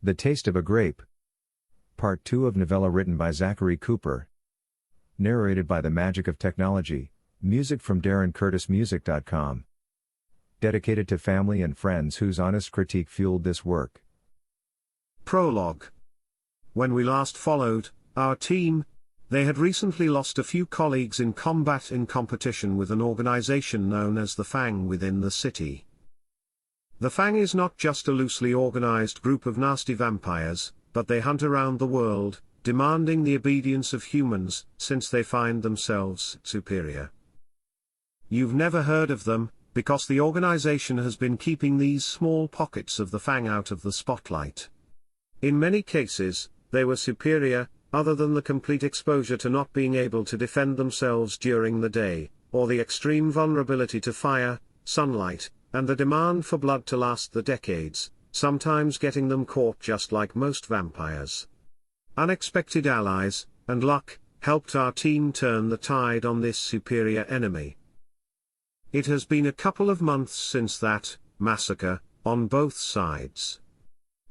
The Taste of a Grape. Part 2 of novella written by Zachary Cooper. Narrated by the magic of technology, music from DarrenCurtisMusic.com. Dedicated to family and friends whose honest critique fueled this work. Prologue. When we last followed our team, they had recently lost a few colleagues in combat in competition with an organization known as the Fang within the city. The Fang is not just a loosely organized group of nasty vampires, but they hunt around the world, demanding the obedience of humans, since they find themselves superior. You've never heard of them, because the organization has been keeping these small pockets of the Fang out of the spotlight. In many cases, they were superior, other than the complete exposure to not being able to defend themselves during the day, or the extreme vulnerability to fire, sunlight, and the demand for blood to last the decades, sometimes getting them caught just like most vampires. Unexpected allies, and luck, helped our team turn the tide on this superior enemy. It has been a couple of months since that massacre, on both sides.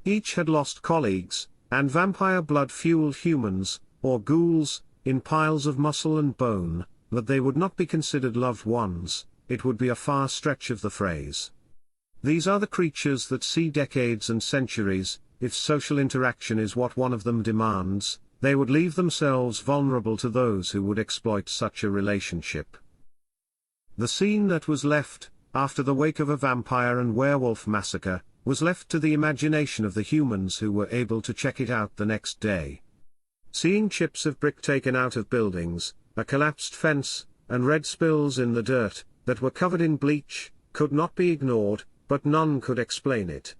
Each had lost colleagues, and vampire blood fueled humans, or ghouls, in piles of muscle and bone, but they would not be considered loved ones. It would be a far stretch of the phrase. These are the creatures that see decades and centuries. If social interaction is what one of them demands, they would leave themselves vulnerable to those who would exploit such a relationship. The scene that was left, after the wake of a vampire and werewolf massacre, was left to the imagination of the humans who were able to check it out the next day. Seeing chips of brick taken out of buildings, a collapsed fence, and red spills in the dirt, that were covered in bleach, could not be ignored, but none could explain it.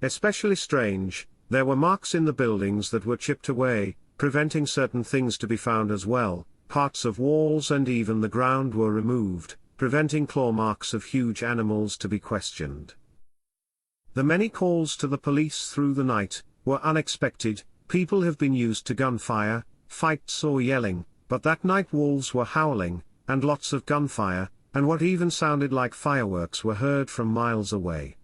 Especially strange, there were marks in the buildings that were chipped away, preventing certain things to be found as well. Parts of walls and even the ground were removed, preventing claw marks of huge animals to be questioned. The many calls to the police through the night were unexpected. People have been used to gunfire, fights or yelling, but that night wolves were howling, and lots of gunfire, and what even sounded like fireworks were heard from miles away.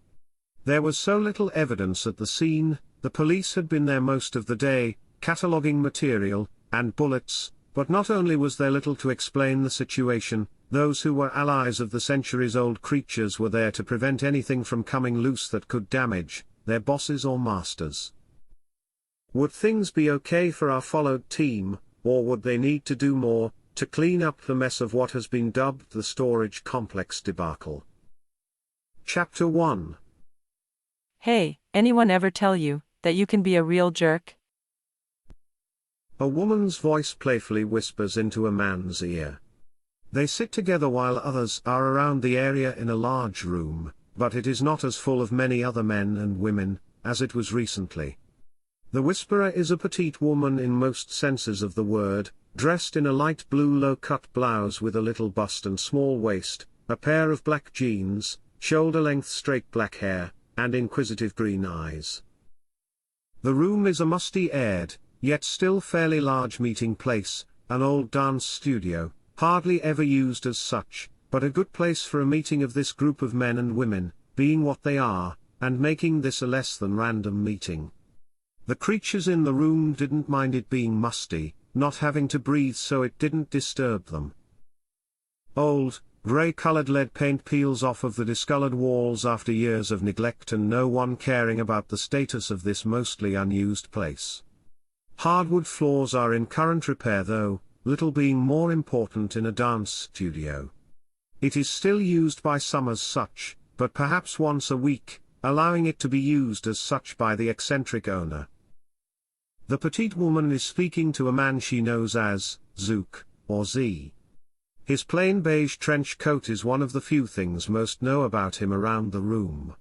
There was so little evidence at the scene. The police had been there most of the day, cataloguing material, and bullets, but not only was there little to explain the situation, those who were allies of the centuries-old creatures were there to prevent anything from coming loose that could damage their bosses or masters. Would things be okay for our followed team, or would they need to do more to clean up the mess of what has been dubbed the storage complex debacle? Chapter 1. Hey, anyone ever tell you that you can be a real jerk? A woman's voice playfully whispers into a man's ear. They sit together while others are around the area in a large room, but it is not as full of many other men and women as it was recently. The whisperer is a petite woman in most senses of the word, dressed in a light blue low-cut blouse with a little bust and small waist, a pair of black jeans, shoulder-length straight black hair, and inquisitive green eyes. The room is a musty-aired, yet still fairly large meeting place, an old dance studio, hardly ever used as such, but a good place for a meeting of this group of men and women, being what they are, and making this a less than random meeting. The creatures in the room didn't mind it being musty, not having to breathe, so it didn't disturb them. Old, grey-colored lead paint peels off of the discolored walls after years of neglect and no one caring about the status of this mostly unused place. Hardwood floors are in current repair though, little being more important in a dance studio. It is still used by some as such, but perhaps once a week, allowing it to be used as such by the eccentric owner. The petite woman is speaking to a man she knows as Zook, or Z. His plain beige trench coat is one of the few things most know about him around the room.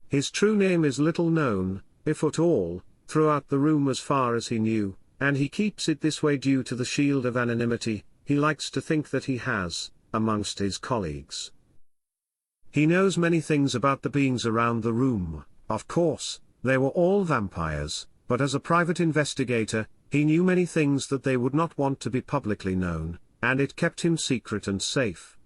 His true name is little known, if at all, throughout the room as far as he knew, and he keeps it this way due to the shield of anonymity he likes to think that he has, amongst his colleagues. He knows many things about the beings around the room. Of course, they were all vampires, but as a private investigator, he knew many things that they would not want to be publicly known, and it kept him secret and safe.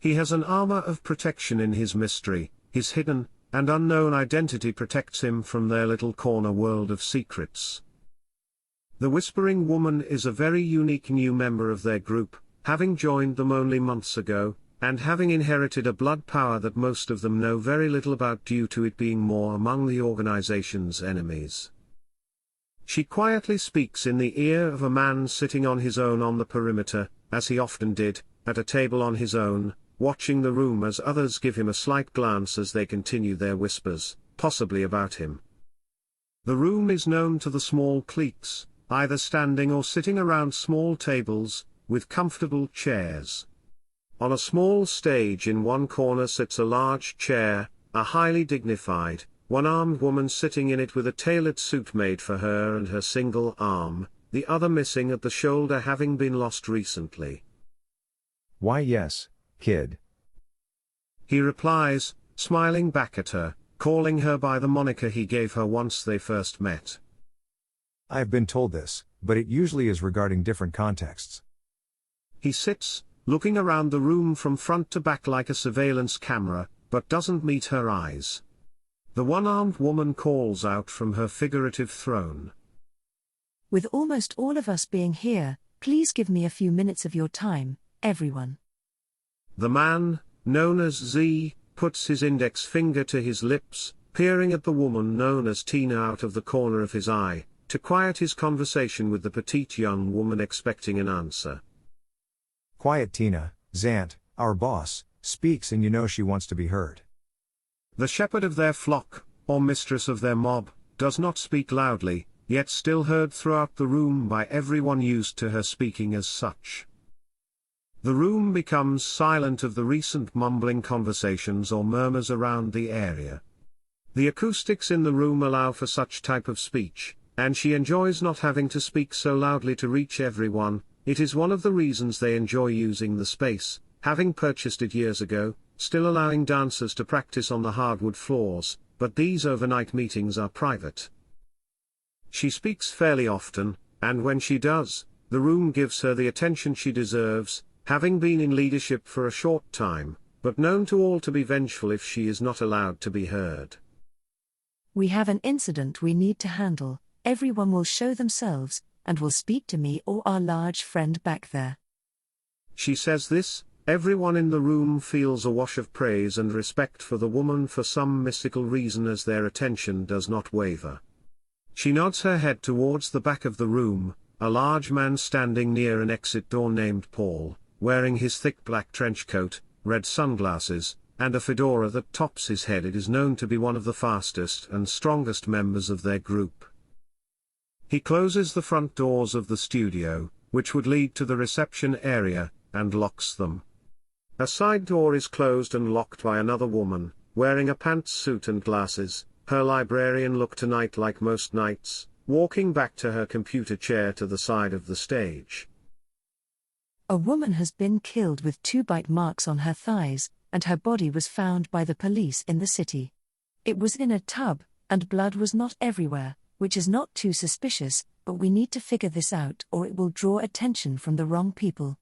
He has an armor of protection in his mystery, his hidden, and unknown identity protects him from their little corner world of secrets. The Whispering Woman is a very unique new member of their group, having joined them only months ago, and having inherited a blood power that most of them know very little about due to it being more among the organization's enemies. She quietly speaks in the ear of a man sitting on his own on the perimeter, as he often did, at a table on his own, watching the room as others give him a slight glance as they continue their whispers, possibly about him. The room is known to the small cliques, either standing or sitting around small tables, with comfortable chairs. On a small stage in one corner sits a large chair, a highly dignified, one-armed woman sitting in it with a tailored suit made for her and her single arm, the other missing at the shoulder having been lost recently. Why yes, kid. He replies, smiling back at her, calling her by the moniker he gave her once they first met. I've been told this, but it usually is regarding different contexts. He sits, looking around the room from front to back like a surveillance camera, but doesn't meet her eyes. The one-armed woman calls out from her figurative throne. With almost all of us being here, please give me a few minutes of your time, everyone. The man, known as Z, puts his index finger to his lips, peering at the woman known as Tina out of the corner of his eye, to quiet his conversation with the petite young woman expecting an answer. Quiet Tina, Zant, our boss, speaks and you know she wants to be heard. The shepherd of their flock, or mistress of their mob, does not speak loudly, yet still heard throughout the room by everyone used to her speaking as such. The room becomes silent of the recent mumbling conversations or murmurs around the area. The acoustics in the room allow for such type of speech, and she enjoys not having to speak so loudly to reach everyone. It is one of the reasons they enjoy using the space, having purchased it years ago, still allowing dancers to practice on the hardwood floors, but these overnight meetings are private. She speaks fairly often, and when she does, the room gives her the attention she deserves, having been in leadership for a short time, but known to all to be vengeful if she is not allowed to be heard. We have an incident we need to handle. Everyone will show themselves, and will speak to me or our large friend back there. She says this. Everyone in the room feels a wash of praise and respect for the woman for some mystical reason as their attention does not waver. She nods her head towards the back of the room, a large man standing near an exit door named Paul, wearing his thick black trench coat, red sunglasses, and a fedora that tops his head. It is known to be one of the fastest and strongest members of their group. He closes the front doors of the studio, which would lead to the reception area, and locks them. A side door is closed and locked by another woman, wearing a pantsuit and glasses, her librarian look tonight like most nights, walking back to her computer chair to the side of the stage. A woman has been killed with 2 bite marks on her thighs, and her body was found by the police in the city. It was in a tub, and blood was not everywhere, which is not too suspicious, but we need to figure this out or it will draw attention from the wrong people.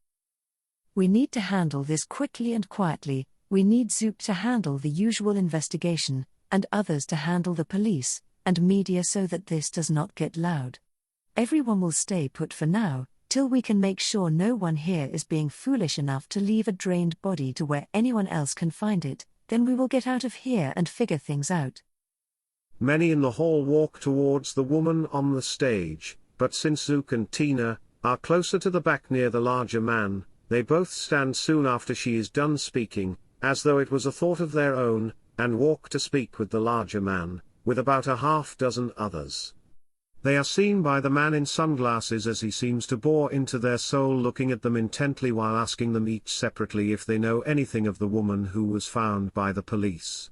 We need to handle this quickly and quietly. We need Zoop to handle the usual investigation, and others to handle the police and media so that this does not get loud. Everyone will stay put for now, till we can make sure no one here is being foolish enough to leave a drained body to where anyone else can find it. Then we will get out of here and figure things out. Many in the hall walk towards the woman on the stage, but since Zook and Tina are closer to the back near the larger man, they both stand soon after she is done speaking, as though it was a thought of their own, and walk to speak with the larger man, with about a half-dozen others. They are seen by the man in sunglasses as he seems to bore into their soul, looking at them intently while asking them each separately if they know anything of the woman who was found by the police.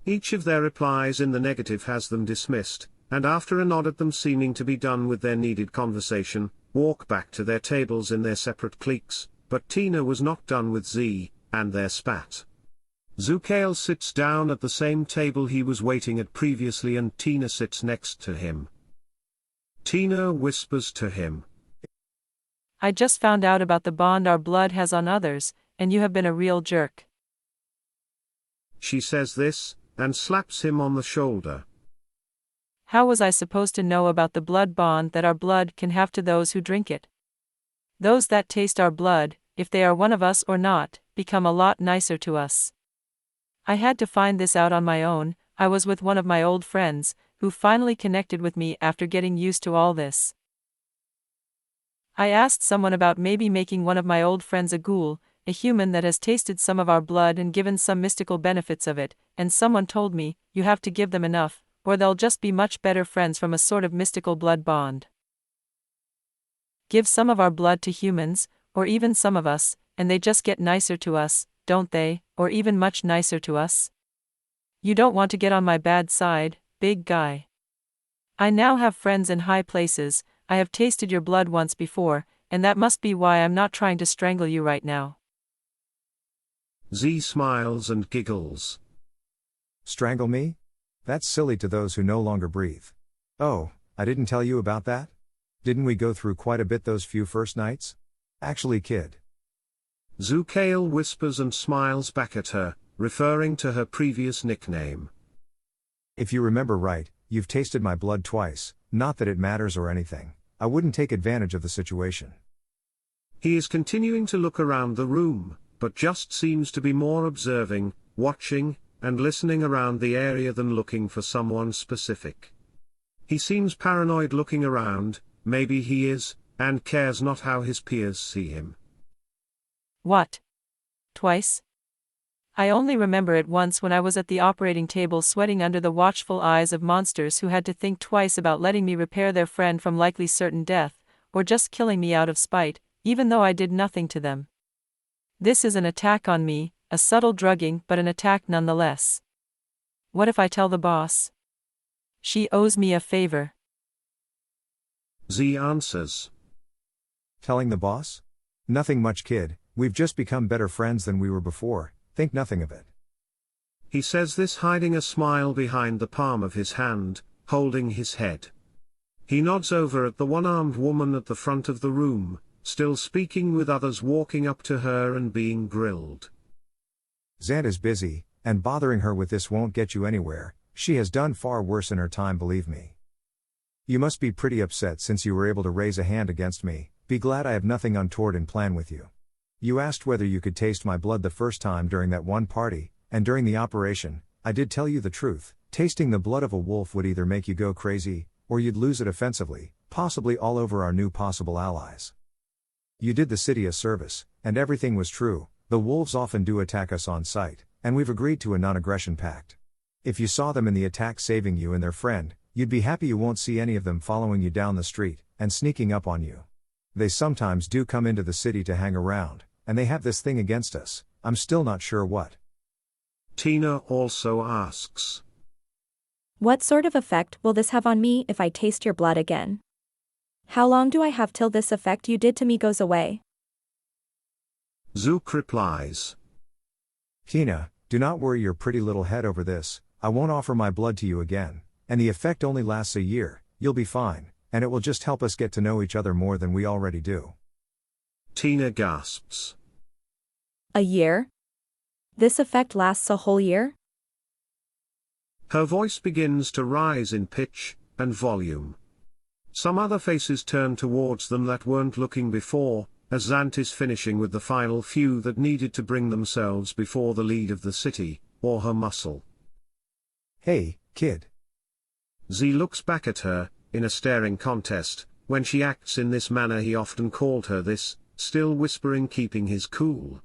Each of their replies in the negative has them dismissed, and after a nod at them seeming to be done with their needed conversation, walk back to their tables in their separate cliques, but Tina was not done with Z, and their spat. Zukail sits down at the same table he was waiting at previously and Tina sits next to him. Tina whispers to him. I just found out about the bond our blood has on others, and you have been a real jerk. She says this, and slaps him on the shoulder. How was I supposed to know about the blood bond that our blood can have to those who drink it? Those that taste our blood, if they are one of us or not, become a lot nicer to us. I had to find this out on my own. I was with one of my old friends, who finally connected with me after getting used to all this. I asked someone about maybe making one of my old friends a ghoul, a human that has tasted some of our blood and given some mystical benefits of it, and someone told me, you have to give them enough, or they'll just be much better friends from a sort of mystical blood bond. Give some of our blood to humans, or even some of us, and they just get nicer to us, don't they, or even much nicer to us? You don't want to get on my bad side, big guy. I now have friends in high places. I have tasted your blood once before, and that must be why I'm not trying to strangle you right now. Z smiles and giggles. Strangle me? That's silly to those who no longer breathe. Oh, I didn't tell you about that? Didn't we go through quite a bit those few first nights? Actually, kid. Zukail whispers and smiles back at her, referring to her previous nickname. If you remember right, you've tasted my blood twice, not that it matters or anything. I wouldn't take advantage of the situation. He is continuing to look around the room, but just seems to be more observing, watching, and listening around the area than looking for someone specific. He seems paranoid looking around, maybe he is, and cares not how his peers see him. What? Twice? I only remember it once when I was at the operating table sweating under the watchful eyes of monsters who had to think twice about letting me repair their friend from likely certain death, or just killing me out of spite, even though I did nothing to them. This is an attack on me, a subtle drugging but an attack nonetheless. What if I tell the boss? She owes me a favor. Z answers. Telling the boss? Nothing much, kid. We've just become better friends than we were before. Think nothing of it. He says this hiding a smile behind the palm of his hand, holding his head. He nods over at the one-armed woman at the front of the room, still speaking with others walking up to her and being grilled. Zant is busy, and bothering her with this won't get you anywhere. She has done far worse in her time, believe me. You must be pretty upset since you were able to raise a hand against me. Be glad I have nothing untoward in plan with you. You asked whether you could taste my blood the first time during that one party, and during the operation, I did tell you the truth. Tasting the blood of a wolf would either make you go crazy, or you'd lose it offensively, possibly all over our new possible allies. You did the city a service, and everything was true. The wolves often do attack us on sight, and we've agreed to a non-aggression pact. If you saw them in the attack saving you and their friend, you'd be happy you won't see any of them following you down the street, and sneaking up on you. They sometimes do come into the city to hang around, and they have this thing against us. I'm still not sure what. Tina also asks. What sort of effect will this have on me if I taste your blood again? How long do I have till this effect you did to me goes away? Zook replies. Tina, do not worry your pretty little head over this. I won't offer my blood to you again, and the effect only lasts a year. You'll be fine, and it will just help us get to know each other more than we already do. Tina gasps. A year? This effect lasts a whole year? Her voice begins to rise in pitch and volume. Some other faces turn towards them that weren't looking before, as Zant is finishing with the final few that needed to bring themselves before the lead of the city, or her muscle. Hey, kid. Z looks back at her, in a staring contest. When she acts in this manner he often called her this, still whispering, keeping his cool.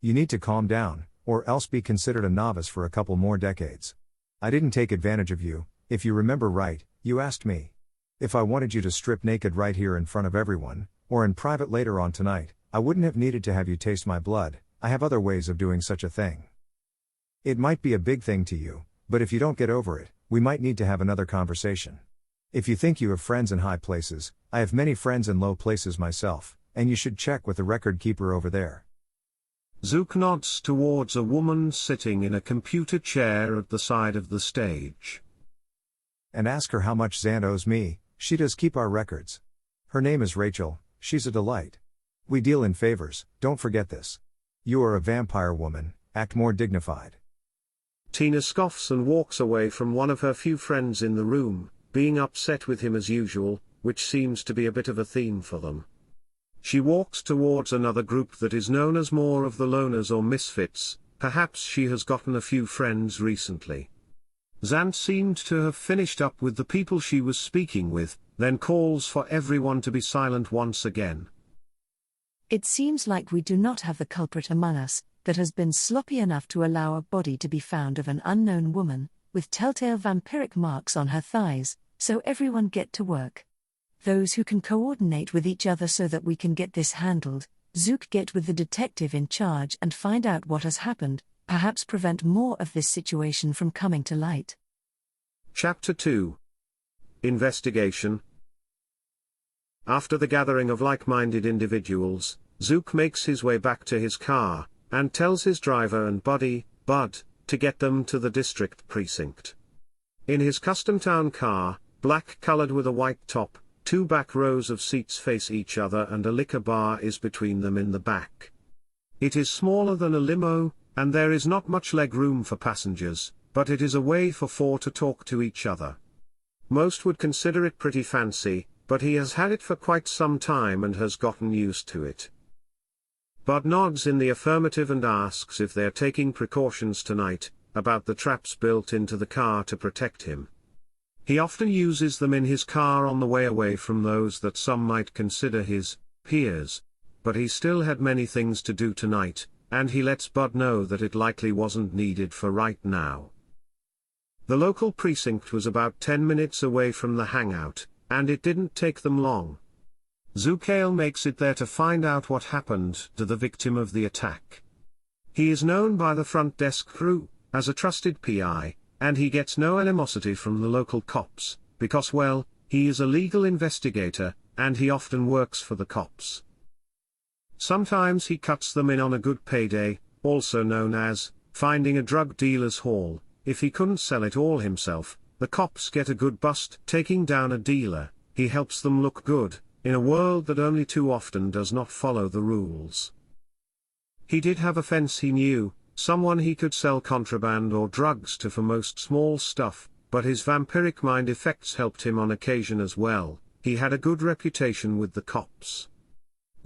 You need to calm down, or else be considered a novice for a couple more decades. I didn't take advantage of you. If you remember right, you asked me if I wanted you to strip naked right here in front of everyone, or in private later on tonight. I wouldn't have needed to have you taste my blood. I have other ways of doing such a thing. It might be a big thing to you, but if you don't get over it, we might need to have another conversation. If you think you have friends in high places, I have many friends in low places myself, and you should check with the record keeper over there. Zook nods towards a woman sitting in a computer chair at the side of the stage. And ask her how much Zant owes me. She does keep our records. Her name is Rachel. She's a delight. We deal in favors, don't forget this. You are a vampire woman, act more dignified. Tina scoffs and walks away from one of her few friends in the room, being upset with him as usual, which seems to be a bit of a theme for them. She walks towards another group that is known as more of the loners or misfits. Perhaps she has gotten a few friends recently. Zant seemed to have finished up with the people she was speaking with, then calls for everyone to be silent once again. It seems like we do not have the culprit among us that has been sloppy enough to allow a body to be found of an unknown woman, with telltale vampiric marks on her thighs, so everyone get to work. Those who can coordinate with each other so that we can get this handled. Zook, get with the detective in charge and find out what has happened, perhaps prevent more of this situation from coming to light. Chapter 2. Investigation. After the gathering of like-minded individuals, Zook makes his way back to his car, and tells his driver and buddy, Bud, to get them to the district precinct. In his custom-town car, black-colored with a white top, 2 back rows of seats face each other and a liquor bar is between them in the back. It is smaller than a limo, and there is not much leg room for passengers, but it is a way for 4 to talk to each other. Most would consider it pretty fancy, but he has had it for quite some time and has gotten used to it. Bud nods in the affirmative and asks if they're taking precautions tonight, about the traps built into the car to protect him. He often uses them in his car on the way away from those that some might consider his peers, but he still had many things to do tonight, and he lets Bud know that it likely wasn't needed for right now. The local precinct was about 10 minutes away from the hangout, and it didn't take them long. Zukail makes it there to find out what happened to the victim of the attack. He is known by the front desk crew as a trusted PI, and he gets no animosity from the local cops, because well, he is a legal investigator, and he often works for the cops. Sometimes he cuts them in on a good payday, also known as finding a drug dealer's haul. If he couldn't sell it all himself, the cops get a good bust taking down a dealer. He helps them look good, in a world that only too often does not follow the rules. He did have a fence he knew, someone he could sell contraband or drugs to for most small stuff, but his vampiric mind effects helped him on occasion as well. He had a good reputation with the cops.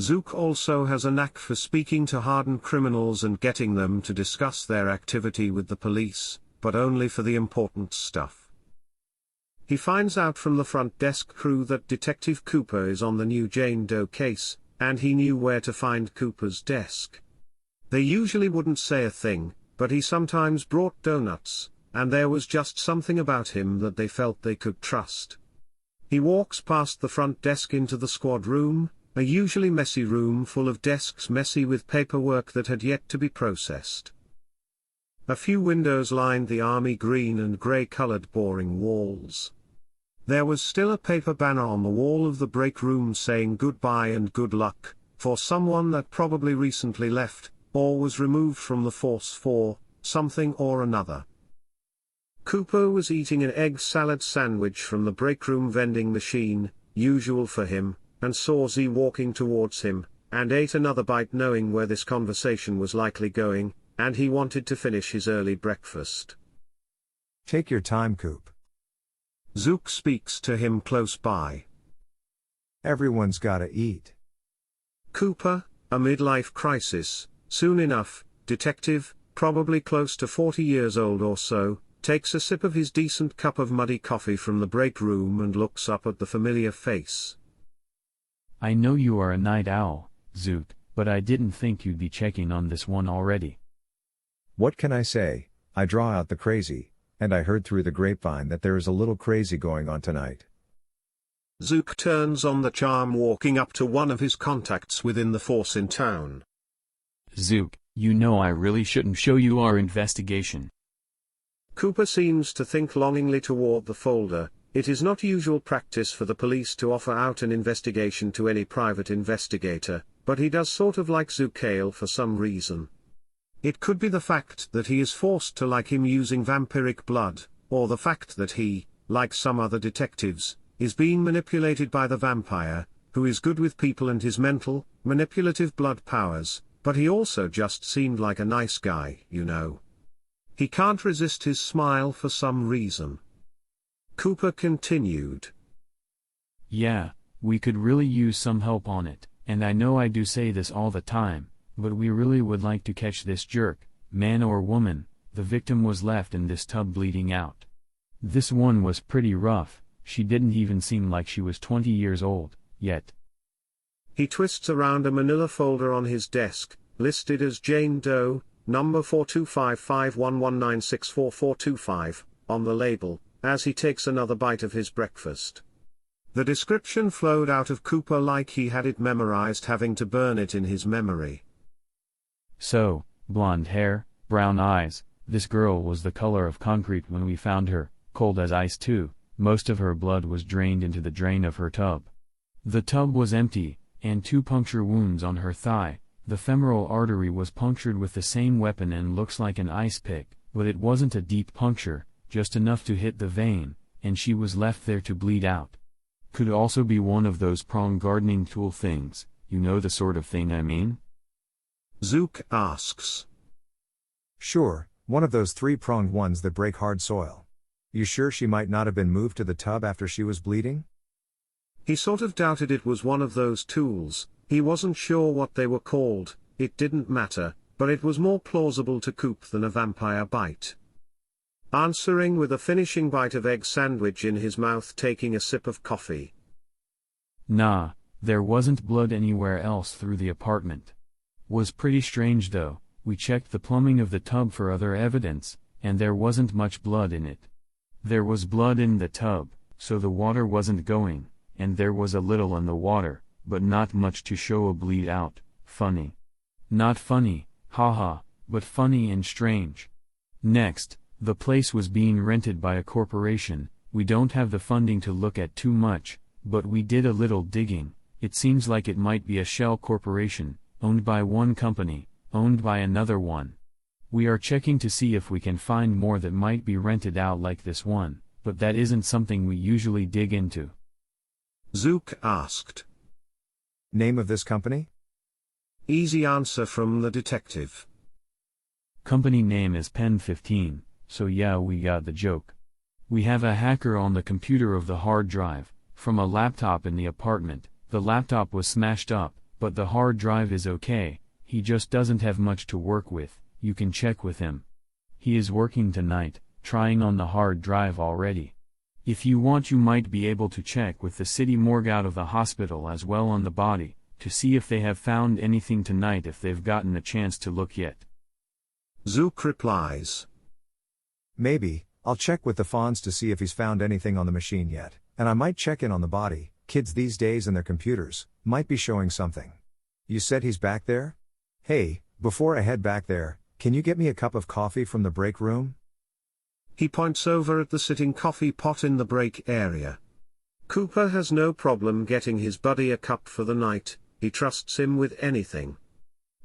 Zook also has a knack for speaking to hardened criminals and getting them to discuss their activity with the police, but only for the important stuff. He finds out from the front desk crew that Detective Cooper is on the new Jane Doe case, and he knew where to find Cooper's desk. They usually wouldn't say a thing, but he sometimes brought donuts, and there was just something about him that they felt they could trust. He walks past the front desk into the squad room, a usually messy room full of desks messy with paperwork that had yet to be processed. A few windows lined the army green and grey-colored boring walls. There was still a paper banner on the wall of the break room saying goodbye and good luck, for someone that probably recently left, or was removed from the force for something or another. Cooper was eating an egg salad sandwich from the break room vending machine, usual for him, and saw Z walking towards him, and ate another bite knowing where this conversation was likely going, and he wanted to finish his early breakfast. Take your time, Coop. Zook speaks to him close by. Everyone's gotta eat. Cooper, a midlife crisis, soon enough, detective, probably close to 40 years old or so, takes a sip of his decent cup of muddy coffee from the break room and looks up at the familiar face. I know you are a night owl, Zook, but I didn't think you'd be checking on this one already. What can I say? I draw out the crazy, and I heard through the grapevine that there is a little crazy going on tonight. Zook turns on the charm walking up to one of his contacts within the force in town. Zook, you know I really shouldn't show you our investigation. Cooper seems to think longingly toward the folder. It is not usual practice for the police to offer out an investigation to any private investigator, but he does sort of like Zukail for some reason. It could be the fact that he is forced to like him using vampiric blood, or the fact that he, like some other detectives, is being manipulated by the vampire, who is good with people and his mental, manipulative blood powers, but he also just seemed like a nice guy, you know. He can't resist his smile for some reason. Cooper continued. Yeah, we could really use some help on it, and I know I do say this all the time, but we really would like to catch this jerk, man or woman. The victim was left in this tub bleeding out. This one was pretty rough, she didn't even seem like she was 20 years old, yet. He twists around a manila folder on his desk, listed as Jane Doe, number 4255119644425, on the label, as he takes another bite of his breakfast. The description flowed out of Cooper like he had it memorized, having to burn it in his memory. So, blonde hair, brown eyes, this girl was the color of concrete when we found her, cold as ice too. Most of her blood was drained into the drain of her tub. The tub was empty, and 2 puncture wounds on her thigh. The femoral artery was punctured with the same weapon and looks like an ice pick, but it wasn't a deep puncture, just enough to hit the vein, and she was left there to bleed out. Could also be one of those prong gardening tool things, you know the sort of thing I mean? Zook asks. Sure, one of those 3-pronged ones that break hard soil. You sure she might not have been moved to the tub after she was bleeding? He sort of doubted it was one of those tools. He wasn't sure what they were called. It didn't matter, but it was more plausible to Coop than a vampire bite. Answering with a finishing bite of egg sandwich in his mouth, taking a sip of coffee. Nah, there wasn't blood anywhere else through the apartment. Was pretty strange though. We checked the plumbing of the tub for other evidence, and there wasn't much blood in it. There was blood in the tub, so the water wasn't going, and there was a little in the water, but not much to show a bleed out. Funny. Not funny, haha, but funny and strange. Next, the place was being rented by a corporation. We don't have the funding to look at too much, but we did a little digging. It seems like it might be a shell corporation, owned by one company, owned by another one. We are checking to see if we can find more that might be rented out like this one, but that isn't something we usually dig into. Zook asked. Name of this company? Easy answer from the detective. Company name is Pen 15, so yeah, we got the joke. We have a hacker on the computer of the hard drive, from a laptop in the apartment. The laptop was smashed up, but the hard drive is okay. He just doesn't have much to work with. You can check with him. He is working tonight, trying on the hard drive already. If you want, you might be able to check with the city morgue out of the hospital as well on the body, to see if they have found anything tonight if they've gotten a chance to look yet. Zook replies. Maybe, I'll check with the Fonz to see if he's found anything on the machine yet, and I might check in on the body. Kids these days and their computers might be showing something. You said he's back there? Hey, before I head back there, can you get me a cup of coffee from the break room? He points over at the sitting coffee pot in the break area. Cooper has no problem getting his buddy a cup for the night. He trusts him with anything.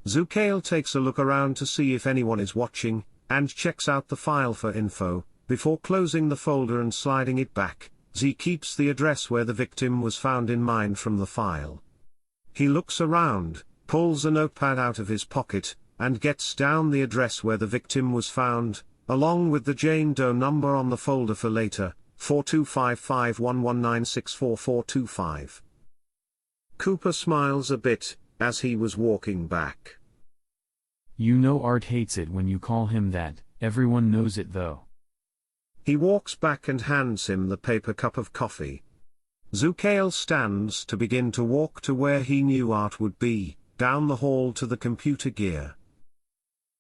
Zukail takes a look around to see if anyone is watching, and checks out the file for info. Before closing the folder and sliding it back, Z keeps the address where the victim was found in mind from the file. He looks around, pulls a notepad out of his pocket, and gets down the address where the victim was found, along with the Jane Doe number on the folder for later, 4255119644425. Cooper smiles a bit, as he was walking back. You know Art hates it when you call him that, everyone knows it though. He walks back and hands him the paper cup of coffee. Zukail stands to begin to walk to where he knew Art would be, down the hall to the computer gear.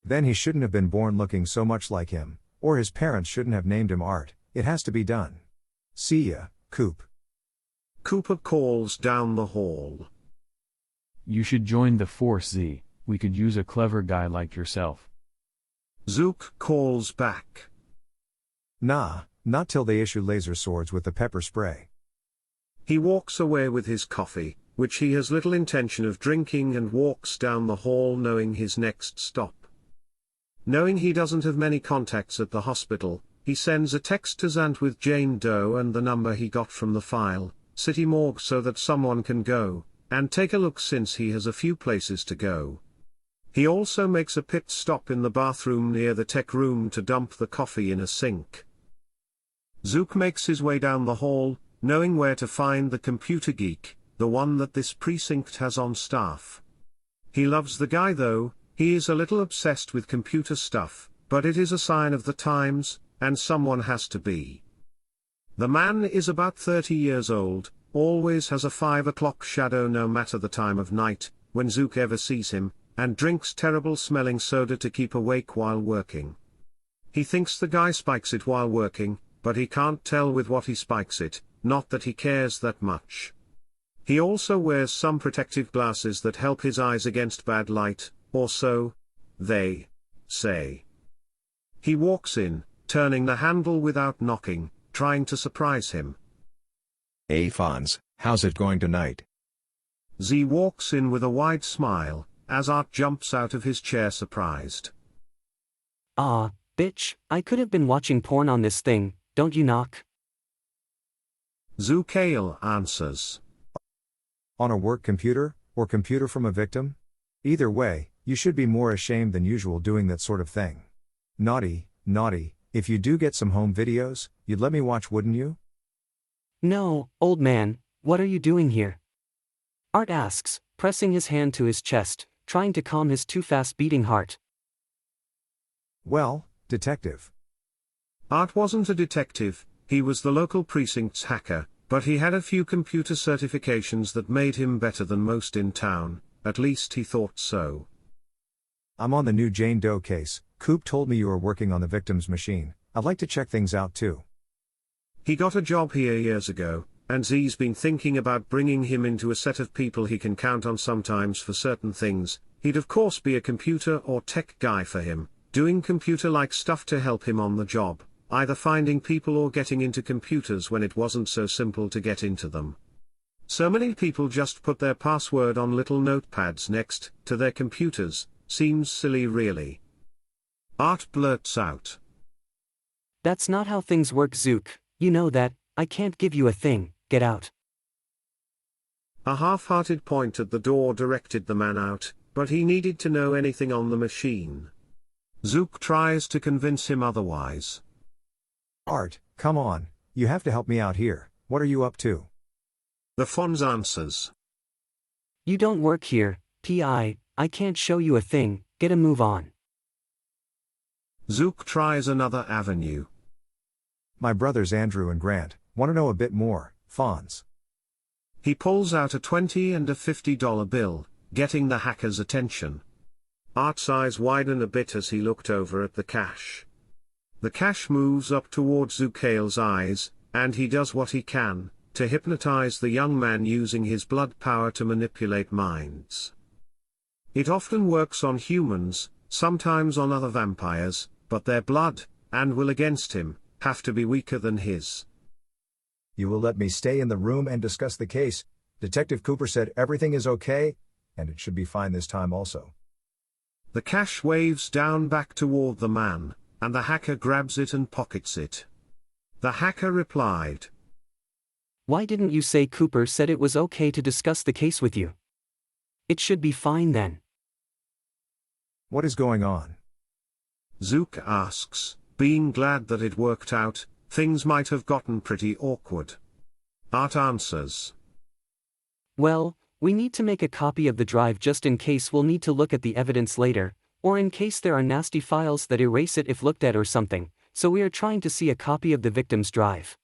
Then he shouldn't have been born looking so much like him, or his parents shouldn't have named him Art. It has to be done. See ya, Coop. Cooper calls down the hall. You should join the force, Z. We could use a clever guy like yourself. Zook calls back. Nah, not till they issue laser swords with the pepper spray. He walks away with his coffee, which he has little intention of drinking, and walks down the hall knowing his next stop. Knowing he doesn't have many contacts at the hospital, he sends a text to Zant with Jane Doe and the number he got from the file, City Morgue, so that someone can go and take a look, since he has a few places to go. He also makes a pit stop in the bathroom near the tech room to dump the coffee in a sink. Zook makes his way down the hall, knowing where to find the computer geek, the one that this precinct has on staff. He loves the guy though, he is a little obsessed with computer stuff, but it is a sign of the times, and someone has to be. The man is about 30 years old, always has a 5 o'clock shadow no matter the time of night, when Zook ever sees him, and drinks terrible smelling soda to keep awake while working. He thinks the guy spikes it while working, but he can't tell with what he spikes it, not that he cares that much. He also wears some protective glasses that help his eyes against bad light, or so they say. He walks in, turning the handle without knocking, trying to surprise him. Hey Fonz, how's it going tonight? Z walks in with a wide smile, as Art jumps out of his chair surprised. Ah, bitch, I could have been watching porn on this thing, don't you knock? Zukail answers. On a work computer, or computer from a victim? Either way, you should be more ashamed than usual doing that sort of thing. Naughty, naughty, if you do get some home videos, you'd let me watch, wouldn't you? No, old man, what are you doing here? Art asks, pressing his hand to his chest, trying to calm his too fast beating heart. Well, detective. Art wasn't a detective, he was the local precinct's hacker, but he had a few computer certifications that made him better than most in town, at least he thought so. I'm on the new Jane Doe case. Coop told me you were working on the victim's machine. I'd like to check things out too. He got a job here years ago, and Z's been thinking about bringing him into a set of people he can count on sometimes for certain things. He'd of course be a computer or tech guy for him, doing computer-like stuff to help him on the job, either finding people or getting into computers when it wasn't so simple to get into them. So many people just put their password on little notepads next to their computers, seems silly really. Art blurts out. That's not how things work, Zook, you know that, I can't give you a thing, get out. A half-hearted point at the door directed the man out, but he needed to know anything on the machine. Zook tries to convince him otherwise. Art, come on, you have to help me out here, what are you up to? The Fonz answers. You don't work here, P.I., I can't show you a thing, get a move on. Zook tries another avenue. My brothers Andrew and Grant, want to know a bit more, Fonz. He pulls out a $20 and a $50 bill, getting the hacker's attention. Art's eyes widen a bit as he looked over at the cash. The cash moves up towards Zukail's eyes, and he does what he can, to hypnotize the young man using his blood power to manipulate minds. It often works on humans, sometimes on other vampires, but their blood, and will against him, have to be weaker than his. You will let me stay in the room and discuss the case. Detective Cooper said everything is okay, and it should be fine this time also. The cash waves down back toward the man, and the hacker grabs it and pockets it. The hacker replied. Why didn't you say Cooper said it was okay to discuss the case with you? It should be fine then. What is going on? Zook asks, being glad that it worked out, things might have gotten pretty awkward. Art answers. Well, we need to make a copy of the drive just in case we'll need to look at the evidence later, or in case there are nasty files that erase it if looked at or something, so we are trying to see a copy of the victim's drive.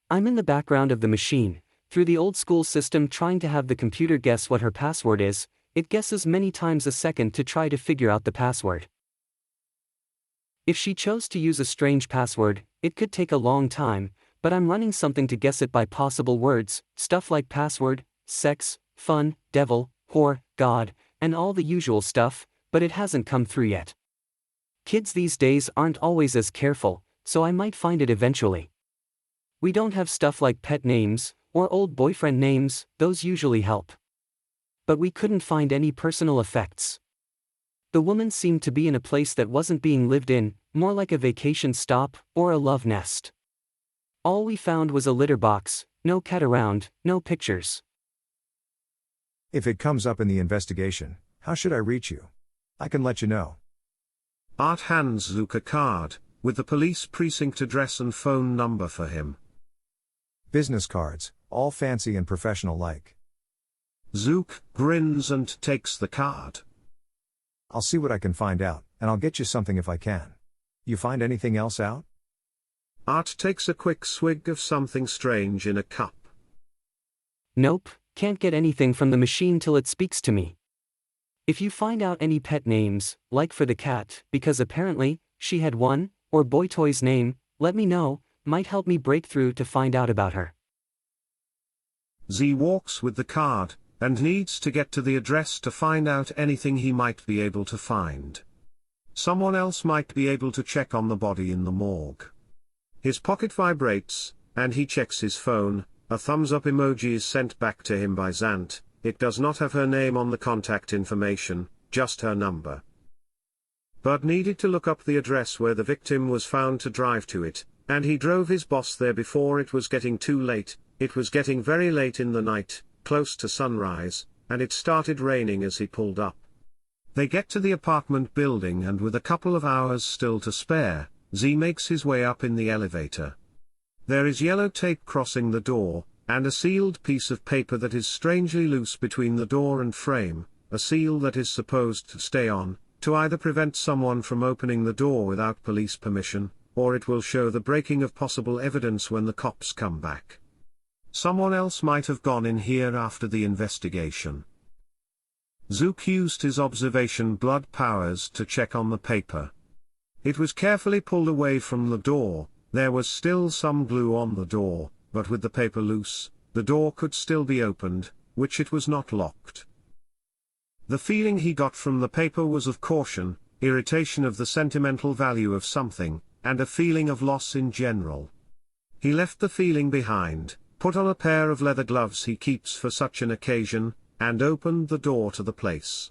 I'm in the background of the machine, through the old school system trying to have the computer guess what her password is. It guesses many times a second to try to figure out the password. If she chose to use a strange password, it could take a long time, but I'm running something to guess it by possible words, stuff like password, sex, fun, devil, whore, God, and all the usual stuff, but it hasn't come through yet. Kids these days aren't always as careful, so I might find it eventually. We don't have stuff like pet names, or old boyfriend names, those usually help. But we couldn't find any personal effects. The woman seemed to be in a place that wasn't being lived in, more like a vacation stop, or a love nest. All we found was a litter box, no cat around, no pictures. If it comes up in the investigation, how should I reach you? I can let you know. Art hands Zook a card, with the police precinct address and phone number for him. Business cards, all fancy and professional like. Zook grins and takes the card. I'll see what I can find out, and I'll get you something if I can. You find anything else out? Art takes a quick swig of something strange in a cup. Nope, can't get anything from the machine till it speaks to me. If you find out any pet names, like for the cat, because apparently, she had one, or boy toy's name, let me know, might help me break through to find out about her. Z walks with the card, and needs to get to the address to find out anything he might be able to find. Someone else might be able to check on the body in the morgue. His pocket vibrates, and he checks his phone. A thumbs up emoji is sent back to him by Zant. It does not have her name on the contact information, just her number. Bud needed to look up the address where the victim was found to drive to it, and he drove his boss there before it was getting too late. It was getting very late in the night, close to sunrise, and it started raining as he pulled up. They get to the apartment building, and with a couple of hours still to spare, Z makes his way up in the elevator. There is yellow tape crossing the door, and a sealed piece of paper that is strangely loose between the door and frame, a seal that is supposed to stay on, to either prevent someone from opening the door without police permission, or it will show the breaking of possible evidence when the cops come back. Someone else might have gone in here after the investigation. Zook used his observation blood powers to check on the paper. It was carefully pulled away from the door. There was still some glue on the door, but with the paper loose, the door could still be opened, which it was not locked. The feeling he got from the paper was of caution, irritation of the sentimental value of something, and a feeling of loss in general. He left the feeling behind, put on a pair of leather gloves he keeps for such an occasion, and opened the door to the place.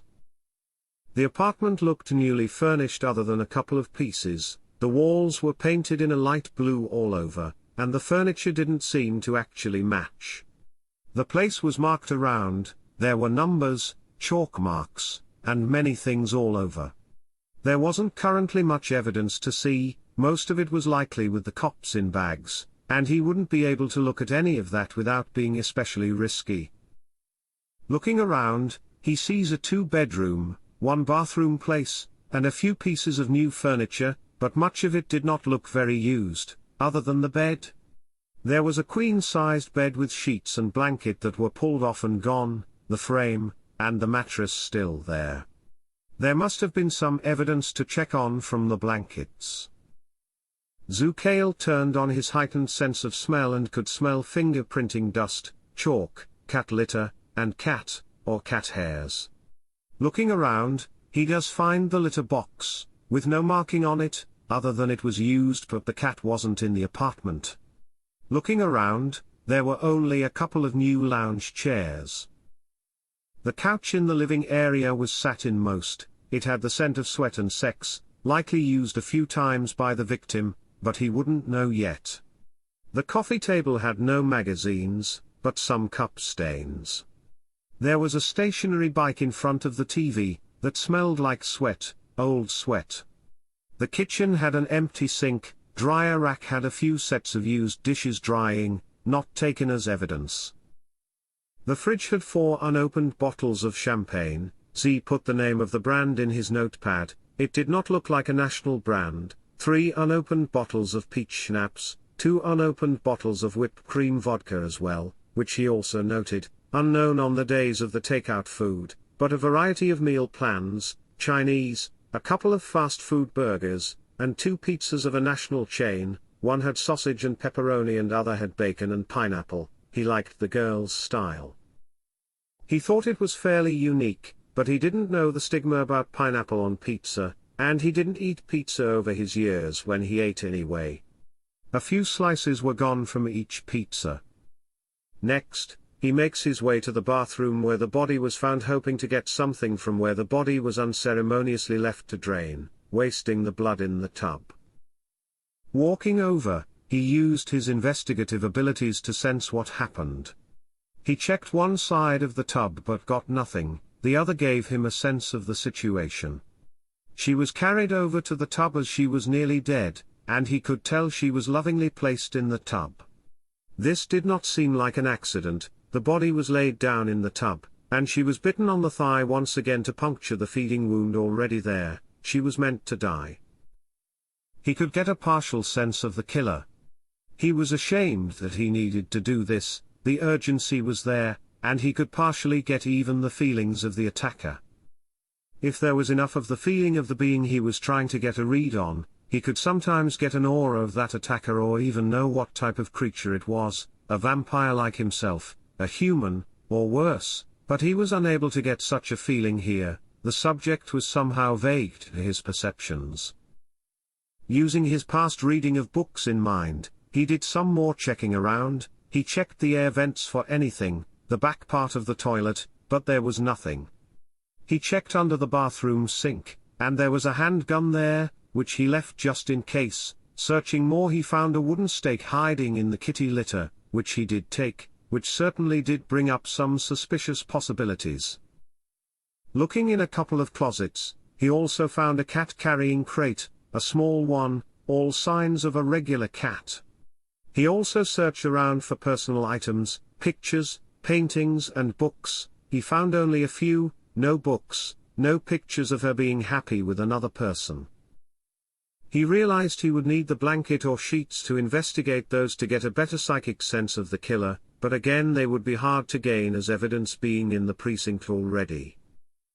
The apartment looked newly furnished other than a couple of pieces. The walls were painted in a light blue all over, and the furniture didn't seem to actually match. The place was marked around, there were numbers, chalk marks, and many things all over. There wasn't currently much evidence to see, most of it was likely with the cops in bags, and he wouldn't be able to look at any of that without being especially risky. Looking around, he sees a 2-bedroom, 1-bathroom place, and a few pieces of new furniture, but much of it did not look very used, other than the bed. There was a queen-sized bed with sheets and blanket that were pulled off and gone, the frame, and the mattress still there. There must have been some evidence to check on from the blankets. Zukail turned on his heightened sense of smell and could smell fingerprinting dust, chalk, cat litter, and cat, or cat hairs. Looking around, he does find the litter box, with no marking on it, other than it was used but the cat wasn't in the apartment. Looking around, there were only a couple of new lounge chairs. The couch in the living area was satin most, it had the scent of sweat and sex, likely used a few times by the victim, but he wouldn't know yet. The coffee table had no magazines, but some cup stains. There was a stationary bike in front of the TV, that smelled like sweat, old sweat. The kitchen had an empty sink, dryer rack had a few sets of used dishes drying, not taken as evidence. The fridge had 4 unopened bottles of champagne. Z put the name of the brand in his notepad. It did not look like a national brand. 3 unopened bottles of peach schnapps, 2 unopened bottles of whipped cream vodka as well, which he also noted, unknown on the days of the takeout food, but a variety of meal plans, Chinese, a couple of fast food burgers, and 2 pizzas of a national chain. One had sausage and pepperoni and other had bacon and pineapple. He liked the girl's style. He thought it was fairly unique, but he didn't know the stigma about pineapple on pizza, and he didn't eat pizza over his years when he ate anyway. A few slices were gone from each pizza. Next, he makes his way to the bathroom where the body was found, hoping to get something from where the body was unceremoniously left to drain, wasting the blood in the tub. Walking over, he used his investigative abilities to sense what happened. He checked one side of the tub but got nothing, the other gave him a sense of the situation. She was carried over to the tub as she was nearly dead, and he could tell she was lovingly placed in the tub. This did not seem like an accident. The body was laid down in the tub, and she was bitten on the thigh once again to puncture the feeding wound already there. She was meant to die. He could get a partial sense of the killer. He was ashamed that he needed to do this, the urgency was there, and he could partially get even the feelings of the attacker. If there was enough of the feeling of the being he was trying to get a read on, he could sometimes get an aura of that attacker or even know what type of creature it was, a vampire like himself, a human, or worse, but he was unable to get such a feeling here. The subject was somehow vague to his perceptions. Using his past reading of books in mind, he did some more checking around. He checked the air vents for anything, the back part of the toilet, but there was nothing. He checked under the bathroom sink, and there was a handgun there, which he left just in case. Searching more, he found a wooden stake hiding in the kitty litter, which he did take, which certainly did bring up some suspicious possibilities. Looking in a couple of closets, he also found a cat-carrying crate, a small one, all signs of a regular cat. He also searched around for personal items, pictures, paintings and books. He found only a few, no books, no pictures of her being happy with another person. He realized he would need the blanket or sheets to investigate those to get a better psychic sense of the killer, but again they would be hard to gain as evidence being in the precinct already.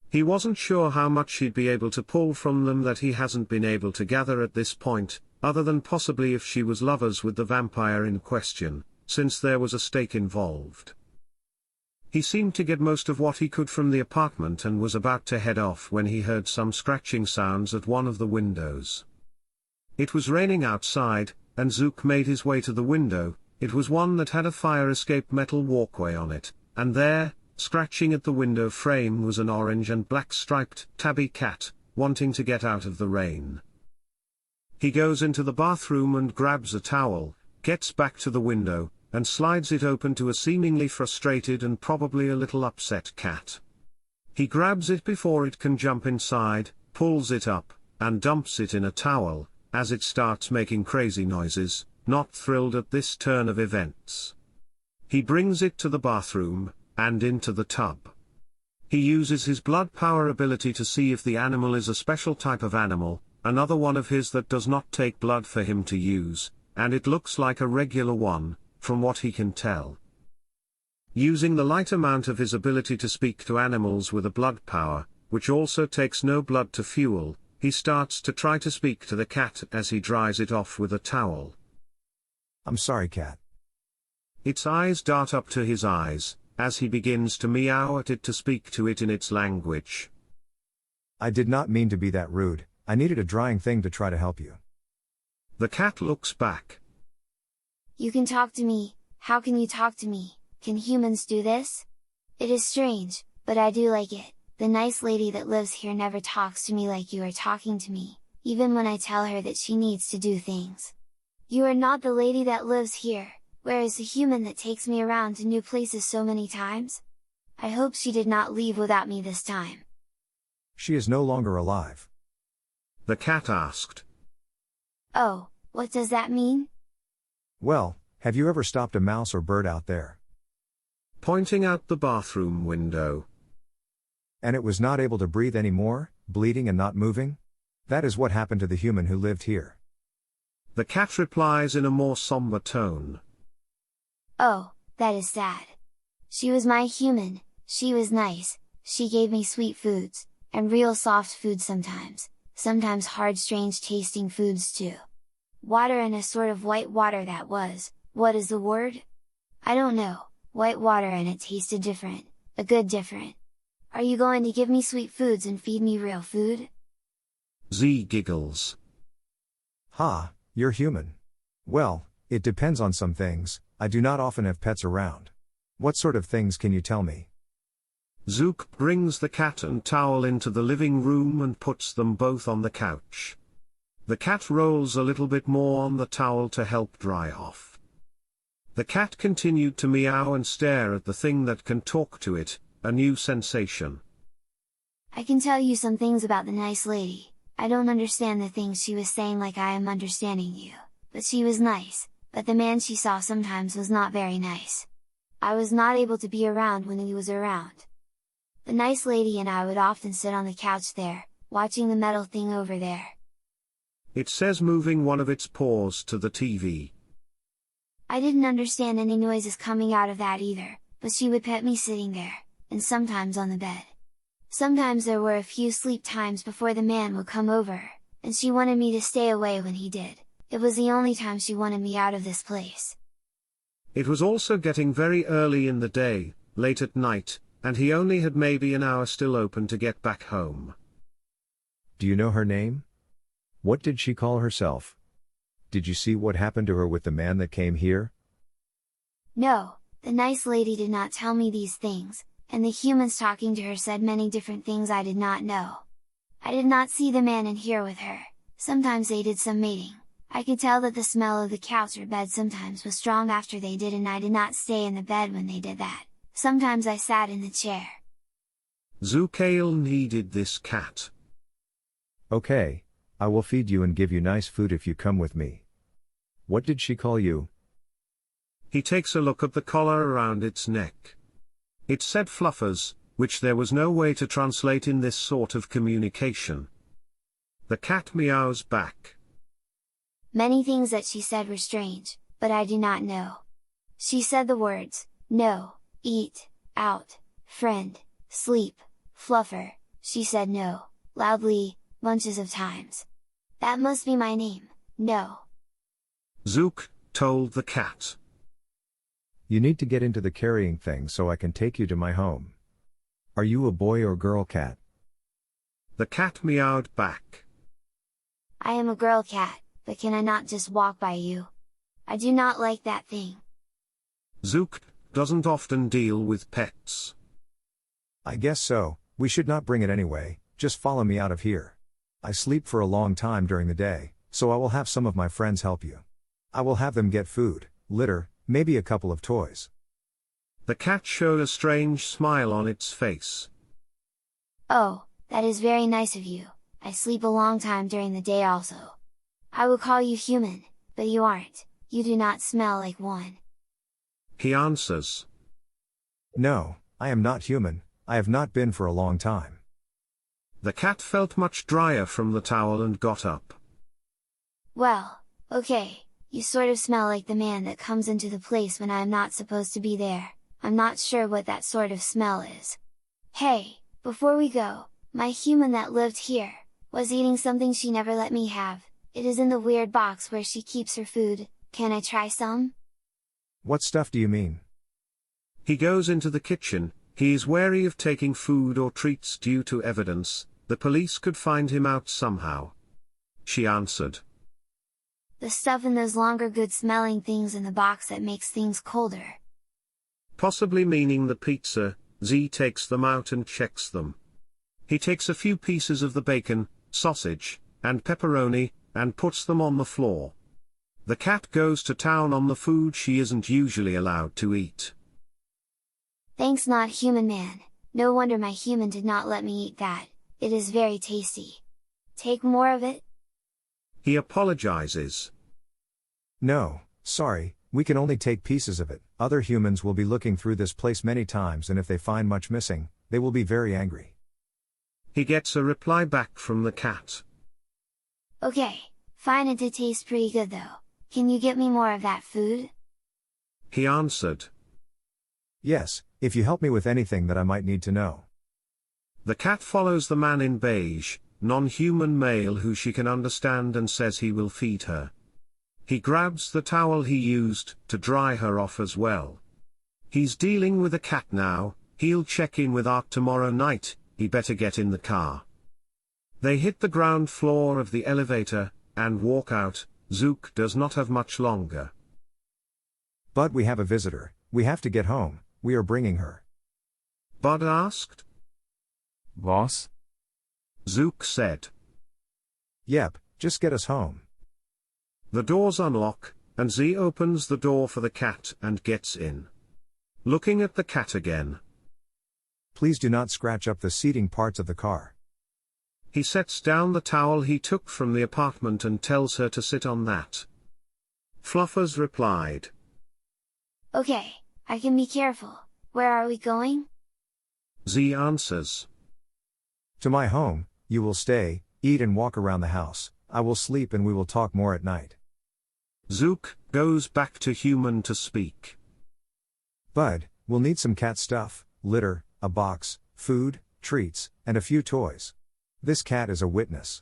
He wasn't sure how much he'd be able to pull from them that he hasn't been able to gather at this point, other than possibly if she was lovers with the vampire in question, since there was a stake involved. He seemed to get most of what he could from the apartment and was about to head off when he heard some scratching sounds at one of the windows. It was raining outside, and Zook made his way to the window. It was one that had a fire escape metal walkway on it, and there, scratching at the window frame, was an orange and black striped tabby cat, wanting to get out of the rain. He goes into the bathroom and grabs a towel, gets back to the window, and slides it open to a seemingly frustrated and probably a little upset cat. He grabs it before it can jump inside, pulls it up, and dumps it in a towel, as it starts making crazy noises, not thrilled at this turn of events. He brings it to the bathroom, and into the tub. He uses his blood power ability to see if the animal is a special type of animal, another one of his that does not take blood for him to use, and it looks like a regular one, from what he can tell. Using the light amount of his ability to speak to animals with a blood power, which also takes no blood to fuel, he starts to try to speak to the cat as he dries it off with a towel. I'm sorry, cat. Its eyes dart up to his eyes, as he begins to meow at it to speak to it in its language. I did not mean to be that rude. I needed a drying thing to try to help you. The cat looks back. You can talk to me. How can you talk to me? Can humans do this? It is strange, but I do like it. The nice lady that lives here never talks to me like you are talking to me, even when I tell her that she needs to do things. You are not the lady that lives here. Where is the human that takes me around to new places so many times? I hope she did not leave without me this time. She is no longer alive. The cat asked. Oh, what does that mean? Well, have you ever stopped a mouse or bird out there? Pointing out the bathroom window. And it was not able to breathe anymore, bleeding and not moving? That is what happened to the human who lived here. The cat replies in a more somber tone. Oh, that is sad. She was my human, she was nice, she gave me sweet foods, and real soft food sometimes hard strange tasting foods too. Water and a sort of white water that was, what is the word? I don't know, white water and it tasted different, a good different. Are you going to give me sweet foods and feed me real food? Z giggles. Ha, you're human. Well, it depends on some things. I do not often have pets around. What sort of things can you tell me? Zook brings the cat and towel into the living room and puts them both on the couch. The cat rolls a little bit more on the towel to help dry off. The cat continued to meow and stare at the thing that can talk to it, a new sensation. I can tell you some things about the nice lady. I don't understand the things she was saying like I am understanding you, but she was nice, but the man she saw sometimes was not very nice. I was not able to be around when he was around. The nice lady and I would often sit on the couch there, watching the metal thing over there. It says moving one of its paws to the TV. I didn't understand any noises coming out of that either, but she would pet me sitting there, and sometimes on the bed. Sometimes there were a few sleep times before the man would come over, and she wanted me to stay away when he did. It was the only time she wanted me out of this place. It was also getting very early in the day, late at night, and he only had maybe an hour still open to get back home. Do you know her name? What did she call herself? Did you see what happened to her with the man that came here? No, the nice lady did not tell me these things, and the humans talking to her said many different things I did not know. I did not see the man in here with her, sometimes they did some mating. I could tell that the smell of the couch or bed sometimes was strong after they did, and I did not stay in the bed when they did that. Sometimes I sat in the chair. Zukail needed this cat. Okay, I will feed you and give you nice food if you come with me. What did she call you? He takes a look at the collar around its neck. It said fluffers, which there was no way to translate in this sort of communication. The cat meows back. Many things that she said were strange, but I do not know. She said the words, no, eat, out, friend, sleep, fluffer, she said no, loudly, bunches of times. That must be my name, no. Zook told the cat. You need to get into the carrying thing so I can take you to my home. Are you a boy or girl cat? The cat meowed back. I am a girl cat, but can I not just walk by you? I do not like that thing. Zook doesn't often deal with pets. I guess so, we should not bring it anyway, just follow me out of here. I sleep for a long time during the day, so I will have some of my friends help you. I will have them get food, litter, maybe a couple of toys. The cat showed a strange smile on its face. Oh, that is very nice of you. I sleep a long time during the day also. I will call you human, but you aren't, you do not smell like one. He answers. No, I am not human, I have not been for a long time. The cat felt much drier from the towel and got up. Well, okay, you sort of smell like the man that comes into the place when I am not supposed to be there. I'm not sure what that sort of smell is. Hey, before we go, my human that lived here, was eating something she never let me have. It is in the weird box where she keeps her food, can I try some? What stuff do you mean? He goes into the kitchen. He is wary of taking food or treats due to evidence. The police could find him out somehow. She answered. The stuff in those longer good smelling things in the box that makes things colder. Possibly meaning the pizza. Z takes them out and checks them. He takes a few pieces of the bacon, sausage, and pepperoni, and puts them on the floor. The cat goes to town on the food she isn't usually allowed to eat. Thanks not human man, no wonder my human did not let me eat that, it is very tasty. Take more of it? He apologizes. No, sorry, we can only take pieces of it. Other humans will be looking through this place many times, and if they find much missing, they will be very angry. He gets a reply back from the cat. Okay, fine, it did taste pretty good though. Can you get me more of that food? He answered. Yes, if you help me with anything that I might need to know. The cat follows the man in beige, non-human male who she can understand, and says he will feed her. He grabs the towel he used to dry her off as well. He's dealing with a cat now. He'll check in with Art tomorrow night. He better get in the car. They hit the ground floor of the elevator and walk out. Zook does not have much longer. But we have a visitor, we have to get home, we are bringing her. Bud asked. Boss? Zook said. Yep, just get us home. The doors unlock, and Z opens the door for the cat and gets in. Looking at the cat again. Please do not scratch up the seating parts of the car. He sets down the towel he took from the apartment and tells her to sit on that. Fluffers replied. Okay, I can be careful. Where are we going? Z answers. To my home, you will stay, eat and walk around the house, I will sleep and we will talk more at night. Zook goes back to human to speak. Bud, we'll need some cat stuff, litter, a box, food, treats, and a few toys. This cat is a witness.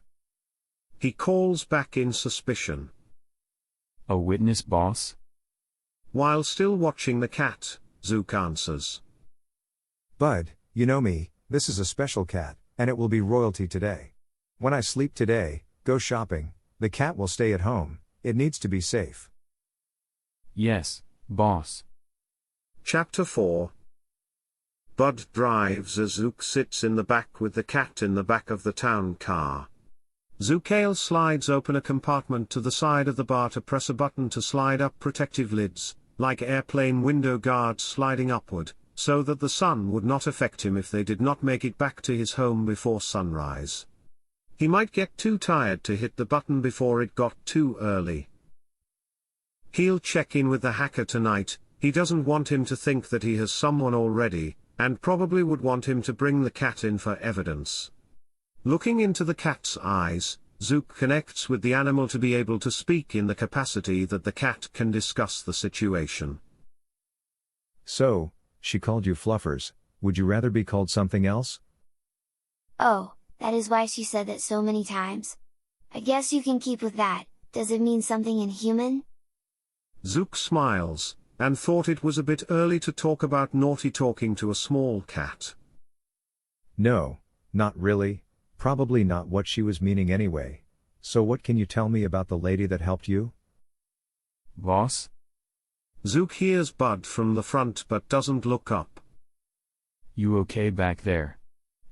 He calls back in suspicion. A witness, boss? While still watching the cat, Zook answers. Bud, you know me, this is a special cat, and it will be royalty today. When I sleep today, go shopping, the cat will stay at home, it needs to be safe. Yes, boss. Chapter 4. Bud drives as Zook sits in the back with the cat in the back of the town car. Zukail slides open a compartment to the side of the bar to press a button to slide up protective lids, like airplane window guards sliding upward, so that the sun would not affect him if they did not make it back to his home before sunrise. He might get too tired to hit the button before it got too early. He'll check in with the hacker tonight. He doesn't want him to think that he has someone already, and probably would want him to bring the cat in for evidence. Looking into the cat's eyes, Zook connects with the animal to be able to speak in the capacity that the cat can discuss the situation. So, she called you Fluffers, would you rather be called something else? Oh, that is why she said that so many times? I guess you can keep with that. Does it mean something in human? Zook smiles, and thought it was a bit early to talk about naughty talking to a small cat. No, not really, probably not what she was meaning anyway. So what can you tell me about the lady that helped you? Boss? Zook hears Bud from the front but doesn't look up. You okay back there?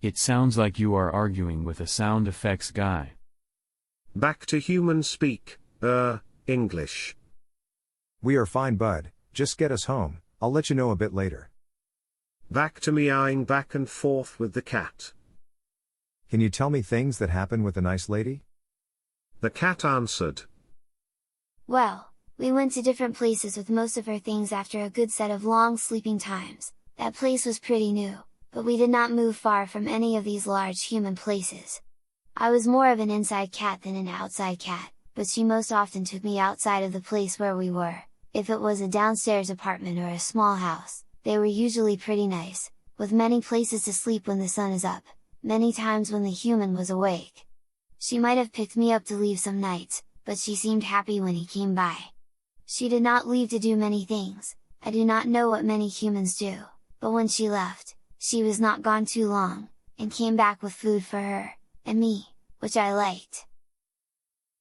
It sounds like you are arguing with a sound effects guy. Back to human speak, English. We are fine, Bud, just get us home, I'll let you know a bit later. Back to meowing back and forth with the cat. Can you tell me things that happen with the nice lady? The cat answered. Well, we went to different places with most of her things after a good set of long sleeping times. That place was pretty new, but we did not move far from any of these large human places. I was more of an inside cat than an outside cat, but she most often took me outside of the place where we were. If it was a downstairs apartment or a small house, they were usually pretty nice, with many places to sleep when the sun is up, many times when the human was awake. She might have picked me up to leave some nights, but she seemed happy when he came by. She did not leave to do many things. I do not know what many humans do, but when she left, she was not gone too long, and came back with food for her, and me, which I liked.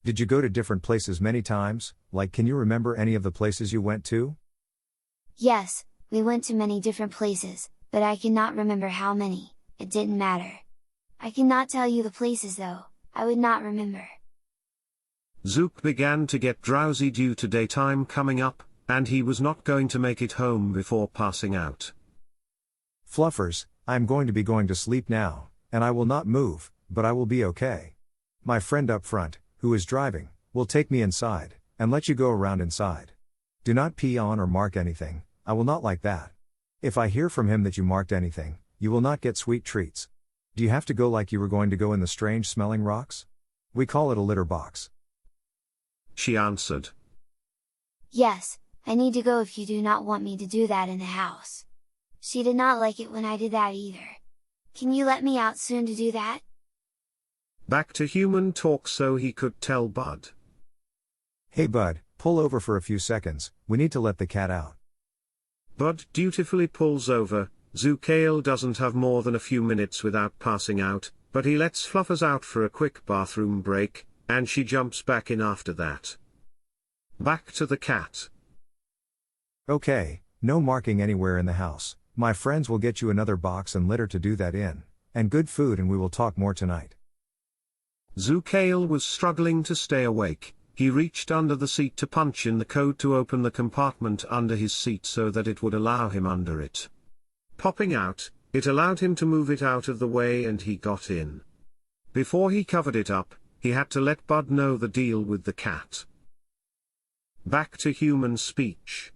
Did you go to different places many times, like can you remember any of the places you went to? Yes, we went to many different places, but I cannot remember how many, it didn't matter. I cannot tell you the places though, I would not remember. Zook began to get drowsy due to daytime coming up, and he was not going to make it home before passing out. Fluffers, I am going to be going to sleep now, and I will not move, but I will be okay. My friend up front, who is driving, will take me inside, and let you go around inside. Do not pee on or mark anything, I will not like that. If I hear from him that you marked anything, you will not get sweet treats. Do you have to go like you were going to go in the strange smelling rocks? We call it a litter box. She answered. Yes, I need to go if you do not want me to do that in the house. She did not like it when I did that either. Can you let me out soon to do that? Back to human talk so he could tell Bud. Hey Bud, pull over for a few seconds, we need to let the cat out. Bud dutifully pulls over. Zukail doesn't have more than a few minutes without passing out, but he lets Fluffers out for a quick bathroom break, and she jumps back in after that. Back to the cat. Okay, no marking anywhere in the house, my friends will get you another box and litter to do that in, and good food and we will talk more tonight. Zukail was struggling to stay awake. He reached under the seat to punch in the code to open the compartment under his seat so that it would allow him under it. Popping out, it allowed him to move it out of the way and he got in. Before he covered it up, he had to let Bud know the deal with the cat. Back to human speech.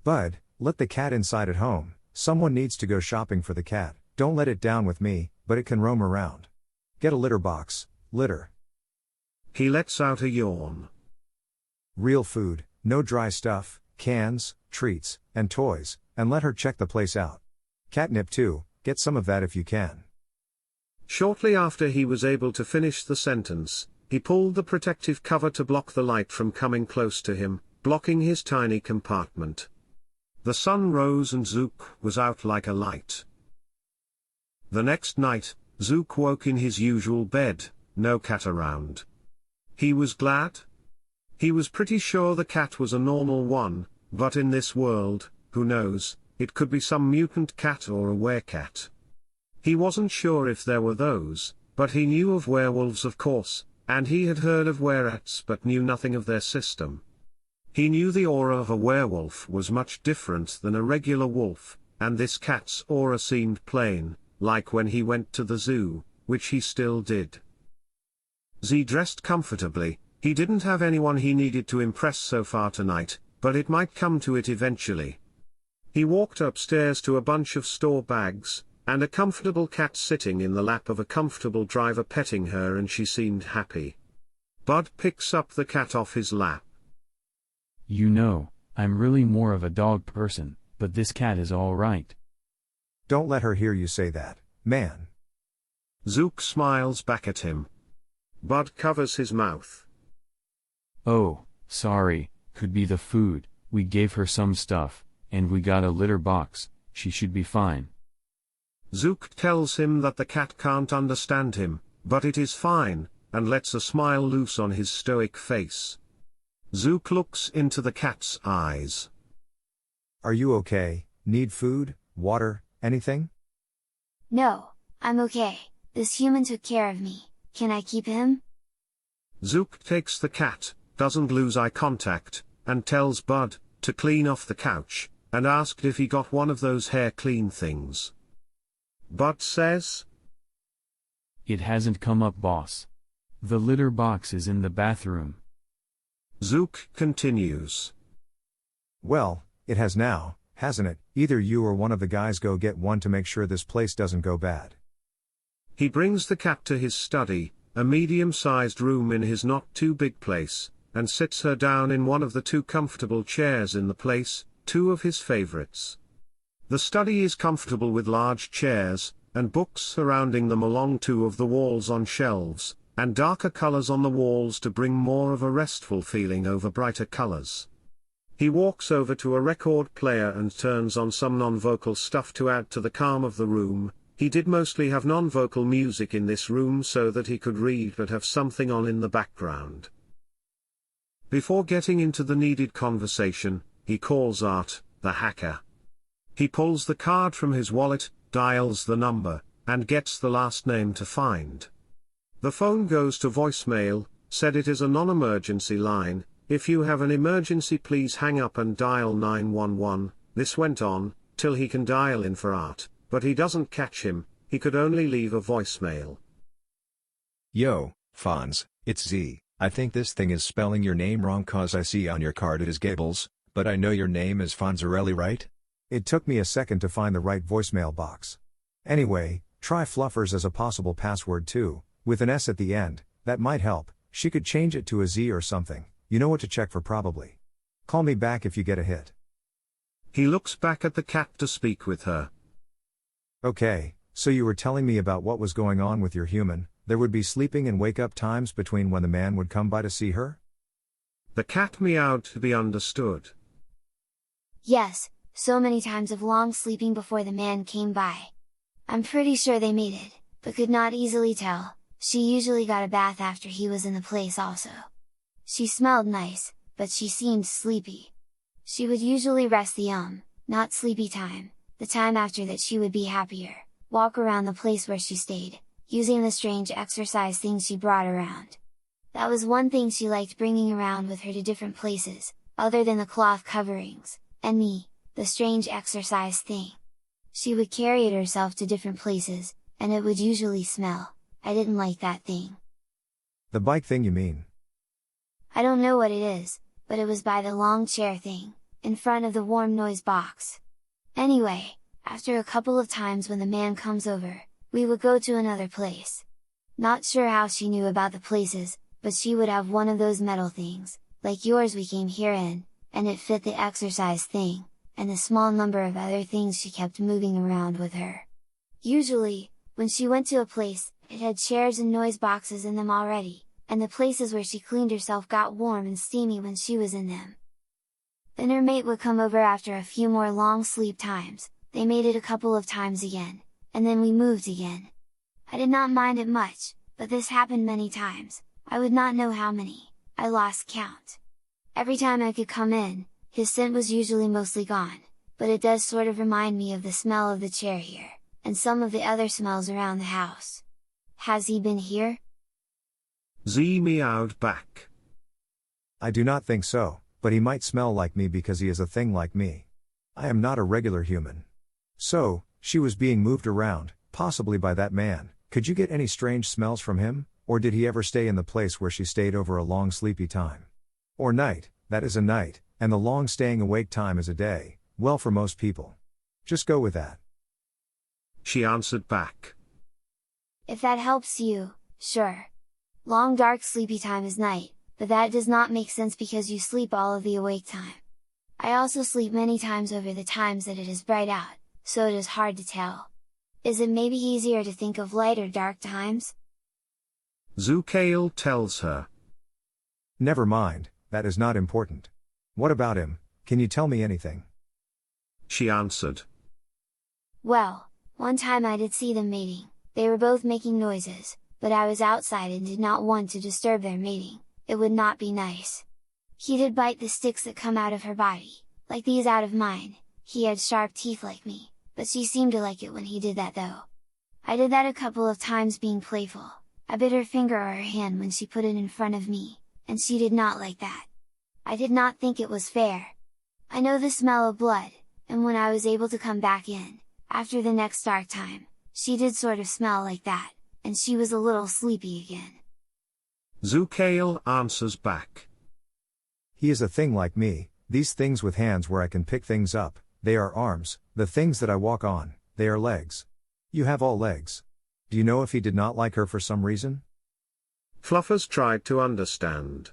Bud, let the cat inside at home. Someone needs to go shopping for the cat. Don't let it down with me, but it can roam around. Get a litter box, litter. He lets out a yawn. Real food, no dry stuff, cans, treats, and toys, and let her check the place out. Catnip too, get some of that if you can. Shortly after he was able to finish the sentence, he pulled the protective cover to block the light from coming close to him, blocking his tiny compartment. The sun rose and Zook was out like a light. The next night, Zook woke in his usual bed, no cat around. He was glad. He was pretty sure the cat was a normal one, but in this world, who knows, it could be some mutant cat or a werecat. He wasn't sure if there were those, but he knew of werewolves of course, and he had heard of wererats but knew nothing of their system. He knew the aura of a werewolf was much different than a regular wolf, and this cat's aura seemed plain, like when he went to the zoo, which he still did. Z dressed comfortably. He didn't have anyone he needed to impress so far tonight, but it might come to it eventually. He walked upstairs to a bunch of store bags, and a comfortable cat sitting in the lap of a comfortable driver petting her, and she seemed happy. Bud picks up the cat off his lap. You know, I'm really more of a dog person, but this cat is all right. Don't let her hear you say that, man. Zook smiles back at him. Bud covers his mouth. Oh, sorry, could be the food, we gave her some stuff, and we got a litter box, she should be fine. Zook tells him that the cat can't understand him, but it is fine, and lets a smile loose on his stoic face. Zook looks into the cat's eyes. Are you okay? Need food, water, anything? No, I'm okay. This human took care of me. Can I keep him? Zook takes the cat, doesn't lose eye contact, and tells Bud to clean off the couch, and asked if he got one of those hair clean things. Bud says, It hasn't come up, boss. The litter box is in the bathroom. Zook continues. Well, it has now, hasn't it? Either you or one of the guys go get one to make sure this place doesn't go bad. He brings the cat to his study, a medium-sized room in his not-too-big place, and sits her down in one of the two comfortable chairs in the place, two of his favorites. The study is comfortable with large chairs, and books surrounding them along two of the walls on shelves, and darker colors on the walls to bring more of a restful feeling over brighter colors. He walks over to a record player and turns on some non-vocal stuff to add to the calm of the room. He did mostly have non-vocal music in this room so that he could read but have something on in the background. Before getting into the needed conversation, he calls Art, the hacker. He pulls the card from his wallet, dials the number, and gets the last name to find. The phone goes to voicemail, said it is a non-emergency line. If you have an emergency please hang up and dial 911, this went on, till he can dial in for Art, but he doesn't catch him, he could only leave a voicemail. Yo, Fonz, it's Z. I think this thing is spelling your name wrong cause I see on your card it is Gables, but I know your name is Fonzarelli, right? It took me a second to find the right voicemail box. Anyway, try Fluffers as a possible password too, with an S at the end, that might help. She could change it to a Z or something, you know what to check for probably. Call me back if you get a hit. He looks back at the cat to speak with her. Okay, so you were telling me about what was going on with your human. There would be sleeping and wake-up times between when the man would come by to see her? The cat meowed to be understood. Yes, so many times of long sleeping before the man came by. I'm pretty sure they mated, but could not easily tell. She usually got a bath after he was in the place also. She smelled nice, but she seemed sleepy. She would usually rest the not sleepy time, the time after that she would be happier, walk around the place where she stayed, using the strange exercise things she brought around. That was one thing she liked bringing around with her to different places, other than the cloth coverings, and me, the strange exercise thing. She would carry it herself to different places, and it would usually smell, I didn't like that thing. The bike thing you mean? I don't know what it is, but it was by the long chair thing, in front of the warm noise box. Anyway, after a couple of times when the man comes over, we would go to another place. Not sure how she knew about the places, but she would have one of those metal things, like yours we came here in, and it fit the exercise thing, and a small number of other things she kept moving around with her. Usually, when she went to a place, it had chairs and noise boxes in them already, and the places where she cleaned herself got warm and steamy when she was in them. Then her mate would come over after a few more long sleep times, they made it a couple of times again, and then we moved again. I did not mind it much, but this happened many times, I would not know how many, I lost count. Every time I could come in, his scent was usually mostly gone, but it does sort of remind me of the smell of the chair here, and some of the other smells around the house. Has he been here? Z meowed back. I do not think so, but he might smell like me because he is a thing like me. I am not a regular human. So, she was being moved around, possibly by that man. Could you get any strange smells from him, or did he ever stay in the place where she stayed over a long sleepy time? Or night, that is a night, and the long staying awake time is a day, well for most people. Just go with that. She answered back. If that helps you, sure. Long dark sleepy time is night, but that does not make sense because you sleep all of the awake time. I also sleep many times over the times that it is bright out, so it is hard to tell. Is it maybe easier to think of light or dark times? Zukail tells her. Never mind, that is not important. What about him, can you tell me anything? She answered. Well, one time I did see them mating, they were both making noises, but I was outside and did not want to disturb their mating, it would not be nice. He did bite the sticks that come out of her body, like these out of mine, he had sharp teeth like me, but she seemed to like it when he did that though. I did that a couple of times being playful, I bit her finger or her hand when she put it in front of me, and she did not like that. I did not think it was fair. I know the smell of blood, and when I was able to come back in, after the next dark time, she did sort of smell like that, and she was a little sleepy again. Zukail answers back. He is a thing like me, these things with hands where I can pick things up, they are arms, the things that I walk on, they are legs. You have all legs. Do you know if he did not like her for some reason? Fluffers tried to understand.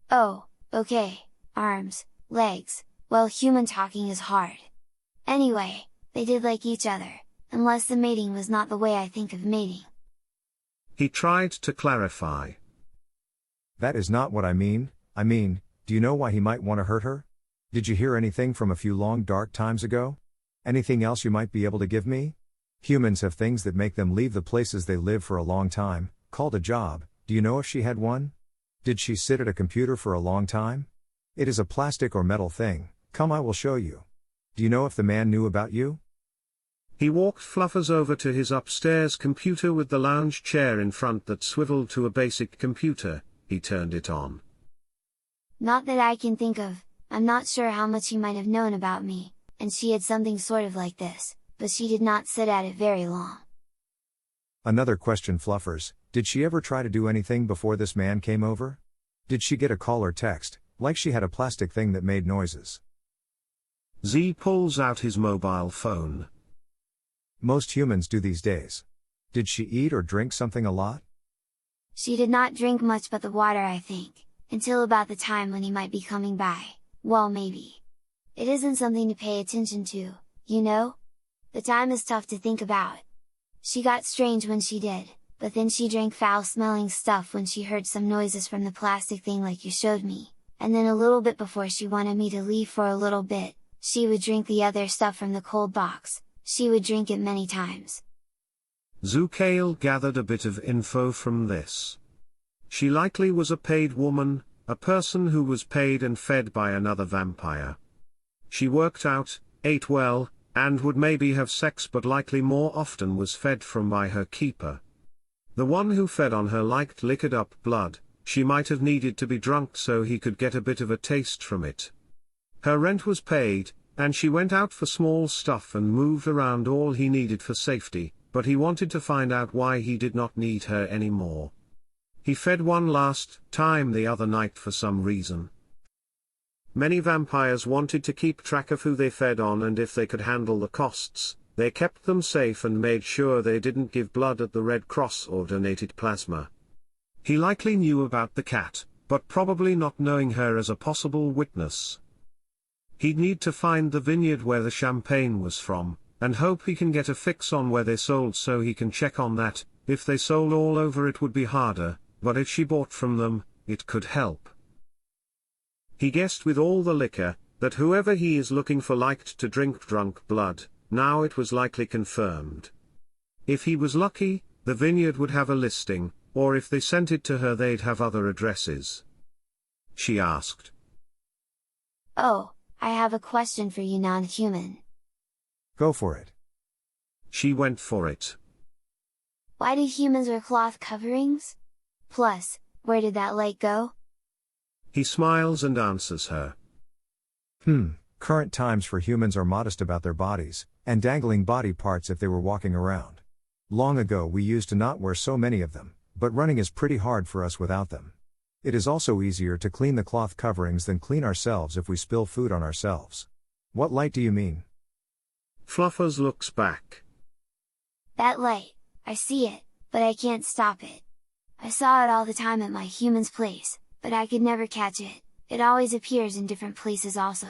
Oh, okay, arms, legs, well human talking is hard. Anyway, they did like each other, unless the mating was not the way I think of mating. He tried to clarify. That is not what I mean, do you know why he might want to hurt her? Did you hear anything from a few long dark times ago? Anything else you might be able to give me? Humans have things that make them leave the places they live for a long time, called a job. Do you know if she had one? Did she sit at a computer for a long time? It is a plastic or metal thing, come I will show you. Do you know if the man knew about you? He walked Fluffers over to his upstairs computer with the lounge chair in front that swiveled to a basic computer, he turned it on. Not that I can think of, I'm not sure how much he might have known about me, and she had something sort of like this, but she did not sit at it very long. Another question Fluffers, did she ever try to do anything before this man came over? Did she get a call or text, like she had a plastic thing that made noises? Z pulls out his mobile phone. Most humans do these days. Did she eat or drink something a lot? She did not drink much but the water I think, until about the time when he might be coming by, well maybe. It isn't something to pay attention to, you know? The time is tough to think about. She got strange when she did, but then she drank foul-smelling stuff when she heard some noises from the plastic thing like you showed me, and then a little bit before she wanted me to leave for a little bit, she would drink the other stuff from the cold box, she would drink it many times. Zukail gathered a bit of info from this. She likely was a paid woman, a person who was paid and fed by another vampire. She worked out, ate well, and would maybe have sex but likely more often was fed from by her keeper. The one who fed on her liked liquored up blood, she might have needed to be drunk so he could get a bit of a taste from it. Her rent was paid, and she went out for small stuff and moved around all he needed for safety, but he wanted to find out why he did not need her anymore. He fed one last time the other night for some reason. Many vampires wanted to keep track of who they fed on, and if they could handle the costs, they kept them safe and made sure they didn't give blood at the Red Cross or donated plasma. He likely knew about the cat, but probably not knowing her as a possible witness. He'd need to find the vineyard where the champagne was from, and hope he can get a fix on where they sold so he can check on that. If they sold all over it would be harder, but if she bought from them, it could help. He guessed with all the liquor, that whoever he is looking for liked to drink drunk blood. Now it was likely confirmed. If he was lucky, the vineyard would have a listing, or if they sent it to her they'd have other addresses. She asked. Oh, I have a question for you, non-human. Go for it. She went for it. Why do humans wear cloth coverings? Plus, where did that light go? He smiles and answers her. Current times for humans are modest about their bodies, and dangling body parts if they were walking around. Long ago we used to not wear so many of them, but running is pretty hard for us without them. It is also easier to clean the cloth coverings than clean ourselves if we spill food on ourselves. What light do you mean? Fluffers looks back. That light, I see it, but I can't stop it. I saw it all the time at my human's place, but I could never catch it. It always appears in different places also.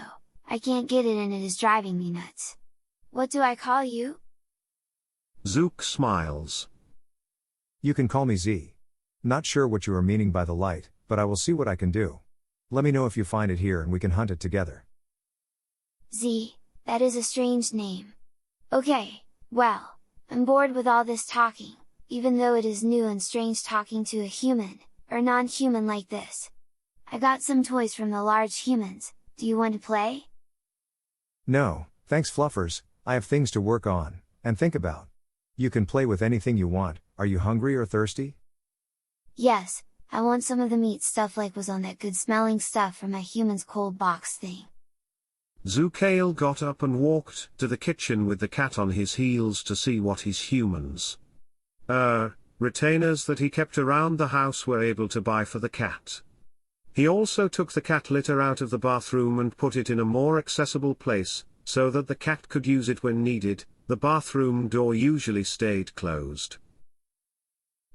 I can't get it and it is driving me nuts. What do I call you? Zook smiles. You can call me Z. Not sure what you are meaning by the light, but I will see what I can do. Let me know if you find it here and we can hunt it together. Z, that is a strange name. Okay, well, I'm bored with all this talking, even though it is new and strange talking to a human, or non-human like this. I got some toys from the large humans, do you want to play? No, thanks Fluffers, I have things to work on, and think about. You can play with anything you want. Are you hungry or thirsty? Yes, I want some of the meat stuff like was on that good smelling stuff from my human's cold box thing. Zukail got up and walked to the kitchen with the cat on his heels to see what his humans' retainers that he kept around the house were able to buy for the cat. He also took the cat litter out of the bathroom and put it in a more accessible place, so that the cat could use it when needed. The bathroom door usually stayed closed.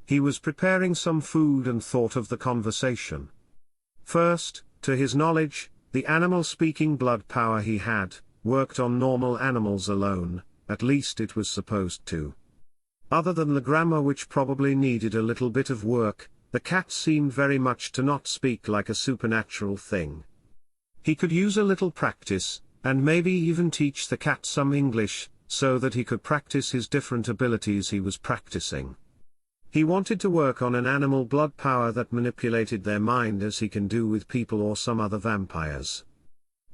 He was preparing some food and thought of the conversation. First, to his knowledge, the animal-speaking blood power he had, worked on normal animals alone, at least it was supposed to. Other than the grammar, which probably needed a little bit of work, the cat seemed very much to not speak like a supernatural thing. He could use a little practice, and maybe even teach the cat some English, so that he could practice his different abilities he was practicing. He wanted to work on an animal blood power that manipulated their mind as he can do with people or some other vampires.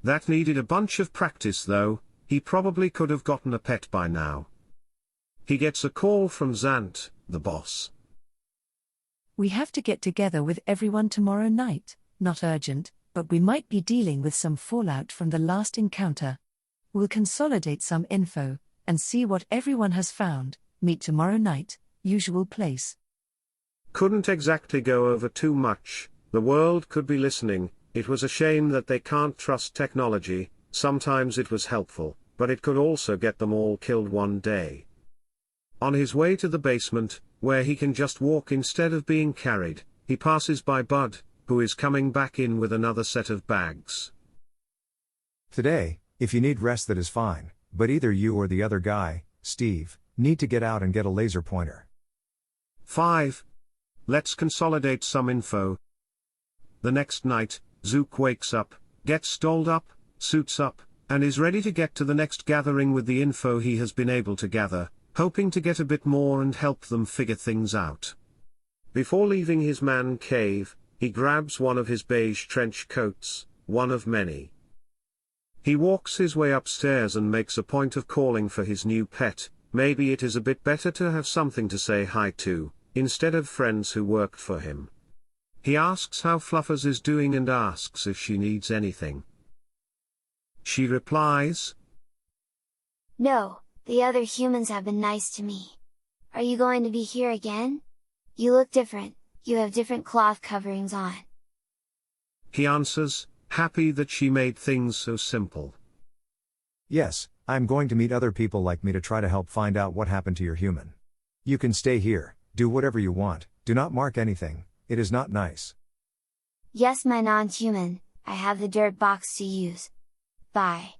That needed a bunch of practice though. He probably could have gotten a pet by now. He gets a call from Zant, the boss. We have to get together with everyone tomorrow night, not urgent, but we might be dealing with some fallout from the last encounter. We'll consolidate some info, and see what everyone has found. Meet tomorrow night, usual place. Couldn't exactly go over too much, the world could be listening. It was a shame that they can't trust technology. Sometimes it was helpful, but it could also get them all killed one day. On his way to the basement, where he can just walk instead of being carried, he passes by Bud, who is coming back in with another set of bags. Today, if you need rest that is fine, but either you or the other guy, Steve, need to get out and get a laser pointer. 5. Let's consolidate some info. The next night, Zook wakes up, gets dolled up, suits up, and is ready to get to the next gathering with the info he has been able to gather, hoping to get a bit more and help them figure things out. Before leaving his man cave, he grabs one of his beige trench coats, one of many. He walks his way upstairs and makes a point of calling for his new pet. Maybe it is a bit better to have something to say hi to, instead of friends who worked for him. He asks how Fluffers is doing and asks if she needs anything. She replies, No, the other humans have been nice to me. are you going to be here again? You look different, you have different cloth coverings on. He answers, happy that she made things so simple. Yes, I am going to meet other people like me to try to help find out what happened to your human. You can stay here, do whatever you want, do not mark anything, it is not nice. Yes, my non-human, I have the dirt box to use. Bye.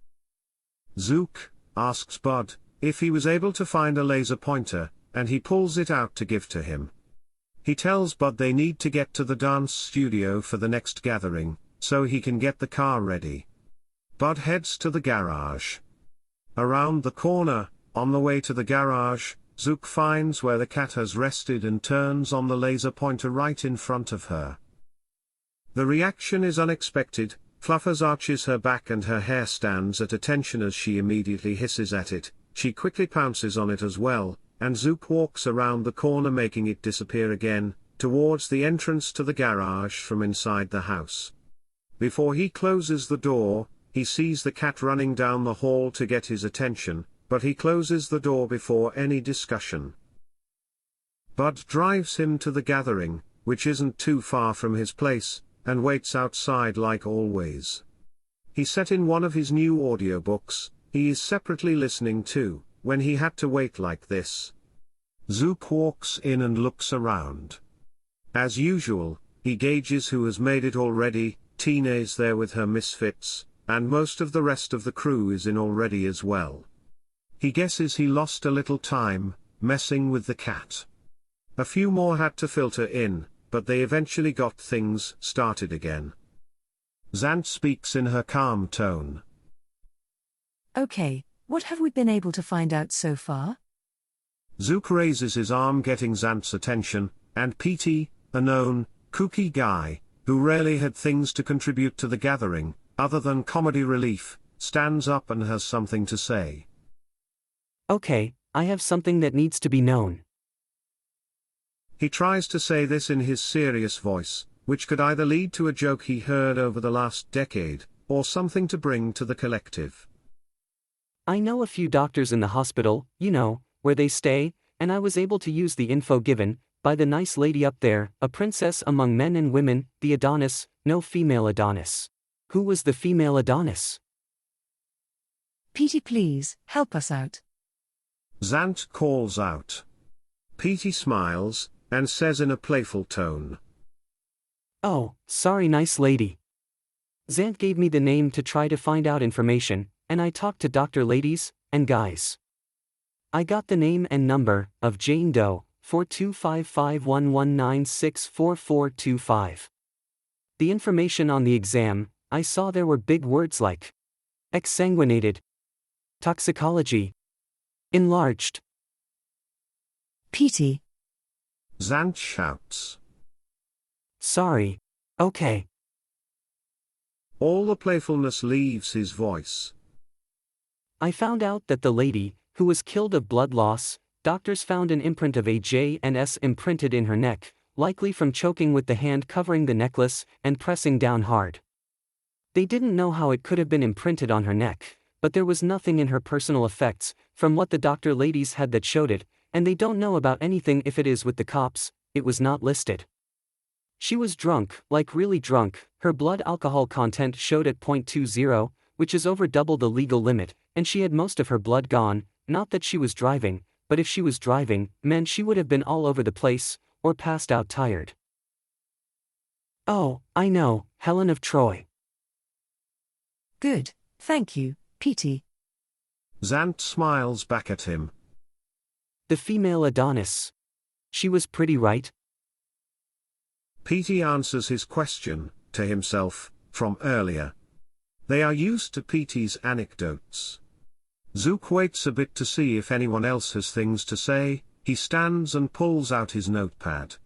Zook asks Bud if he was able to find a laser pointer, and he pulls it out to give to him. He tells Bud they need to get to the dance studio for the next gathering, so he can get the car ready. Bud heads to the garage. Around the corner, on the way to the garage, Zook finds where the cat has rested and turns on the laser pointer right in front of her. The reaction is unexpected. Fluffers arches her back and her hair stands at attention as she immediately hisses at it. She quickly pounces on it as well, and Zook walks around the corner making it disappear again, towards the entrance to the garage from inside the house. Before he closes the door, he sees the cat running down the hall to get his attention, but he closes the door before any discussion. Bud drives him to the gathering, which isn't too far from his place, and waits outside like always. He set in one of his new audiobooks, he is separately listening to, when he had to wait like this. Zook walks in and looks around. As usual, he gauges who has made it already. Tina's there with her misfits, and most of the rest of the crew is in already as well. He guesses he lost a little time, messing with the cat. A few more had to filter in, but they eventually got things started again. Zant speaks in her calm tone. Okay, what have we been able to find out so far? Zook raises his arm getting Zant's attention, and Petey, a known, kooky guy, who rarely had things to contribute to the gathering, other than comedy relief, stands up and has something to say. Okay, I have something that needs to be known. He tries to say this in his serious voice, which could either lead to a joke he heard over the last decade, or something to bring to the collective. I know a few doctors in the hospital, you know, where they stay, and I was able to use the info given by the nice lady up there, a princess among men and women, the Adonis, no female Adonis. Who was the female Adonis? Petey, please, help us out. Zant calls out. Petey smiles, and says in a playful tone. Oh, sorry nice lady. Zant gave me the name to try to find out information, and I talked to doctor ladies, and guys. I got the name and number of Jane Doe, 425511964425. The information on the exam, I saw there were big words like exsanguinated, toxicology, enlarged. Petey. Zant shouts. Sorry. Okay. All the playfulness leaves his voice. I found out that the lady, who was killed of blood loss, doctors found an imprint of a J and S imprinted in her neck, likely from choking with the hand covering the necklace and pressing down hard. They didn't know how it could have been imprinted on her neck, but there was nothing in her personal effects, from what the doctor ladies had that showed it, and they don't know about anything if it is with the cops, it was not listed. She was drunk, like really drunk, her blood alcohol content showed at 0.20, which is over double the legal limit, and she had most of her blood gone, not that she was driving, but if she was driving, meant she would have been all over the place, or passed out tired. Oh, I know, Helen of Troy. Good, thank you, Petey. Zant smiles back at him. The female Adonis. She was pretty, right? Petey answers his question, to himself, from earlier. They are used to Petey's anecdotes. Zook waits a bit to see if anyone else has things to say. He stands and pulls out his notepad.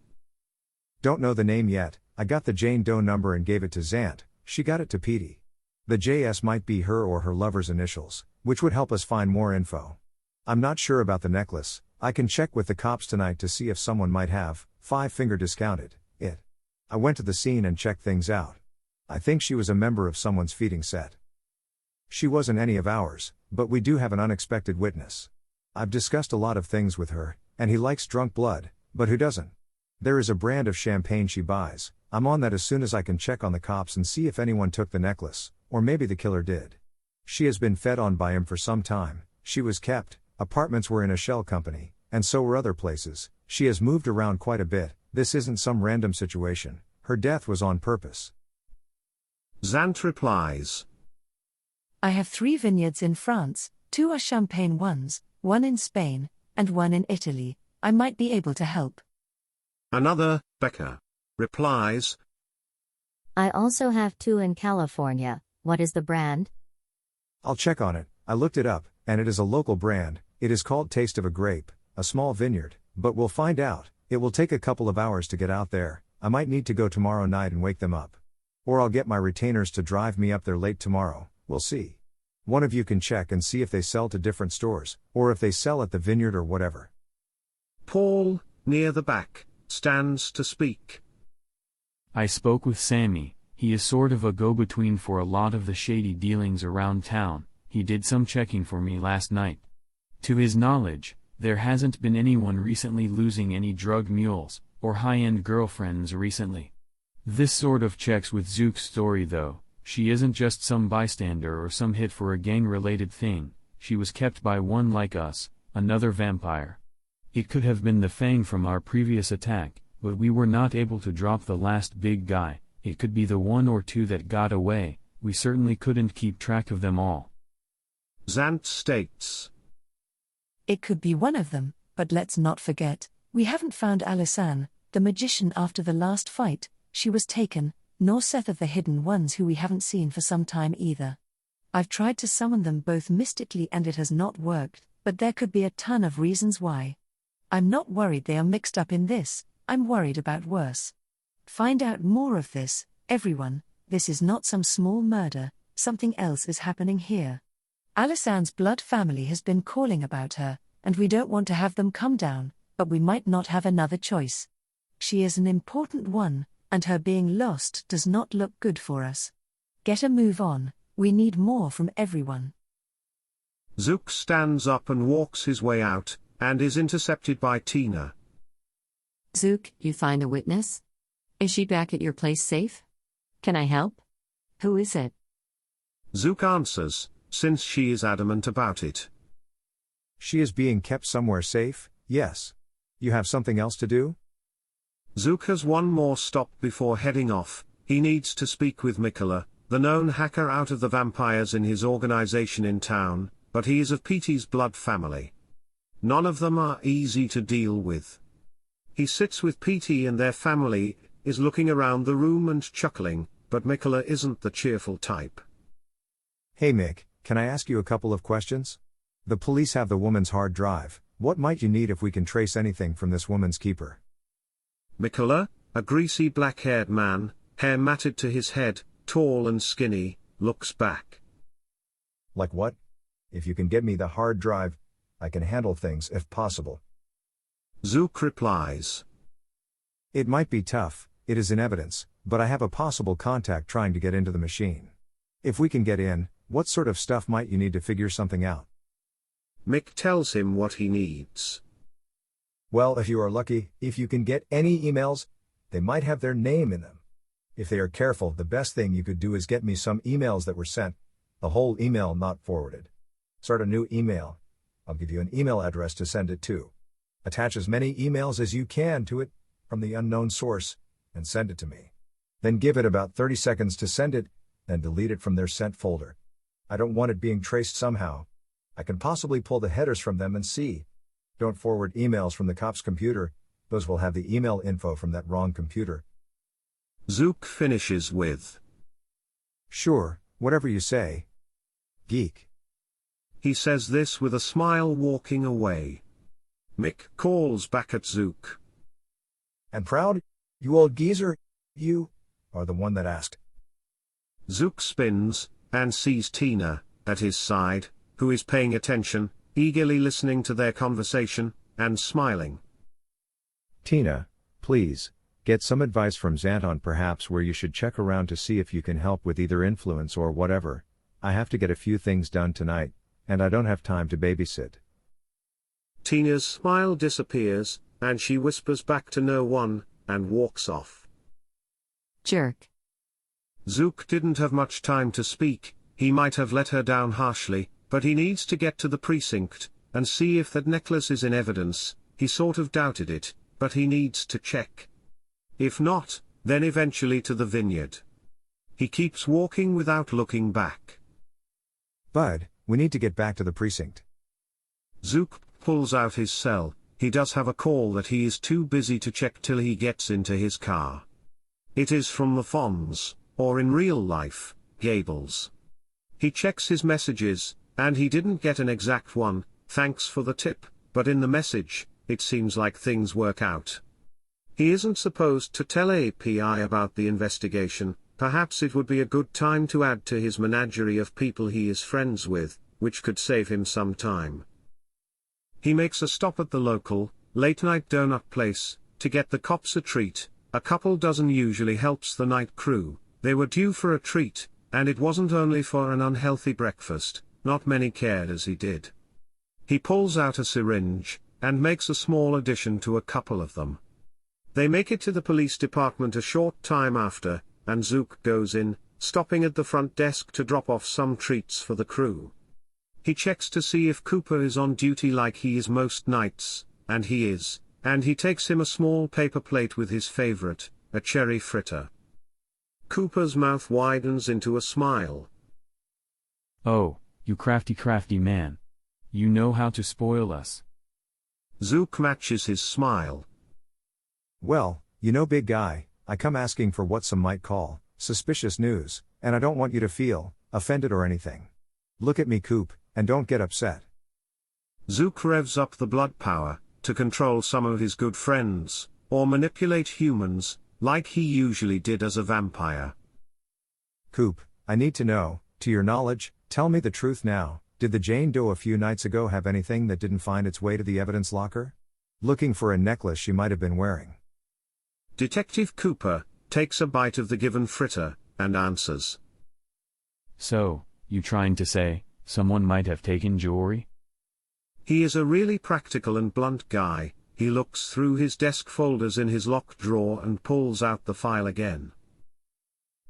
Don't know the name yet, I got the Jane Doe number and gave it to Zant, she got it to Petey. The JS might be her or her lover's initials, which would help us find more info. I'm not sure about the necklace, I can check with the cops tonight to see if someone might have 5-finger discounted it. I went to the scene and checked things out. I think she was a member of someone's feeding set. She wasn't any of ours, but we do have an unexpected witness. I've discussed a lot of things with her, And he likes drunk blood, but who doesn't? There is a brand of champagne she buys. I'm on that as soon as I can check on the cops and see if anyone took the necklace, or maybe the killer did. She has been fed on by him for some time, she was kept, apartments were in a shell company, and so were other places, she has moved around quite a bit, this isn't some random situation, her death was on purpose. Zant replies. I have 3 vineyards in France, 2 are champagne ones, 1 in Spain, and 1 in Italy, I might be able to help. Another, Becca, replies. I also have 2 in California, what is the brand? I'll check on it, I looked it up, and it is a local brand, it is called Taste of a Grape, a small vineyard, but we'll find out, it will take a couple of hours to get out there, I might need to go tomorrow night and wake them up. Or I'll get my retainers to drive me up there late tomorrow, we'll see. One of you can check and see if they sell to different stores, or if they sell at the vineyard or whatever. Paul, near the back, stands to speak. I spoke with Sammy, he is sort of a go-between for a lot of the shady dealings around town, he did some checking for me last night. To his knowledge, there hasn't been anyone recently losing any drug mules, or high-end girlfriends recently. This sort of checks with Zook's story though, she isn't just some bystander or some hit for a gang-related thing, she was kept by one like us, another vampire. It could have been the Fang from our previous attack, but we were not able to drop the last big guy, it could be the 1 or 2 that got away, we certainly couldn't keep track of them all. Zant states. It could be one of them, but let's not forget, we haven't found Alisane, the magician after the last fight, she was taken, nor Seth of the Hidden Ones who we haven't seen for some time either. I've tried to summon them both mystically and it has not worked, but there could be a ton of reasons why. I'm not worried they are mixed up in this, I'm worried about worse. Find out more of this, everyone, this is not some small murder, something else is happening here. Alisane's blood family has been calling about her, and we don't want to have them come down, but we might not have another choice. She is an important one, and her being lost does not look good for us. Get a move on, we need more from everyone. Zook stands up and walks his way out, and is intercepted by Tina. Zook, you find a witness? Is she back at your place safe? Can I help? Who is it? Zook answers, since she is adamant about it. She is being kept somewhere safe, yes. You have something else to do? Zook has one more stop before heading off, he needs to speak with Mikola, the known hacker out of the vampires in his organization in town, but he is of Petey's blood family. None of them are easy to deal with. He sits with Petey and their family, is looking around the room and chuckling, but Mikola isn't the cheerful type. Hey Mick, can I ask you a couple of questions? The police have the woman's hard drive, what might you need if we can trace anything from this woman's keeper? Mikola, a greasy black-haired man, hair matted to his head, tall and skinny, looks back. Like what? If you can get me the hard drive, I can handle things if possible. Zook replies. It might be tough, it is in evidence, but I have a possible contact trying to get into the machine. If we can get in, what sort of stuff might you need to figure something out? Mick tells him what he needs. Well, if you are lucky, if you can get any emails, they might have their name in them. If they are careful, the best thing you could do is get me some emails that were sent, the whole email not forwarded. Start a new email. I'll give you an email address to send it to. Attach as many emails as you can to it, from the unknown source, and send it to me. Then give it about 30 seconds to send it, then delete it from their sent folder. I don't want it being traced somehow. I can possibly pull the headers from them and see. Don't forward emails from the cop's computer, those will have the email info from that wrong computer. Zook finishes with. Sure, whatever you say. Geek. He says this with a smile walking away. Mick calls back at Zook. And proud? You old geezer, you are the one that asked. Zook spins, and sees Tina, at his side, who is paying attention, eagerly listening to their conversation, and smiling. Tina, please, get some advice from Zant on perhaps where you should check around to see if you can help with either influence or whatever. I have to get a few things done tonight, and I don't have time to babysit. Tina's smile disappears, and she whispers back to no one, and walks off. Jerk. Zook didn't have much time to speak. He might have let her down harshly, but he needs to get to the precinct, and see if that necklace is in evidence. He sort of doubted it, but he needs to check. If not, then eventually to the vineyard. He keeps walking without looking back. Bud, we need to get back to the precinct. Zook pulls out his cell. He does have a call that he is too busy to check till he gets into his car. It is from the Fonz, or in real life, Gables. He checks his messages, and he didn't get an exact one, thanks for the tip, but in the message, it seems like things work out. He isn't supposed to tell API about the investigation. Perhaps it would be a good time to add to his menagerie of people he is friends with, which could save him some time. He makes a stop at the local, late-night donut place, to get the cops a treat. A couple dozen usually helps the night crew. They were due for a treat, and it wasn't only for an unhealthy breakfast. Not many cared as he did. He pulls out a syringe, and makes a small addition to a couple of them. They make it to the police department a short time after, and Zook goes in, stopping at the front desk to drop off some treats for the crew. He checks to see if Cooper is on duty like he is most nights, and he is, and he takes him a small paper plate with his favorite, a cherry fritter. Cooper's mouth widens into a smile. Oh, you crafty man. You know how to spoil us. Zook matches his smile. Well, you know, big guy, I come asking for what some might call suspicious news, and I don't want you to feel offended or anything. Look at me, Coop, and don't get upset. Zook revs up the blood power to control some of his good friends, or manipulate humans, like he usually did as a vampire. Coop, I need to know, to your knowledge, tell me the truth now. Did the Jane Doe a few nights ago have anything that didn't find its way to the evidence locker? Looking for a necklace she might have been wearing. Detective Cooper takes a bite of the given fritter, and answers. So, you trying to say, someone might have taken jewelry? He is a really practical and blunt guy. He looks through his desk folders in his locked drawer and pulls out the file again.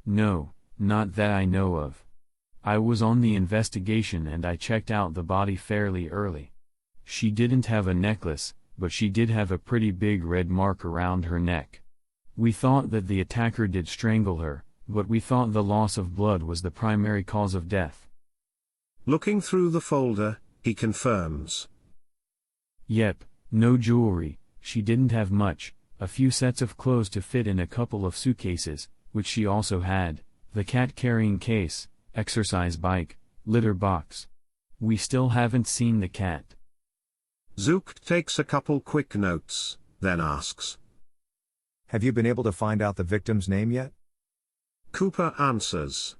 No, not that I know of. I was on the investigation and I checked out the body fairly early. She didn't have a necklace, but she did have a pretty big red mark around her neck. We thought that the attacker did strangle her, but we thought the loss of blood was the primary cause of death. Looking through the folder, he confirms. Yep, no jewelry, she didn't have much, a few sets of clothes to fit in a couple of suitcases, which she also had, the cat carrying case, exercise bike, litter box. We still haven't seen the cat. Zook takes a couple quick notes, then asks. Have you been able to find out the victim's name yet? Cooper answers.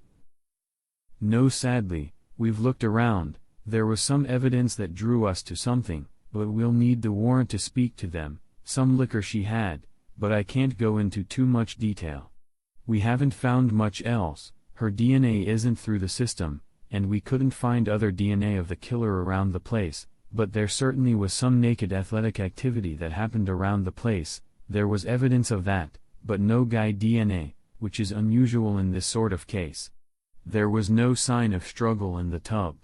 No, sadly, we've looked around. There was some evidence that drew us to something, but we'll need the warrant to speak to them, some liquor she had, but I can't go into too much detail. We haven't found much else, her DNA isn't through the system, and we couldn't find other DNA of the killer around the place, but there certainly was some naked athletic activity that happened around the place. There was evidence of that, but no guy DNA, which is unusual in this sort of case. There was no sign of struggle in the tub.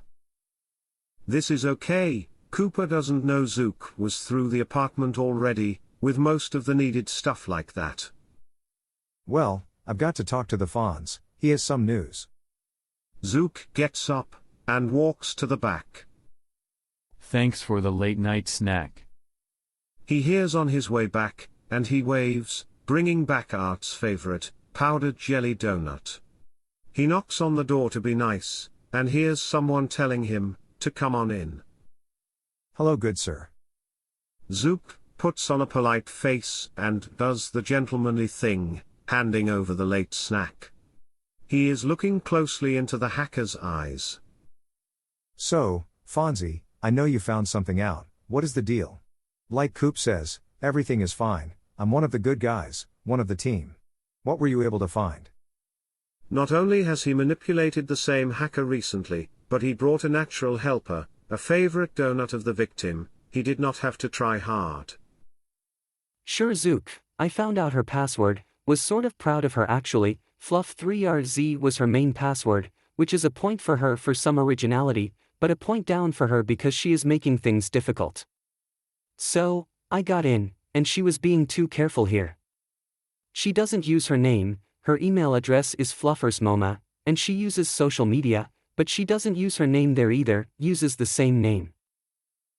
This is okay. Cooper doesn't know Zook was through the apartment already, with most of the needed stuff like that. Well, I've got to talk to the Fonz. He has some news. Zook gets up, and walks to the back. Thanks for the late-night snack. He hears on his way back, and he waves, bringing back Art's favorite, powdered jelly donut. He knocks on the door to be nice, and hears someone telling him to come on in. Hello, good sir. Zook puts on a polite face and does the gentlemanly thing, handing over the late snack. He is looking closely into the hacker's eyes. So, Fonzie, I know you found something out. What is the deal? Like Coop says, everything is fine. I'm one of the good guys, one of the team. What were you able to find? Not only has he manipulated the same hacker recently, but he brought a natural helper, a favorite donut of the victim, he did not have to try hard. Sure, Zook, I found out her password, was sort of proud of her actually. Fluff3RZ was her main password, which is a point for her for some originality, but a point down for her because she is making things difficult. So, I got in, and she was being too careful here. She doesn't use her name, her email address is fluffersmoma, and she uses social media, but she doesn't use her name there either, uses the same name.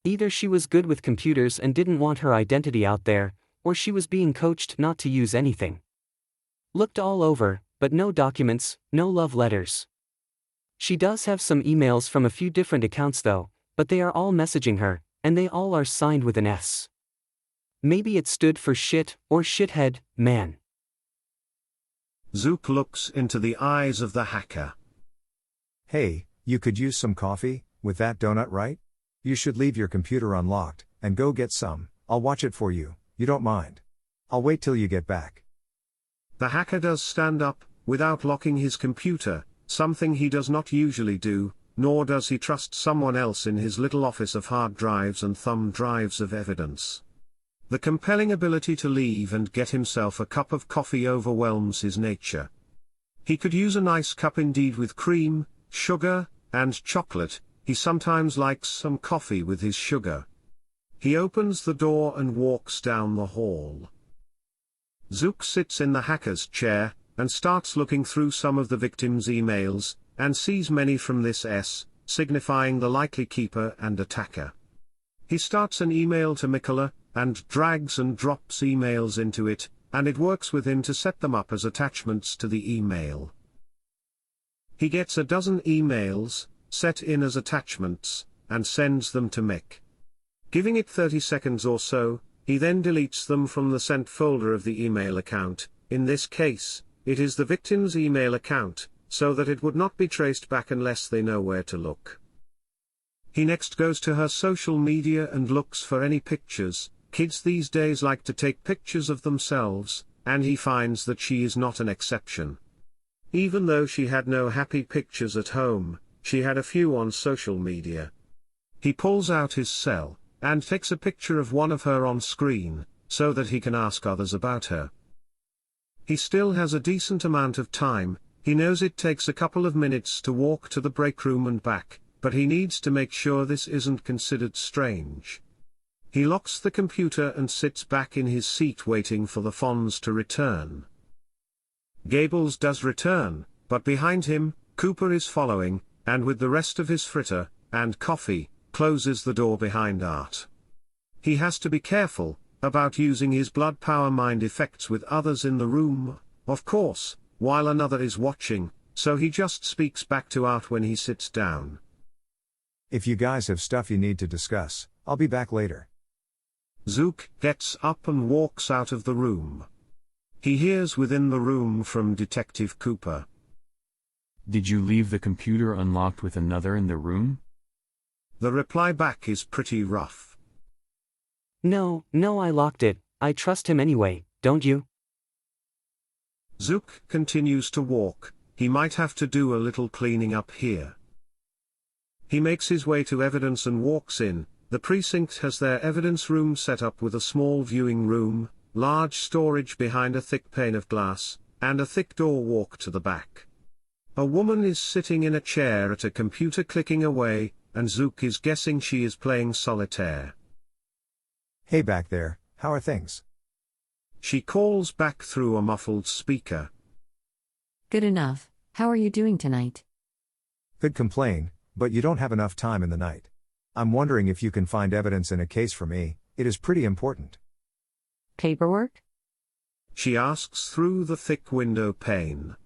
Either she was good with computers and didn't want her identity out there, or she was being coached not to use anything. Looked all over, but no documents, no love letters. She does have some emails from a few different accounts though, but they are all messaging her, and they all are signed with an S. Maybe it stood for shit, or shithead, man. Zook looks into the eyes of the hacker. Hey, you could use some coffee, with that donut, right? You should leave your computer unlocked, and go get some. I'll watch it for you, you don't mind. I'll wait till you get back. The hacker does stand up, without locking his computer, something he does not usually do, nor does he trust someone else in his little office of hard drives and thumb drives of evidence. The compelling ability to leave and get himself a cup of coffee overwhelms his nature. He could use a nice cup indeed with cream, sugar, and chocolate. He sometimes likes some coffee with his sugar. He opens the door and walks down the hall. Zook sits in the hacker's chair, and starts looking through some of the victim's emails, and sees many from this S, signifying the likely keeper and attacker. He starts an email to Mikola, and drags and drops emails into it, and it works with him to set them up as attachments to the email. He gets a dozen emails, set in as attachments, and sends them to Mick. Giving it 30 seconds or so, he then deletes them from the sent folder of the email account. In this case, it is the victim's email account, so that it would not be traced back unless they know where to look. He next goes to her social media and looks for any pictures. Kids these days like to take pictures of themselves, and he finds that she is not an exception. Even though she had no happy pictures at home, she had a few on social media. He pulls out his cell, and takes a picture of one of her on screen, so that he can ask others about her. He still has a decent amount of time. He knows it takes a couple of minutes to walk to the break room and back, but he needs to make sure this isn't considered strange. He locks the computer and sits back in his seat waiting for the Fonz to return. Gables does return, but behind him, Cooper is following, and with the rest of his fritter, and coffee, closes the door behind Art. He has to be careful about using his blood power mind effects with others in the room, of course, while another is watching, so he just speaks back to Art when he sits down. If you guys have stuff you need to discuss, I'll be back later. Zook gets up and walks out of the room. He hears within the room from Detective Cooper. Did you leave the computer unlocked with another in the room? The reply back is pretty rough. No, I locked it. I trust him anyway, don't you? Zook continues to walk. He might have to do a little cleaning up here. He makes his way to evidence and walks in. The precinct has their evidence room set up with a small viewing room, large storage behind a thick pane of glass, and a thick door walk to the back. A woman is sitting in a chair at a computer clicking away, and Zook is guessing she is playing solitaire. Hey back there, how are things? She calls back through a muffled speaker. Good enough. How are you doing tonight? Could complain, but you don't have enough time in the night. I'm wondering if you can find evidence in a case for me. It is pretty important. Paperwork? She asks through the thick window pane.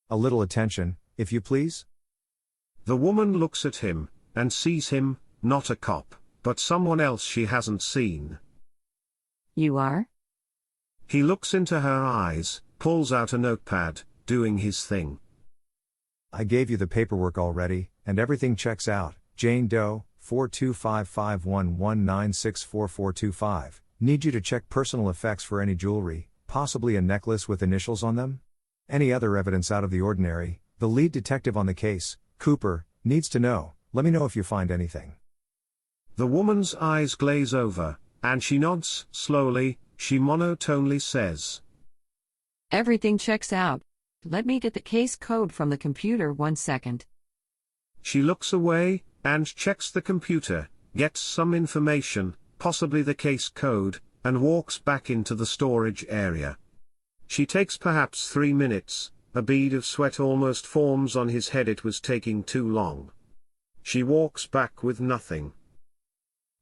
A little attention, if you please. The woman looks at him, and sees him, not a cop, but someone else she hasn't seen. You are? He looks into her eyes, pulls out a notepad, doing his thing. I gave you the paperwork already, and everything checks out. Jane Doe, 4255119644425. Need you to check personal effects for any jewelry, possibly a necklace with initials on them? Any other evidence out of the ordinary? The lead detective on the case, Cooper, needs to know. Let me know if you find anything. The woman's eyes glaze over, and she nods, slowly. She monotonely says, Everything checks out. Let me get the case code from the computer 1 second. She looks away, and checks the computer, gets some information, possibly the case code, and walks back into the storage area. She takes perhaps 3 minutes, a bead of sweat almost forms on his head. It was taking too long. She walks back with nothing.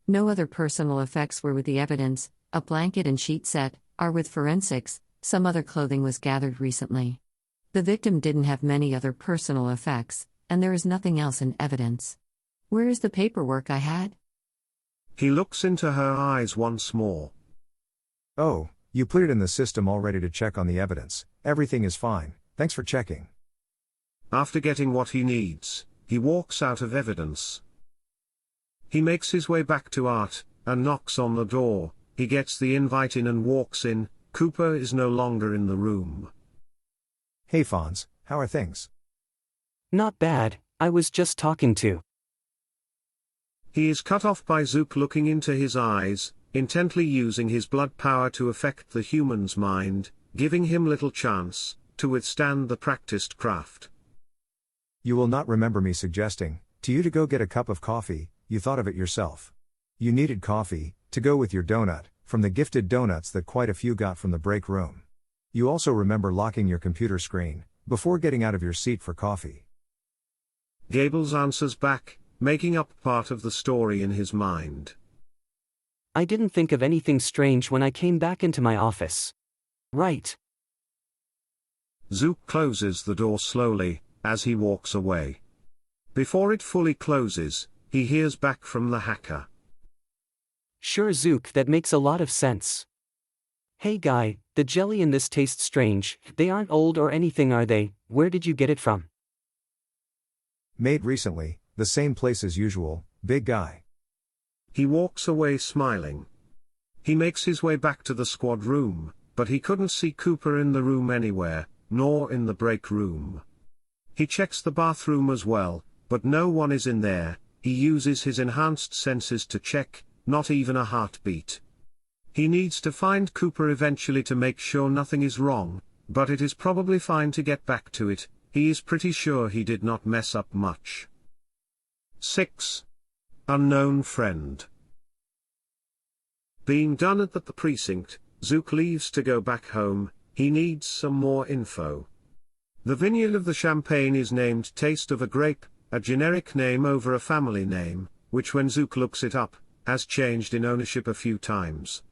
No other personal effects were with the evidence. A blanket and sheet set are with forensics. Some other clothing was gathered recently. The victim didn't have many other personal effects, and there is nothing else in evidence. Where is the paperwork I had? He looks into her eyes once more. Oh, you put it in the system all ready to check on the evidence. Everything is fine, thanks for checking. After getting what he needs, he walks out of evidence. He makes his way back to Art, and knocks on the door. He gets the invite in and walks in. Cooper is no longer in the room. Hey Fonz, how are things? Not bad, I was just talking to. He is cut off by Zook looking into his eyes, intently using his blood power to affect the human's mind, giving him little chance to withstand the practiced craft. You will not remember me suggesting to you to go get a cup of coffee. You thought of it yourself. You needed coffee to go with your donut, from the gifted donuts that quite a few got from the break room. You also remember locking your computer screen before getting out of your seat for coffee. Gables answers back, making up part of the story in his mind. I didn't think of anything strange when I came back into my office. Right. Zook closes the door slowly, as he walks away. Before it fully closes, he hears back from the hacker. Sure Zook, that makes a lot of sense. Hey guy, the jelly in this tastes strange. They aren't old or anything, are they? Where did you get it from? Made recently, the same place as usual, big guy. He walks away smiling. He makes his way back to the squad room, but he couldn't see Cooper in the room anywhere, nor in the break room. He checks the bathroom as well, but no one is in there. He uses his enhanced senses to check, not even a heartbeat. He needs to find Cooper eventually to make sure nothing is wrong, but it is probably fine to get back to it. He is pretty sure he did not mess up much. 6. Unknown friend. Being done at the precinct, Zook leaves to go back home. He needs some more info. The vineyard of the champagne is named Taste of a Grape, a generic name over a family name, which when Zook looks it up, has changed in ownership a few times.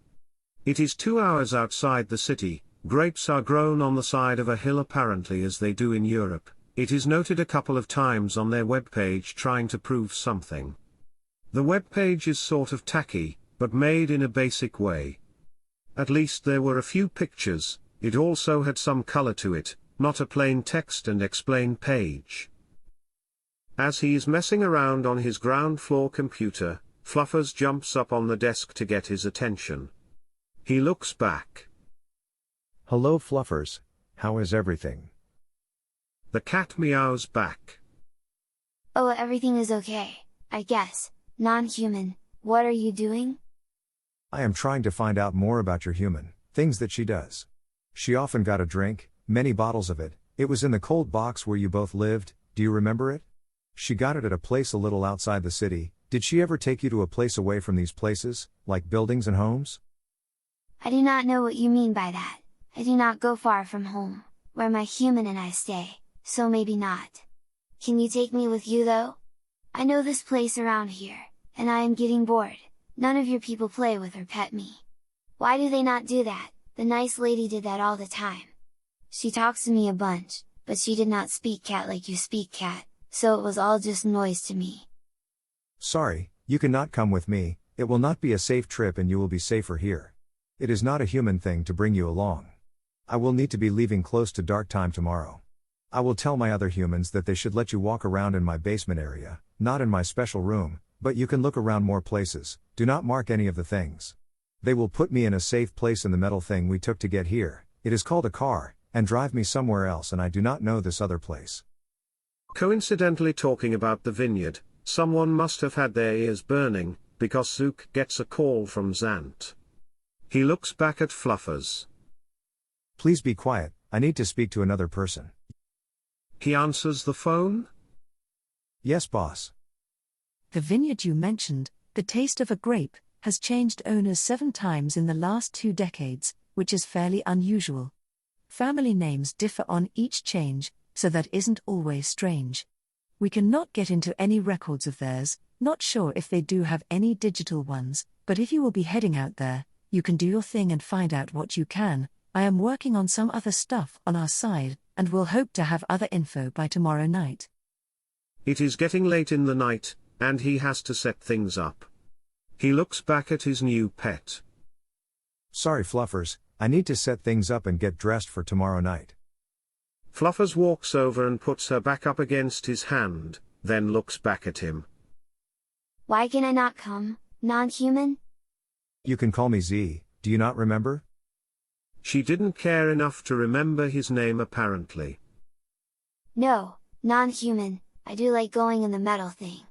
It is 2 hours outside the city. Grapes are grown on the side of a hill apparently, as they do in Europe. It is noted a couple of times on their webpage trying to prove something. The webpage is sort of tacky, but made in a basic way. At least there were a few pictures. It also had some color to it, not a plain text and explain page. As he is messing around on his ground floor computer, Fluffers jumps up on the desk to get his attention. He looks back. Hello Fluffers, how is everything? The cat meows back. Oh, everything is okay, I guess. Non-human, what are you doing? I am trying to find out more about your human, things that she does. She often got a drink, many bottles of it. It was in the cold box where you both lived, do you remember it? She got it at a place a little outside the city. Did she ever take you to a place away from these places, like buildings and homes? I do not know what you mean by that. I do not go far from home, where my human and I stay, so maybe not. Can you take me with you though? I know this place around here, and I am getting bored. None of your people play with or pet me. Why do they not do that? The nice lady did that all the time. She talks to me a bunch, but she did not speak cat like you speak cat, so it was all just noise to me. Sorry, you cannot come with me. It will not be a safe trip and you will be safer here. It is not a human thing to bring you along. I will need to be leaving close to dark time tomorrow. I will tell my other humans that they should let you walk around in my basement area, not in my special room, but you can look around more places. Do not mark any of the things. They will put me in a safe place in the metal thing we took to get here. It is called a car, and drive me somewhere else, and I do not know this other place. Coincidentally, talking about the vineyard, someone must have had their ears burning. because Zook gets a call from Zant. He looks back at Fluffers. Please be quiet, I need to speak to another person. He answers the phone. Yes, boss. The vineyard you mentioned, the taste of a grape, has changed owners 7 times in the last 2 decades, which is fairly unusual. Family names differ on each change, so that isn't always strange. We cannot get into any records of theirs, not sure if they do have any digital ones, but if you will be heading out there, you can do your thing and find out what you can. I am working on some other stuff on our side, and will hope to have other info by tomorrow night. It is getting late in the night, and he has to set things up. He looks back at his new pet. Sorry, Fluffers, I need to set things up and get dressed for tomorrow night. Fluffers walks over and puts her back up against his hand, then looks back at him. Why can I not come, non-human? You can call me Z, do you not remember? She didn't care enough to remember his name apparently. No, non-human, I do like going in the metal thing.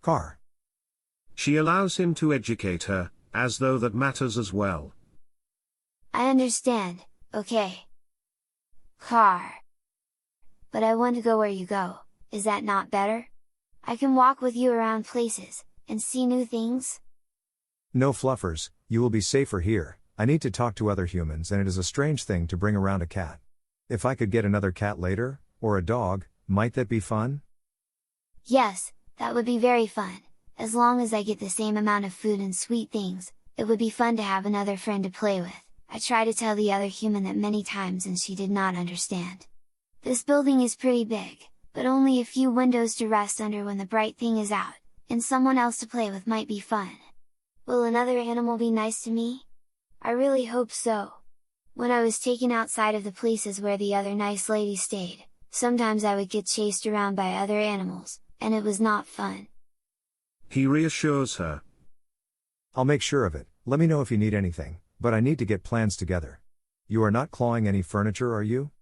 Car. She allows him to educate her, as though that matters as well. I understand, okay. Car. But I want to go where you go, is that not better? I can walk with you around places, and see new things? No, Fluffers, you will be safer here. I need to talk to other humans and it is a strange thing to bring around a cat. If I could get another cat later, or a dog, might that be fun? Yes, that would be very fun. As long as I get the same amount of food and sweet things, it would be fun to have another friend to play with. I tried to tell the other human that many times and she did not understand. This building is pretty big, but only a few windows to rest under when the bright thing is out, and someone else to play with might be fun. Will another animal be nice to me? I really hope so. When I was taken outside of the places where the other nice lady stayed, sometimes I would get chased around by other animals, and it was not fun. He reassures her. I'll make sure of it, let me know if you need anything, but I need to get plans together. You are not clawing any furniture, are you?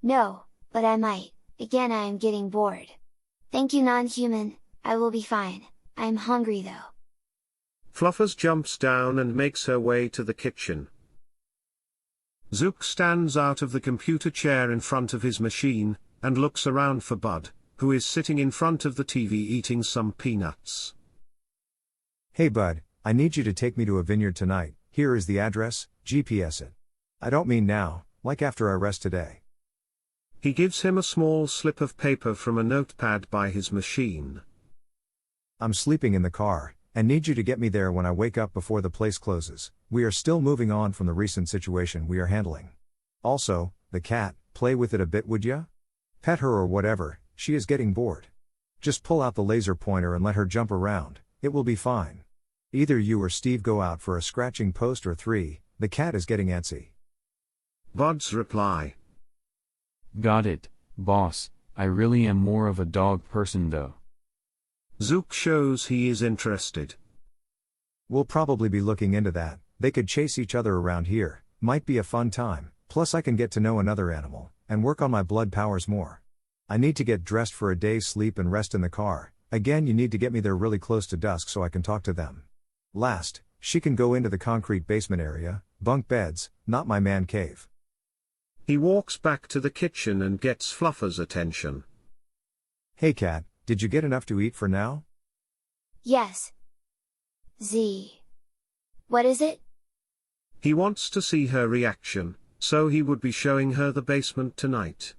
No, but I might. Again, I am getting bored. Thank you, non-human, I will be fine. I am hungry though. Fluffers jumps down and makes her way to the kitchen. Zook stands out of the computer chair in front of his machine, and looks around for Bud, who is sitting in front of the TV eating some peanuts. Hey Bud, I need you to take me to a vineyard tonight, here is the address, GPS it. I don't mean now, like after I rest today. He gives him a small slip of paper from a notepad by his machine. I'm sleeping in the car, and need you to get me there when I wake up before the place closes. We are still moving on from the recent situation we are handling. Also, the cat, play with it a bit would ya? Pet her or whatever, she is getting bored. Just pull out the laser pointer and let her jump around, it will be fine. Either you or Steve go out for a scratching post or 3, the cat is getting antsy. Bud's reply. Got it, boss, I really am more of a dog person though. Zook shows he is interested. We'll probably be looking into that, they could chase each other around here, might be a fun time, plus I can get to know another animal, and work on my blood powers more. I need to get dressed for a day's sleep and rest in the car, again you need to get me there really close to dusk so I can talk to them. Last, she can go into the concrete basement area, bunk beds, not my man cave. He walks back to the kitchen and gets Fluffer's attention. Hey cat, did you get enough to eat for now? Yes. Z. What is it? He wants to see her reaction, so he would be showing her the basement tonight.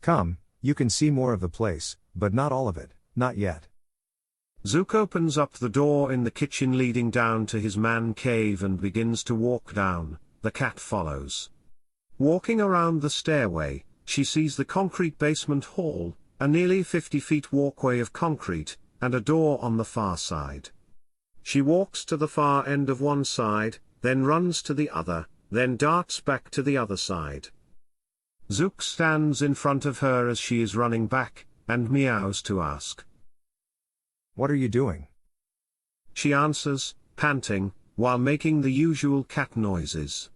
Come, you can see more of the place, but not all of it, not yet. Zook opens up the door in the kitchen leading down to his man cave and begins to walk down, the cat follows. Walking around the stairway, she sees the concrete basement hall, a nearly 50-feet walkway of concrete, and a door on the far side. She walks to the far end of one side, then runs to the other, then darts back to the other side. Zook stands in front of her as she is running back, and meows to ask. What are you doing? She answers, panting, while making the usual cat noises.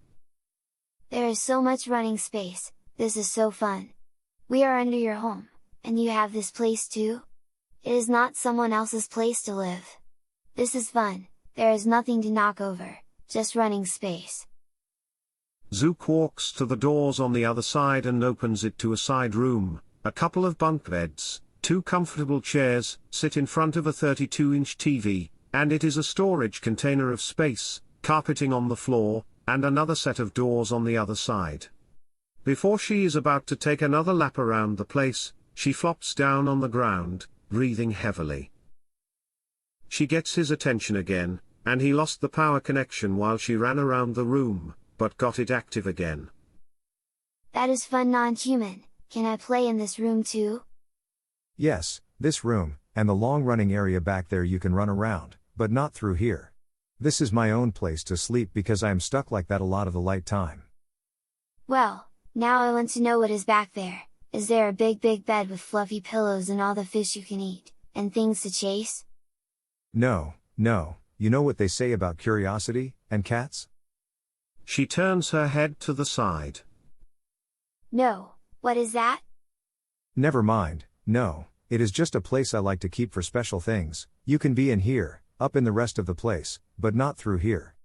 There is so much running space, this is so fun. We are under your home, and you have this place too? It is not someone else's place to live. This is fun, there is nothing to knock over, just running space. Zook walks to the doors on the other side and opens it to a side room. A couple of bunk beds, 2 comfortable chairs, sit in front of a 32-inch TV, and it is a storage container of space, carpeting on the floor, and another set of doors on the other side. Before she is about to take another lap around the place, she flops down on the ground, breathing heavily. She gets his attention again, and he lost the power connection while she ran around the room, but got it active again. That is fun, non-human. Can I play in this room too? Yes, this room, and the long-running area back there you can run around, but not through here. This is my own place to sleep because I am stuck like that a lot of the light time. Well, now I want to know what is back there. Is there a big bed with fluffy pillows and all the fish you can eat, and things to chase? No, you know what they say about curiosity, and cats? She turns her head to the side. No, what is that? Never mind, no, it is just a place I like to keep for special things. You can be in here, up in the rest of the place, but not through here.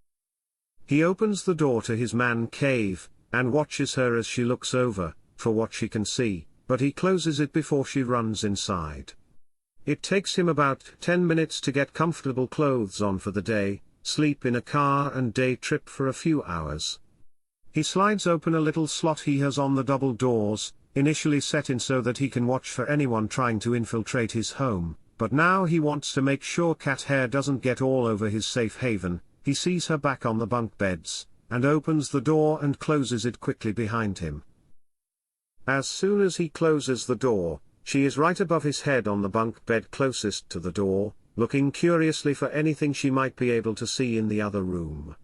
He opens the door to his man cave, and watches her as she looks over, for what she can see, but he closes it before she runs inside. It takes him about 10 minutes to get comfortable clothes on for the day, sleep in a car and day trip for a few hours. He slides open a little slot he has on the double doors, initially set in so that he can watch for anyone trying to infiltrate his home, but now he wants to make sure cat hair doesn't get all over his safe haven. He sees her back on the bunk beds, and opens the door and closes it quickly behind him. As soon as he closes the door, she is right above his head on the bunk bed closest to the door, looking curiously for anything she might be able to see in the other room.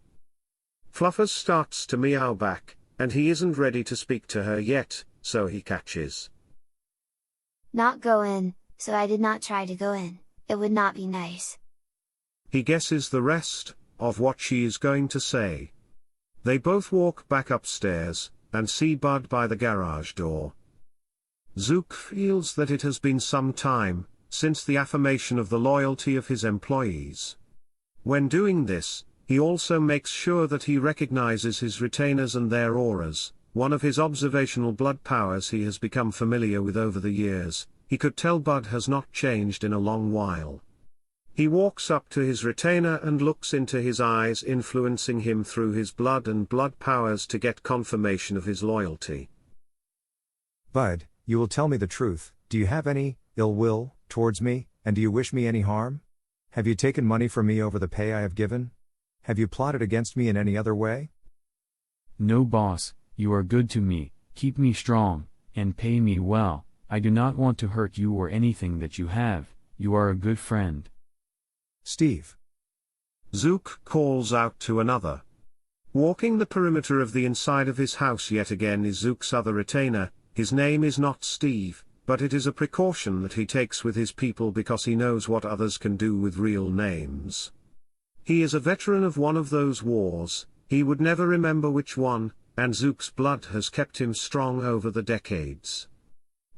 Fluffers starts to meow back, and he isn't ready to speak to her yet, so he catches. Not go in, so I did not try to go in, it would not be nice. He guesses the rest of what she is going to say. They both walk back upstairs, and see Bud by the garage door. Zook feels that it has been some time since the affirmation of the loyalty of his employees. When doing this, he also makes sure that he recognizes his retainers and their auras, one of his observational blood powers he has become familiar with over the years. He could tell Bud has not changed in a long while. He walks up to his retainer and looks into his eyes, influencing him through his blood and blood powers to get confirmation of his loyalty. Bud, you will tell me the truth. Do you have any ill will towards me, and do you wish me any harm? Have you taken money from me over the pay I have given? Have you plotted against me in any other way? No, boss, you are good to me, keep me strong, and pay me well. I do not want to hurt you or anything that you have. You are a good friend. Steve. Zook calls out to another. Walking the perimeter of the inside of his house yet again is Zook's other retainer. His name is not Steve, but it is a precaution that he takes with his people because he knows what others can do with real names. He is a veteran of one of those wars, he would never remember which one, and Zook's blood has kept him strong over the decades.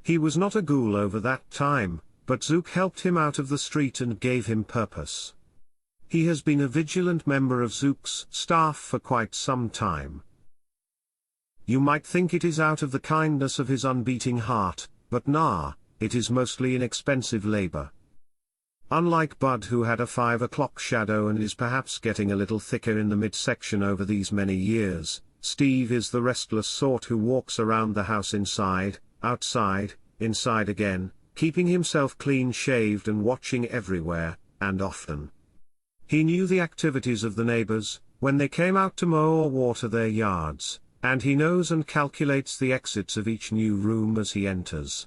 He was not a ghoul over that time, but Zook helped him out of the street and gave him purpose. He has been a vigilant member of Zook's staff for quite some time. You might think it is out of the kindness of his unbeating heart, but nah, it is mostly inexpensive labor. Unlike Bud, who had a 5 o'clock shadow and is perhaps getting a little thicker in the midsection over these many years, Steve is the restless sort who walks around the house inside, outside, inside again, keeping himself clean-shaved and watching everywhere, and often. He knew the activities of the neighbors, when they came out to mow or water their yards, and he knows and calculates the exits of each new room as he enters.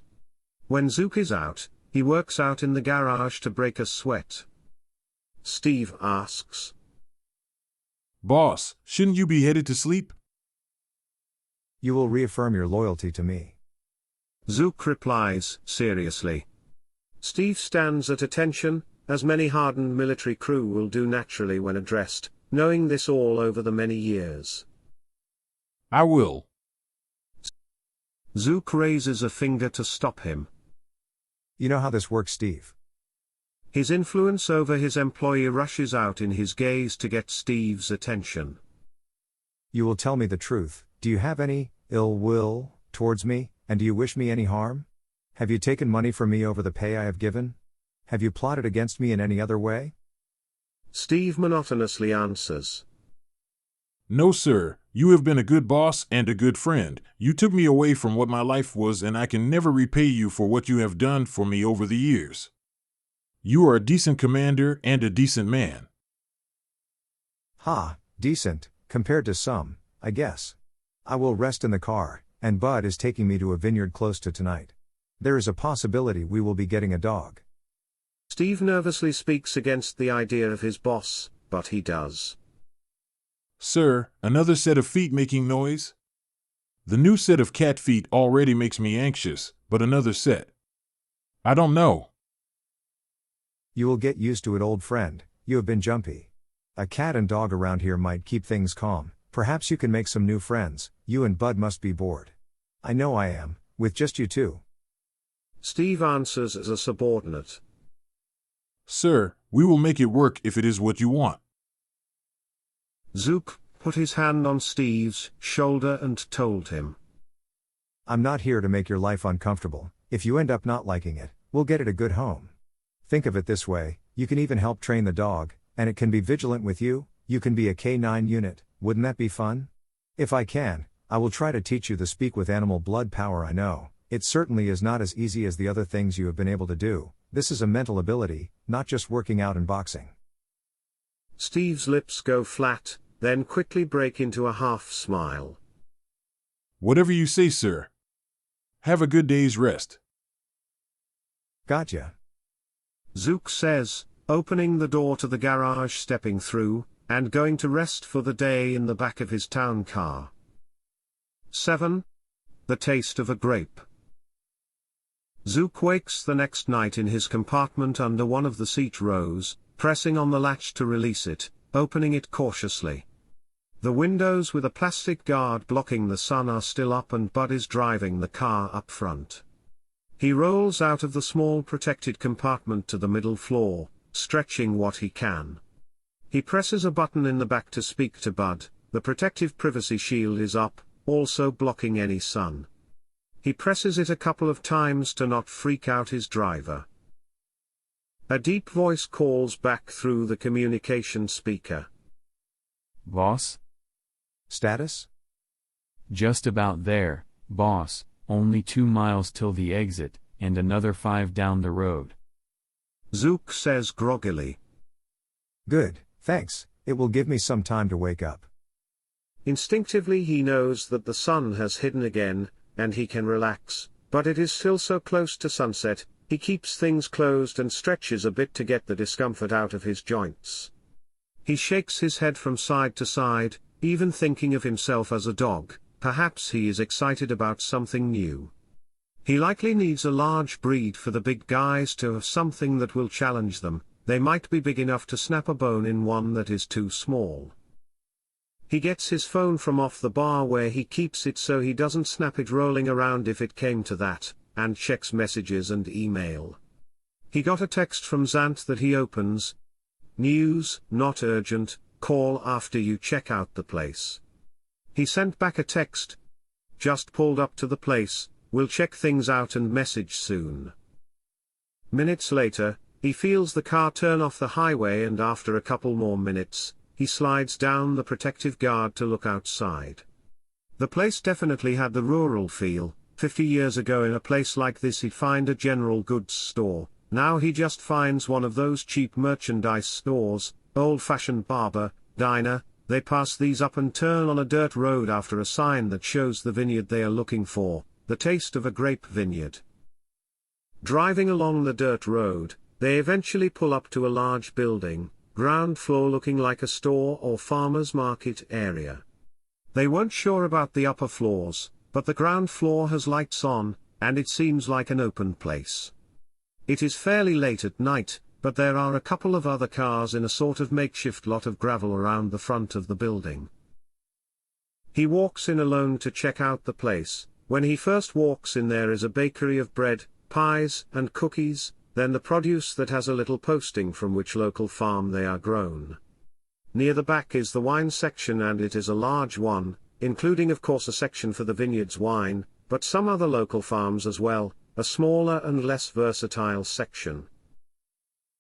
When Zook is out, he works out in the garage to break a sweat. Steve asks, "Boss, shouldn't you be headed to sleep?" You will reaffirm your loyalty to me. Zook replies, seriously. Steve stands at attention, as many hardened military crew will do naturally when addressed, knowing this all over the many years. "I will." Zook raises a finger to stop him. You know how this works, Steve. His influence over his employee rushes out in his gaze to get Steve's attention. You will tell me the truth. Do you have any ill will towards me, and do you wish me any harm? Have you taken money from me over the pay I have given? Have you plotted against me in any other way? Steve monotonously answers. No, sir. You have been a good boss and a good friend. You took me away from what my life was, and I can never repay you for what you have done for me over the years. You are a decent commander and a decent man. Ha, decent, compared to some, I guess. I will rest in the car, and Bud is taking me to a vineyard close to tonight. There is a possibility we will be getting a dog. Steve nervously speaks against the idea of his boss, but he does. Sir, another set of feet making noise? The new set of cat feet already makes me anxious, but another set. I don't know. You will get used to it, old friend. You have been jumpy. A cat and dog around here might keep things calm. Perhaps you can make some new friends. You and Bud must be bored. I know I am, with just you two. Steve answers as a subordinate. Sir, we will make it work if it is what you want. Zook put his hand on Steve's shoulder and told him. I'm not here to make your life uncomfortable. If you end up not liking it, we'll get it a good home. Think of it this way, you can even help train the dog, and it can be vigilant with you. You can be a K9 unit, wouldn't that be fun? If I can, I will try to teach you the speak with animal blood power. I know, it certainly is not as easy as the other things you have been able to do. This is a mental ability, not just working out and boxing. Steve's lips go flat, then quickly break into a half smile. Whatever you say, sir. Have a good day's rest. Gotcha. Zook says, opening the door to the garage, stepping through, and going to rest for the day in the back of his town car. 7. The taste of a grape. Zook wakes the next night in his compartment under one of the seat rows, pressing on the latch to release it, opening it cautiously. The windows with a plastic guard blocking the sun are still up, and Bud is driving the car up front. He rolls out of the small protected compartment to the middle floor, stretching what he can. He presses a button in the back to speak to Bud. The protective privacy shield is up, also blocking any sun. He presses it a couple of times to not freak out his driver. A deep voice calls back through the communication speaker. Boss? Status? Just about there, boss. Only 2 miles till the exit, and another 5 down the road. Zook says groggily. Good, thanks. It will give me some time to wake up. Instinctively he knows that the sun has hidden again, and he can relax, but it is still so close to sunset. He keeps things closed and stretches a bit to get the discomfort out of his joints. He shakes his head from side to side, even thinking of himself as a dog. Perhaps he is excited about something new. He likely needs a large breed for the big guys to have something that will challenge them. They might be big enough to snap a bone in one that is too small. He gets his phone from off the bar where he keeps it so he doesn't snap it rolling around if it came to that, and checks messages and email. He got a text from Zant that he opens. News, not urgent, call after you check out the place. He sent back a text. Just pulled up to the place, will check things out and message soon. Minutes later, he feels the car turn off the highway, and after a couple more minutes, he slides down the protective guard to look outside. The place definitely had the rural feel. 50 years ago in a place like this he'd find a general goods store. Now he just finds one of those cheap merchandise stores, old-fashioned barber, diner. They pass these up and turn on a dirt road after a sign that shows the vineyard they are looking for, the taste of a grape vineyard. Driving along the dirt road, they eventually pull up to a large building, ground floor looking like a store or farmer's market area. They weren't sure about the upper floors, but the ground floor has lights on, and it seems like an open place. It is fairly late at night, but there are a couple of other cars in a sort of makeshift lot of gravel around the front of the building. He walks in alone to check out the place. When he first walks in, there is a bakery of bread, pies, and cookies. then the produce that has a little posting from which local farm they are grown. Near the back is the wine section, and it is a large one, including of course a section for the vineyard's wine, but some other local farms as well, a smaller and less versatile section.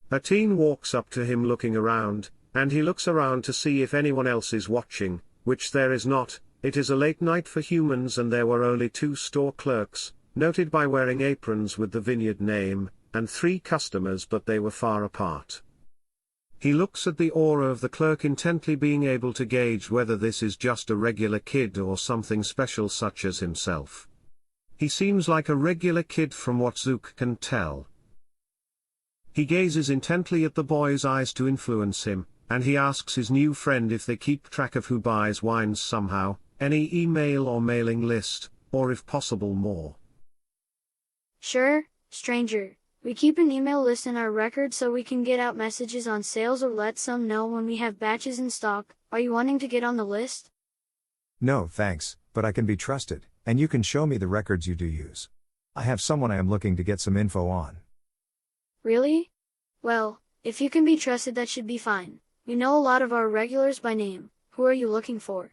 A teen walks up to him looking around, and he looks around to see if anyone else is watching, which there is not. It is a late night for humans and there were only 2 store clerks, noted by wearing aprons with the vineyard name, and 3 customers, but they were far apart. He looks at the aura of the clerk intently, being able to gauge whether this is just a regular kid or something special such as himself. He seems like a regular kid from what Zook can tell. He gazes intently at the boy's eyes to influence him, and he asks his new friend if they keep track of who buys wines somehow, any email or mailing list, or if possible more. Sure, stranger. We keep an email list in our record so we can get out messages on sales or let some know when we have batches in stock. Are you wanting to get on the list? No thanks, but I can be trusted, and you can show me the records you do use. I have someone I am looking to get some info on. Really? Well, if you can be trusted, that should be fine. We know a lot of our regulars by name. Who are you looking for?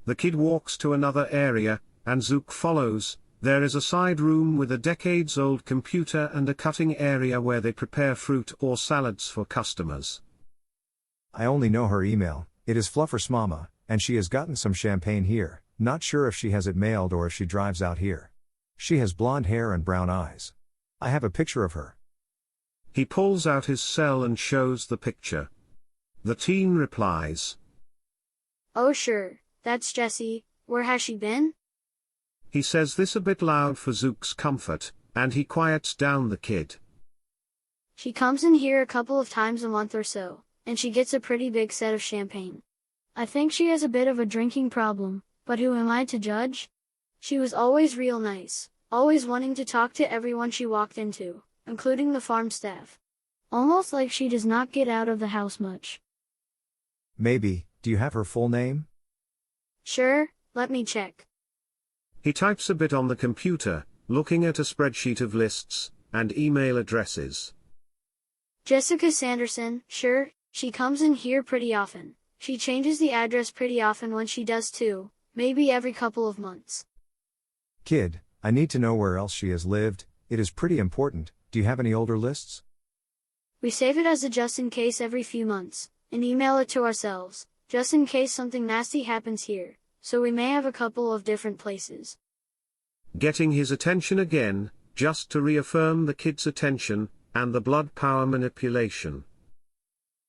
The kid walks to another area, and Zook follows. There is a side room with a decades-old computer and a cutting area where they prepare fruit or salads for customers. I only know her email. It is Fluffer's mama, and she has gotten some champagne here. Not sure if she has it mailed or if she drives out here. She has blonde hair and brown eyes. I have a picture of her. He pulls out his cell and shows the picture. The teen replies, Oh sure, that's Jessie. Where has she been? He says this a bit loud for Zook's comfort, and he quiets down the kid. She comes in here a couple of times a month or so, and she gets a pretty big set of champagne. I think she has a bit of a drinking problem, but who am I to judge? She was always real nice, always wanting to talk to everyone she walked into, including the farm staff. Almost like she does not get out of the house much. Maybe. Do you have her full name? Sure, let me check. He types a bit on the computer, looking at a spreadsheet of lists and email addresses. Jessica Sanderson, sure, she comes in here pretty often. She changes the address pretty often when she does too, maybe every couple of months. Kid, I need to know where else she has lived. It is pretty important. Do you have any older lists? We save it as a just in case every few months, and email it to ourselves, just in case something nasty happens here. So we may have a couple of different places. Getting his attention again, just to reaffirm the kid's attention, and the blood power manipulation.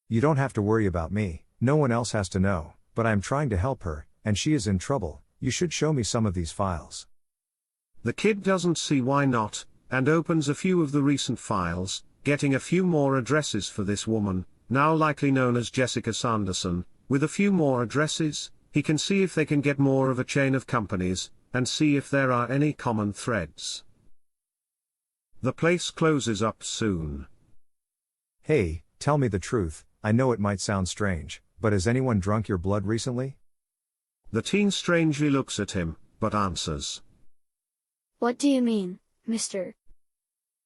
You don't have to worry about me, no one else has to know, but I am trying to help her, and she is in trouble. You should show me some of these files. The kid doesn't see why not, and opens a few of the recent files, getting a few more addresses for this woman, now likely known as Jessica Sanderson. With a few more addresses, he can see if they can get more of a chain of companies, and see if there are any common threads. The place closes up soon. Hey, tell me the truth. I know it might sound strange, but has anyone drunk your blood recently? The teen strangely looks at him, but answers. What do you mean, mister?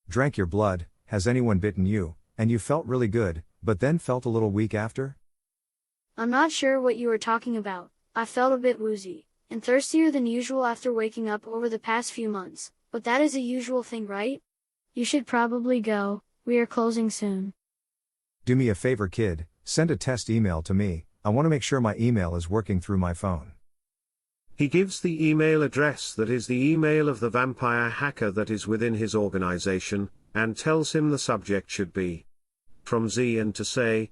Drank your blood. Has anyone bitten you, and you felt really good, but then felt a little weak after? I'm not sure what you are talking about. I felt a bit woozy, and thirstier than usual after waking up over the past few months, but that is a usual thing, right? You should probably go, we are closing soon. Do me a favor, kid, send a test email to me. I want to make sure my email is working through my phone. He gives the email address that is the email of the vampire hacker that is within his organization, and tells him the subject should be from Z, and to say,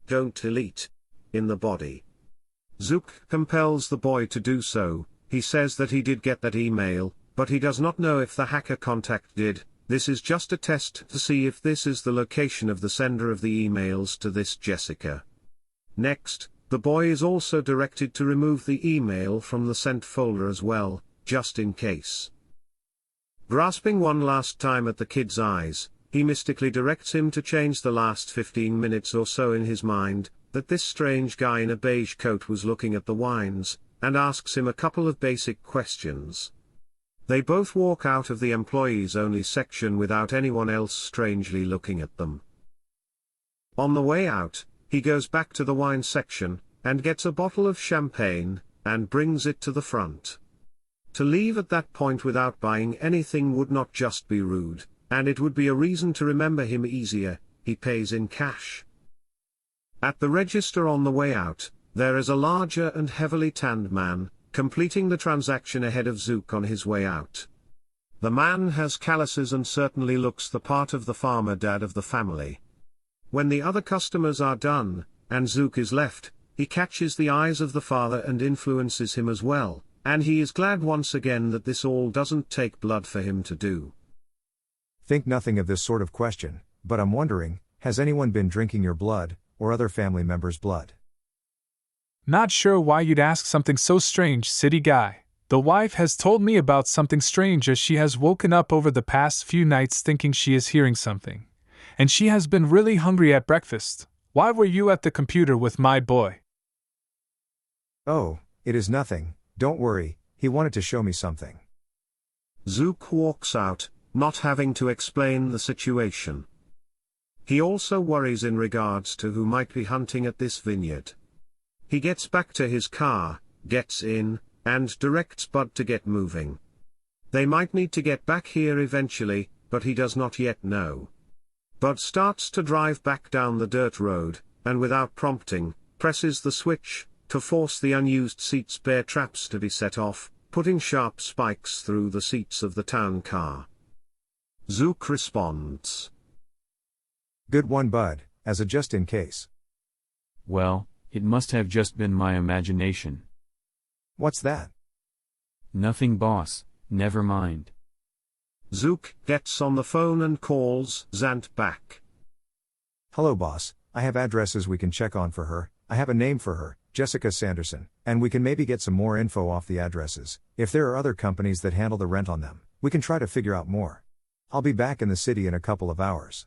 don't delete in the body. Zook compels the boy to do so. He says that he did get that email, but he does not know if the hacker contact did. This is just a test to see if this is the location of the sender of the emails to this Jessica. Next, the boy is also directed to remove the email from the sent folder as well, just in case. Grasping one last time at the kid's eyes, he mystically directs him to change the last 15 minutes or so in his mind, that this strange guy in a beige coat was looking at the wines, and asks him a couple of basic questions. They both walk out of the employees-only section without anyone else strangely looking at them. On the way out, he goes back to the wine section, and gets a bottle of champagne, and brings it to the front. To leave at that point without buying anything would not just be rude, and it would be a reason to remember him easier. He pays in cash. At the register on the way out, there is a larger and heavily tanned man, completing the transaction ahead of Zook on his way out. The man has calluses and certainly looks the part of the farmer dad of the family. When the other customers are done, and Zook is left, he catches the eyes of the father and influences him as well, and he is glad once again that this all doesn't take blood for him to do. Think nothing of this sort of question, but I'm wondering, has anyone been drinking your blood, or other family members' blood? Not sure why you'd ask something so strange, city guy. The wife has told me about something strange as she has woken up over the past few nights thinking she is hearing something. And she has been really hungry at breakfast. Why were you at the computer with my boy? Oh, it is nothing, don't worry, he wanted to show me something. Zook walks out, not having to explain the situation. He also worries in regards to who might be hunting at this vineyard. He gets back to his car, gets in, and directs Bud to get moving. They might need to get back here eventually, but he does not yet know. Bud starts to drive back down the dirt road, and without prompting, presses the switch, to force the unused seat's bear traps to be set off, putting sharp spikes through the seats of the town car. Zook responds. Good one, Bud, as a just in case. Well, it must have just been my imagination. What's that? Nothing, boss, never mind. Zook gets on the phone and calls Zant back. Hello, boss, I have addresses we can check on for her, I have a name for her, Jessica Sanderson, and we can maybe get some more info off the addresses. If there are other companies that handle the rent on them, we can try to figure out more. I'll be back in the city in a couple of hours.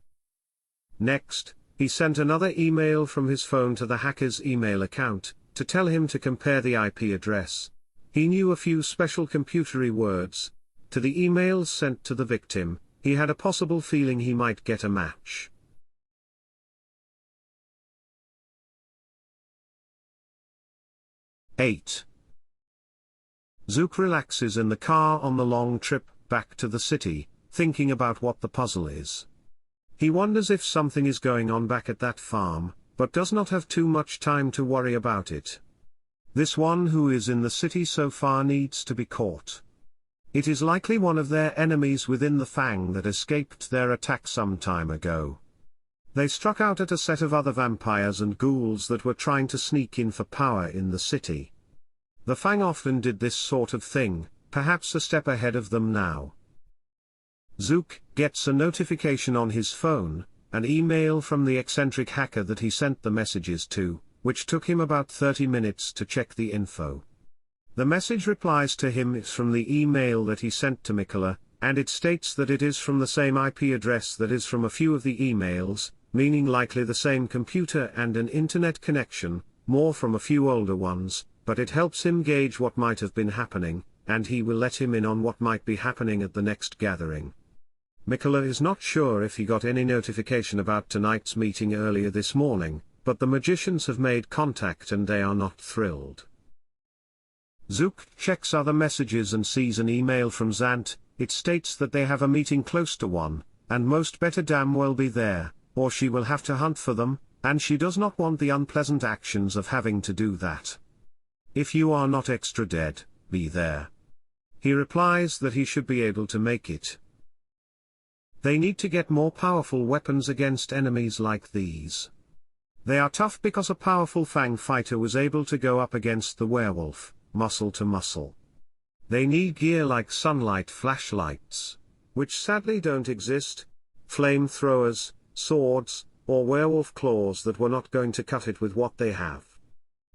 Next, he sent another email from his phone to the hacker's email account, to tell him to compare the IP address. He knew a few special computery words. To the emails sent to the victim, he had a possible feeling he might get a match. (8) Zook relaxes in the car on the long trip back to the city, thinking about what the puzzle is. He wonders if something is going on back at that farm, but does not have too much time to worry about it. This one who is in the city so far needs to be caught. It is likely one of their enemies within the Fang that escaped their attack some time ago. They struck out at a set of other vampires and ghouls that were trying to sneak in for power in the city. The Fang often did this sort of thing, perhaps a step ahead of them now. Zook gets a notification on his phone, an email from the eccentric hacker that he sent the messages to, which took him about 30 minutes to check the info. The message replies to him is from the email that he sent to Mikola, and it states that it is from the same IP address that is from a few of the emails, meaning likely the same computer and an internet connection, more from a few older ones, but it helps him gauge what might have been happening, and he will let him in on what might be happening at the next gathering. Mikola is not sure if he got any notification about tonight's meeting earlier this morning, but the magicians have made contact and they are not thrilled. Zook checks other messages and sees an email from Zant. It states that they have a meeting close to one, and most better damn well be there, or she will have to hunt for them, and she does not want the unpleasant actions of having to do that. If you are not extra dead, be there. He replies that he should be able to make it. They need to get more powerful weapons against enemies like these. They are tough because a powerful Fang fighter was able to go up against the werewolf, muscle to muscle. They need gear like sunlight flashlights, which sadly don't exist, flamethrowers, swords, or werewolf claws that were not going to cut it with what they have.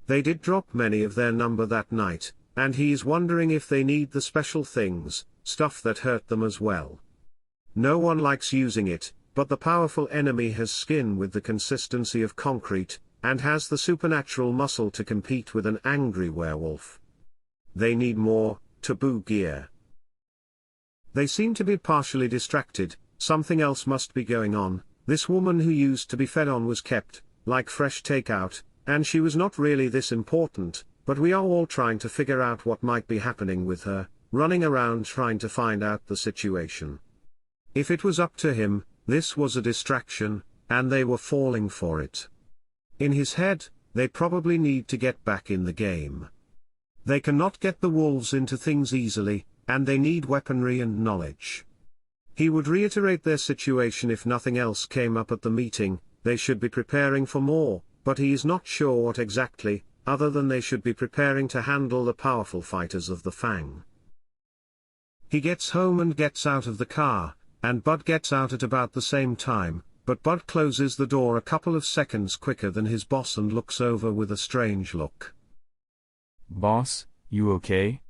They did drop many of their number that night, and he's wondering if they need the special things, stuff that hurt them as well. No one likes using it, but the powerful enemy has skin with the consistency of concrete, and has the supernatural muscle to compete with an angry werewolf. They need more taboo gear. They seem to be partially distracted, something else must be going on. This woman who used to be fed on was kept, like fresh takeout, and she was not really this important, but we are all trying to figure out what might be happening with her, running around trying to find out the situation. If it was up to him, this was a distraction, and they were falling for it. In his head, they probably need to get back in the game. They cannot get the wolves into things easily, and they need weaponry and knowledge. He would reiterate their situation if nothing else came up at the meeting. They should be preparing for more, but he is not sure what exactly, other than they should be preparing to handle the powerful fighters of the Fang. He gets home and gets out of the car, and Bud gets out at about the same time, but Bud closes the door a couple of seconds quicker than his boss and looks over with a strange look. Boss, you okay?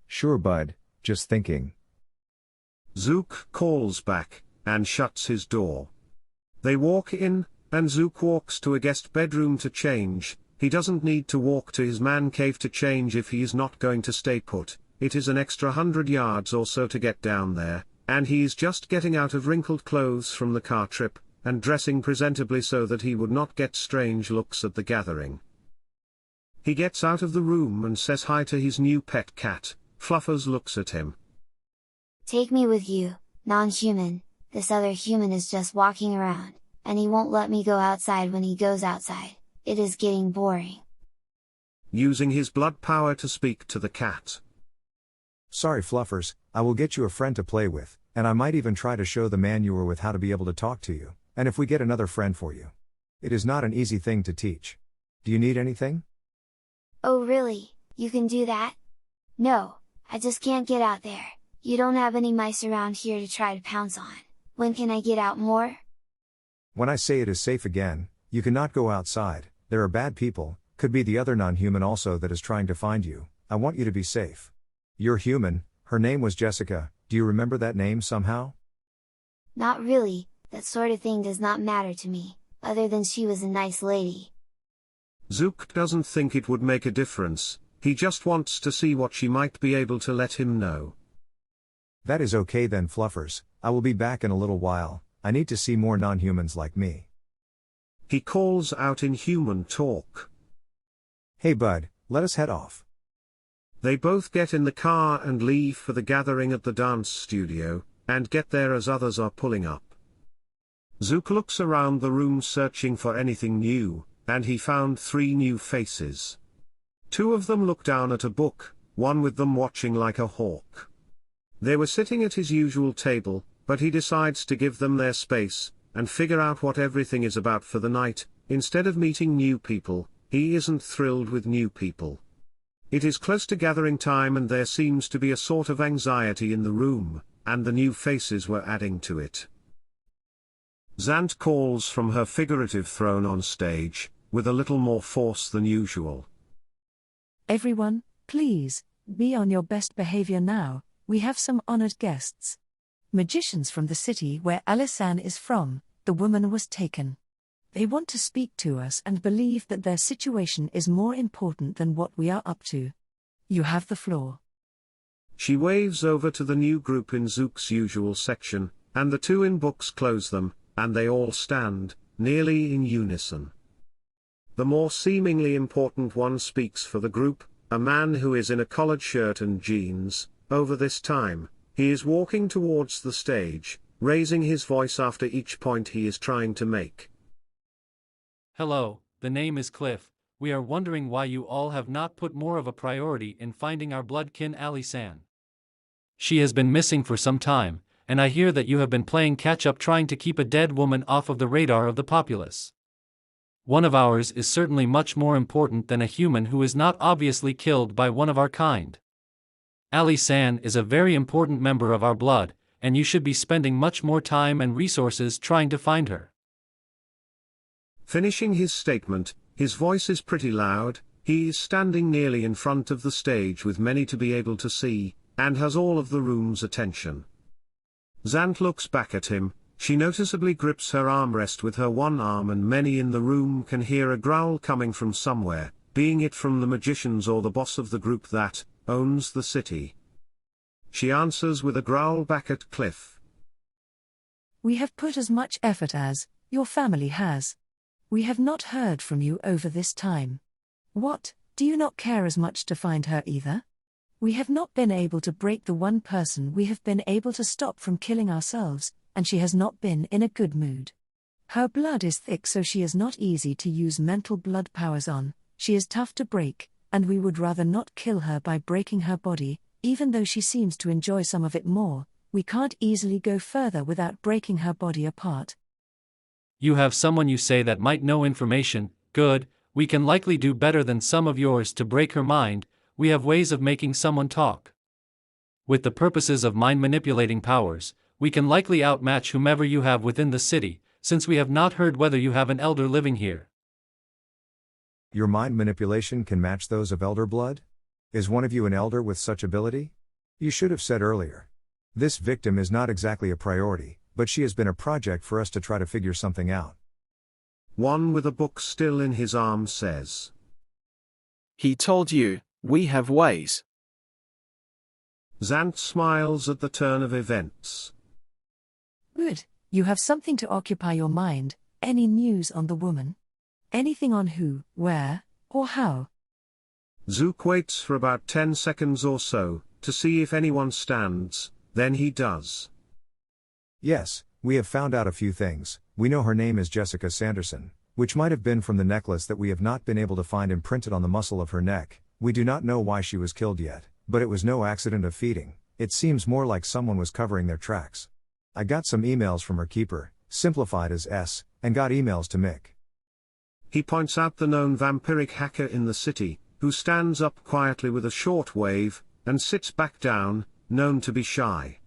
Sure, Bud, just thinking. Zook calls back, and shuts his door. They walk in, and Zook walks to a guest bedroom to change. He doesn't need to walk to his man cave to change if he is not going to stay put. It is an extra 100 yards or so to get down there, and he is just getting out of wrinkled clothes from the car trip, and dressing presentably so that he would not get strange looks at the gathering. He gets out of the room and says hi to his new pet cat. Fluffers looks at him. Take me with you, non-human. This other human is just walking around, and he won't let me go outside when he goes outside. It is getting boring. Using his blood power to speak to the cat. Sorry, Fluffers, I will get you a friend to play with, and I might even try to show the man you were with how to be able to talk to you, and if we get another friend for you. It is not an easy thing to teach. Do you need anything? Oh really, you can do that? No, I just can't get out there. You don't have any mice around here to try to pounce on. When can I get out more? When I say it is safe again, you cannot go outside. There are bad people, could be the other non-human also that is trying to find you. I want you to be safe. You're human, her name was Jessica, do you remember that name somehow? Not really, that sort of thing does not matter to me, other than she was a nice lady. Zook doesn't think it would make a difference, he just wants to see what she might be able to let him know. That is okay then, Fluffers, I will be back in a little while. I need to see more non-humans like me. He calls out in human talk. Hey Bud, let us head off. They both get in the car and leave for the gathering at the dance studio, and get there as others are pulling up. Zook looks around the room searching for anything new, and he found 3 new faces. 2 of them look down at a book, one with them watching like a hawk. They were sitting at his usual table, but he decides to give them their space, and figure out what everything is about for the night. Instead of meeting new people, he isn't thrilled with new people. It is close to gathering time and there seems to be a sort of anxiety in the room, and the new faces were adding to it. Zant calls from her figurative throne on stage, with a little more force than usual. Everyone, please, be on your best behavior now, we have some honored guests. Magicians from the city where Alisan is from, the woman was taken. They want to speak to us and believe that their situation is more important than what we are up to. You have the floor. She waves over to the new group in Zook's usual section, and the 2 in books close them, and they all stand, nearly in unison. The more seemingly important one speaks for the group, a man who is in a collared shirt and jeans. Over this time, he is walking towards the stage, raising his voice after each point he is trying to make. Hello, the name is Cliff. We are wondering why you all have not put more of a priority in finding our bloodkin Alisan. She has been missing for some time, and I hear that you have been playing catch-up trying to keep a dead woman off of the radar of the populace. One of ours is certainly much more important than a human who is not obviously killed by one of our kind. Alisan is a very important member of our blood, and you should be spending much more time and resources trying to find her. Finishing his statement, his voice is pretty loud, he is standing nearly in front of the stage with many to be able to see, and has all of the room's attention. Zant looks back at him, she noticeably grips her armrest with her one arm and many in the room can hear a growl coming from somewhere, being it from the magicians or the boss of the group that owns the city. She answers with a growl back at Cliff. We have put as much effort as your family has. We have not heard from you over this time. What, do you not care as much to find her either? We have not been able to break the one person we have been able to stop from killing ourselves, and she has not been in a good mood. Her blood is thick, so she is not easy to use mental blood powers on, she is tough to break, and we would rather not kill her by breaking her body, even though she seems to enjoy some of it more. We can't easily go further without breaking her body apart. You have someone you say that might know information, good, we can likely do better than some of yours to break her mind, we have ways of making someone talk. With the purposes of mind manipulating powers, we can likely outmatch whomever you have within the city, since we have not heard whether you have an elder living here. Your mind manipulation can match those of elder blood? Is one of you an elder with such ability? You should have said earlier. This victim is not exactly a priority, but she has been a project for us to try to figure something out. One with a book still in his arm says. He told you, we have ways. Zant smiles at the turn of events. Good, you have something to occupy your mind. Any news on the woman? Anything on who, where, or how? Zook waits for about 10 seconds or so, to see if anyone stands, then he does. Yes, we have found out a few things. We know her name is Jessica Sanderson, which might have been from the necklace that we have not been able to find imprinted on the muscle of her neck. We do not know why she was killed yet, but it was no accident of feeding. It seems more like someone was covering their tracks. I got some emails from her keeper, simplified as S, and got emails to Mick. He points out the known vampiric hacker in the city, who stands up quietly with a short wave, and sits back down, known to be shy.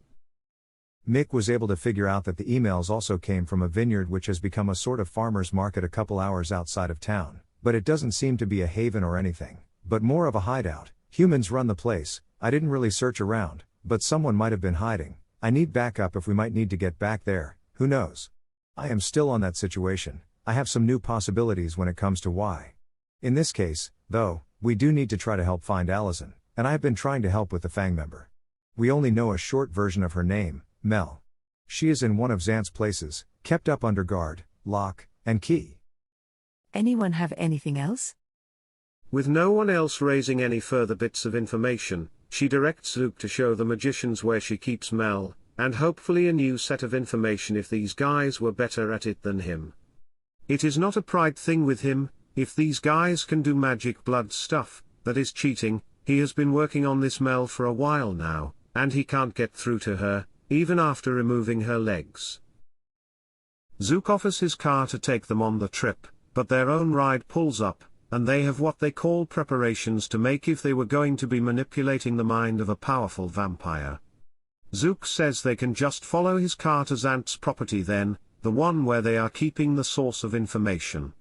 Mick was able to figure out that the emails also came from a vineyard which has become a sort of farmer's market a couple hours outside of town, but it doesn't seem to be a haven or anything, but more of a hideout. Humans run the place. I didn't really search around, but someone might have been hiding. I need backup if we might need to get back there, who knows? I am still on that situation. I have some new possibilities when it comes to why. In this case, though, we do need to try to help find Allison, and I have been trying to help with the Fang member. We only know a short version of her name, Mel. She is in one of Zant's places, kept up under guard, lock, and key. Anyone have anything else? With no one else raising any further bits of information, she directs Zook to show the magicians where she keeps Mel, and hopefully a new set of information if these guys were better at it than him. It is not a pride thing with him. If these guys can do magic blood stuff, that is cheating. He has been working on this Mel for a while now, and he can't get through to her, even after removing her legs. Zook offers his car to take them on the trip, but their own ride pulls up, and they have what they call preparations to make if they were going to be manipulating the mind of a powerful vampire. Zook says they can just follow his car to Zant's property then, the one where they are keeping the source of information.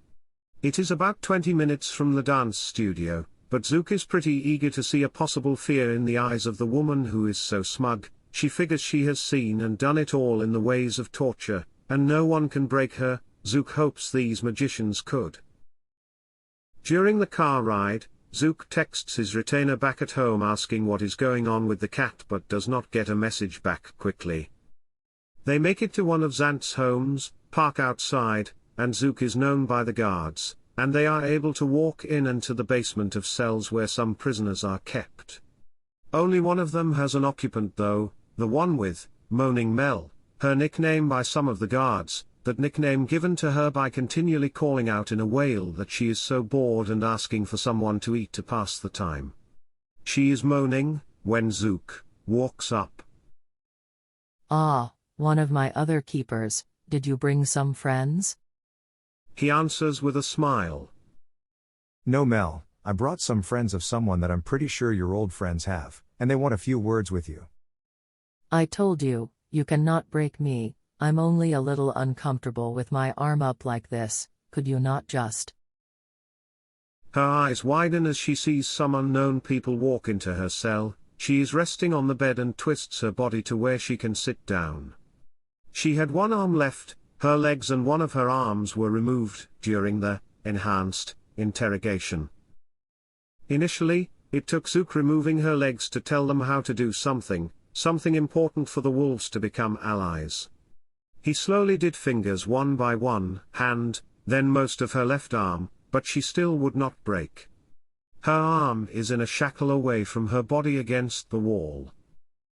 It is about 20 minutes from the dance studio, but Zook is pretty eager to see a possible fear in the eyes of the woman who is so smug. She figures she has seen and done it all in the ways of torture, and no one can break her. Zook hopes these magicians could. During the car ride, Zook texts his retainer back at home asking what is going on with the cat but does not get a message back quickly. They make it to one of Zant's homes, park outside, and Zook is known by the guards, and they are able to walk in and to the basement of cells where some prisoners are kept. Only one of them has an occupant though, the one with Moaning Mel, her nickname by some of the guards, that nickname given to her by continually calling out in a wail that she is so bored and asking for someone to eat to pass the time. She is moaning when Zook walks up. Ah, one of my other keepers, did you bring some friends? He answers with a smile. No, Mel, I brought some friends of someone that I'm pretty sure your old friends have, and they want a few words with you. I told you, you cannot break me. I'm only a little uncomfortable with my arm up like this, could you not just? Her eyes widen as she sees some unknown people walk into her cell. She is resting on the bed and twists her body to where she can sit down. She had one arm left, her legs and one of her arms were removed during the enhanced interrogation. Initially, it took Zook removing her legs to tell them how to do something, something important for the wolves to become allies. He slowly did fingers one by one, hand, then most of her left arm, but she still would not break. Her arm is in a shackle away from her body against the wall.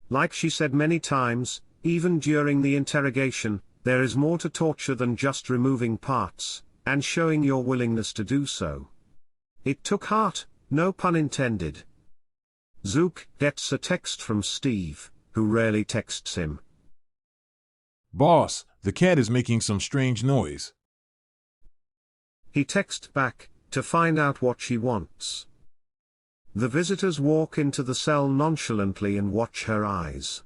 Like she said many times, even during the interrogation, there is more to torture than just removing parts, and showing your willingness to do so. It took heart, no pun intended. Zook gets a text from Steve, who rarely texts him. Boss, the cat is making some strange noise. He texts back, to find out what she wants. The visitors walk into the cell nonchalantly and watch her eyes.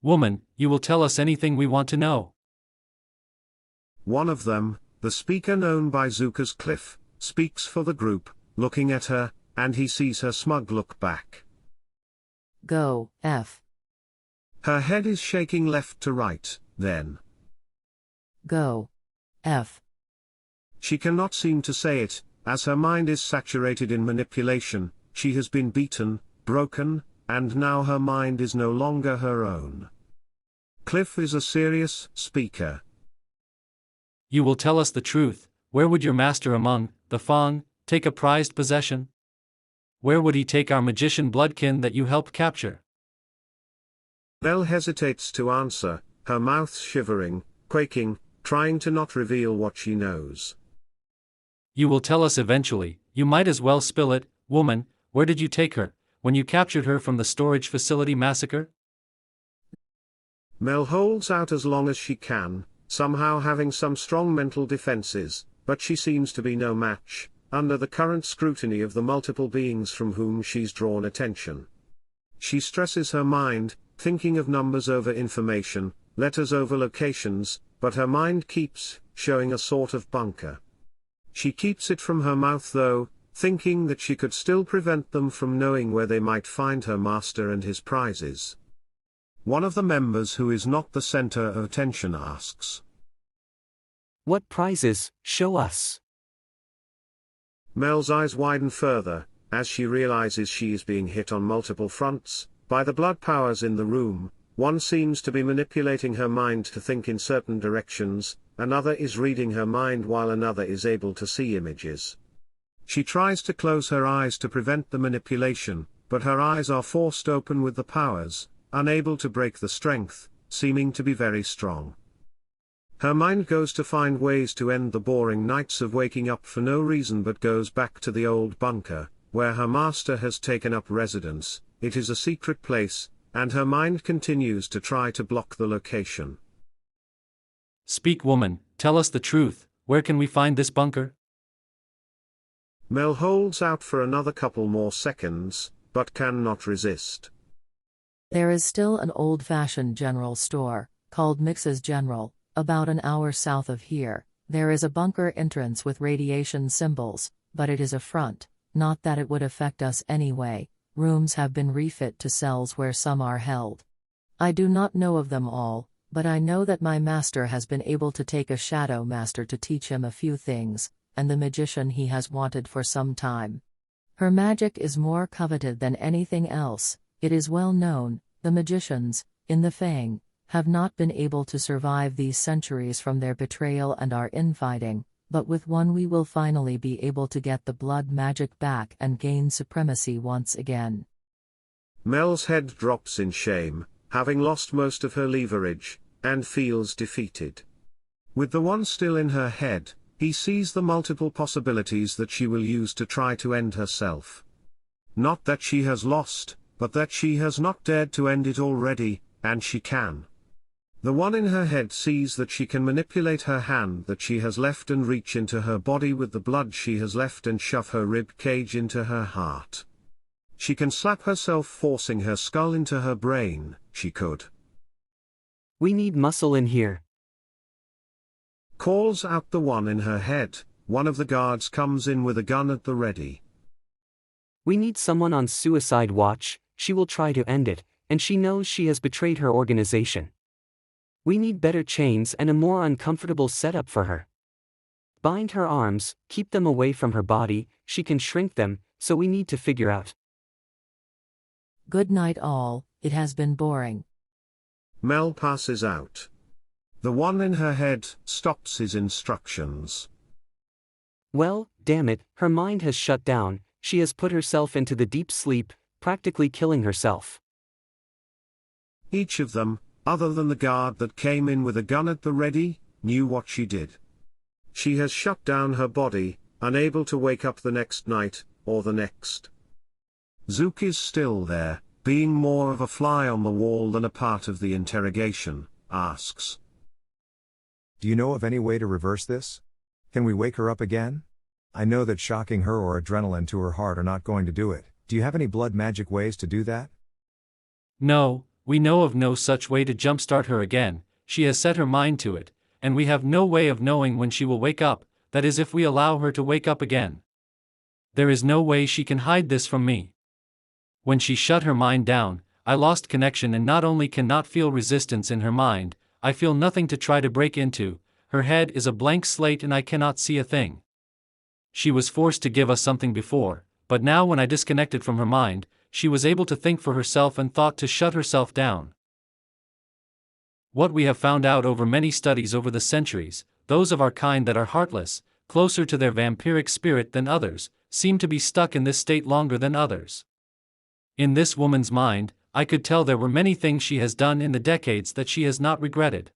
Woman, you will tell us anything we want to know. One of them, the speaker known by Zook as Cliff, speaks for the group, looking at her, and he sees her smug look back. Go, F. Her head is shaking left to right, then. Go, F. She cannot seem to say it, as her mind is saturated in manipulation. She has been beaten, broken, and now her mind is no longer her own. Cliff is a serious speaker. You will tell us the truth. Where would your master among the Fang take a prized possession? Where would he take our magician bloodkin that you helped capture? Mel hesitates to answer, her mouth shivering, quaking, trying to not reveal what she knows. You will tell us eventually. You might as well spill it. Woman, where did you take her, when you captured her from the storage facility massacre? Mel holds out as long as she can, somehow having some strong mental defenses, but she seems to be no match, under the current scrutiny of the multiple beings from whom she's drawn attention. She stresses her mind, thinking of numbers over information, letters over locations, but her mind keeps showing a sort of bunker. She keeps it from her mouth though, thinking that she could still prevent them from knowing where they might find her master and his prizes. One of the members who is not the center of attention asks, "What prizes? Show us." Mel's eyes widen further, as she realizes she is being hit on multiple fronts, by the blood powers in the room. One seems to be manipulating her mind to think in certain directions, another is reading her mind while another is able to see images. She tries to close her eyes to prevent the manipulation, but her eyes are forced open with the powers, unable to break the strength, seeming to be very strong. Her mind goes to find ways to end the boring nights of waking up for no reason, but goes back to the old bunker, where her master has taken up residence. It is a secret place, and her mind continues to try to block the location. Speak, woman, tell us the truth. Where can we find this bunker? Mel holds out for another couple more seconds, but cannot resist. There is still an old-fashioned general store, called Mix's General, about an hour south of here. There is a bunker entrance with radiation symbols, but it is a front, not that it would affect us anyway. Rooms have been refit to cells where some are held. I do not know of them all, but I know that my master has been able to take a shadow master to teach him a few things, and the magician he has wanted for some time. Her magic is more coveted than anything else. It is well known, the magicians, in the Fang, have not been able to survive these centuries from their betrayal and our infighting, but with one we will finally be able to get the blood magic back and gain supremacy once again. Mel's head drops in shame, having lost most of her leverage, and feels defeated. With the one still in her head, he sees the multiple possibilities that she will use to try to end herself. Not that she has lost, but that she has not dared to end it already, and she can. The one in her head sees that she can manipulate her hand that she has left and reach into her body with the blood she has left and shove her rib cage into her heart. She can slap herself, forcing her skull into her brain. She could. "We need muscle in here," calls out the one in her head. One of the guards comes in with a gun at the ready. "We need someone on suicide watch. She will try to end it, and she knows she has betrayed her organization. We need better chains and a more uncomfortable setup for her. Bind her arms, keep them away from her body. She can shrink them, so we need to figure out." Good night all. It has been boring. Mel passes out. The one in her head stops his instructions. Well, damn it, her mind has shut down, she has put herself into the deep sleep, practically killing herself. Each of them, other than the guard that came in with a gun at the ready, knew what she did. She has shut down her body, unable to wake up the next night, or the next. Zook is still there, being more of a fly on the wall than a part of the interrogation, asks. Do you know of any way to reverse this? Can we wake her up again? I know that shocking her or adrenaline to her heart are not going to do it. Do you have any blood magic ways to do that? No, we know of no such way to jumpstart her again. She has set her mind to it, and we have no way of knowing when she will wake up, that is if we allow her to wake up again. There is no way she can hide this from me. When she shut her mind down, I lost connection and not only cannot feel resistance in her mind, I feel nothing to try to break into, her head is a blank slate and I cannot see a thing. She was forced to give us something before, but now when I disconnected from her mind, she was able to think for herself and thought to shut herself down. What we have found out over many studies over the centuries, those of our kind that are heartless, closer to their vampiric spirit than others, seem to be stuck in this state longer than others. In this woman's mind, I could tell there were many things she has done in the decades that she has not regretted.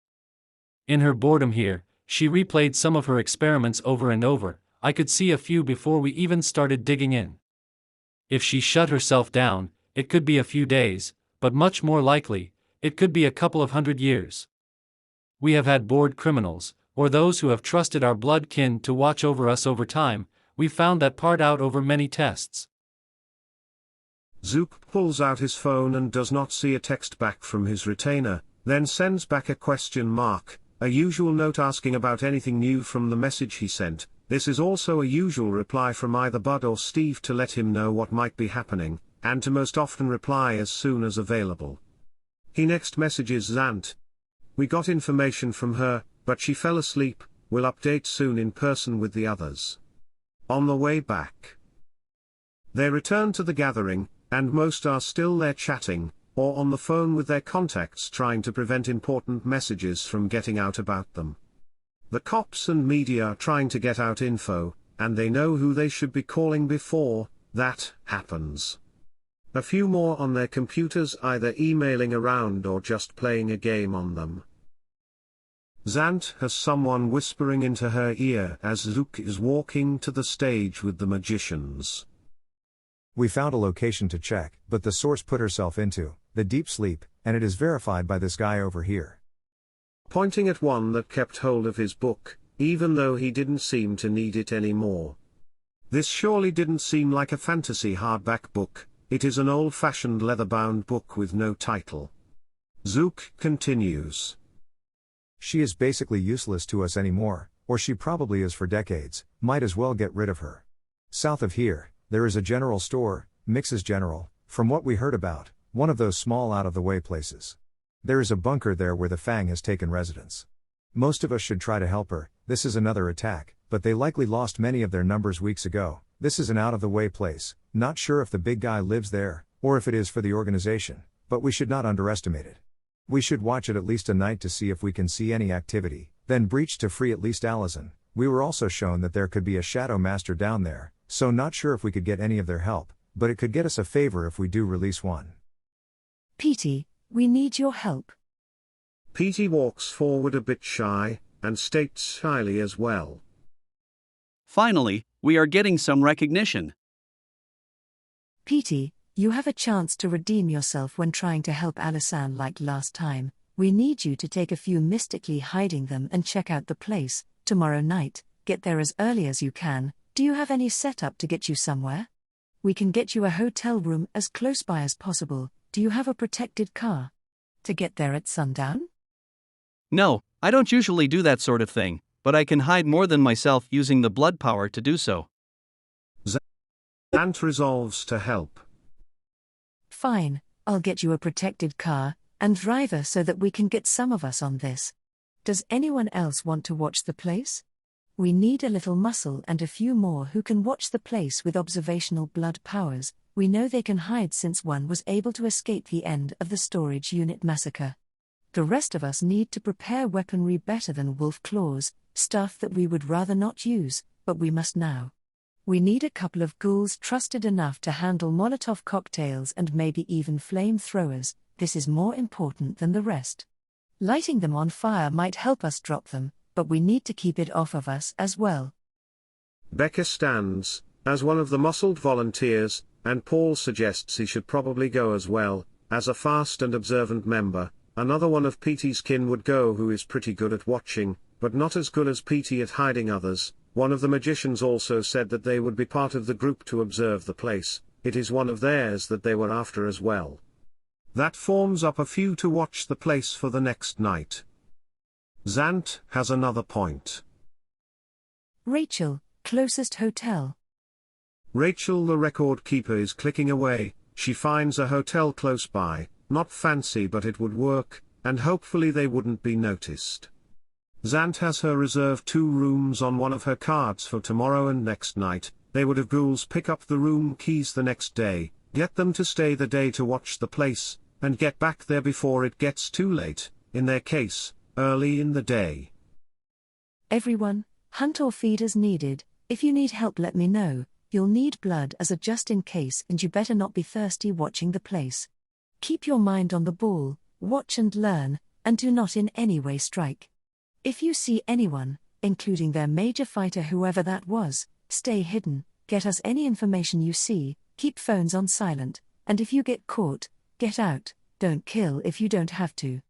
In her boredom here, she replayed some of her experiments over and over. I could see a few before we even started digging in. If she shut herself down, it could be a few days, but much more likely, it could be a couple of 100 years. We have had bored criminals, or those who have trusted our blood kin to watch over us over time. We found that part out over many tests. Zook pulls out his phone and does not see a text back from his retainer, then sends back a question mark, a usual note asking about anything new from the message he sent. This is also a usual reply from either Bud or Steve to let him know what might be happening, and to most often reply as soon as available. He next messages Zant. We got information from her, but she fell asleep, we'll update soon in person with the others. On the way back, they return to the gathering, and most are still there chatting, or on the phone with their contacts trying to prevent important messages from getting out about them. The cops and media are trying to get out info, and they know who they should be calling before that happens. A few more on their computers either emailing around or just playing a game on them. Zant has someone whispering into her ear as Zook is walking to the stage with the magicians. We found a location to check, but the source put herself into the deep sleep, and it is verified by this guy over here. Pointing at one that kept hold of his book, even though he didn't seem to need it anymore. This surely didn't seem like a fantasy hardback book, it is an old-fashioned leather-bound book with no title. Zook continues. She is basically useless to us anymore, or she probably is for decades, might as well get rid of her. South of here, there is a general store, Mixes General, from what we heard about, one of those small out-of-the-way places. There is a bunker there where the Fang has taken residence. Most of us should try to help her. This is another attack, but they likely lost many of their numbers weeks ago. This is an out-of-the-way place, not sure if the big guy lives there, or if it is for the organization, but we should not underestimate it. We should watch it at least a night to see if we can see any activity, then breach to free at least Allison. We were also shown that there could be a Shadow Master down there, so not sure if we could get any of their help, but it could get us a favor if we do release one. Petey, we need your help. Petey walks forward a bit shy, and states shyly as well. Finally, we are getting some recognition. Petey, you have a chance to redeem yourself when trying to help Allison like last time. We need you to take a few mystically hiding them and check out the place, tomorrow night. Get there as early as you can. Do you have any setup to get you somewhere? We can get you a hotel room as close by as possible. Do you have a protected car? To get there at sundown? No, I don't usually do that sort of thing, but I can hide more than myself using the blood power to do so. Zant resolves to help. Fine, I'll get you a protected car and driver so that we can get some of us on this. Does anyone else want to watch the place? We need a little muscle and a few more who can watch the place with observational blood powers. We know they can hide since one was able to escape the end of the storage unit massacre. The rest of us need to prepare weaponry better than wolf claws, stuff that we would rather not use, but we must now. We need a couple of ghouls trusted enough to handle Molotov cocktails and maybe even flamethrowers. This is more important than the rest. Lighting them on fire might help us drop them, but we need to keep it off of us as well. Becca stands, as one of the muscled volunteers, and Paul suggests he should probably go as well, as a fast and observant member. Another one of Petey's kin would go who is pretty good at watching, but not as good as Petey at hiding others. One of the magicians also said that they would be part of the group to observe the place. It is one of theirs that they were after as well. That forms up a few to watch the place for the next night. Zant has another point. Rachel, closest hotel. Rachel the record keeper is clicking away. She finds a hotel close by, not fancy but it would work, and hopefully they wouldn't be noticed. Zant has her reserved 2 rooms on one of her cards for tomorrow and next night. They would have ghouls pick up the room keys the next day, get them to stay the day to watch the place, and get back there before it gets too late, in their case, early in the day. Everyone, hunt or feed as needed. If you need help let me know. You'll need blood as a just in case and you better not be thirsty watching the place. Keep your mind on the ball, watch and learn, and do not in any way strike. If you see anyone, including their major fighter whoever that was, stay hidden, get us any information you see, keep phones on silent, and if you get caught, get out, don't kill if you don't have to.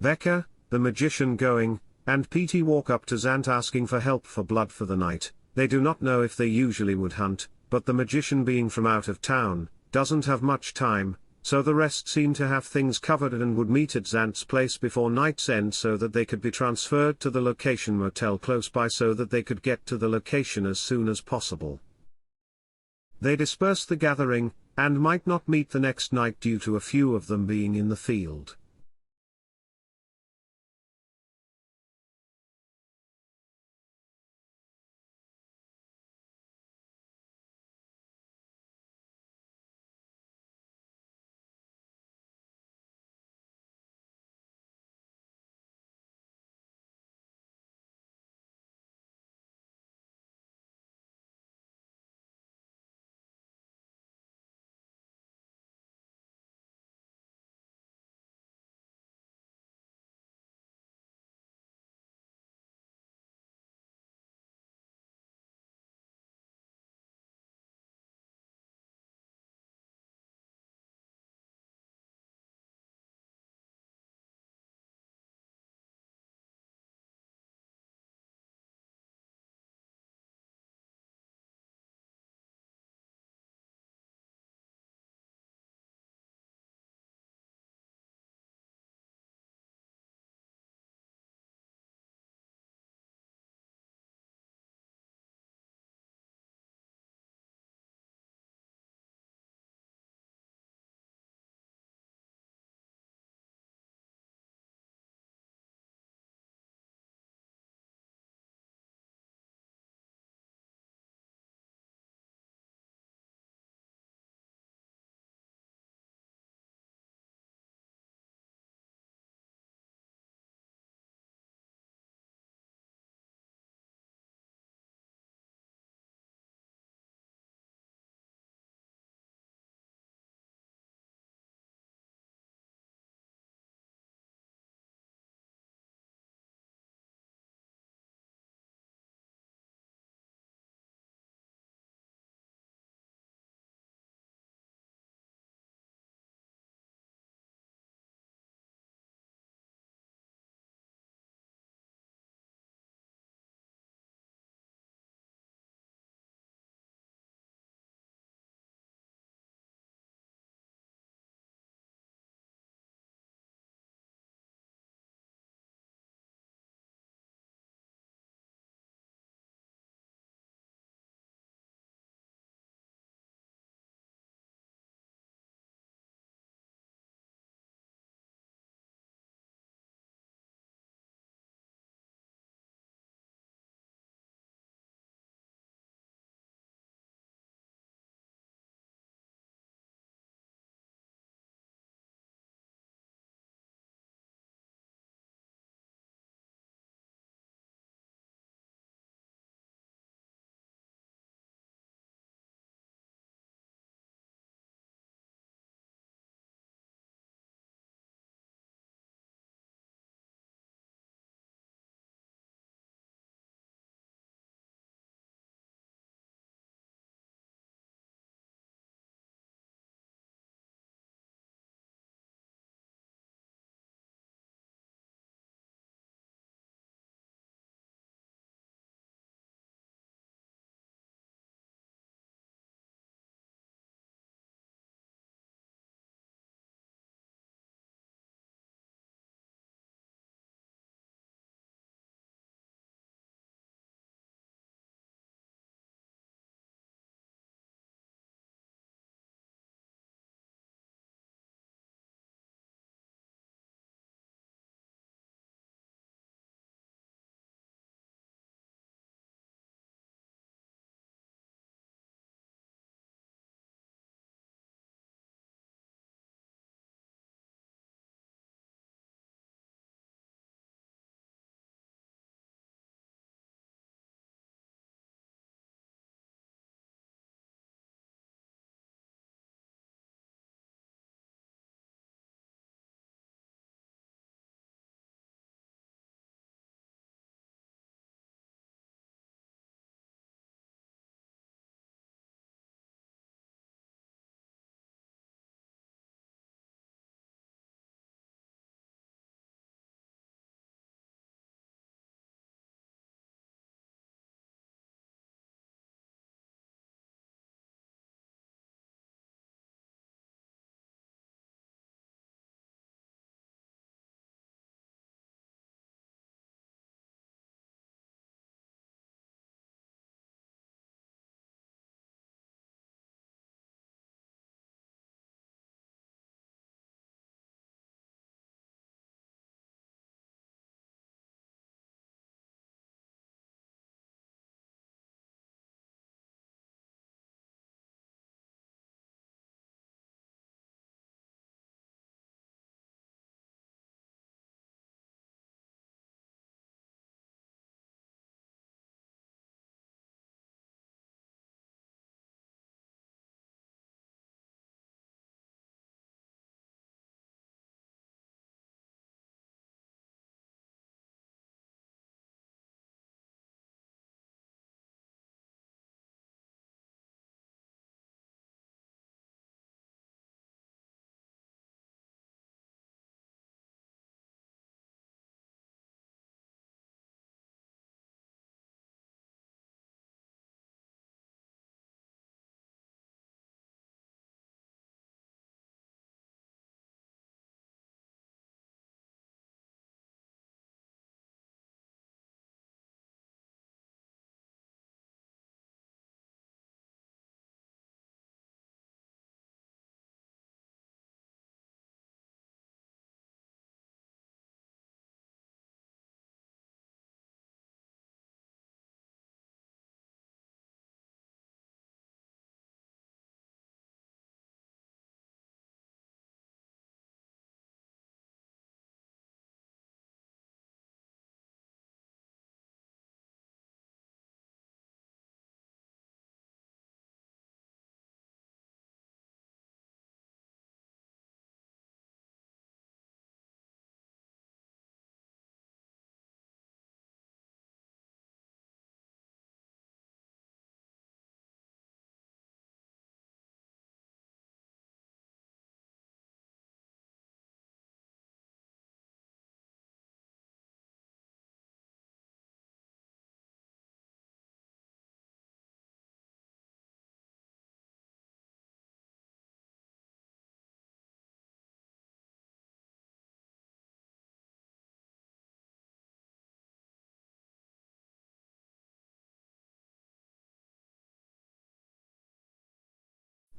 Becca, the magician going, and Petey walk up to Zant asking for help for blood for the night. They do not know if they usually would hunt, but the magician being from out of town, doesn't have much time, so the rest seem to have things covered and would meet at Zant's place before night's end so that they could be transferred to the location motel close by so that they could get to the location as soon as possible. They disperse the gathering, and might not meet the next night due to a few of them being in the field.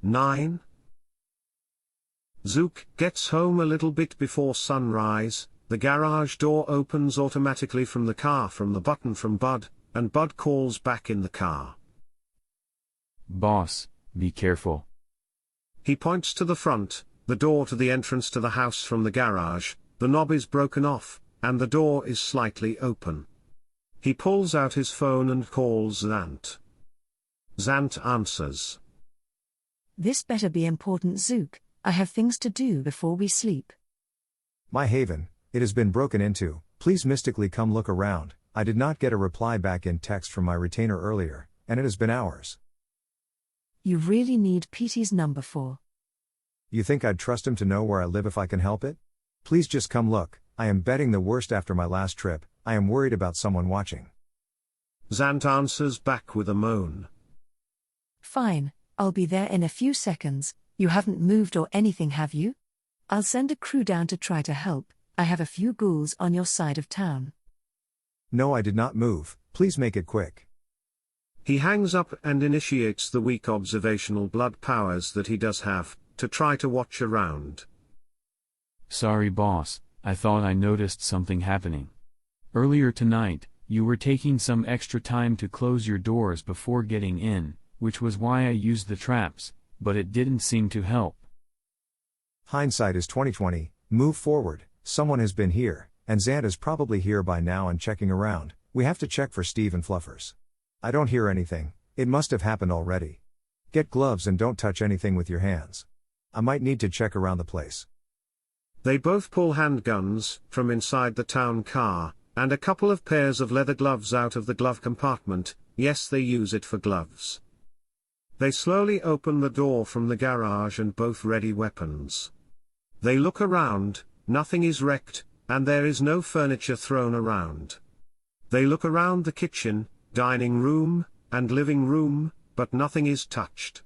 9. Zook gets home a little bit before sunrise. The garage door opens automatically from the car from the button from Bud, and Bud calls back in the car. Boss, be careful. He points to the front, the door to the entrance to the house from the garage. The knob is broken off, and the door is slightly open. He pulls out his phone and calls Zant. Zant answers. This better be important, Zook. I have things to do before we sleep. My haven, it has been broken into. Please mystically come look around. I did not get a reply back in text from my retainer earlier, and it has been hours. You really need Petey's number for. You think I'd trust him to know where I live if I can help it? Please just come look. I am betting the worst after my last trip. I am worried about someone watching. Zant answers back with a moan. Fine, I'll be there in a few seconds. You haven't moved or anything, have you? I'll send a crew down to try to help. I have a few ghouls on your side of town. No, I did not move. Please make it quick. He hangs up and initiates the weak observational blood powers that he does have, to try to watch around. Sorry boss, I thought I noticed something happening. Earlier tonight, you were taking some extra time to close your doors before getting in, which was why I used the traps, but it didn't seem to help. Hindsight is 20/20. Move forward. Someone has been here, and Zant is probably here by now and checking around. We have to check for Steve and Fluffers. I don't hear anything. It must have happened already. Get gloves and don't touch anything with your hands. I might need to check around the place. They both pull handguns from inside the town car, and a couple of pairs of leather gloves out of the glove compartment. Yes, they use it for gloves. They slowly open the door from the garage and both ready weapons. They look around, nothing is wrecked, and there is no furniture thrown around. They look around the kitchen, dining room, and living room, but nothing is touched.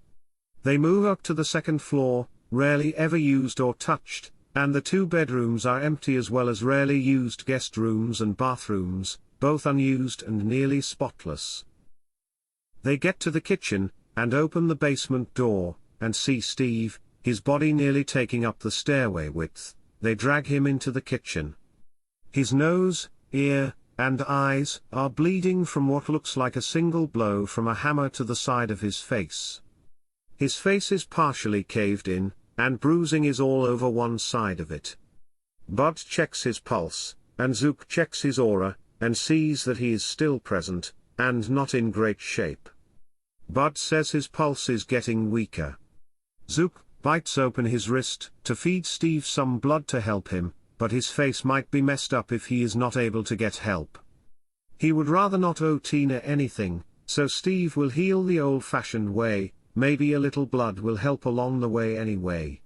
They move up to the second floor, rarely ever used or touched, and the 2 bedrooms are empty as well as rarely used guest rooms and bathrooms, both unused and nearly spotless. They get to the kitchen, and open the basement door, and see Steve, his body nearly taking up the stairway width. They drag him into the kitchen. His nose, ear, and eyes are bleeding from what looks like a single blow from a hammer to the side of his face. His face is partially caved in, and bruising is all over one side of it. Bud checks his pulse, and Zook checks his aura, and sees that he is still present, and not in great shape. Bud says his pulse is getting weaker. Zook bites open his wrist to feed Steve some blood to help him, but his face might be messed up if he is not able to get help. He would rather not owe Tina anything, so Steve will heal the old-fashioned way. Maybe a little blood will help along the way anyway.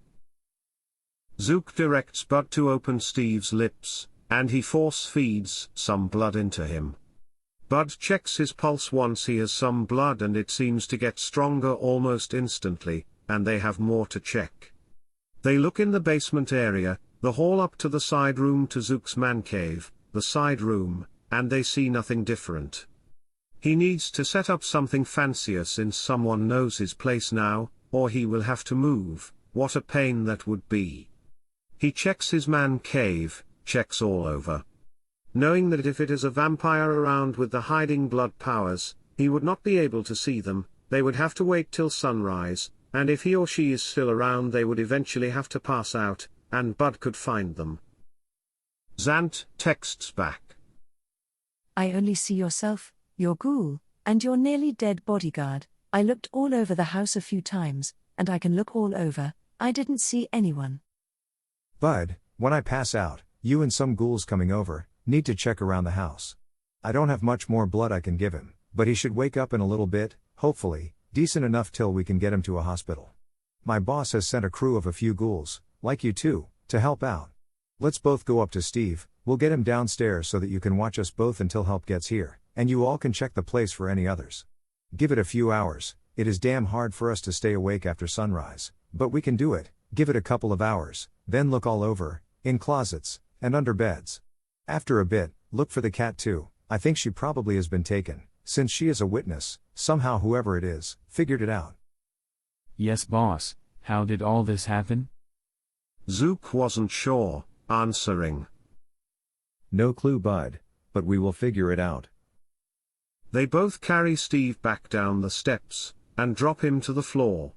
Zook directs Bud to open Steve's lips, and he force feeds some blood into him. Bud checks his pulse once he has some blood and it seems to get stronger almost instantly, and they have more to check. They look in the basement area, the hall up to the side room to Zook's man cave, the side room, and they see nothing different. He needs to set up something fancier since someone knows his place now, or he will have to move. What a pain that would be. He checks his man cave, checks all over. Knowing that if it is a vampire around with the hiding blood powers, he would not be able to see them, they would have to wait till sunrise, and if he or she is still around they would eventually have to pass out, and Bud could find them. Zant texts back. I only see yourself, your ghoul, and your nearly dead bodyguard. I looked all over the house a few times, and I can look all over. I didn't see anyone. Bud, when I pass out, you and some ghouls coming over, need to check around the house. I don't have much more blood I can give him, but he should wake up in a little bit, hopefully, decent enough till we can get him to a hospital. My boss has sent a crew of a few ghouls, like you two, to help out. Let's both go up to Steve, we'll get him downstairs so that you can watch us both until help gets here, and you all can check the place for any others. Give it a few hours, it is damn hard for us to stay awake after sunrise, but we can do it. Give it a couple of hours, then look all over, in closets, and under beds. After a bit, look for the cat too. I think she probably has been taken, since she is a witness, somehow whoever it is, figured it out. Yes, boss, how did all this happen? Zook wasn't sure, answering. No clue, bud, but we will figure it out. They both carry Steve back down the steps, and drop him to the floor.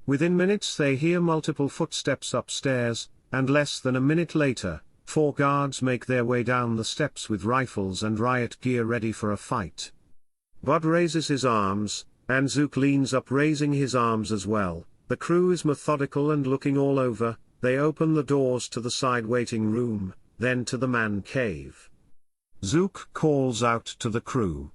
Within minutes they hear multiple footsteps upstairs, and less than a minute later, 4 guards make their way down the steps with rifles and riot gear ready for a fight. Bud raises his arms, and Zook leans up raising his arms as well. The crew is methodical and looking all over. They open the doors to the side waiting room, then to the man cave. Zook calls out to the crew.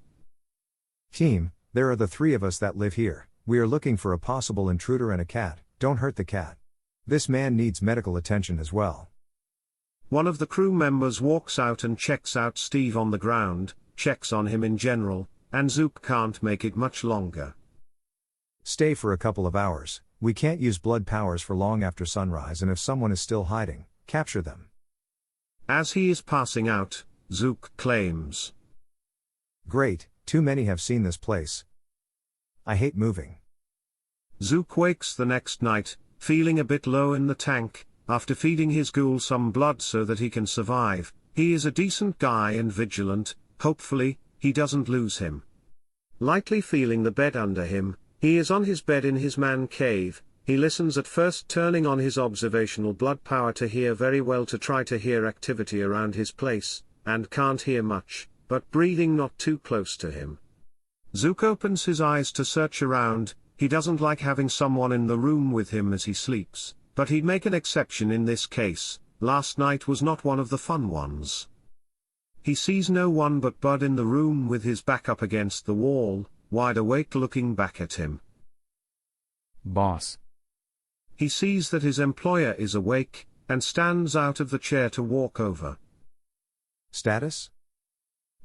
Team, there are the 3 of us that live here. We are looking for a possible intruder and a cat. Don't hurt the cat. This man needs medical attention as well. One of the crew members walks out and checks out Steve on the ground, checks on him in general, and Zook can't make it much longer. Stay for a couple of hours. We can't use blood powers for long after sunrise, and if someone is still hiding, capture them. As he is passing out, Zook claims. Great, too many have seen this place. I hate moving. Zook wakes the next night, feeling a bit low in the tank. After feeding his ghoul some blood so that he can survive. He is a decent guy and vigilant, hopefully, he doesn't lose him. Lightly feeling the bed under him, he is on his bed in his man cave. He listens at first, turning on his observational blood power to hear very well to try to hear activity around his place, and can't hear much, but breathing not too close to him. Zook opens his eyes to search around. He doesn't like having someone in the room with him as he sleeps, but he'd make an exception in this case. Last night was not one of the fun ones. He sees no one but Bud in the room with his back up against the wall, wide awake looking back at him. Boss. He sees that his employer is awake, and stands out of the chair to walk over. Status?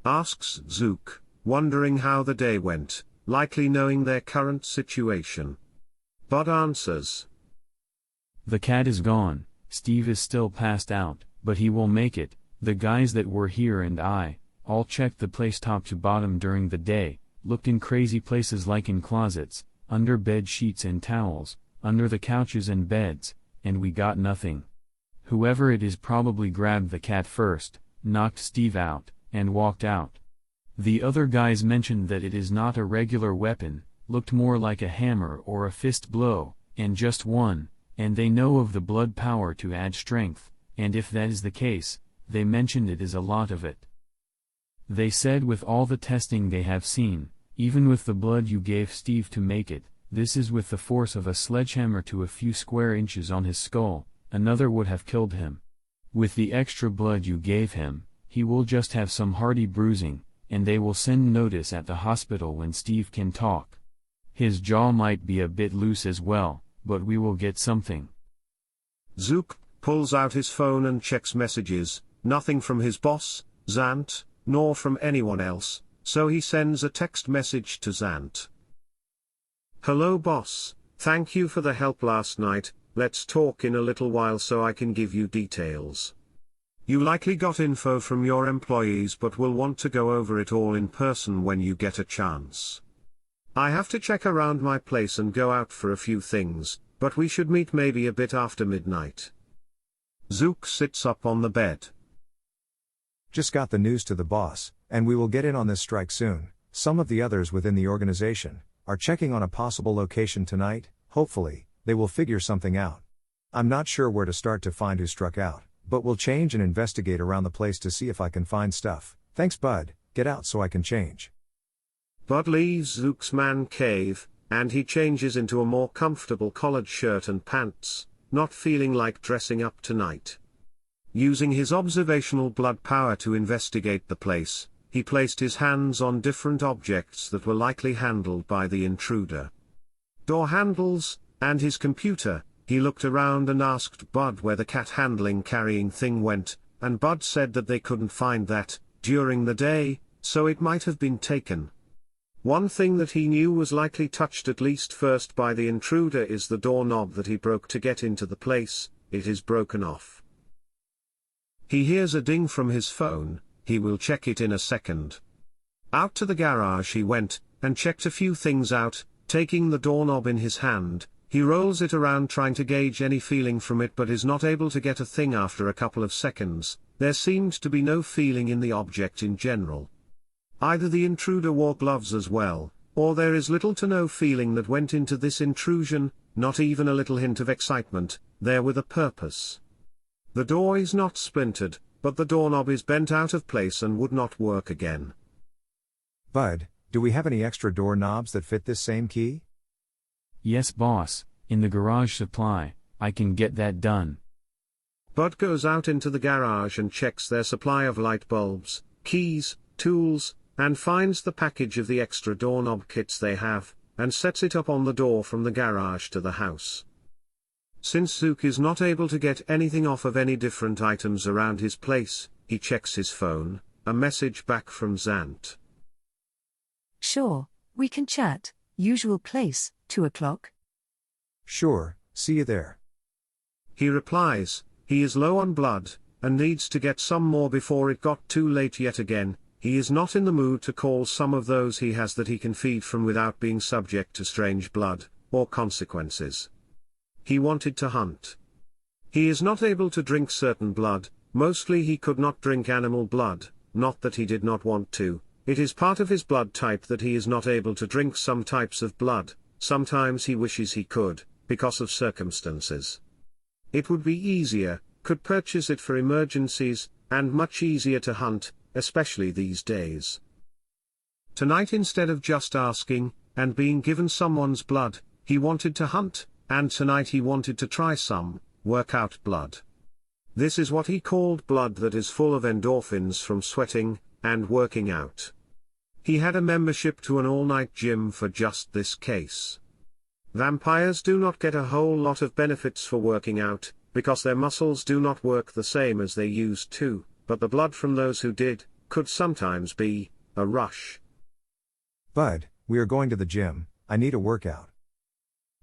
Asks Zook, wondering how the day went, likely knowing their current situation. Bud answers. The cat is gone, Steve is still passed out, but he will make it. The guys that were here and I, all checked the place top to bottom during the day, looked in crazy places like in closets, under bed sheets and towels, under the couches and beds, and we got nothing. Whoever it is probably grabbed the cat first, knocked Steve out, and walked out. The other guys mentioned that it is not a regular weapon, looked more like a hammer or a fist blow, and just one, and they know of the blood power to add strength, and if that is the case, they mentioned it is a lot of it. They said with all the testing they have seen, even with the blood you gave Steve to make it, this is with the force of a sledgehammer to a few square inches on his skull, another would have killed him. With the extra blood you gave him, he will just have some hardy bruising, and they will send notice at the hospital when Steve can talk. His jaw might be a bit loose as well, but we will get something. Zook pulls out his phone and checks messages. Nothing from his boss, Zant, nor from anyone else, so he sends a text message to Zant. Hello boss, thank you for the help last night, let's talk in a little while so I can give you details. You likely got info from your employees but will want to go over it all in person when you get a chance. I have to check around my place and go out for a few things, but we should meet maybe a bit after midnight. Zook sits up on the bed. Just got the news to the boss, and we will get in on this strike soon. Some of the others within the organization are checking on a possible location tonight. Hopefully, they will figure something out. I'm not sure where to start to find who struck out, but we'll change and investigate around the place to see if I can find stuff. Thanks Bud, get out so I can change. Bud leaves Zook's man cave, and he changes into a more comfortable collared shirt and pants, not feeling like dressing up tonight. Using his observational blood power to investigate the place, he placed his hands on different objects that were likely handled by the intruder. Door handles, and his computer. He looked around and asked Bud where the cat handling carrying thing went, and Bud said that they couldn't find that during the day, so it might have been taken. One thing that he knew was likely touched at least first by the intruder is the doorknob that he broke to get into the place. It is broken off. He hears a ding from his phone. He will check it in a second. Out to the garage he went, and checked a few things out, taking the doorknob in his hand. He rolls it around trying to gauge any feeling from it but is not able to get a thing after a couple of seconds. There seemed to be no feeling in the object in general. Either the intruder wore gloves as well, or there is little to no feeling that went into this intrusion, not even a little hint of excitement, there with a purpose. The door is not splintered, but the doorknob is bent out of place and would not work again. Bud, do we have any extra doorknobs that fit this same key? Yes, boss, in the garage supply, I can get that done. Bud goes out into the garage and checks their supply of light bulbs, keys, tools, and finds the package of the extra doorknob kits they have, and sets it up on the door from the garage to the house. Since Zook is not able to get anything off of any different items around his place, he checks his phone, a message back from Zant. Sure, we can chat, usual place, 2 o'clock. Sure, see you there. He replies, he is low on blood, and needs to get some more before it got too late yet again. He is not in the mood to call some of those he has that he can feed from without being subject to strange blood, or consequences. He wanted to hunt. He is not able to drink certain blood, mostly he could not drink animal blood, not that he did not want to, it is part of his blood type that he is not able to drink some types of blood, sometimes he wishes he could, because of circumstances. It would be easier, could purchase it for emergencies, and much easier to hunt, especially these days. Tonight, instead of just asking, and being given someone's blood, he wanted to hunt, and tonight he wanted to try some, workout blood. This is what he called blood that is full of endorphins from sweating, and working out. He had a membership to an all-night gym for just this case. Vampires do not get a whole lot of benefits for working out, because their muscles do not work the same as they used to, but the blood from those who did, could sometimes be a rush. Bud, we are going to the gym, I need a workout.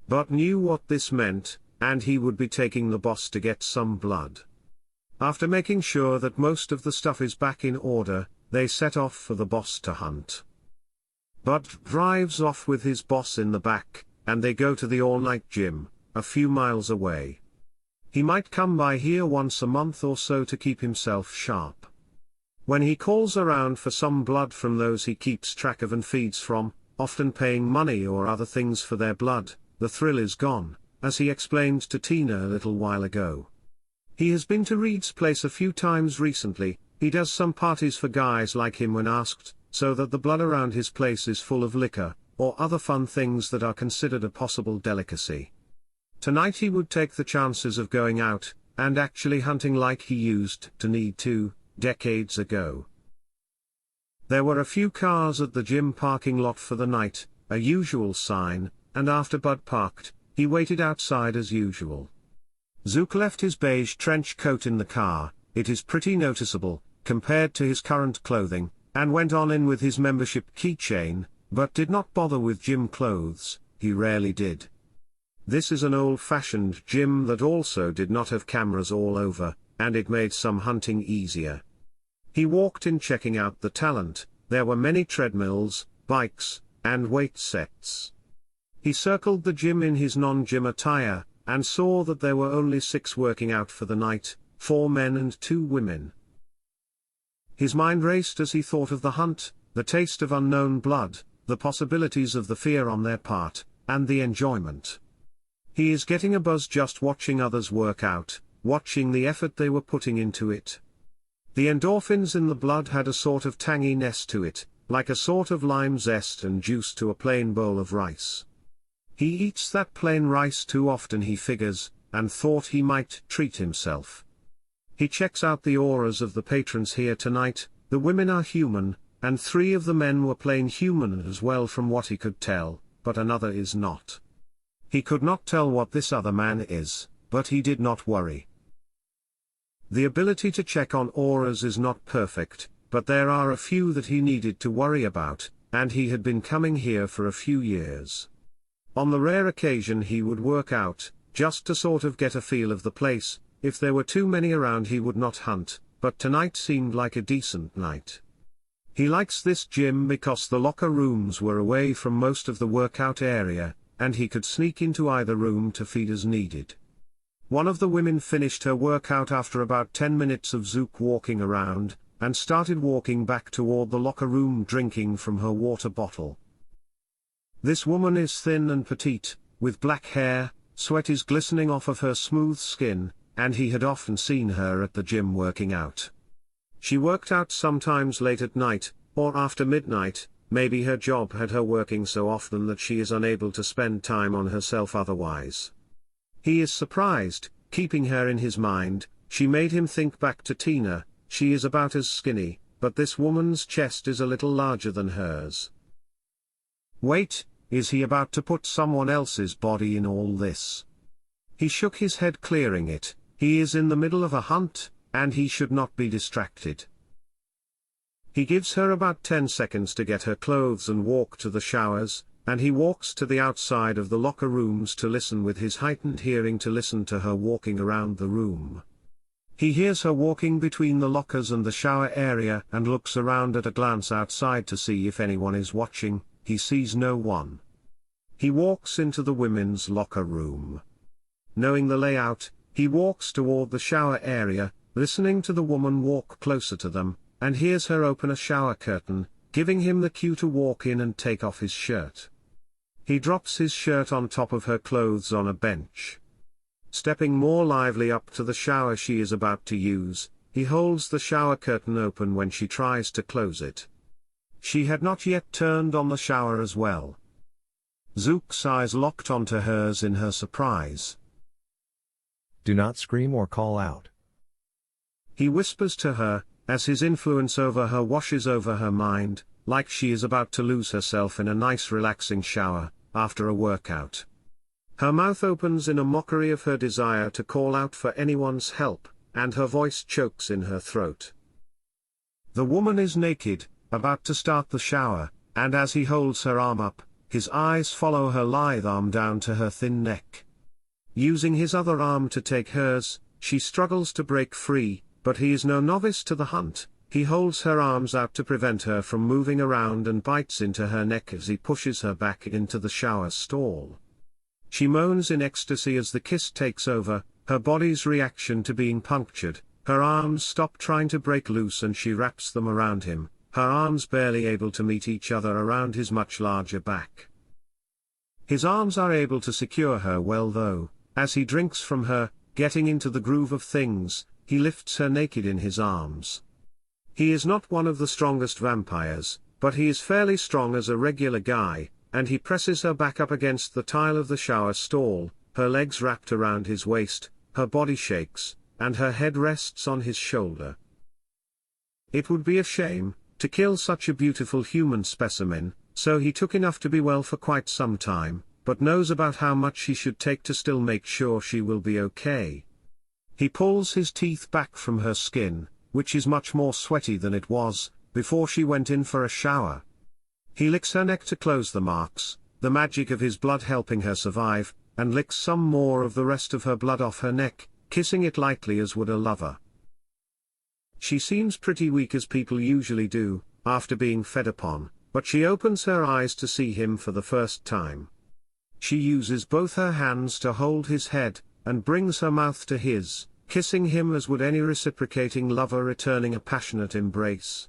Bud knew what this meant, and he would be taking the boss to get some blood. After making sure that most of the stuff is back in order, they set off for the boss to hunt. Bud drives off with his boss in the back, and they go to the all-night gym, a few miles away. He might come by here once a month or so to keep himself sharp. When he calls around for some blood from those he keeps track of and feeds from, often paying money or other things for their blood, the thrill is gone, as he explained to Tina a little while ago. He has been to Reed's place a few times recently, he does some parties for guys like him when asked, so that the blood around his place is full of liquor, or other fun things that are considered a possible delicacy. Tonight he would take the chances of going out, and actually hunting like he used to need to, decades ago. There were a few cars at the gym parking lot for the night, a usual sign, and after Bud parked, he waited outside as usual. Zook left his beige trench coat in the car, it is pretty noticeable, compared to his current clothing, and went on in with his membership keychain, but did not bother with gym clothes, he rarely did. This is an old-fashioned gym that also did not have cameras all over, and it made some hunting easier. He walked in checking out the talent, there were many treadmills, bikes, and weight sets. He circled the gym in his non-gym attire, and saw that there were only 6 working out for the night, 4 men and 2 women. His mind raced as he thought of the hunt, the taste of unknown blood, the possibilities of the fear on their part, and the enjoyment. He is getting a buzz just watching others work out, watching the effort they were putting into it. The endorphins in the blood had a sort of tanginess to it, like a sort of lime zest and juice to a plain bowl of rice. He eats that plain rice too often, he figures, and thought he might treat himself. He checks out the auras of the patrons here tonight, the women are human, and 3 of the men were plain human as well from what he could tell, but another is not. He could not tell what this other man is, but he did not worry. The ability to check on auras is not perfect, but there are a few that he needed to worry about, and he had been coming here for a few years. On the rare occasion he would work out, just to sort of get a feel of the place, if there were too many around he would not hunt, but tonight seemed like a decent night. He likes this gym because the locker rooms were away from most of the workout area, and he could sneak into either room to feed as needed. One of the women finished her workout after about 10 minutes of Zook walking around, and started walking back toward the locker room drinking from her water bottle. This woman is thin and petite, with black hair, sweat is glistening off of her smooth skin, and he had often seen her at the gym working out. She worked out sometimes late at night, or after midnight. Maybe her job had her working so often that she is unable to spend time on herself otherwise. He is surprised, keeping her in his mind. She made him think back to Tina. She is about as skinny, but this woman's chest is a little larger than hers. Wait, is he about to put someone else's body in all this? He shook his head, clearing it. He is in the middle of a hunt, and he should not be distracted. He gives her about 10 seconds to get her clothes and walk to the showers, and he walks to the outside of the locker rooms to listen with his heightened hearing to listen to her walking around the room. He hears her walking between the lockers and the shower area and looks around at a glance outside to see if anyone is watching. He sees no one. He walks into the women's locker room. Knowing the layout, he walks toward the shower area, listening to the woman walk closer to them, and hears her open a shower curtain, giving him the cue to walk in and take off his shirt. He drops his shirt on top of her clothes on a bench. Stepping more lively up to the shower she is about to use, he holds the shower curtain open when she tries to close it. She had not yet turned on the shower as well. Zook's eyes locked onto hers in her surprise. Do not scream or call out. He whispers to her, as his influence over her washes over her mind, like she is about to lose herself in a nice relaxing shower, after a workout. Her mouth opens in a mockery of her desire to call out for anyone's help, and her voice chokes in her throat. The woman is naked, about to start the shower, and as he holds her arm up, his eyes follow her lithe arm down to her thin neck. Using his other arm to take hers, she struggles to break free, but he is no novice to the hunt. He holds her arms out to prevent her from moving around and bites into her neck as he pushes her back into the shower stall. She moans in ecstasy as the kiss takes over, her body's reaction to being punctured. Her arms stop trying to break loose and she wraps them around him, her arms barely able to meet each other around his much larger back. His arms are able to secure her well though, as he drinks from her, getting into the groove of things. He lifts her naked in his arms. He is not one of the strongest vampires, but he is fairly strong as a regular guy, and he presses her back up against the tile of the shower stall, her legs wrapped around his waist, her body shakes, and her head rests on his shoulder. It would be a shame to kill such a beautiful human specimen, so he took enough to be well for quite some time, but knows about how much he should take to still make sure she will be okay. He pulls his teeth back from her skin, which is much more sweaty than it was before she went in for a shower. He licks her neck to close the marks, the magic of his blood helping her survive, and licks some more of the rest of her blood off her neck, kissing it lightly as would a lover. She seems pretty weak as people usually do, after being fed upon, but she opens her eyes to see him for the first time. She uses both her hands to hold his head, and brings her mouth to his, kissing him as would any reciprocating lover returning a passionate embrace.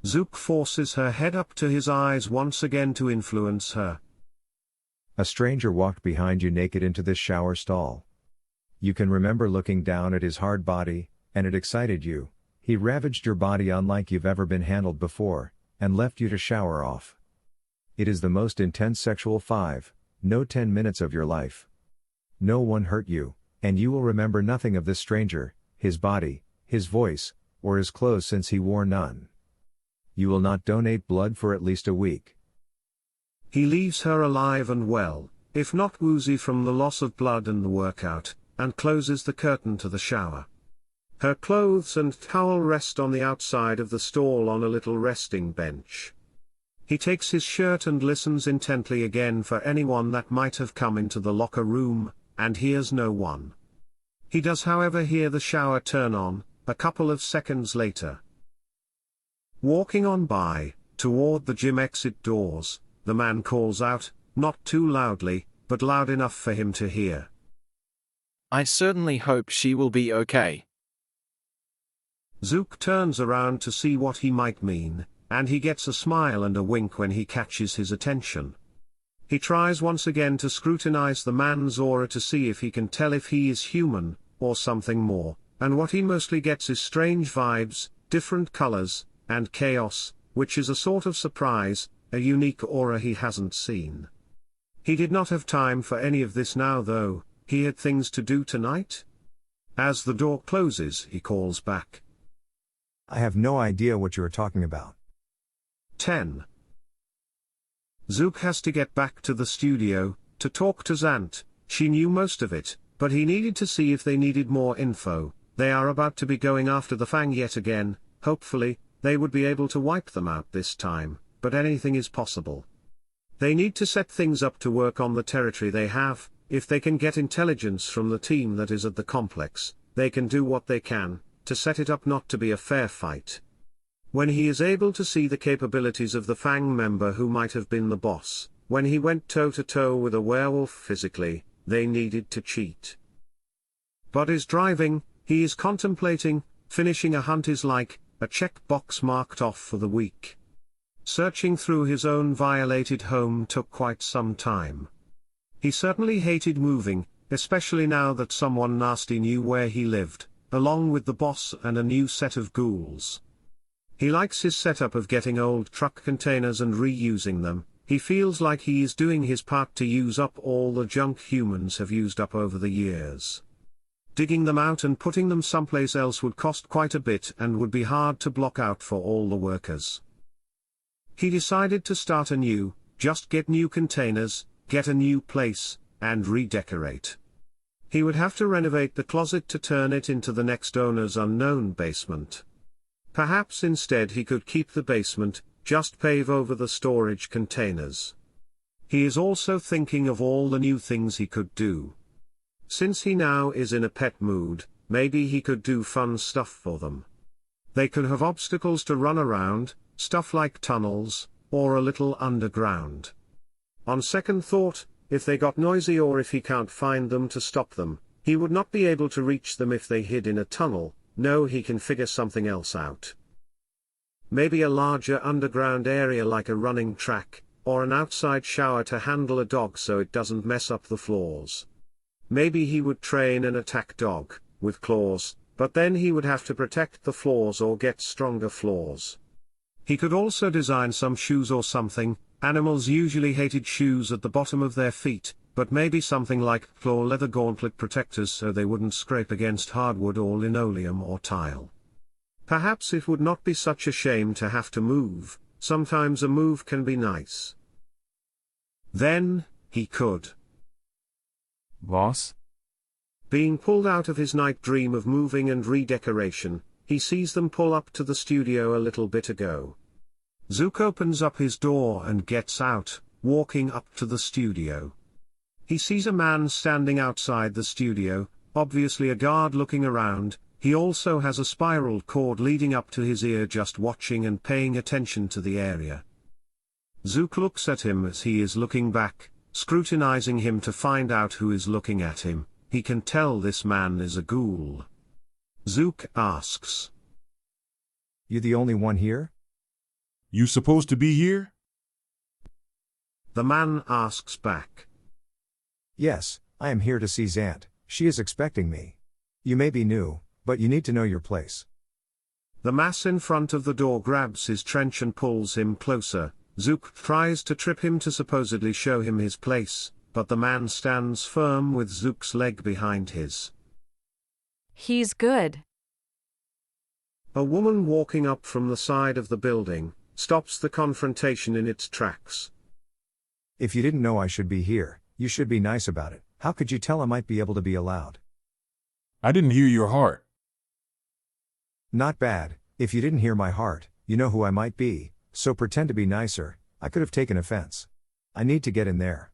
Zook forces her head up to his eyes once again to influence her. A stranger walked behind you naked into this shower stall. You can remember looking down at his hard body, and it excited you. He ravaged your body unlike you've ever been handled before, and left you to shower off. It is the most intense sexual 10 minutes of your life. No one hurt you, and you will remember nothing of this stranger, his body, his voice, or his clothes since he wore none. You will not donate blood for at least a week. He leaves her alive and well, if not woozy from the loss of blood and the workout, and closes the curtain to the shower. Her clothes and towel rest on the outside of the stall on a little resting bench. He takes his shirt and listens intently again for anyone that might have come into the locker room, and hears no one. He does however hear the shower turn on, a couple of seconds later. Walking on by, toward the gym exit doors, the man calls out, not too loudly, but loud enough for him to hear. I certainly hope she will be okay. Zook turns around to see what he might mean, and he gets a smile and a wink when he catches his attention. He tries once again to scrutinize the man's aura to see if he can tell if he is human, or something more, and what he mostly gets is strange vibes, different colors, and chaos, which is a sort of surprise, a unique aura he hasn't seen. He did not have time for any of this now though, he had things to do tonight. As the door closes, he calls back. I have no idea what you are talking about. 10. Zook has to get back to the studio, to talk to Zant. She knew most of it, but he needed to see if they needed more info. They are about to be going after the Fang yet again. Hopefully, they would be able to wipe them out this time, but anything is possible. They need to set things up to work on the territory they have. If they can get intelligence from the team that is at the complex, they can do what they can, to set it up not to be a fair fight. When he is able to see the capabilities of the Fang member who might have been the boss, when he went toe-to-toe with a werewolf physically, they needed to cheat. But is driving, he is contemplating, finishing a hunt is like, a checkbox marked off for the week. Searching through his own violated home took quite some time. He certainly hated moving, especially now that someone nasty knew where he lived, along with the boss and a new set of ghouls. He likes his setup of getting old truck containers and reusing them. He feels like he is doing his part to use up all the junk humans have used up over the years. Digging them out and putting them someplace else would cost quite a bit and would be hard to block out for all the workers. He decided to start anew, just get new containers, get a new place, and redecorate. He would have to renovate the closet to turn it into the next owner's unknown basement. Perhaps instead he could keep the basement, just pave over the storage containers. He is also thinking of all the new things he could do. Since he now is in a pet mood, maybe he could do fun stuff for them. They could have obstacles to run around, stuff like tunnels, or a little underground. On second thought, if they got noisy or if he can't find them to stop them, he would not be able to reach them if they hid in a tunnel. No, he can figure something else out. Maybe a larger underground area like a running track, or an outside shower to handle a dog so it doesn't mess up the floors. Maybe he would train an attack dog, with claws, but then he would have to protect the floors or get stronger floors. He could also design some shoes or something. Animals usually hated shoes at the bottom of their feet, but maybe something like claw leather gauntlet protectors so they wouldn't scrape against hardwood or linoleum or tile. Perhaps it would not be such a shame to have to move. Sometimes a move can be nice. Then, he could. Boss? Being pulled out of his night dream of moving and redecoration, he sees them pull up to the studio a little bit ago. Zook opens up his door and gets out, walking up to the studio. He sees a man standing outside the studio, obviously a guard looking around. He also has a spiral cord leading up to his ear, just watching and paying attention to the area. Zook looks at him as he is looking back, scrutinizing him to find out who is looking at him. He can tell this man is a ghoul. Zook asks, "You the only one here?" You supposed to be here? The man asks back. "Yes, I am here to see Zant. She is expecting me. You may be new, but you need to know your place." The mass in front of the door grabs his trench and pulls him closer. Zook tries to trip him to supposedly show him his place, but the man stands firm with Zook's leg behind his. He's good. A woman walking up from the side of the building stops the confrontation in its tracks. "If you didn't know I should be here, you should be nice about it. How could you tell I might be able to be allowed?" I didn't hear your heart. "Not bad. If you didn't hear my heart, you know who I might be, so pretend to be nicer. I could have taken offense. I need to get in there."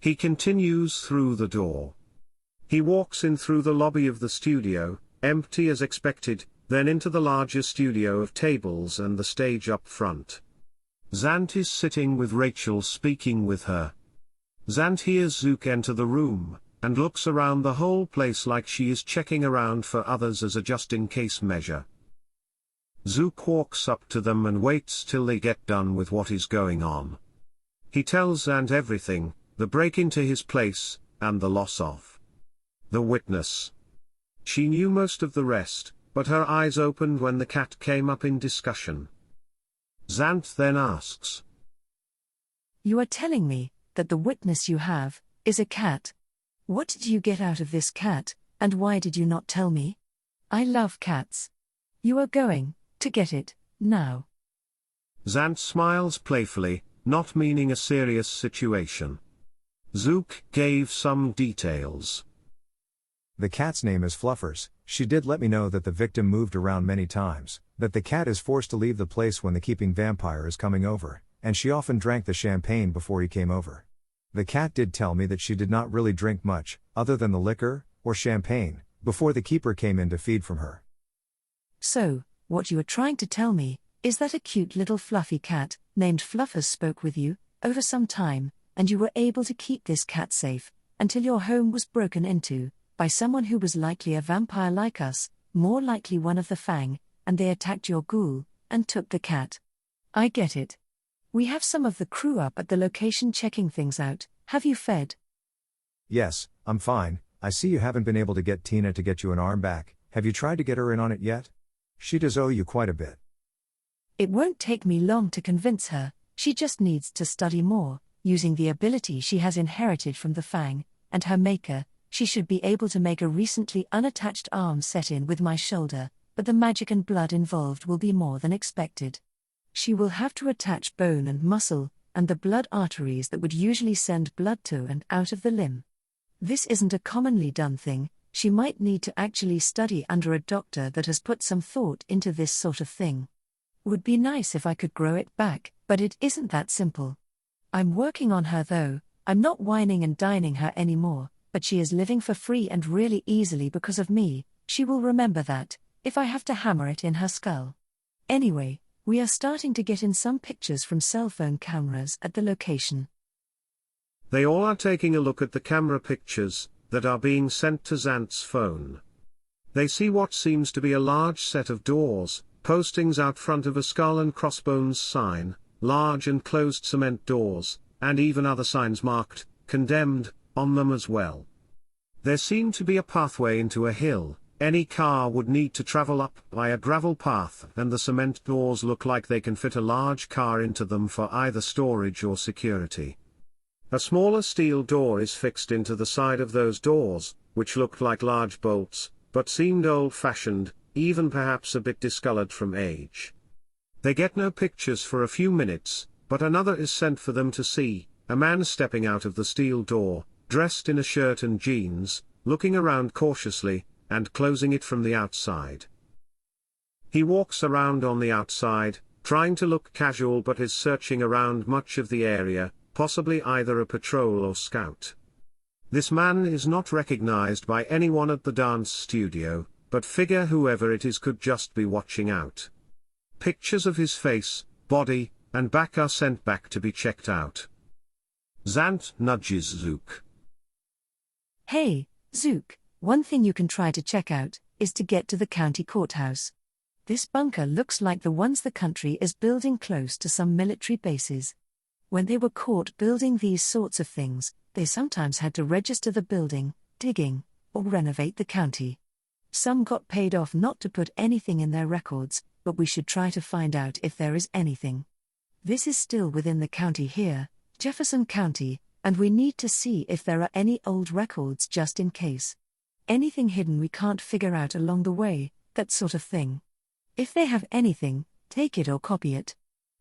He continues through the door. He walks in through the lobby of the studio, empty as expected, then into the larger studio of tables and the stage up front. Zant is sitting with Rachel speaking with her. Zant hears Zook enter the room, and looks around the whole place like she is checking around for others as a just-in-case measure. Zook walks up to them and waits till they get done with what is going on. He tells Zant everything, the break into his place, and the loss of the witness. She knew most of the rest, but her eyes opened when the cat came up in discussion. Zant then asks, "You are telling me that the witness you have is a cat. What did you get out of this cat, and why did you not tell me? I love cats. You are going to get it now." Zant smiles playfully, not meaning a serious situation. Zook gave some details. The cat's name is Fluffers. She did let me know that the victim moved around many times, that the cat is forced to leave the place when the keeping vampire is coming over, and she often drank the champagne before he came over. The cat did tell me that she did not really drink much, other than the liquor, or champagne, before the keeper came in to feed from her. So, what you are trying to tell me is that a cute little fluffy cat, named Fluffers, spoke with you over some time, and you were able to keep this cat safe until your home was broken into by someone who was likely a vampire like us, more likely one of the Fang, and they attacked your ghoul and took the cat. I get it. We have some of the crew up at the location checking things out. Have you fed? Yes, I'm fine. I see you haven't been able to get Tina to get you an arm back. Have you tried to get her in on it yet? She does owe you quite a bit. It won't take me long to convince her. She just needs to study more. Using the ability she has inherited from the Fang and her maker, she should be able to make a recently unattached arm set in with my shoulder, but the magic and blood involved will be more than expected. She will have to attach bone and muscle, and the blood arteries that would usually send blood to and out of the limb. This isn't a commonly done thing. She might need to actually study under a doctor that has put some thought into this sort of thing. Would be nice if I could grow it back, but it isn't that simple. I'm working on her though. I'm not whining and dining her anymore, but she is living for free and really easily because of me. She will remember that, if I have to hammer it in her skull. Anyway, we are starting to get in some pictures from cell phone cameras at the location. They all are taking a look at the camera pictures that are being sent to Zant's phone. They see what seems to be a large set of doors, postings out front of a skull and crossbones sign, large and closed cement doors, and even other signs marked "condemned" on them as well. There seemed to be a pathway into a hill. Any car would need to travel up by a gravel path, and the cement doors look like they can fit a large car into them for either storage or security. A smaller steel door is fixed into the side of those doors, which looked like large bolts, but seemed old-fashioned, even perhaps a bit discolored from age. They get no pictures for a few minutes, but another is sent for them to see, a man stepping out of the steel door, dressed in a shirt and jeans, looking around cautiously, and closing it from the outside. He walks around on the outside, trying to look casual but is searching around much of the area, possibly either a patrol or scout. This man is not recognized by anyone at the dance studio, but figure whoever it is could just be watching out. Pictures of his face, body, and back are sent back to be checked out. Zant nudges Zook. Hey, Zook, one thing you can try to check out is to get to the county courthouse. This bunker looks like the ones the country is building close to some military bases. When they were caught building these sorts of things, they sometimes had to register the building, digging, or renovate the county. Some got paid off not to put anything in their records, but we should try to find out if there is anything. This is still within the county here, Jefferson County, and we need to see if there are any old records just in case. Anything hidden we can't figure out along the way, that sort of thing. If they have anything, take it or copy it.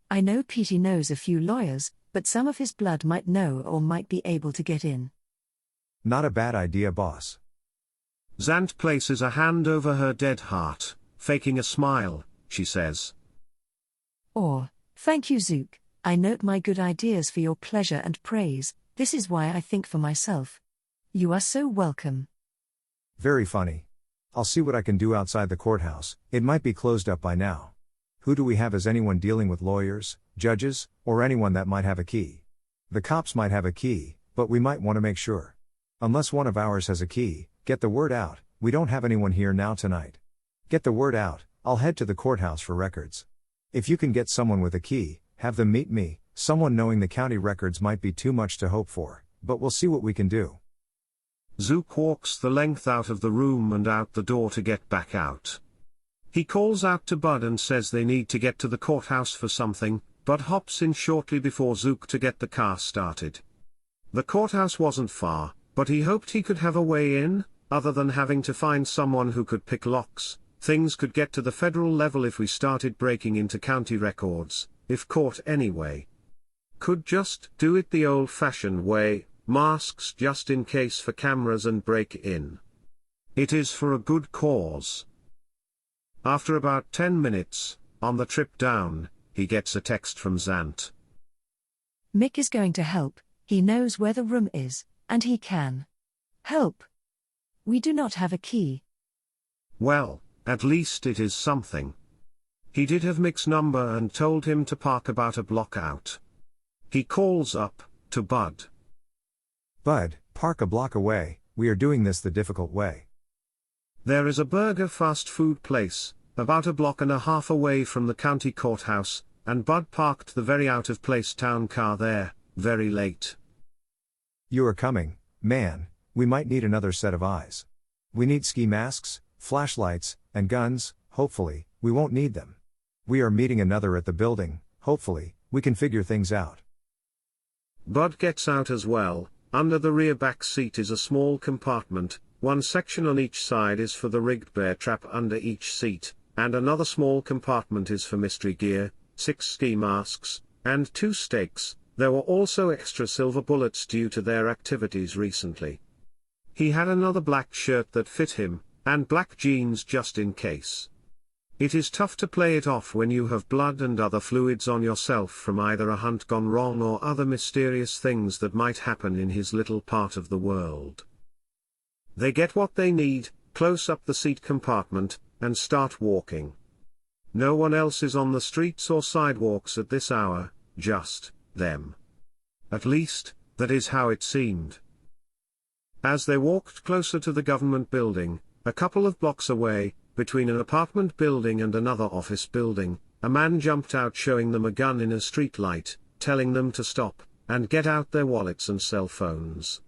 I know Petey knows a few lawyers, but some of his blood might know or might be able to get in. Not a bad idea, boss. Zant places a hand over her dead heart, faking a smile, she says. Or, thank you, Zook. I note my good ideas for your pleasure and praise. This is why I think for myself. You are so welcome. Very funny. I'll see what I can do outside the courthouse. It might be closed up by now. Who do we have as anyone dealing with lawyers? judges, or anyone that might have a key. The cops might have a key, but we might want to make sure. Unless one of ours has a key, get the word out, we don't have anyone here now tonight. Get the word out, I'll head to the courthouse for records. If you can get someone with a key, have them meet me. Someone knowing the county records might be too much to hope for, but we'll see what we can do. Zook walks the length out of the room and out the door to get back out. He calls out to Bud and says they need to get to the courthouse for something. Bud hops in shortly before Zook to get the car started. The courthouse wasn't far, but he hoped he could have a way in, other than having to find someone who could pick locks. Things could get to the federal level if we started breaking into county records, if caught anyway. Could just do it the old-fashioned way, masks just in case for cameras and break in. It is for a good cause. After about 10 minutes, on the trip down, he gets a text from Zant. Mick is going to help, he knows where the room is, and he can help. We do not have a key. Well, at least it is something. He did have Mick's number and told him to park about a block out. He calls up to Bud. Bud, park a block away, we are doing this the difficult way. There is a burger fast food place, about a block and a half away from the county courthouse, and Bud parked the very out-of-place town car there, very late. You are coming, man, we might need another set of eyes. We need ski masks, flashlights, and guns. Hopefully, we won't need them. We are meeting another at the building, hopefully, we can figure things out. Bud gets out as well. Under the rear back seat is a small compartment, one section on each side is for the rigged bear trap under each seat, and another small compartment is for mystery gear, 6 ski masks, and 2 stakes. There were also extra silver bullets due to their activities recently. He had another black shirt that fit him, and black jeans just in case. It is tough to play it off when you have blood and other fluids on yourself from either a hunt gone wrong or other mysterious things that might happen in his little part of the world. They get what they need, close up the seat compartment, and start walking. No one else is on the streets or sidewalks at this hour, just them. At least, that is how it seemed. As they walked closer to the government building, a couple of blocks away, between an apartment building and another office building, a man jumped out showing them a gun in a street light, telling them to stop, and get out their wallets and cell phones.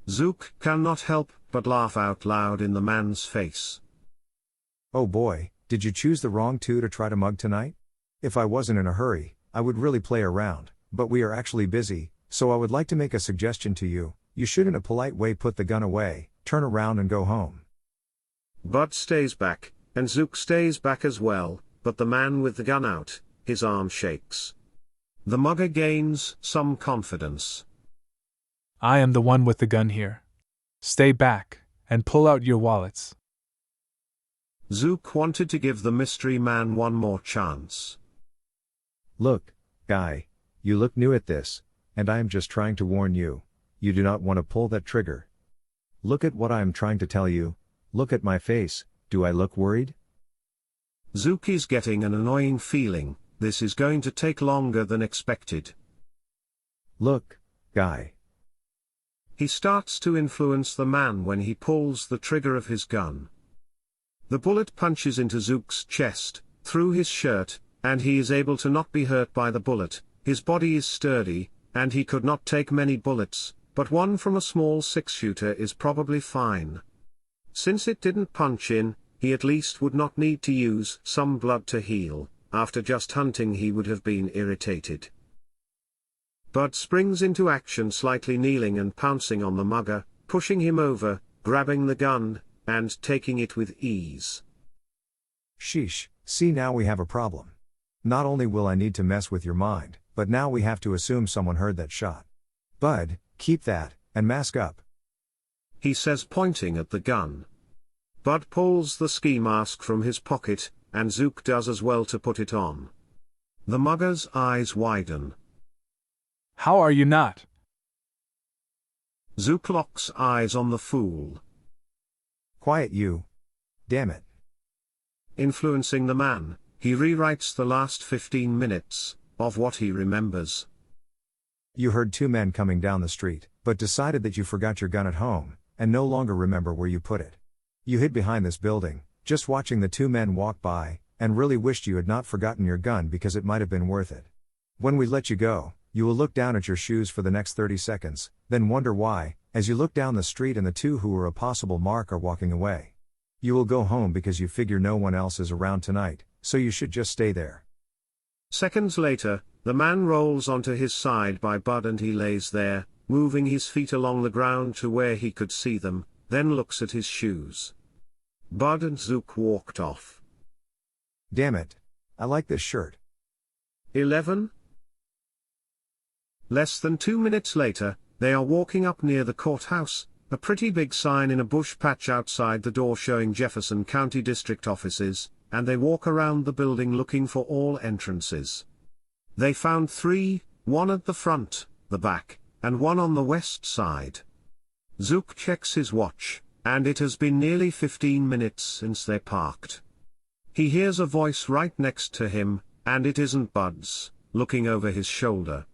Zook cannot help but laugh out loud in the man's face. Oh boy, did you choose the wrong two to try to mug tonight? If I wasn't in a hurry, I would really play around, but we are actually busy, so I would like to make a suggestion to you. You should in a polite way put the gun away, turn around and go home. Bud stays back, and Zook stays back as well, but the man with the gun out, his arm shakes. The mugger gains some confidence. I am the one with the gun here. Stay back, and pull out your wallets. Zook wanted to give the mystery man one more chance. Look, guy, you look new at this, and I am just trying to warn you. You do not want to pull that trigger. Look at what I am trying to tell you. Look at my face, do I look worried? Zook is getting an annoying feeling, this is going to take longer than expected. Look, guy. He starts to influence the man when he pulls the trigger of his gun. The bullet punches into Zook's chest, through his shirt, and he is able to not be hurt by the bullet. His body is sturdy, and he could not take many bullets, but one from a small 6-shooter is probably fine. Since it didn't punch in, he at least would not need to use some blood to heal. After just hunting he would have been irritated. Bud springs into action, slightly kneeling and pouncing on the mugger, pushing him over, grabbing the gun, and taking it with ease. Sheesh, see now we have a problem. Not only will I need to mess with your mind, but now we have to assume someone heard that shot. Bud, keep that, and mask up. He says, pointing at the gun. Bud pulls the ski mask from his pocket, and Zook does as well to put it on. The mugger's eyes widen. How are you not? Zook locks eyes on the fool. Quiet you. Damn it. Influencing the man, he rewrites the last 15 minutes. of what he remembers. You heard two men coming down the street, but decided that you forgot your gun at home, and no longer remember where you put it. You hid behind this building, just watching the two men walk by, and really wished you had not forgotten your gun because it might have been worth it. When we let you go, you will look down at your shoes for the next 30 seconds, then wonder why, as you look down the street and the two who were a possible mark are walking away. You will go home because you figure no one else is around tonight, so you should just stay there. Seconds later, the man rolls onto his side by Bud and he lays there, moving his feet along the ground to where he could see them, then looks at his shoes. Bud and Zook walked off. Damn it. I like this shirt. 11. Less than 2 minutes later, they are walking up near the courthouse, a pretty big sign in a bush patch outside the door showing Jefferson County District offices, and they walk around the building looking for all entrances. They found 3, one at the front, the back, and one on the west side. Zook checks his watch, and it has been nearly 15 minutes since they parked. He hears a voice right next to him, and it isn't Bud's, looking over his shoulder.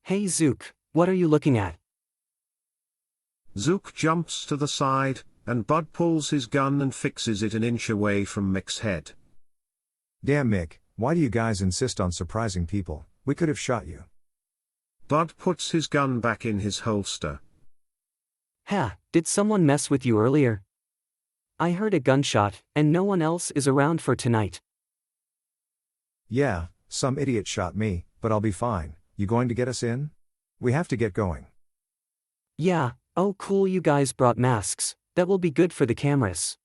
Hey Zook, what are you looking at? Zook jumps to the side, and Bud pulls his gun and fixes it an inch away from Mick's head. Damn Mick, why do you guys insist on surprising people? We could have shot you. Bud puts his gun back in his holster. Ha, did someone mess with you earlier? I heard a gunshot, and no one else is around for tonight. Yeah, some idiot shot me, but I'll be fine. You going to get us in? We have to get going. Yeah, oh cool, you guys brought masks. That will be good for the cameras.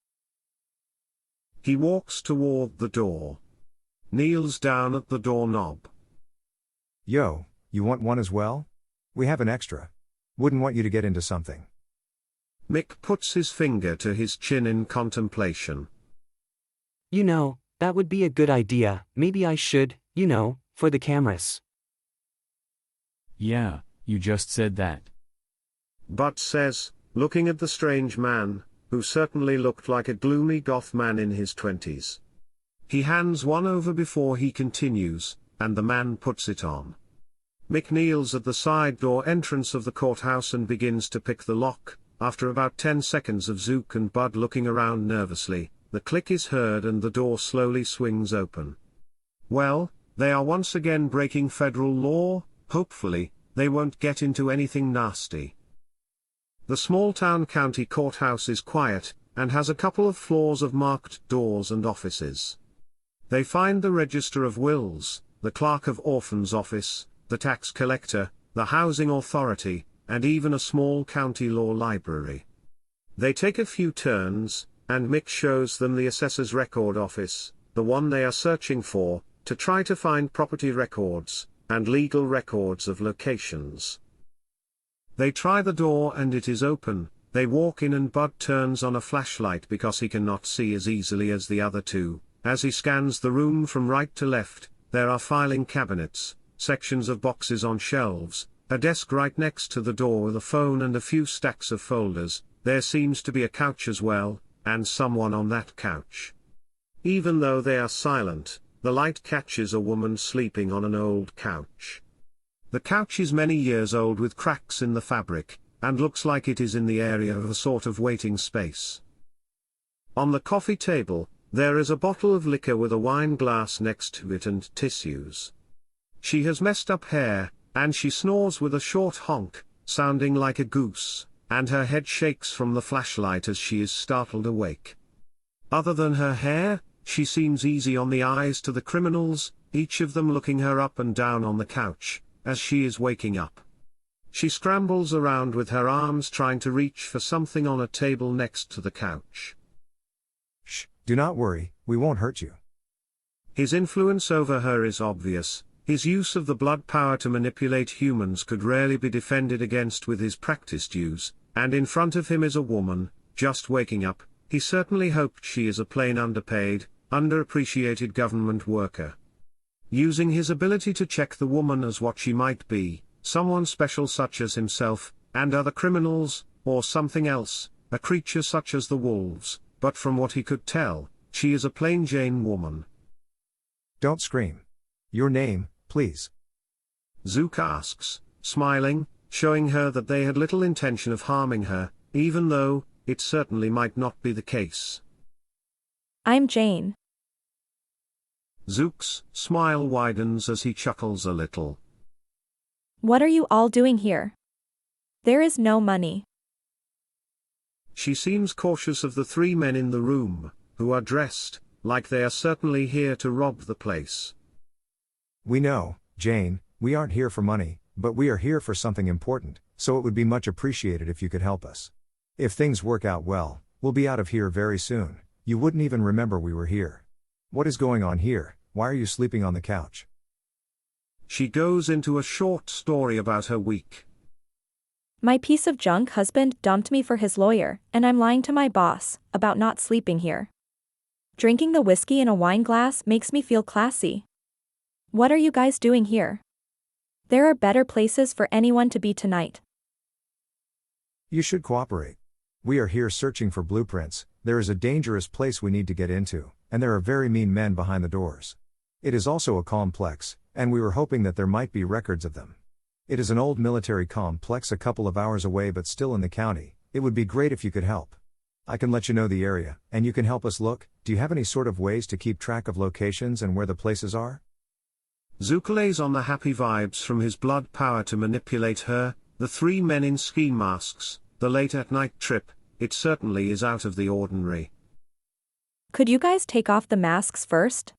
He walks toward the door. Kneels down at the doorknob. Yo, you want one as well? We have an extra. Wouldn't want you to get into something. Mick puts his finger to his chin in contemplation. You know, that would be a good idea. Maybe I should, for the cameras. Yeah, you just said that. Bud says, looking at the strange man, who certainly looked like a gloomy goth man in his 20s. He hands one over before he continues, and the man puts it on. Mick kneels at the side door entrance of the courthouse and begins to pick the lock. After about 10 seconds of Zook and Bud looking around nervously, the click is heard and the door slowly swings open. Well, they are once again breaking federal law. Hopefully, they won't get into anything nasty. The small-town county courthouse is quiet, and has a couple of floors of marked doors and offices. They find the Register of Wills, the Clerk of Orphans' office, the tax collector, the housing authority, and even a small county law library. They take a few turns, and Mick shows them the assessor's record office, the one they are searching for, to try to find property records, and legal records of locations. They try the door and it is open. They walk in and Bud turns on a flashlight because he cannot see as easily as the other two. As he scans the room from right to left, there are filing cabinets, sections of boxes on shelves, a desk right next to the door with a phone and a few stacks of folders. There seems to be a couch as well, and someone on that couch. Even though they are silent, the light catches a woman sleeping on an old couch. The couch is many years old with cracks in the fabric, and looks like it is in the area of a sort of waiting space. On the coffee table, there is a bottle of liquor with a wine glass next to it and tissues. She has messed up hair, and she snores with a short honk, sounding like a goose, and her head shakes from the flashlight as she is startled awake. Other than her hair, she seems easy on the eyes to the criminals, each of them looking her up and down on the couch, as she is waking up. She scrambles around with her arms trying to reach for something on a table next to the couch. Shh, do not worry, we won't hurt you. His influence over her is obvious. His use of the blood power to manipulate humans could rarely be defended against with his practiced use, and in front of him is a woman, just waking up. He certainly hoped she is a plain underpaid, underappreciated government worker. Using his ability to check the woman as what she might be, someone special such as himself, and other criminals, or something else, a creature such as the wolves, but from what he could tell, she is a plain Jane woman. Don't scream. Your name, please? Zook asks, smiling, showing her that they had little intention of harming her, even though it certainly might not be the case. I'm Jane. Zook's smile widens as he chuckles a little. What are you all doing here? There is no money. She seems cautious of the three men in the room, who are dressed like they are certainly here to rob the place. We know, Jane, we aren't here for money, but we are here for something important, so it would be much appreciated if you could help us. If things work out well, we'll be out of here very soon. You wouldn't even remember we were here. What is going on here? Why are you sleeping on the couch? She goes into a short story about her week. My piece of junk husband dumped me for his lawyer, and I'm lying to my boss about not sleeping here. Drinking the whiskey in a wine glass makes me feel classy. What are you guys doing here? There are better places for anyone to be tonight. You should cooperate. We are here searching for blueprints. There is a dangerous place we need to get into, and there are very mean men behind the doors. It is also a complex, and we were hoping that there might be records of them. It is an old military complex a couple of hours away but still in the county. It would be great if you could help. I can let you know the area, and you can help us look. Do you have any sort of ways to keep track of locations and where the places are? Zukail's on the happy vibes from his blood power to manipulate her, the three men in ski masks, the late at night trip. It certainly is out of the ordinary. Could you guys take off the masks first?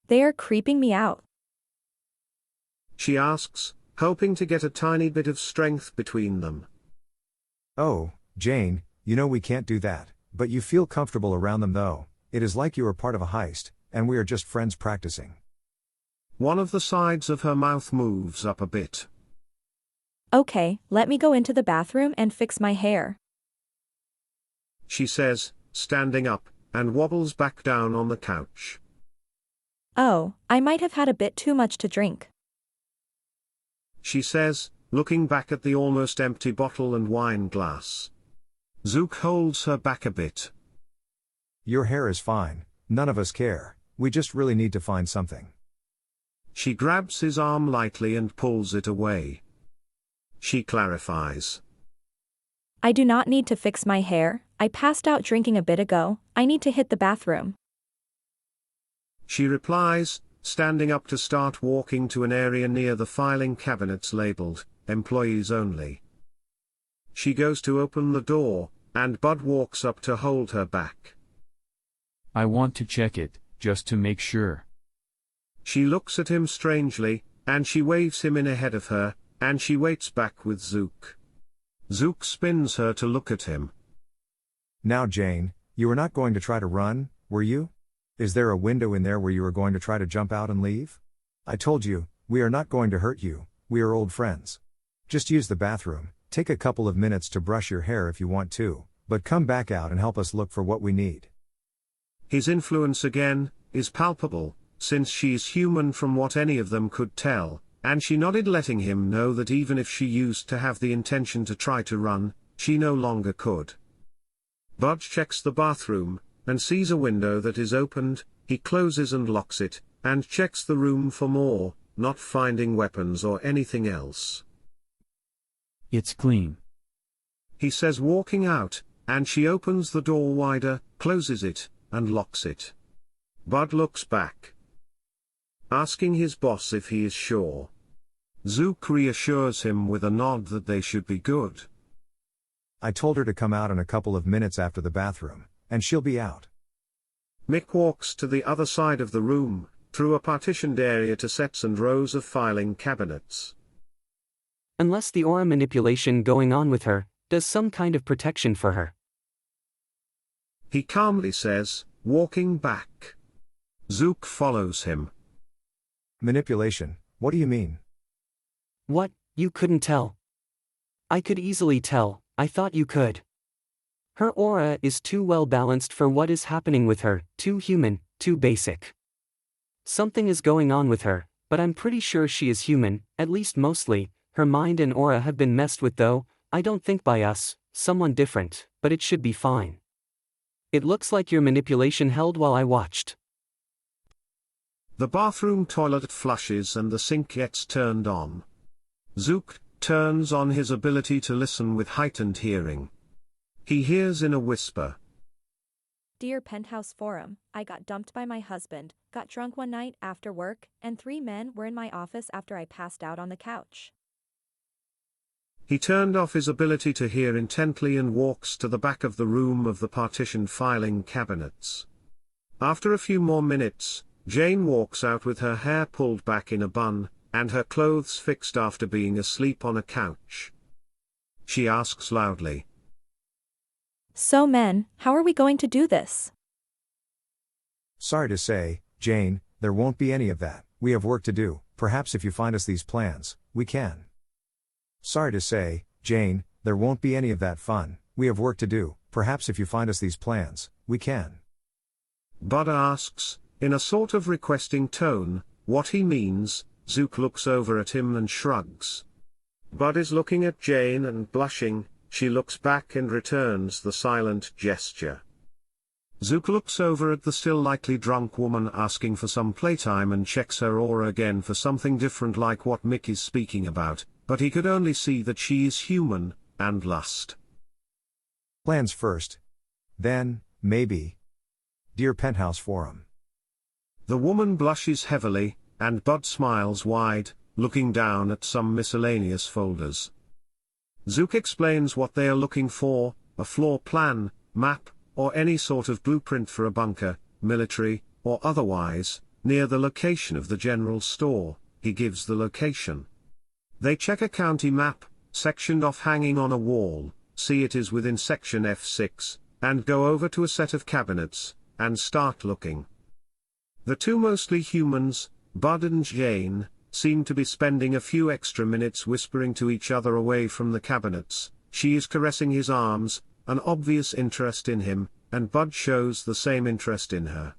They are creeping me out. She asks, hoping to get a tiny bit of strength between them. Oh, Jane, you know we can't do that, but you feel comfortable around them though. It is like you are part of a heist, and we are just friends practicing. One of the sides of her mouth moves up a bit. Okay, let me go into the bathroom and fix my hair. She says, standing up, and wobbles back down on the couch. Oh, I might have had a bit too much to drink. She says, looking back at the almost empty bottle and wine glass. Zook holds her back a bit. Your hair is fine, none of us care, we just really need to find something. She grabs his arm lightly and pulls it away. She clarifies. I do not need to fix my hair, I passed out drinking a bit ago, I need to hit the bathroom. She replies, standing up to start walking to an area near the filing cabinets labeled, Employees Only. She goes to open the door, and Bud walks up to hold her back. I want to check it, just to make sure. She looks at him strangely, and she waves him in ahead of her, and she waits back with Zook. Zook spins her to look at him. Now Jane, you were not going to try to run, were you? Is there a window in there where you are going to try to jump out and leave? I told you, we are not going to hurt you, we are old friends. Just use the bathroom, take a couple of minutes to brush your hair if you want to, but come back out and help us look for what we need. His influence again, is palpable, since she is human from what any of them could tell, and she nodded, letting him know that even if she used to have the intention to try to run, she no longer could. Bud checks the bathroom, and sees a window that is opened. He closes and locks it, and checks the room for more, not finding weapons or anything else. It's clean. He says, walking out, and she opens the door wider, closes it, and locks it. Bud looks back, asking his boss if he is sure. Zook reassures him with a nod that they should be good. I told her to come out in a couple of minutes after the bathroom, and she'll be out. Mick walks to the other side of the room, through a partitioned area to sets and rows of filing cabinets. Unless the aura manipulation going on with her does some kind of protection for her. He calmly says, walking back. Zook follows him. Manipulation, what do you mean? What, you couldn't tell? I could easily tell, I thought you could. Her aura is too well balanced for what is happening with her, too human, too basic. Something is going on with her, but I'm pretty sure she is human, at least mostly. Her mind and aura have been messed with though, I don't think by us, someone different, but it should be fine. It looks like your manipulation held while I watched. The bathroom toilet flushes and the sink gets turned on. Zook turns on his ability to listen with heightened hearing. He hears in a whisper. Dear Penthouse Forum, I got dumped by my husband, got drunk one night after work, and 3 men were in my office after I passed out on the couch. He turned off his ability to hear intently and walks to the back of the room of the partitioned filing cabinets. After a few more minutes, Jane walks out with her hair pulled back in a bun, and her clothes fixed after being asleep on a couch. She asks loudly. So men, how are we going to do this? Sorry to say, Jane, there won't be any of that. We have work to do. Perhaps if you find us these plans, we can. Sorry to say, Jane, there won't be any of that fun. We have work to do. Perhaps if you find us these plans, we can. Bud asks, in a sort of requesting tone, what he means. Zook looks over at him and shrugs. Bud is looking at Jane and blushing. She looks back and returns the silent gesture. Zook looks over at the still likely drunk woman asking for some playtime and checks her aura again for something different like what Mick is speaking about, but he could only see that she is human, and lust. Plans first. Then, maybe. Dear Penthouse Forum. The woman blushes heavily, and Bud smiles wide, looking down at some miscellaneous folders. Zook explains what they are looking for, a floor plan, map, or any sort of blueprint for a bunker, military, or otherwise, near the location of the general store. He gives the location. They check a county map, sectioned off hanging on a wall, see it is within section F6, and go over to a set of cabinets, and start looking. The two mostly humans, Bud and Jane, seem to be spending a few extra minutes whispering to each other away from the cabinets. She is caressing his arms, an obvious interest in him, and Bud shows the same interest in her.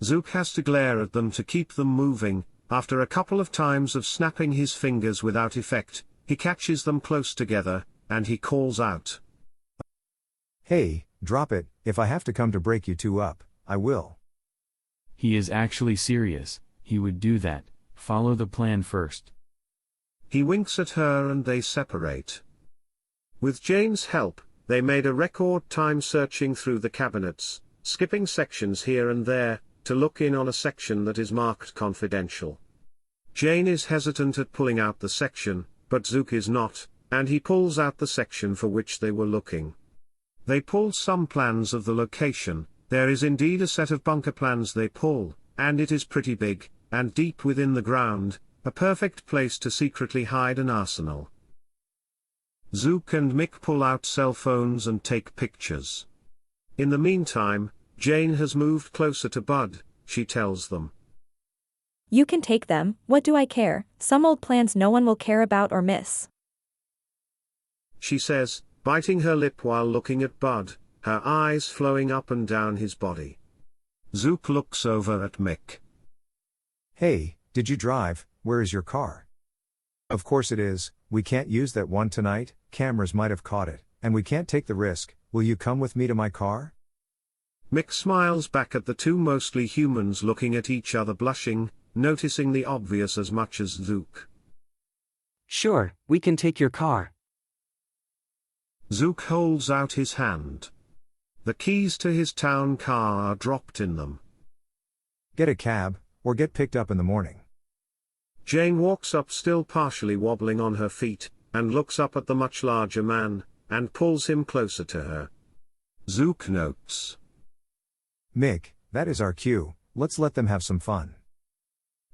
Zook has to glare at them to keep them moving. After a couple of times of snapping his fingers without effect, he catches them close together, and he calls out. Hey, drop it. If I have to come to break you two up, I will. He is actually serious. He would do that. Follow the plan first. He winks at her and they separate. With Jane's help, they made a record time searching through the cabinets, skipping sections here and there, to look in on a section that is marked confidential. Jane is hesitant at pulling out the section, but Zook is not, and he pulls out the section for which they were looking. They pull some plans of the location. There is indeed a set of bunker plans they pull, and it is pretty big, and deep within the ground, a perfect place to secretly hide an arsenal. Zook and Mick pull out cell phones and take pictures. In the meantime, Jane has moved closer to Bud. She tells them. You can take them, what do I care? Some old plans no one will care about or miss. She says, biting her lip while looking at Bud, her eyes flowing up and down his body. Zook looks over at Mick. Hey, did you drive? Where is your car? Of course it is. We can't use that one tonight. Cameras might have caught it, and we can't take the risk. Will you come with me to my car? Mick smiles back at the two mostly humans looking at each other blushing, noticing the obvious as much as Zook. Sure, we can take your car. Zook holds out his hand. The keys to his town car are dropped in them. Get a cab, or get picked up in the morning. Jane walks up still partially wobbling on her feet, and looks up at the much larger man, and pulls him closer to her. Zook notes. Mick, that is our cue. Let's let them have some fun.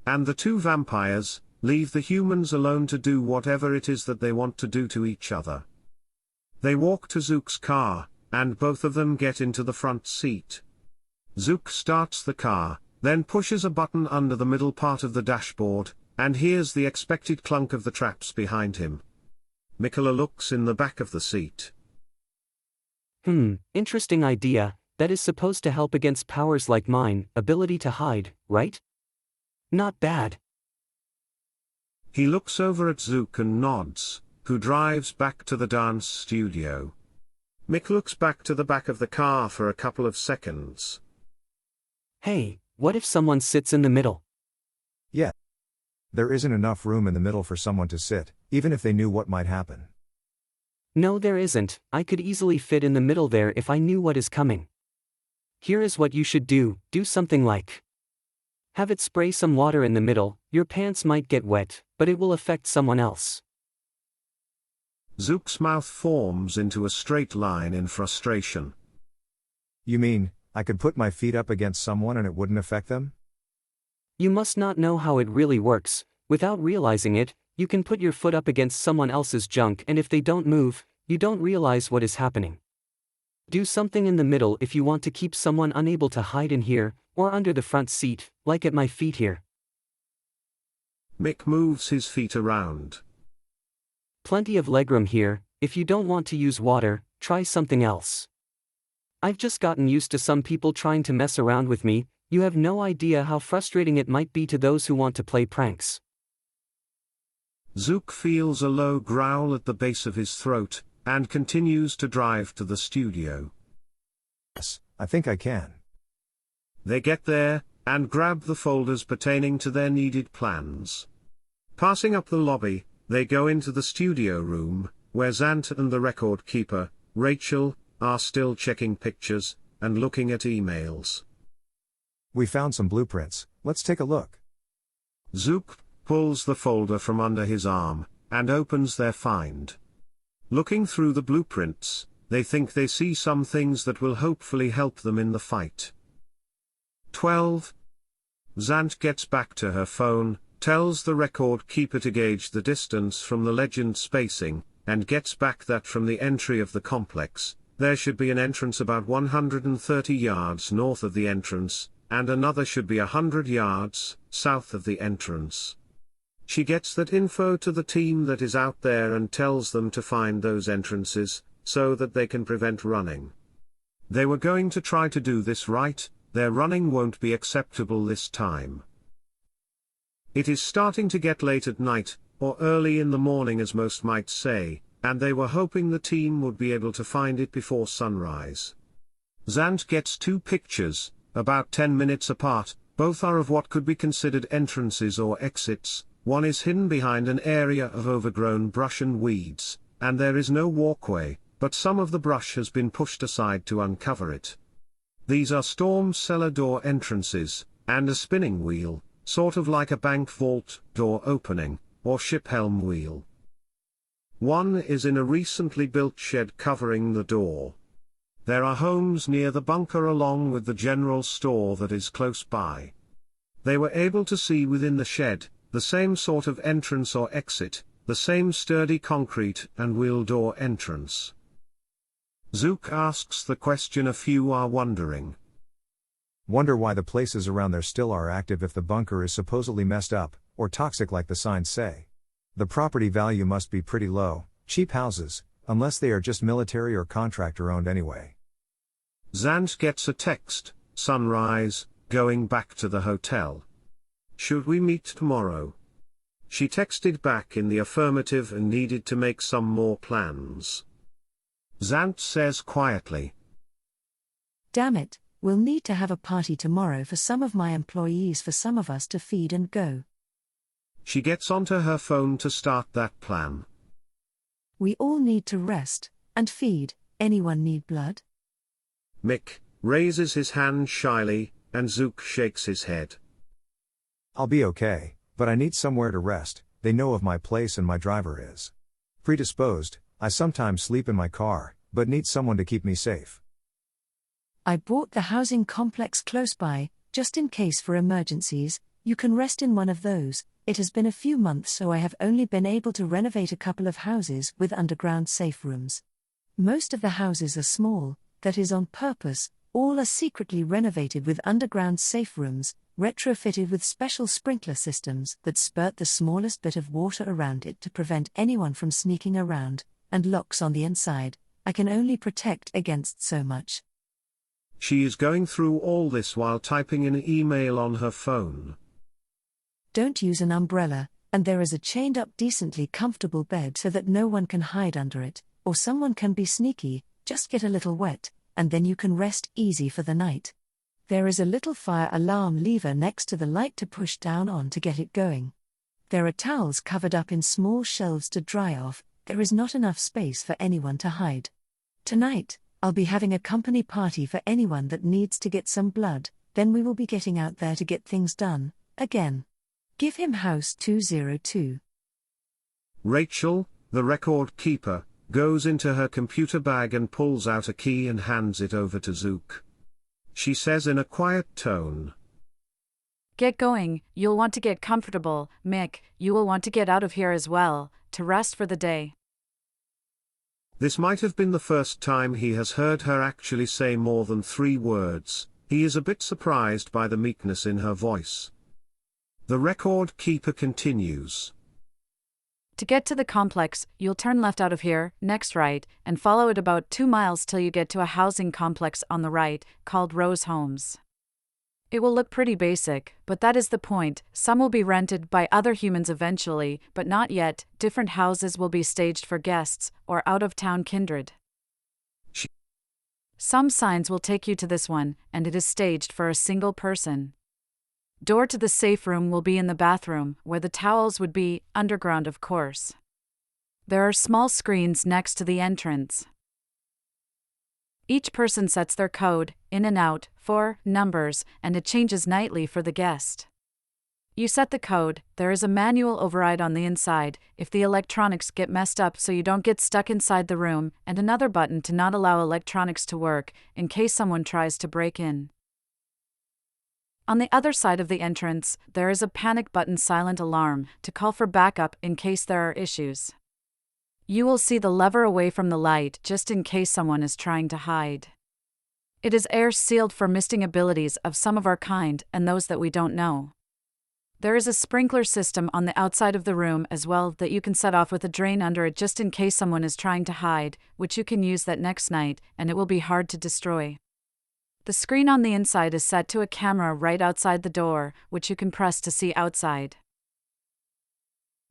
And the two vampires leave the humans alone to do whatever it is that they want to do to each other. They walk to Zook's car, and both of them get into the front seat. Zook starts the car, then pushes a button under the middle part of the dashboard, and hears the expected clunk of the traps behind him. Mikola looks in the back of the seat. Interesting idea. That is supposed to help against powers like mine, ability to hide, right? Not bad. He looks over at Zook and nods, who drives back to the dance studio. Mick looks back to the back of the car for a couple of seconds. Hey, what if someone sits in the middle? There isn't enough room in the middle for someone to sit, even if they knew what might happen. No, there isn't. I could easily fit in the middle there if I knew what is coming. Here is what you should do something like. Have it spray some water in the middle, your pants might get wet, but it will affect someone else. Zook's mouth forms into a straight line in frustration. You mean, I could put my feet up against someone and it wouldn't affect them? You must not know how it really works. Without realizing it, you can put your foot up against someone else's junk, and if they don't move, you don't realize what is happening. Do something in the middle if you want to keep someone unable to hide in here, or under the front seat, like at my feet here. Mick moves his feet around. Plenty of legroom here. If you don't want to use water, try something else. I've just gotten used to some people trying to mess around with me. You have no idea how frustrating it might be to those who want to play pranks. Zook feels a low growl at the base of his throat, and continues to drive to the studio. Yes, I think I can. They get there, and grab the folders pertaining to their needed plans. Passing up the lobby, they go into the studio room, where Zant and the record keeper, Rachel, are still checking pictures, and looking at emails. We found some blueprints, let's take a look. Zook pulls the folder from under his arm, and opens their find. Looking through the blueprints, they think they see some things that will hopefully help them in the fight. 12. Zant gets back to her phone, tells the record keeper to gauge the distance from the legend spacing, and gets back that from the entry of the complex, there should be an entrance about 130 yards north of the entrance, and another should be 100 yards south of the entrance. She gets that info to the team that is out there and tells them to find those entrances, so that they can prevent running. They were going to try to do this right, their running won't be acceptable this time. It is starting to get late at night, or early in the morning as most might say, and they were hoping the team would be able to find it before sunrise. Zant gets 2 pictures, about 10 minutes apart, both are of what could be considered entrances or exits. One is hidden behind an area of overgrown brush and weeds, and there is no walkway, but some of the brush has been pushed aside to uncover it. These are storm cellar door entrances, and a spinning wheel, sort of like a bank vault door opening, or ship helm wheel. One is in a recently built shed covering the door. There are homes near the bunker along with the general store that is close by. They were able to see within the shed, the same sort of entrance or exit, the same sturdy concrete and wheel door entrance. Zook asks the question a few are wondering. Wonder why the places around there still are active if the bunker is supposedly messed up, or toxic like the signs say. The property value must be pretty low, cheap houses, unless they are just military or contractor owned anyway. Zant gets a text, sunrise, going back to the hotel. Should we meet tomorrow? She texted back in the affirmative and needed to make some more plans. Zant says quietly, Damn it, we'll need to have a party tomorrow for some of my employees, for some of us to feed and go. She gets onto her phone to start that plan. We all need to rest and feed. Anyone need blood? Mick raises his hand shyly, and Zook shakes his head. I'll be okay, but I need somewhere to rest. They know of my place and my driver is predisposed. I sometimes sleep in my car, but need someone to keep me safe. I bought the housing complex close by, just in case for emergencies. You can rest in one of those. It has been a few months, so I have only been able to renovate a couple of houses with underground safe rooms. Most of the houses are small, that is on purpose. All are secretly renovated with underground safe rooms, retrofitted with special sprinkler systems that spurt the smallest bit of water around it to prevent anyone from sneaking around, and locks on the inside. I can only protect against so much. She is going through all this while typing an email on her phone. Don't use an umbrella, and there is a chained-up decently comfortable bed so that no one can hide under it, or someone can be sneaky, just get a little wet, and then you can rest easy for the night. There is a little fire alarm lever next to the light to push down on to get it going. There are towels covered up in small shelves to dry off. There is not enough space for anyone to hide. Tonight, I'll be having a company party for anyone that needs to get some blood, then we will be getting out there to get things done, again. Give him house 202. Rachel, the record keeper, goes into her computer bag and pulls out a key and hands it over to Zook. She says in a quiet tone, "Get going, you'll want to get comfortable, Mick, you will want to get out of here as well, to rest for the day." This might have been the first time he has heard her actually say more than 3 words. He is a bit surprised by the meekness in her voice. The record keeper continues. "To get to the complex, you'll turn left out of here, next right, and follow it about 2 miles till you get to a housing complex on the right, called Rose Homes. It will look pretty basic, but that is the point. Some will be rented by other humans eventually, but not yet. Different houses will be staged for guests, or out-of-town kindred. Some signs will take you to this one, and it is staged for a single person. Door to the safe room will be in the bathroom, where the towels would be, underground of course. There are small screens next to the entrance. Each person sets their code, in and out, 4 numbers, and it changes nightly for the guest. You set the code, there is a manual override on the inside, if the electronics get messed up so you don't get stuck inside the room, and another button to not allow electronics to work, in case someone tries to break in. On the other side of the entrance, there is a panic button silent alarm, to call for backup in case there are issues. You will see the lever away from the light just in case someone is trying to hide. It is air sealed for misting abilities of some of our kind and those that we don't know. There is a sprinkler system on the outside of the room as well that you can set off with a drain under it just in case someone is trying to hide, which you can use that next night, and it will be hard to destroy. The screen on the inside is set to a camera right outside the door, which you can press to see outside.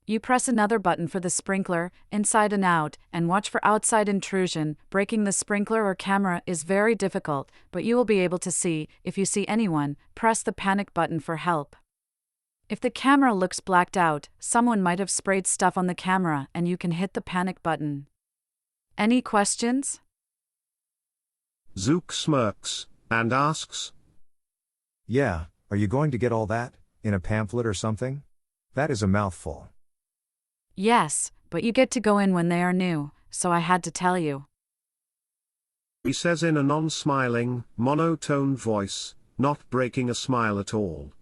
You press another button for the sprinkler, inside and out, and watch for outside intrusion. Breaking the sprinkler or camera is very difficult, but you will be able to see. If you see anyone, press the panic button for help. If the camera looks blacked out, someone might have sprayed stuff on the camera and you can hit the panic button. Any questions? Zook smirks, and asks, "Yeah, are you going to get all that, in a pamphlet or something? That is a mouthful." "Yes, but you get to go in when they are new, so I had to tell you." He says in a non-smiling, monotone voice, not breaking a smile at all.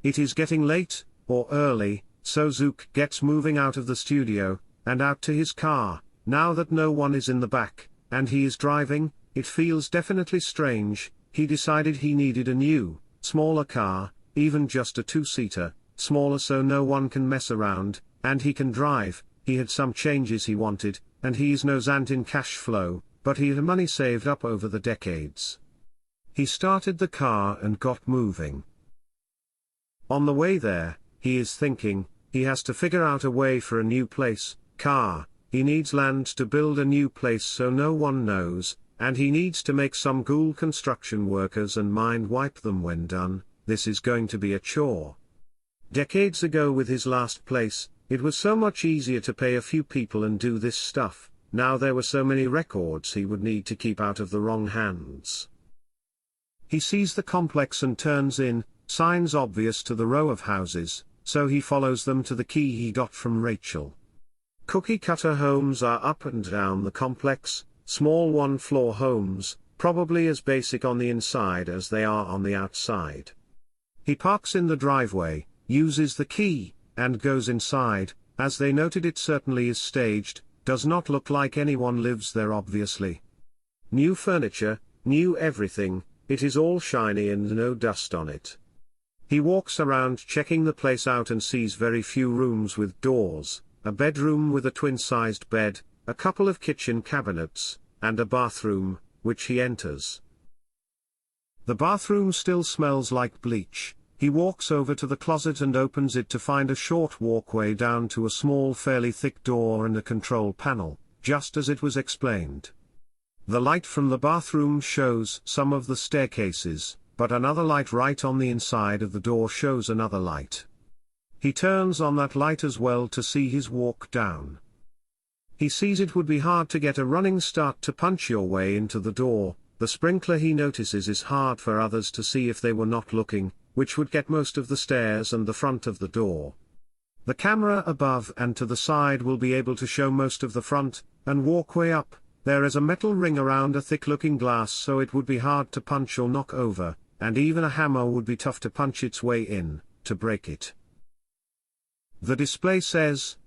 It is getting late, or early, so Zook gets moving out of the studio, and out to his car. Now that no one is in the back, and he is driving, it feels definitely strange. He decided he needed a new, smaller car, even just a 2-seater, smaller so no one can mess around, and he can drive. He had some changes he wanted, and he is no zant in cash flow, but he had money saved up over the decades. He started the car and got moving. On the way there, he is thinking, he has to figure out a way for a new place, car, he needs land to build a new place so no one knows, and he needs to make some ghoul construction workers and mind wipe them when done. This is going to be a chore. Decades ago with his last place, it was so much easier to pay a few people and do this stuff. Now there were so many records he would need to keep out of the wrong hands. He sees the complex and turns in, signs obvious to the row of houses, so he follows them to the key he got from Rachel. Cookie cutter homes are up and down the complex, small 1-floor homes, probably as basic on the inside as they are on the outside. He parks in the driveway, uses the key, and goes inside. As they noted, it certainly is staged, does not look like anyone lives there obviously. New furniture, new everything, it is all shiny and no dust on it. He walks around checking the place out and sees very few rooms with doors, a bedroom with a twin-sized bed, a couple of kitchen cabinets, and a bathroom, which he enters. The bathroom still smells like bleach. He walks over to the closet and opens it to find a short walkway down to a small fairly thick door and a control panel, just as it was explained. The light from the bathroom shows some of the staircases, but another light right on the inside of the door shows another light. He turns on that light as well to see his walk down. He sees it would be hard to get a running start to punch your way into the door. The sprinkler he notices is hard for others to see if they were not looking, which would get most of the stairs and the front of the door. The camera above and to the side will be able to show most of the front and walkway up. There is a metal ring around a thick-looking glass, so it would be hard to punch or knock over, and even a hammer would be tough to punch its way in, to break it. The display says,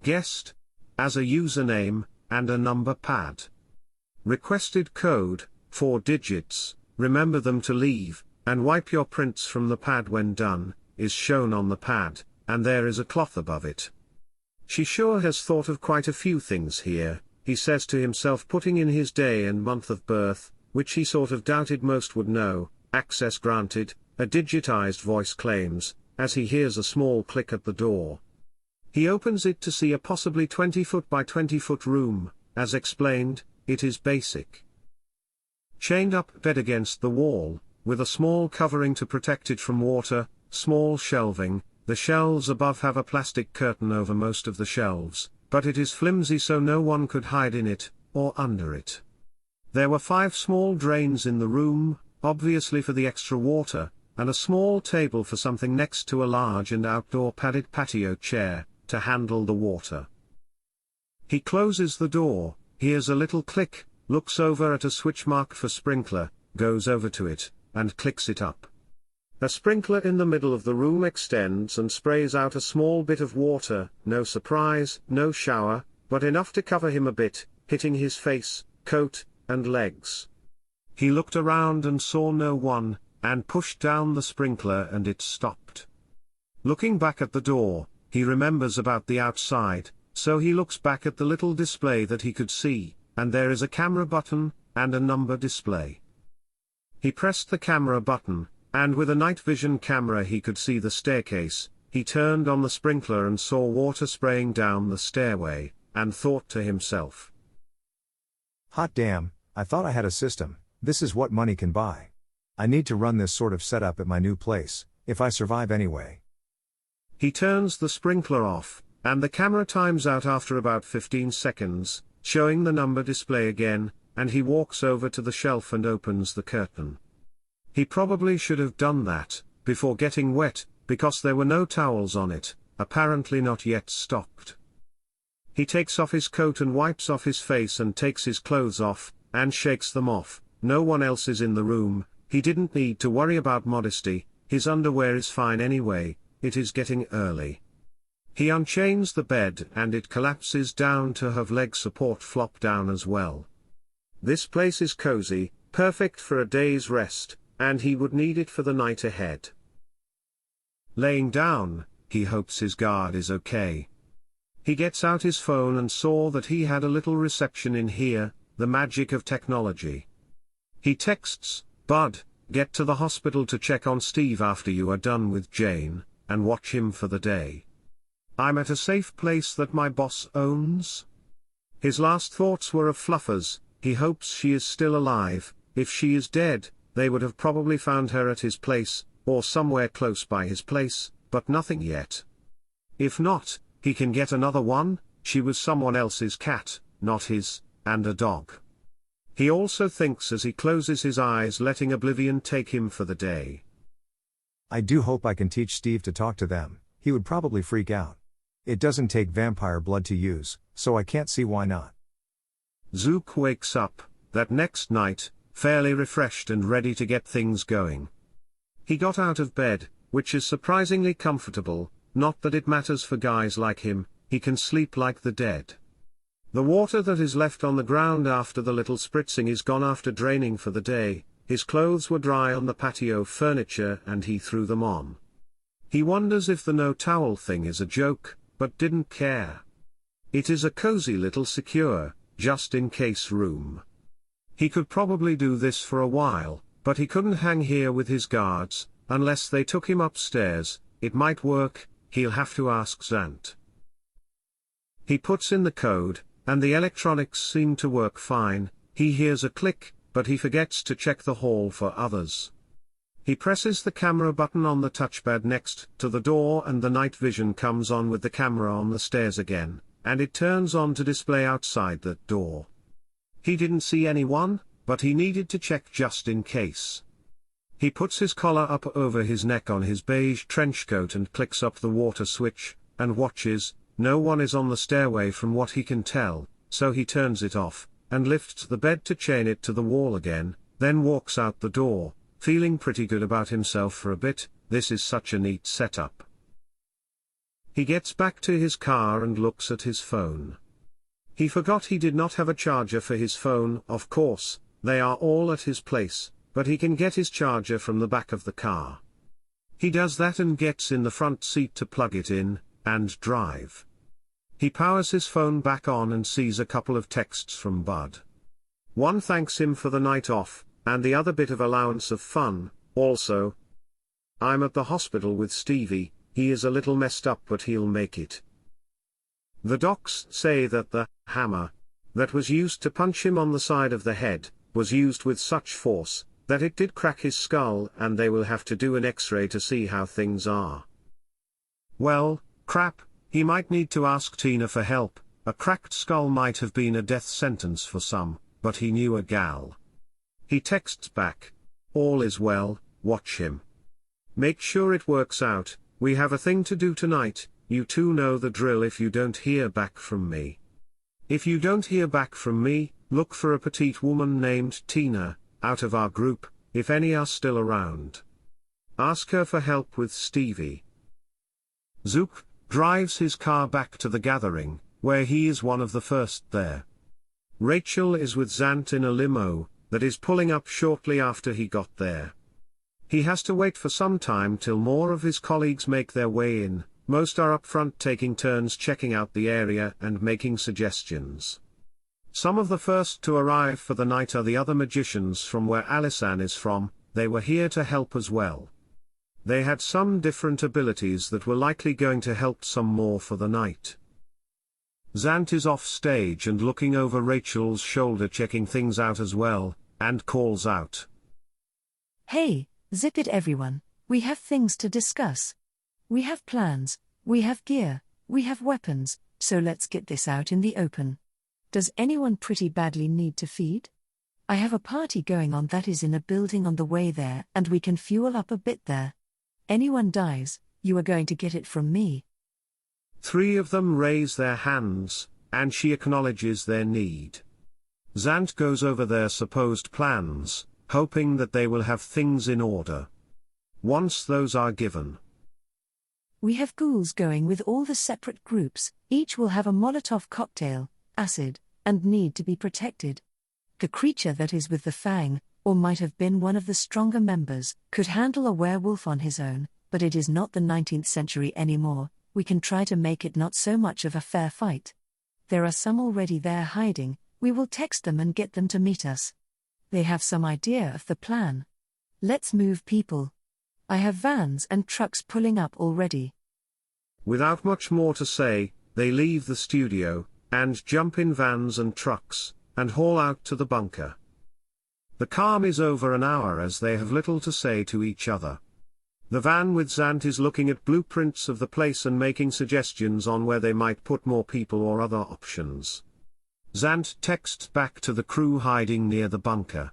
"Guest," as a username, and a number pad. Requested code, 4 digits, remember them to leave, and wipe your prints from the pad when done, is shown on the pad, and there is a cloth above it. She sure has thought of quite a few things here, he says to himself, putting in his day and month of birth, which he sort of doubted most would know. Access granted, a digitized voice claims, as he hears a small click at the door. He opens it to see a possibly 20-foot by 20-foot room. As explained, it is basic. Chained up bed against the wall, with a small covering to protect it from water, small shelving. The shelves above have a plastic curtain over most of the shelves, but it is flimsy so no one could hide in it, or under it. There were 5 small drains in the room, obviously for the extra water, and a small table for something next to a large and outdoor padded patio chair, to handle the water. He closes the door, hears a little click, looks over at a switch marked for sprinkler, goes over to it, and clicks it up. A sprinkler in the middle of the room extends and sprays out a small bit of water, no surprise, no shower, but enough to cover him a bit, hitting his face, coat, and legs. He looked around and saw no one, and pushed down the sprinkler and it stopped. Looking back at the door, he remembers about the outside, so he looks back at the little display that he could see, and there is a camera button, and a number display. He pressed the camera button, and with a night vision camera he could see the staircase. He turned on the sprinkler and saw water spraying down the stairway, and thought to himself, "Hot damn, I thought I had a system. This is what money can buy. I need to run this sort of setup at my new place, if I survive anyway." He turns the sprinkler off, and the camera times out after about 15 seconds, showing the number display again, and he walks over to the shelf and opens the curtain. He probably should have done that, before getting wet, because there were no towels on it, apparently not yet stocked. He takes off his coat and wipes off his face and takes his clothes off, and shakes them off. No one else is in the room. He didn't need to worry about modesty, his underwear is fine anyway. It is getting early. He unchains the bed and it collapses down to have leg support flop down as well. This place is cozy, perfect for a day's rest, and he would need it for the night ahead. Laying down, he hopes his guard is okay. He gets out his phone and saw that he had a little reception in here, the magic of technology. He texts, "Bud, get to the hospital to check on Steve after you are done with Jane, and watch him for the day. I'm at a safe place that my boss owns." His last thoughts were of Fluffers. He hopes she is still alive. If she is dead, they would have probably found her at his place, or somewhere close by his place, but nothing yet. If not, he can get another one. She was someone else's cat, not his, and a dog. He also thinks as he closes his eyes, letting oblivion take him for the day. I do hope I can teach Steve to talk to them. He would probably freak out. It doesn't take vampire blood to use, so I can't see why not. Zook wakes up, that next night, fairly refreshed and ready to get things going. He got out of bed, which is surprisingly comfortable, not that it matters for guys like him, he can sleep like the dead. The water that is left on the ground after the little spritzing is gone after draining for the day. His clothes were dry on the patio furniture and he threw them on. He wonders if the no towel thing is a joke, but didn't care. It is a cozy little secure, just in case room. He could probably do this for a while, but he couldn't hang here with his guards, unless they took him upstairs. It might work, he'll have to ask Zant. He puts in the code, and the electronics seem to work fine. He hears a click, but he forgets to check the hall for others. He presses the camera button on the touchpad next to the door and the night vision comes on with the camera on the stairs again, and it turns on to display outside that door. He didn't see anyone, but he needed to check just in case. He puts his collar up over his neck on his beige trench coat and clicks up the water switch, and watches. No one is on the stairway from what he can tell, so he turns it off, and lifts the bed to chain it to the wall again, then walks out the door, feeling pretty good about himself for a bit. This is such a neat setup. He gets back to his car and looks at his phone. He forgot he did not have a charger for his phone. Of course, they are all at his place, but he can get his charger from the back of the car. He does that and gets in the front seat to plug it in, and drive. He powers his phone back on and sees a couple of texts from Bud. One thanks him for the night off, and the other bit of allowance of fun, also. I'm at the hospital with Stevie, he is a little messed up but he'll make it. The docs say that the hammer that was used to punch him on the side of the head was used with such force that it did crack his skull, and they will have to do an X-ray to see how things are. Well, crap, he might need to ask Tina for help. A cracked skull might have been a death sentence for some, but he knew a gal. He texts back, all is well, watch him. Make sure it works out, we have a thing to do tonight, you two know the drill if you don't hear back from me. If you don't hear back from me, look for a petite woman named Tina, out of our group, if any are still around. Ask her for help with Stevie. Zook drives his car back to the gathering, where he is one of the first there. Rachel is with Zant in a limo that is pulling up shortly after he got there. He has to wait for some time till more of his colleagues make their way in. Most are up front taking turns checking out the area and making suggestions. Some of the first to arrive for the night are the other magicians from where Alisan is from. They were here to help as well. They had some different abilities that were likely going to help some more for the night. Zant is off stage and looking over Rachel's shoulder checking things out as well, and calls out. Hey, zip it everyone, we have things to discuss. We have plans, we have gear, we have weapons, so let's get this out in the open. Does anyone pretty badly need to feed? I have a party going on that is in a building on the way there and we can fuel up a bit there. Anyone dies, you are going to get it from me. 3 of them raise their hands, and she acknowledges their need. Zant goes over their supposed plans, hoping that they will have things in order. Once those are given. We have ghouls going with all the separate groups, each will have a Molotov cocktail, acid, and need to be protected. The creature that is with the fang, or might have been one of the stronger members, could handle a werewolf on his own, but it is not the 19th century anymore. We can try to make it not so much of a fair fight. There are some already there hiding, we will text them and get them to meet us. They have some idea of the plan. Let's move people. I have vans and trucks pulling up already. Without much more to say, they leave the studio, and jump in vans and trucks, and haul out to the bunker. The calm is over an hour as they have little to say to each other. The van with Zant is looking at blueprints of the place and making suggestions on where they might put more people or other options. Zant texts back to the crew hiding near the bunker.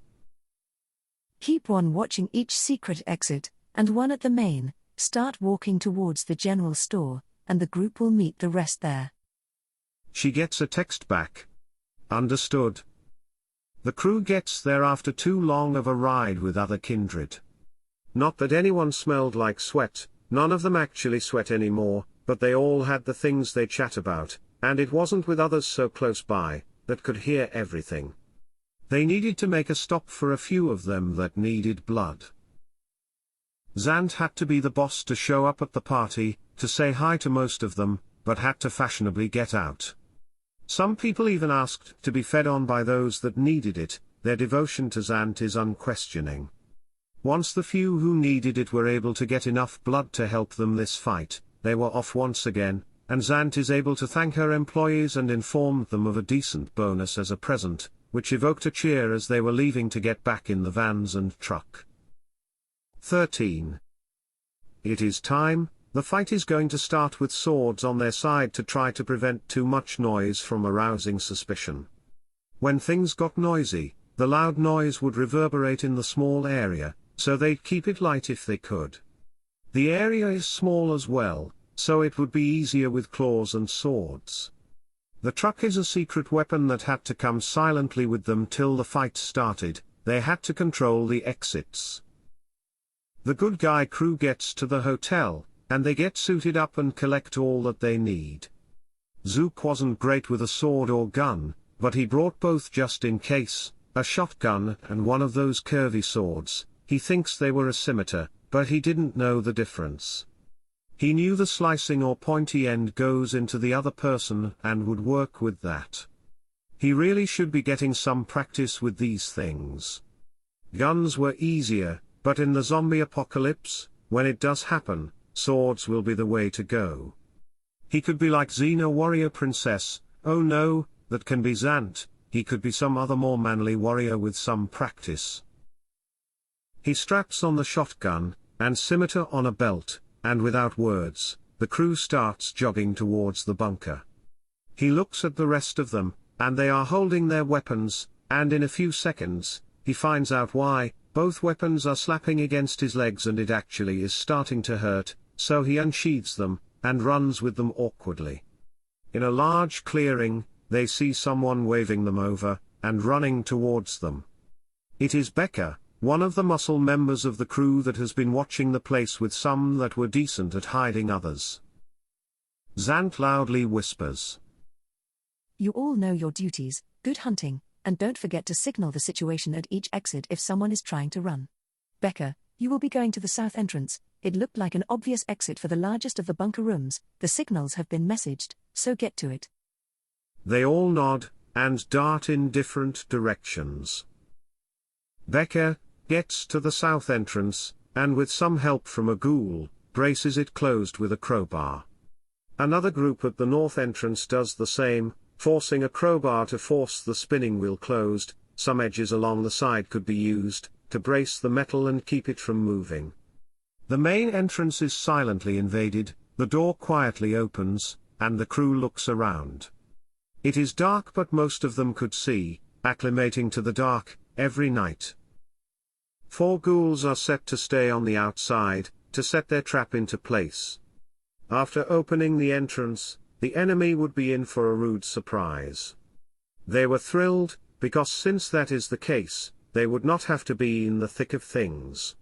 Keep one watching each secret exit, and one at the main. Start walking towards the general store, and the group will meet the rest there. She gets a text back. Understood. The crew gets there after too long of a ride with other kindred. Not that anyone smelled like sweat, none of them actually sweat anymore, but they all had the things they chat about, and it wasn't with others so close by, that could hear everything. They needed to make a stop for a few of them that needed blood. Zant had to be the boss to show up at the party, to say hi to most of them, but had to fashionably get out. Some people even asked to be fed on by those that needed it. Their devotion to Zant is unquestioning. Once the few who needed it were able to get enough blood to help them this fight, they were off once again, and Zant is able to thank her employees and informed them of a decent bonus as a present, which evoked a cheer as they were leaving to get back in the vans and truck. 13. It is time. The fight is going to start with swords on their side to try to prevent too much noise from arousing suspicion. When things got noisy, the loud noise would reverberate in the small area, so they'd keep it light if they could. The area is small as well, so it would be easier with claws and swords. The truck is a secret weapon that had to come silently with them till the fight started. They had to control the exits. The good guy crew gets to the hotel, and they get suited up and collect all that they need. Zook wasn't great with a sword or gun, but he brought both just in case, a shotgun and one of those curvy swords. He thinks they were a scimitar, but he didn't know the difference. He knew the slicing or pointy end goes into the other person and would work with that. He really should be getting some practice with these things. Guns were easier, but in the zombie apocalypse, when it does happen, swords will be the way to go. He could be like Xena warrior princess. Oh no, that can be Zant. He could be some other more manly warrior with some practice. He straps on the shotgun, and scimitar on a belt, and without words, the crew starts jogging towards the bunker. He looks at the rest of them, and they are holding their weapons, and in a few seconds, he finds out why. Both weapons are slapping against his legs and it actually is starting to hurt, so he unsheathes them, and runs with them awkwardly. In a large clearing, they see someone waving them over, and running towards them. It is Becca, one of the muscle members of the crew that has been watching the place with some that were decent at hiding others. Zant loudly whispers. You all know your duties, good hunting, and don't forget to signal the situation at each exit if someone is trying to run. Becca, you will be going to the south entrance. It looked like an obvious exit for the largest of the bunker rooms. The signals have been messaged, so get to it. They all nod, and dart in different directions. Becca gets to the south entrance, and with some help from a ghoul, braces it closed with a crowbar. Another group at the north entrance does the same, forcing a crowbar to force the spinning wheel closed. Some edges along the side could be used to brace the metal and keep it from moving. The main entrance is silently invaded, the door quietly opens, and the crew looks around. It is dark, but most of them could see, acclimating to the dark, every night. 4 ghouls are set to stay on the outside, to set their trap into place. After opening the entrance, the enemy would be in for a rude surprise. They were thrilled, because since that is the case, they would not have to be in the thick of things.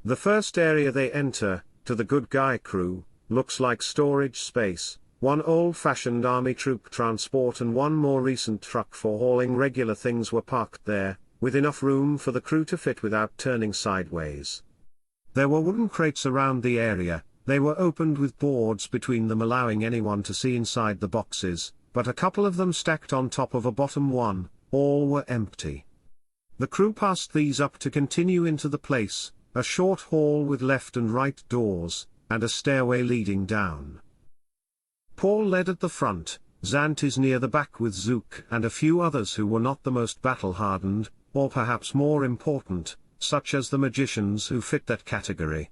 The first area they enter, to the good guy crew, looks like storage space, one old-fashioned army troop transport and one more recent truck for hauling regular things were parked there, with enough room for the crew to fit without turning sideways. There were wooden crates around the area. They were opened with boards between them allowing anyone to see inside the boxes, but a couple of them stacked on top of a bottom one. All were empty. The crew passed these up to continue into the place, a short hall with left and right doors, and a stairway leading down. Paul led at the front, Zant is near the back with Zook and a few others who were not the most battle-hardened, or perhaps more important, such as the magicians who fit that category.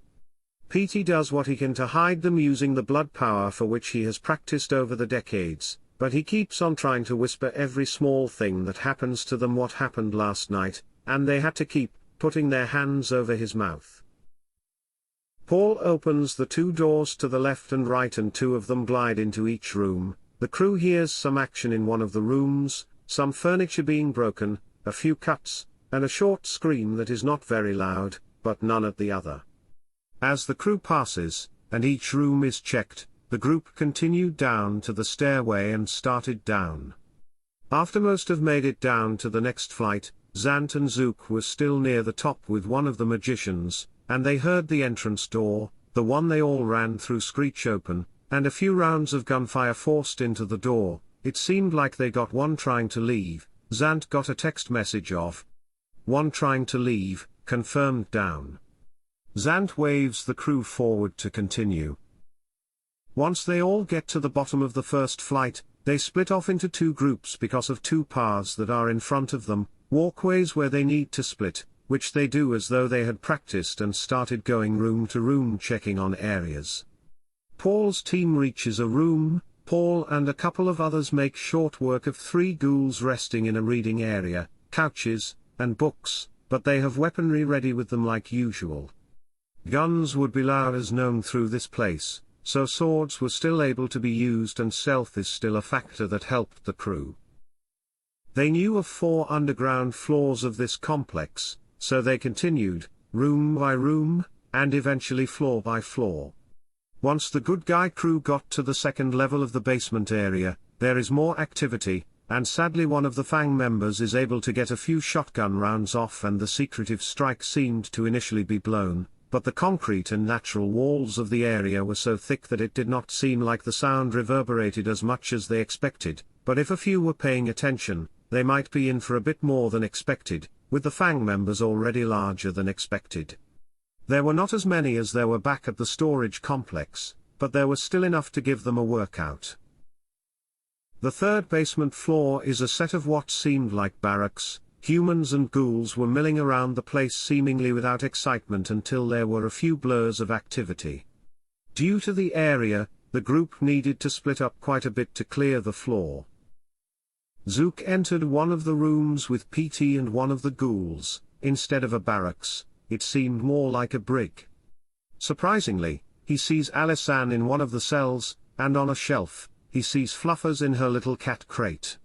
Petey does what he can to hide them using the blood power for which he has practiced over the decades, but he keeps on trying to whisper every small thing that happens to them what happened last night, and they had to keep putting their hands over his mouth. Paul opens the 2 doors to the left and right and 2 of them glide into each room. The crew hears some action in one of the rooms, some furniture being broken, a few cuts, and a short scream that is not very loud, but none at the other. As the crew passes, and each room is checked, the group continued down to the stairway and started down. After most have made it down to the next flight, Zant and Zook were still near the top with one of the magicians, and they heard the entrance door, the one they all ran through, screech open, and a few rounds of gunfire forced into the door. It seemed like they got one trying to leave. Zant got a text message of one trying to leave, confirmed down. Zant waves the crew forward to continue. Once they all get to the bottom of the first flight, they split off into 2 groups because of 2 paths that are in front of them, walkways where they need to split, which they do as though they had practiced and started going room to room checking on areas. Paul's team reaches a room. Paul and a couple of others make short work of 3 ghouls resting in a reading area, couches, and books, but they have weaponry ready with them like usual. Guns would be loud as known through this place, so swords were still able to be used and stealth is still a factor that helped the crew. They knew of 4 underground floors of this complex, so they continued, room by room, and eventually floor by floor. Once the good guy crew got to the 2nd level of the basement area, there is more activity, and sadly one of the Fang members is able to get a few shotgun rounds off and the secretive strike seemed to initially be blown, but the concrete and natural walls of the area were so thick that it did not seem like the sound reverberated as much as they expected, but if a few were paying attention, they might be in for a bit more than expected, with the Fang members already larger than expected. There were not as many as there were back at the storage complex, but there was still enough to give them a workout. The 3rd basement floor is a set of what seemed like barracks. Humans and ghouls were milling around the place seemingly without excitement until there were a few blurs of activity. Due to the area, the group needed to split up quite a bit to clear the floor. Zook entered one of the rooms with PT and one of the ghouls. Instead of a barracks, it seemed more like a brig. Surprisingly, he sees Alisan in one of the cells, and on a shelf, he sees Fluffers in her little cat crate.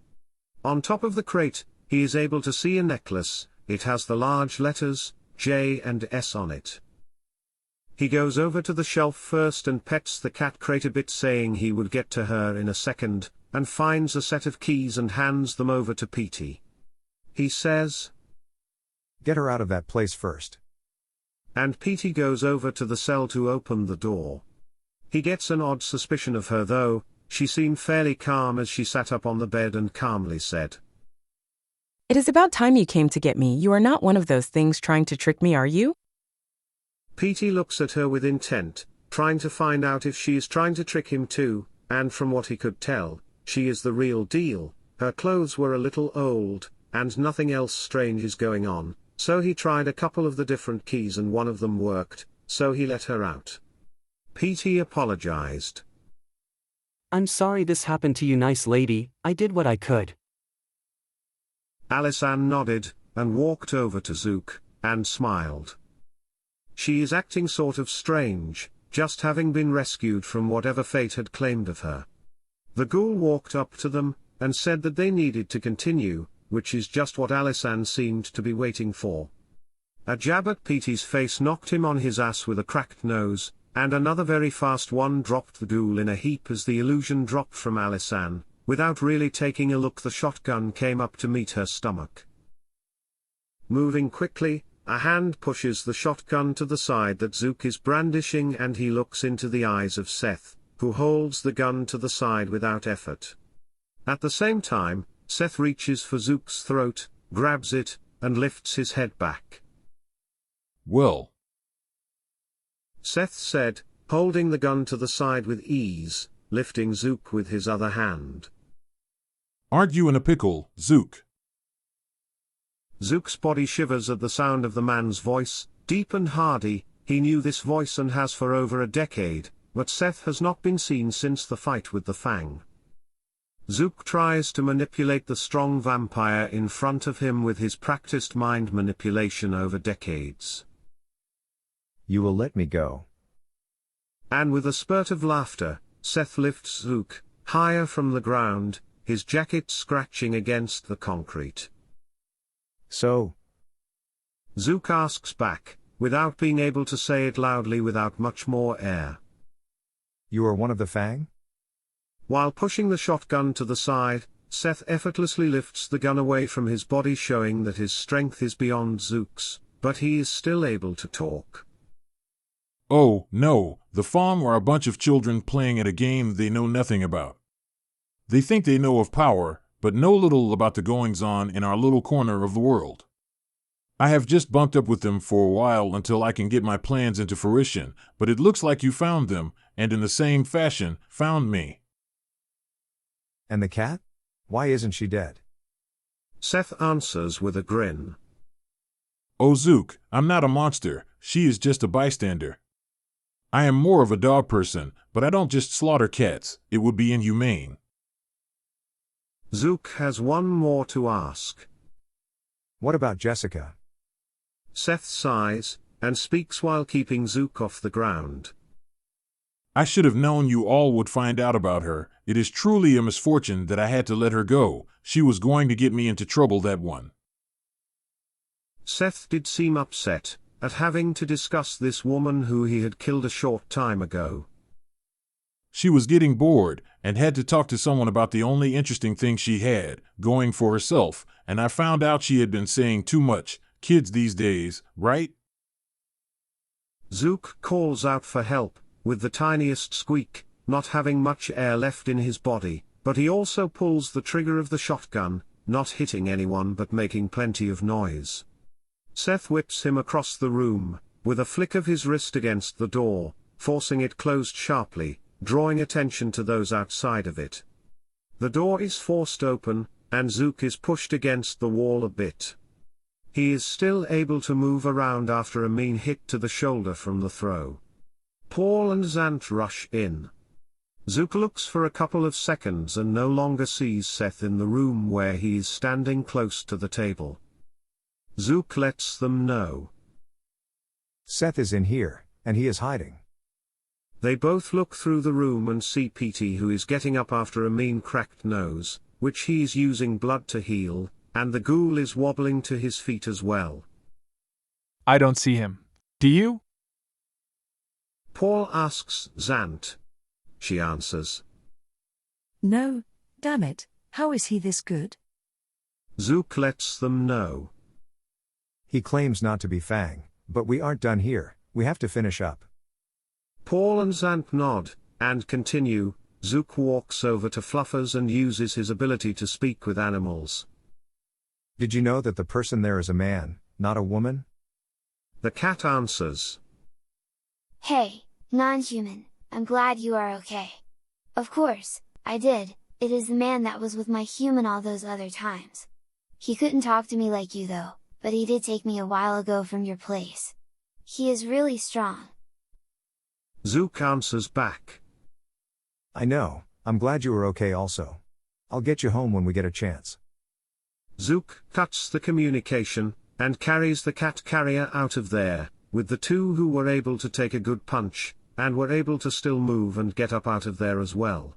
On top of the crate, he is able to see a necklace. It has the large letters, J and S on it. He goes over to the shelf first and pets the cat crate a bit saying he would get to her in a second, and finds a set of keys and hands them over to PT. He says, "Get her out of that place first." And PT goes over to the cell to open the door. He gets an odd suspicion of her though. She seemed fairly calm as she sat up on the bed and calmly said, "It is about time you came to get me. You are not one of those things trying to trick me, are you?" PT looks at her with intent, trying to find out if she is trying to trick him too, and from what he could tell, she is the real deal. Her clothes were a little old, and nothing else strange is going on, so he tried a couple of the different keys and one of them worked, so he let her out. PT apologized. "I'm sorry this happened to you, nice lady. I did what I could." Alisan nodded, and walked over to Zook, and smiled. She is acting sort of strange, just having been rescued from whatever fate had claimed of her. The ghoul walked up to them, and said that they needed to continue, which is just what Alisan seemed to be waiting for. A jab at PT's face knocked him on his ass with a cracked nose, and another very fast one dropped the ghoul in a heap as the illusion dropped from Alisan. Without really taking a look, the shotgun came up to meet her stomach. Moving quickly, a hand pushes the shotgun to the side that Zook is brandishing and he looks into the eyes of Seth, who holds the gun to the side without effort. At the same time, Seth reaches for Zook's throat, grabs it, and lifts his head back. "Well," Seth said, holding the gun to the side with ease, lifting Zook with his other hand. "Aren't you in a pickle, Zook?" Zook's body shivers at the sound of the man's voice, deep and hearty. He knew this voice and has for over a decade, but Seth has not been seen since the fight with the Fang. Zook tries to manipulate the strong vampire in front of him with his practiced mind manipulation over decades. "You will let me go." And with a spurt of laughter, Seth lifts Zook higher from the ground, his jacket scratching against the concrete. "So?" Zook asks back, without being able to say it loudly without much more air. "You are one of the Fang?" While pushing the shotgun to the side, Seth effortlessly lifts the gun away from his body, showing that his strength is beyond Zook's, but he is still able to talk. "Oh, no, the Fang are a bunch of children playing at a game they know nothing about. They think they know of power, but know little about the goings-on in our little corner of the world. I have just bunked up with them for a while until I can get my plans into fruition, but it looks like you found them, and in the same fashion, found me." "And the cat? Why isn't she dead?" Seth answers with a grin. Oh Zook, I'm not a monster, she is just a bystander. I am more of a dog person, but I don't just slaughter cats, it would be inhumane. Zook has one more to ask. What about Jessica? Seth sighs, and speaks while keeping Zook off the ground. I should have known you all would find out about her. It is truly a misfortune that I had to let her go. She was going to get me into trouble, that one. Seth did seem upset at having to discuss this woman who he had killed a short time ago. She was getting bored, and had to talk to someone about the only interesting thing she had going for herself, and I found out she had been saying too much. Kids these days, right? Zook calls out for help, with the tiniest squeak, not having much air left in his body, but he also pulls the trigger of the shotgun, not hitting anyone but making plenty of noise. Seth whips him across the room, with a flick of his wrist against the door, forcing it closed sharply, drawing attention to those outside of it. The door is forced open, and Zook is pushed against the wall a bit. He is still able to move around after a mean hit to the shoulder from the throw. Paul and Zant rush in. Zook looks for a couple of seconds and no longer sees Seth in the room where he is standing close to the table. Zook lets them know. Seth is in here, and he is hiding. They both look through the room and see Petey, who is getting up after a mean cracked nose, which he is using blood to heal, and the ghoul is wobbling to his feet as well. I don't see him. Do you? Paul asks Zant. She answers. No, damn it, how is he this good? Zook lets them know. He claims not to be Fang, but we aren't done here, we have to finish up. Paul and Zant nod, and continue. Zook walks over to Fluffers and uses his ability to speak with animals. Did you know that the person there is a man, not a woman? The cat answers. Hey, non-human, I'm glad you are okay. Of course, I did, it is the man that was with my human all those other times. He couldn't talk to me like you though, but he did take me a while ago from your place. He is really strong. Zook answers back. I know, I'm glad you are okay also. I'll get you home when we get a chance. Zook cuts the communication, and carries the cat carrier out of there, with the two who were able to take a good punch, and were able to still move and get up out of there as well.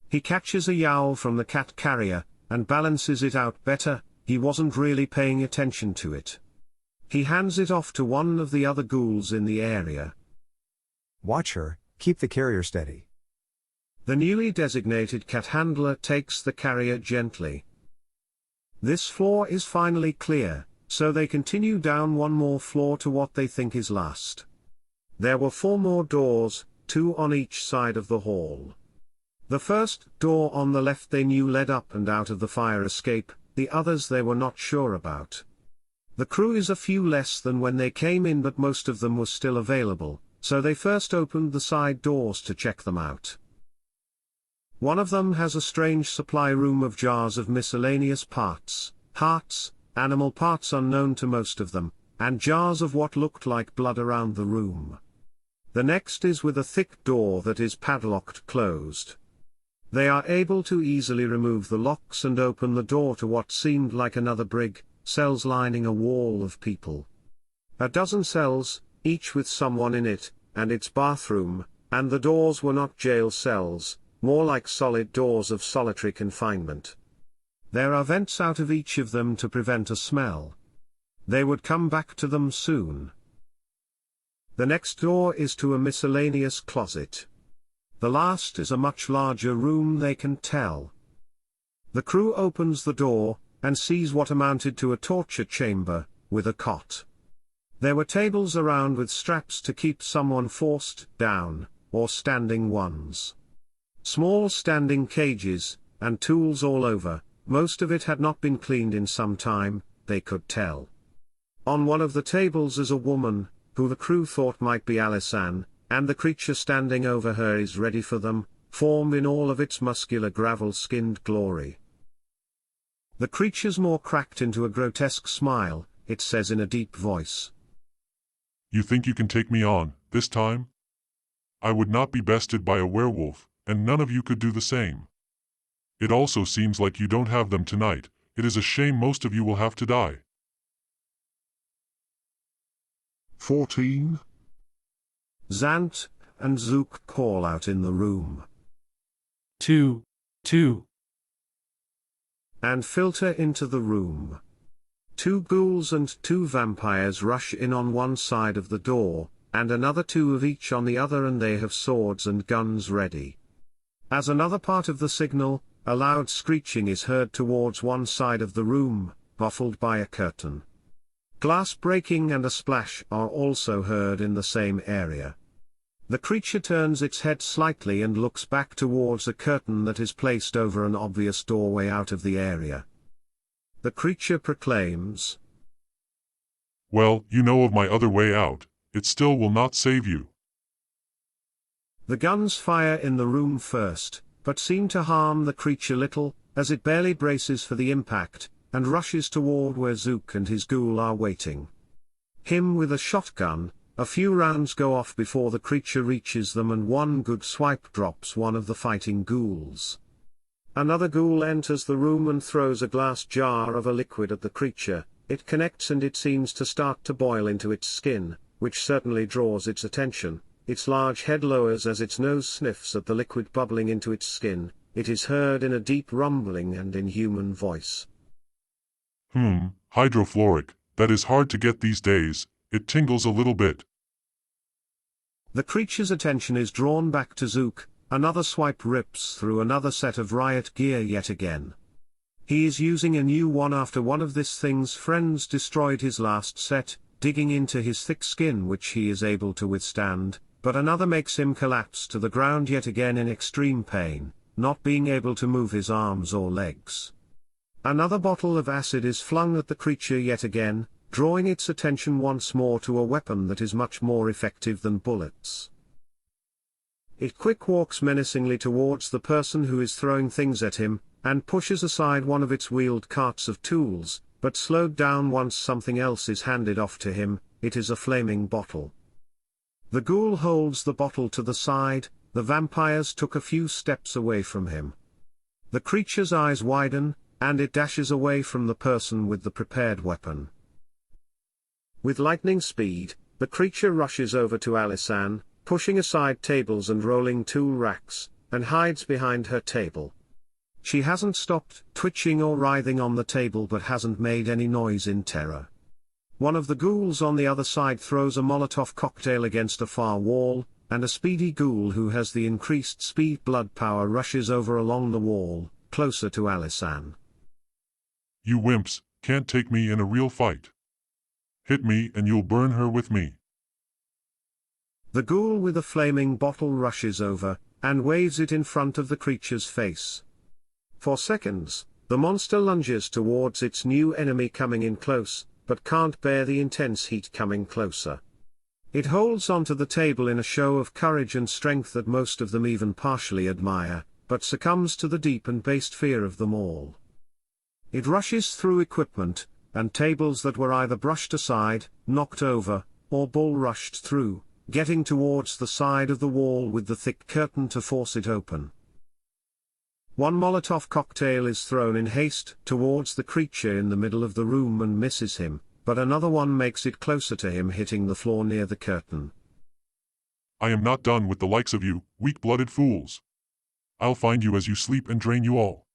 He catches a yowl from the cat carrier, and balances it out better. He wasn't really paying attention to it. He hands it off to one of the other ghouls in the area. Watch her, keep the carrier steady. The newly designated cat handler takes the carrier gently. This floor is finally clear, so they continue down one more floor to what they think is last. There were 4 more doors, 2 on each side of the hall. The first door on the left they knew led up and out of the fire escape, the others they were not sure about. The crew is a few less than when they came in, but most of them were still available, so they first opened the side doors to check them out. One of them has a strange supply room of jars of miscellaneous parts, hearts, animal parts unknown to most of them, and jars of what looked like blood around the room. The next is with a thick door that is padlocked closed. They are able to easily remove the locks and open the door to what seemed like another brig, cells lining a wall of people. A dozen cells, each with someone in it, and its bathroom, and the doors were not jail cells, more like solid doors of solitary confinement. There are vents out of each of them to prevent a smell. They would come back to them soon. The next door is to a miscellaneous closet. The last is a much larger room, they can tell. The crew opens the door, and sees what amounted to a torture chamber, with a cot. There were tables around with straps to keep someone forced down, or standing ones. Small standing cages, and tools all over. Most of it had not been cleaned in some time, they could tell. On one of the tables is a woman, who the crew thought might be Alisanne, and the creature standing over her is ready for them, formed in all of its muscular gravel-skinned glory. The creature's maw cracked into a grotesque smile, it says in a deep voice. You think you can take me on, this time? I would not be bested by a werewolf, and none of you could do the same. It also seems like you don't have them tonight. It is a shame most of you will have to die. 14. Zant and Zook call out in the room. 2. And filter into the room. 2 ghouls and 2 vampires rush in on one side of the door, and another 2 of each on the other, and they have swords and guns ready. As another part of the signal, a loud screeching is heard towards one side of the room, muffled by a curtain. Glass breaking and a splash are also heard in the same area. The creature turns its head slightly and looks back towards a curtain that is placed over an obvious doorway out of the area. The creature proclaims, Well, you know of my other way out. It still will not save you. The guns fire in the room first, but seem to harm the creature little, as it barely braces for the impact, and rushes toward where Zook and his ghoul are waiting. Him with a shotgun, a few rounds go off before the creature reaches them, and one good swipe drops one of the fighting ghouls. Another ghoul enters the room and throws a glass jar of a liquid at the creature. It connects and it seems to start to boil into its skin, which certainly draws its attention. Its large head lowers as its nose sniffs at the liquid bubbling into its skin. It is heard in a deep rumbling and inhuman voice. Hydrofluoric, that is hard to get these days. It tingles a little bit. The creature's attention is drawn back to Zook. Another swipe rips through another set of riot gear yet again. He is using a new one after one of this thing's friends destroyed his last set, digging into his thick skin which he is able to withstand, but another makes him collapse to the ground yet again in extreme pain, not being able to move his arms or legs. Another bottle of acid is flung at the creature yet again, drawing its attention once more to a weapon that is much more effective than bullets. It quick walks menacingly towards the person who is throwing things at him, and pushes aside one of its wheeled carts of tools, but slowed down once something else is handed off to him. It is a flaming bottle. The ghoul holds the bottle to the side. The vampires took a few steps away from him. The creature's eyes widen, and it dashes away from the person with the prepared weapon. With lightning speed, the creature rushes over to Alisanne, pushing aside tables and rolling tool racks, and hides behind her table. She hasn't stopped twitching or writhing on the table but hasn't made any noise in terror. One of the ghouls on the other side throws a Molotov cocktail against a far wall, and a speedy ghoul who has the increased speed blood power rushes over along the wall, closer to Alisanne. You wimps, can't take me in a real fight. Hit me and you'll burn her with me. The ghoul with a flaming bottle rushes over, and waves it in front of the creature's face. For seconds, the monster lunges towards its new enemy coming in close, but can't bear the intense heat coming closer. It holds onto the table in a show of courage and strength that most of them even partially admire, but succumbs to the deep and based fear of them all. It rushes through equipment, and tables that were either brushed aside, knocked over, or bull rushed through, getting towards the side of the wall with the thick curtain to force it open. One Molotov cocktail is thrown in haste towards the creature in the middle of the room and misses him, but another one makes it closer to him, hitting the floor near the curtain. I am not done with the likes of you, weak-blooded fools. I'll find you as you sleep and drain you all.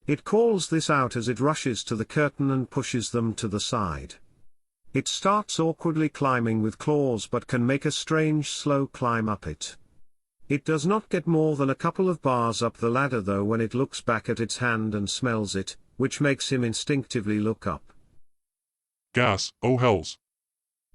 It calls this out as it rushes to the curtain and pushes them to the side. It starts awkwardly climbing with claws but can make a strange slow climb up it. It does not get more than a couple of bars up the ladder though when it looks back at its hand and smells it, which makes him instinctively look up. Gas, oh hells.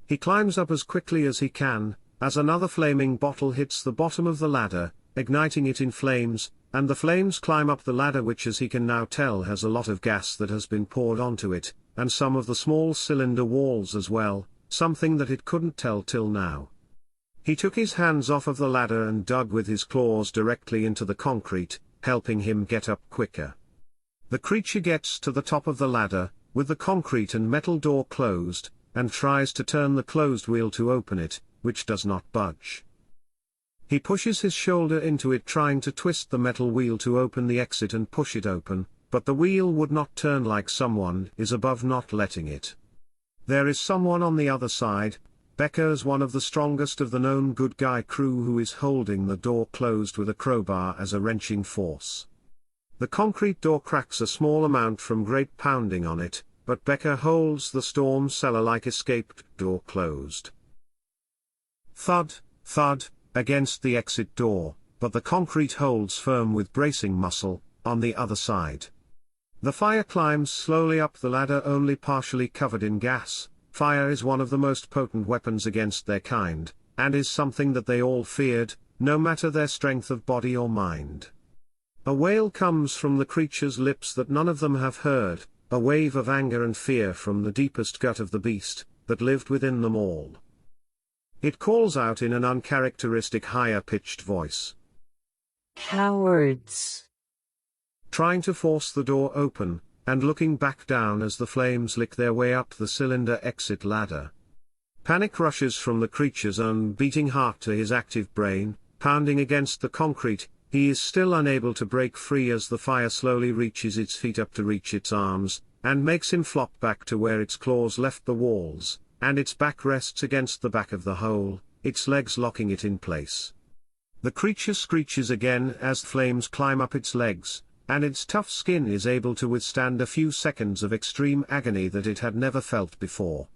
He climbs up as quickly as he can, as another flaming bottle hits the bottom of the ladder, igniting it in flames, and the flames climb up the ladder, which as he can now tell has a lot of gas that has been poured onto it, and some of the small cylinder walls as well, something that it couldn't tell till now. He took his hands off of the ladder and dug with his claws directly into the concrete, helping him get up quicker. The creature gets to the top of the ladder, with the concrete and metal door closed, and tries to turn the closed wheel to open it, which does not budge. He pushes his shoulder into it trying to twist the metal wheel to open the exit and push it open, but the wheel would not turn like someone is above not letting it. There is someone on the other side. Becker's one of the strongest of the known good guy crew who is holding the door closed with a crowbar as a wrenching force. The concrete door cracks a small amount from Grape pounding on it, but Becker holds the storm cellar-like escape door closed. Thud, thud, against the exit door, but the concrete holds firm with bracing muscle, on the other side. The fire climbs slowly up the ladder only partially covered in gas. Fire is one of the most potent weapons against their kind, and is something that they all feared, no matter their strength of body or mind. A wail comes from the creature's lips that none of them have heard, a wave of anger and fear from the deepest gut of the beast, that lived within them all. It calls out in an uncharacteristic higher-pitched voice. Cowards! Trying to force the door open, and looking back down as the flames lick their way up the cylinder exit ladder. Panic rushes from the creature's own beating heart to his active brain, pounding against the concrete. He is still unable to break free as the fire slowly reaches its feet up to reach its arms, and makes him flop back to where its claws left the walls, and its back rests against the back of the hole, its legs locking it in place. The creature screeches again as flames climb up its legs, and its tough skin is able to withstand a few seconds of extreme agony that it had never felt before.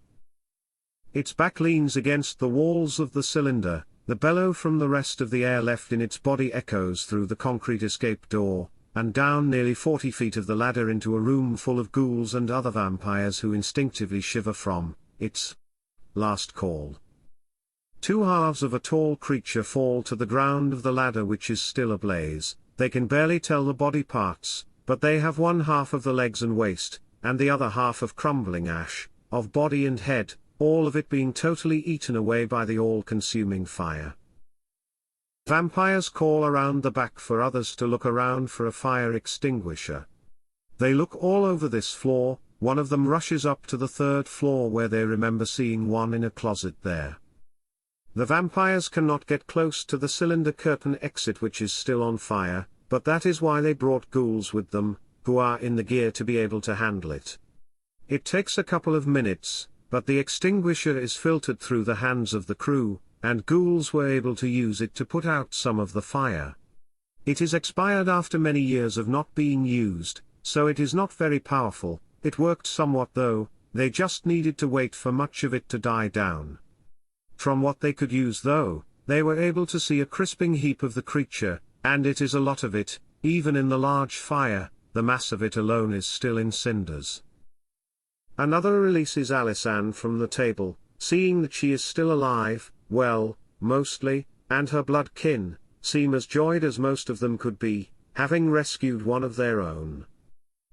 Its back leans against the walls of the cylinder, the bellow from the rest of the air left in its body echoes through the concrete escape door, and down nearly 40 feet of the ladder into a room full of ghouls and other vampires who instinctively shiver from its last call. Two halves of a tall creature fall to the ground of the ladder which is still ablaze. They can barely tell the body parts, but they have one half of the legs and waist, and the other half of crumbling ash, of body and head, all of it being totally eaten away by the all-consuming fire. Vampires call around the back for others to look around for a fire extinguisher. They look all over this floor. One of them rushes up to the third floor where they remember seeing one in a closet there. The vampires cannot get close to the cylinder curtain exit which is still on fire, but that is why they brought ghouls with them, who are in the gear to be able to handle it. It takes a couple of minutes, but the extinguisher is filtered through the hands of the crew, and ghouls were able to use it to put out some of the fire. It is expired after many years of not being used, so it is not very powerful. It worked somewhat though, they just needed to wait for much of it to die down. From what they could use though, they were able to see a crisping heap of the creature, and it is a lot of it. Even in the large fire, the mass of it alone is still in cinders. Another releases Alisanne from the table, seeing that she is still alive, well, mostly, and her blood kin seem as joyed as most of them could be, having rescued one of their own.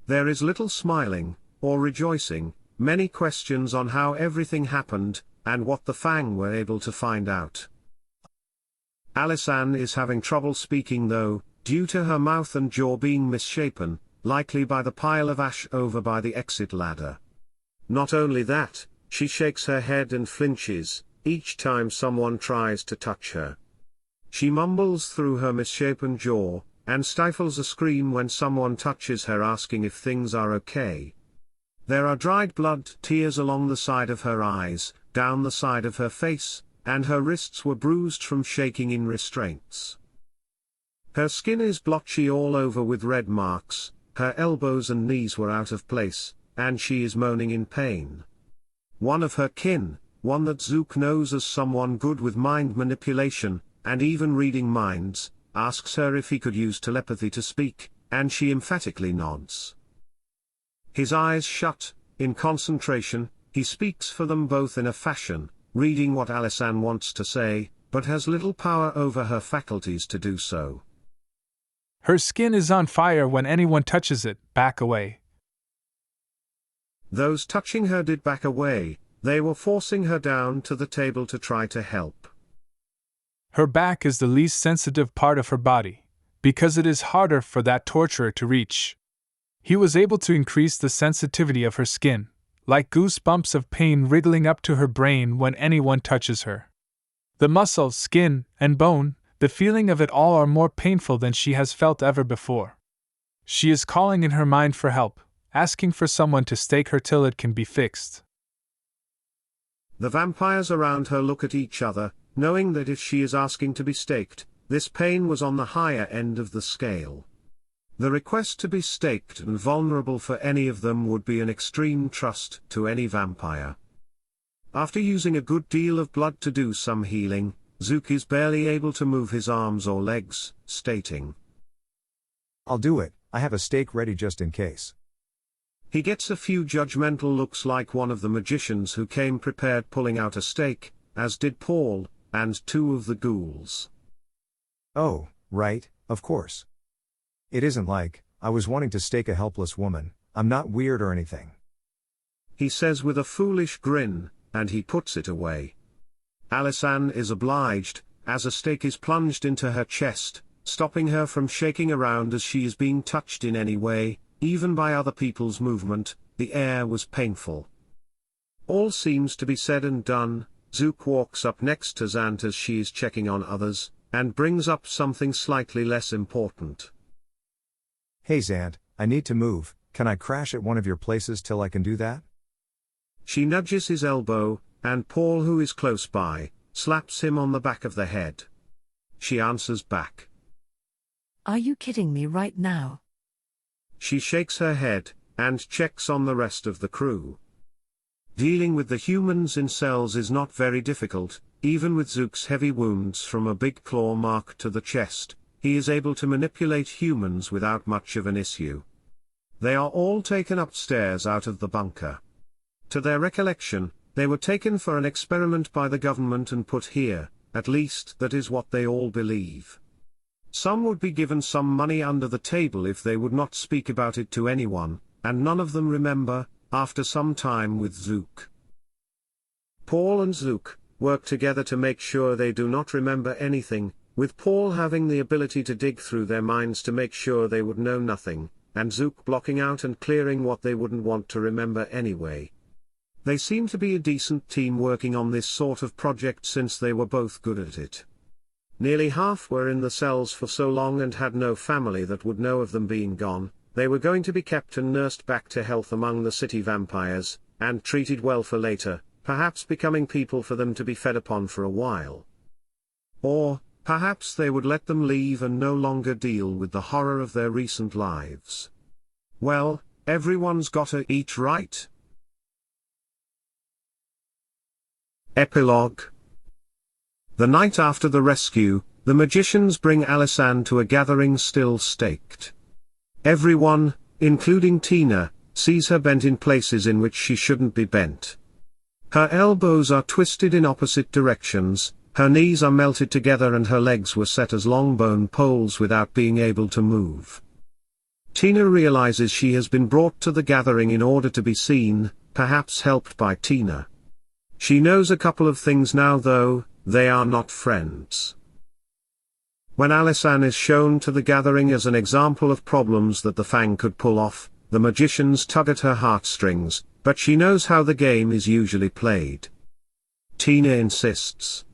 There is little smiling, or rejoicing, many questions on how everything happened, and what the Fang were able to find out. Alisanne is having trouble speaking though, due to her mouth and jaw being misshapen, likely by the pile of ash over by the exit ladder. Not only that, she shakes her head and flinches, each time someone tries to touch her. She mumbles through her misshapen jaw, and stifles a scream when someone touches her asking if things are okay. There are dried blood tears along the side of her eyes, down the side of her face, and her wrists were bruised from shaking in restraints. Her skin is blotchy all over with red marks, her elbows and knees were out of place, and she is moaning in pain. One of her kin, one that Zook knows as someone good with mind manipulation, and even reading minds, asks her if he could use telepathy to speak, and she emphatically nods. His eyes shut, in concentration, he speaks for them both in a fashion, reading what Alisanne wants to say, but has little power over her faculties to do so. Her skin is on fire when anyone touches it, back away. Those touching her did back away, they were forcing her down to the table to try to help. Her back is the least sensitive part of her body, because it is harder for that torturer to reach. He was able to increase the sensitivity of her skin, like goosebumps of pain wriggling up to her brain when anyone touches her. The muscle, skin, and bone, the feeling of it all are more painful than she has felt ever before. She is calling in her mind for help, asking for someone to stake her till it can be fixed. The vampires around her look at each other, knowing that if she is asking to be staked, this pain was on the higher end of the scale. The request to be staked and vulnerable for any of them would be an extreme trust to any vampire. After using a good deal of blood to do some healing, Zook is barely able to move his arms or legs, stating, "I'll do it, I have a stake ready just in case." He gets a few judgmental looks like one of the magicians who came prepared pulling out a stake, as did Paul, and two of the ghouls. "Oh, right, of course. It isn't like, I was wanting to stake a helpless woman, I'm not weird or anything," he says with a foolish grin, and he puts it away. Alisanne is obliged, as a stake is plunged into her chest, stopping her from shaking around as she is being touched in any way, even by other people's movement. The air was painful. All seems to be said and done. Zook walks up next to Zant as she is checking on others, and brings up something slightly less important. "Hey Zant, I need to move, can I crash at one of your places till I can do that?" She nudges his elbow, and Paul, who is close by, slaps him on the back of the head. She answers back. "Are you kidding me right now?" She shakes her head, and checks on the rest of the crew. Dealing with the humans in cells is not very difficult, even with Zook's heavy wounds from a big claw mark to the chest. He is able to manipulate humans without much of an issue. They are all taken upstairs out of the bunker. To their recollection, they were taken for an experiment by the government and put here, at least that is what they all believe. Some would be given some money under the table if they would not speak about it to anyone, and none of them remember, after some time with Zook. Paul and Zook work together to make sure they do not remember anything, with Paul having the ability to dig through their minds to make sure they would know nothing, and Zook blocking out and clearing what they wouldn't want to remember anyway. They seem to be a decent team working on this sort of project since they were both good at it. Nearly half were in the cells for so long and had no family that would know of them being gone. They were going to be kept and nursed back to health among the city vampires, and treated well for later, perhaps becoming people for them to be fed upon for a while. Or, perhaps they would let them leave and no longer deal with the horror of their recent lives. Well, everyone's gotta eat, right? Epilogue. The night after the rescue, the magicians bring Alisanne to a gathering still staked. Everyone, including Tina, sees her bent in places in which she shouldn't be bent. Her elbows are twisted in opposite directions, her knees are melted together and her legs were set as long bone poles without being able to move. Tina realizes she has been brought to the gathering in order to be seen, perhaps helped by Tina. She knows a couple of things now though, they are not friends. When Alisanne is shown to the gathering as an example of problems that the Fang could pull off, the magicians tug at her heartstrings, but she knows how the game is usually played. Tina insists.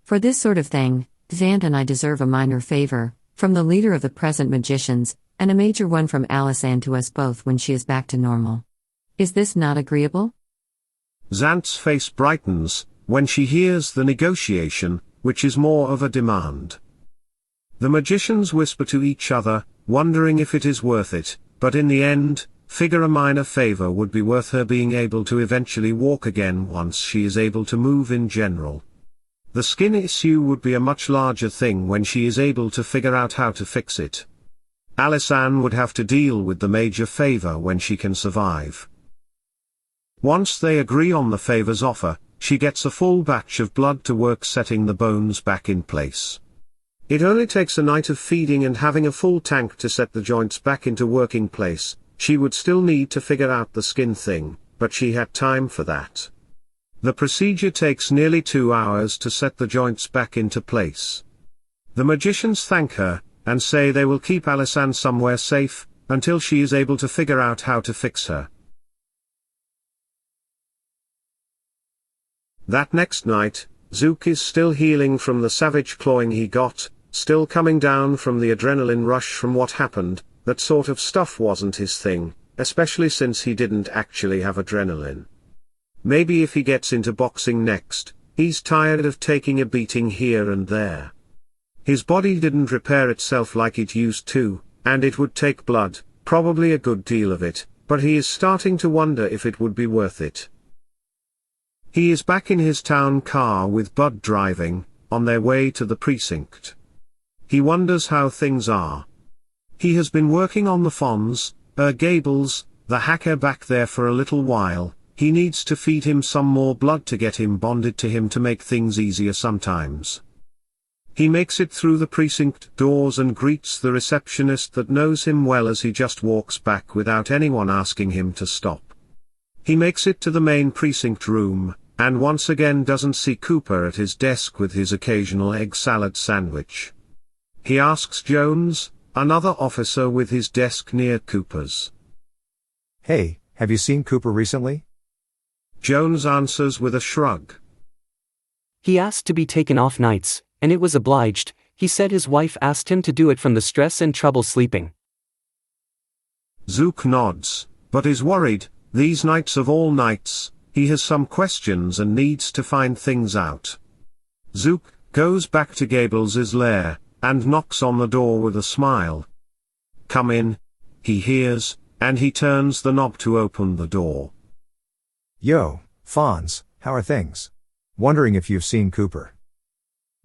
For this sort of thing, Zant and I deserve a minor favor, from the leader of the present magicians, and a major one from Alisanne to us both when she is back to normal. Is this not agreeable? Zant's face brightens when she hears the negotiation, which is more of a demand. The magicians whisper to each other, wondering if it is worth it, but in the end, figure a minor favor would be worth her being able to eventually walk again once she is able to move in general. The skin issue would be a much larger thing when she is able to figure out how to fix it. Alisanne would have to deal with the major favor when she can survive. Once they agree on the favor's offer, she gets a full batch of blood to work setting the bones back in place. It only takes a night of feeding and having a full tank to set the joints back into working place. She would still need to figure out the skin thing, but she had time for that. The procedure takes nearly 2 hours to set the joints back into place. The magicians thank her, and say they will keep Alisanne somewhere safe, until she is able to figure out how to fix her. That next night, Zook is still healing from the savage clawing he got, still coming down from the adrenaline rush from what happened. That sort of stuff wasn't his thing, especially since he didn't actually have adrenaline. Maybe if he gets into boxing next, he's tired of taking a beating here and there. His body didn't repair itself like it used to, and it would take blood, probably a good deal of it, but he is starting to wonder if it would be worth it. He is back in his town car with Bud driving, on their way to the precinct. He wonders how things are. He has been working on the Fonz, Gables, the hacker back there for a little while. He needs to feed him some more blood to get him bonded to him to make things easier sometimes. He makes it through the precinct doors and greets the receptionist that knows him well as he just walks back without anyone asking him to stop. He makes it to the main precinct room, and once again doesn't see Cooper at his desk with his occasional egg salad sandwich. He asks Jones, another officer with his desk near Cooper's. Hey, have you seen Cooper recently? Jones answers with a shrug. He asked to be taken off nights, and it was obliged. He said his wife asked him to do it from the stress and trouble sleeping. Zook nods, but is worried. These nights of all nights, he has some questions and needs to find things out. Zook goes back to Gables' lair, and knocks on the door with a smile. "Come in," he hears, and he turns the knob to open the door. Yo, Fonz, how are things? Wondering if you've seen Cooper.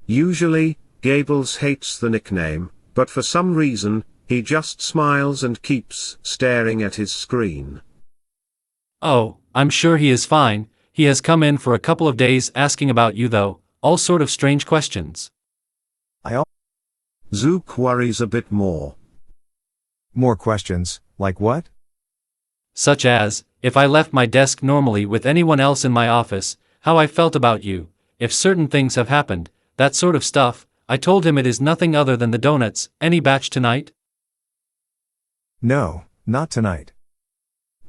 Usually, Gables hates the nickname, but for some reason, he just smiles and keeps staring at his screen. Oh, I'm sure he is fine. He has come in for a couple of days asking about you though, all sort of strange questions. Zook worries a bit more. More questions, like what? Such as, if I left my desk normally with anyone else in my office, how I felt about you, if certain things have happened, that sort of stuff. I told him it is nothing other than the donuts. Any batch tonight? No, not tonight.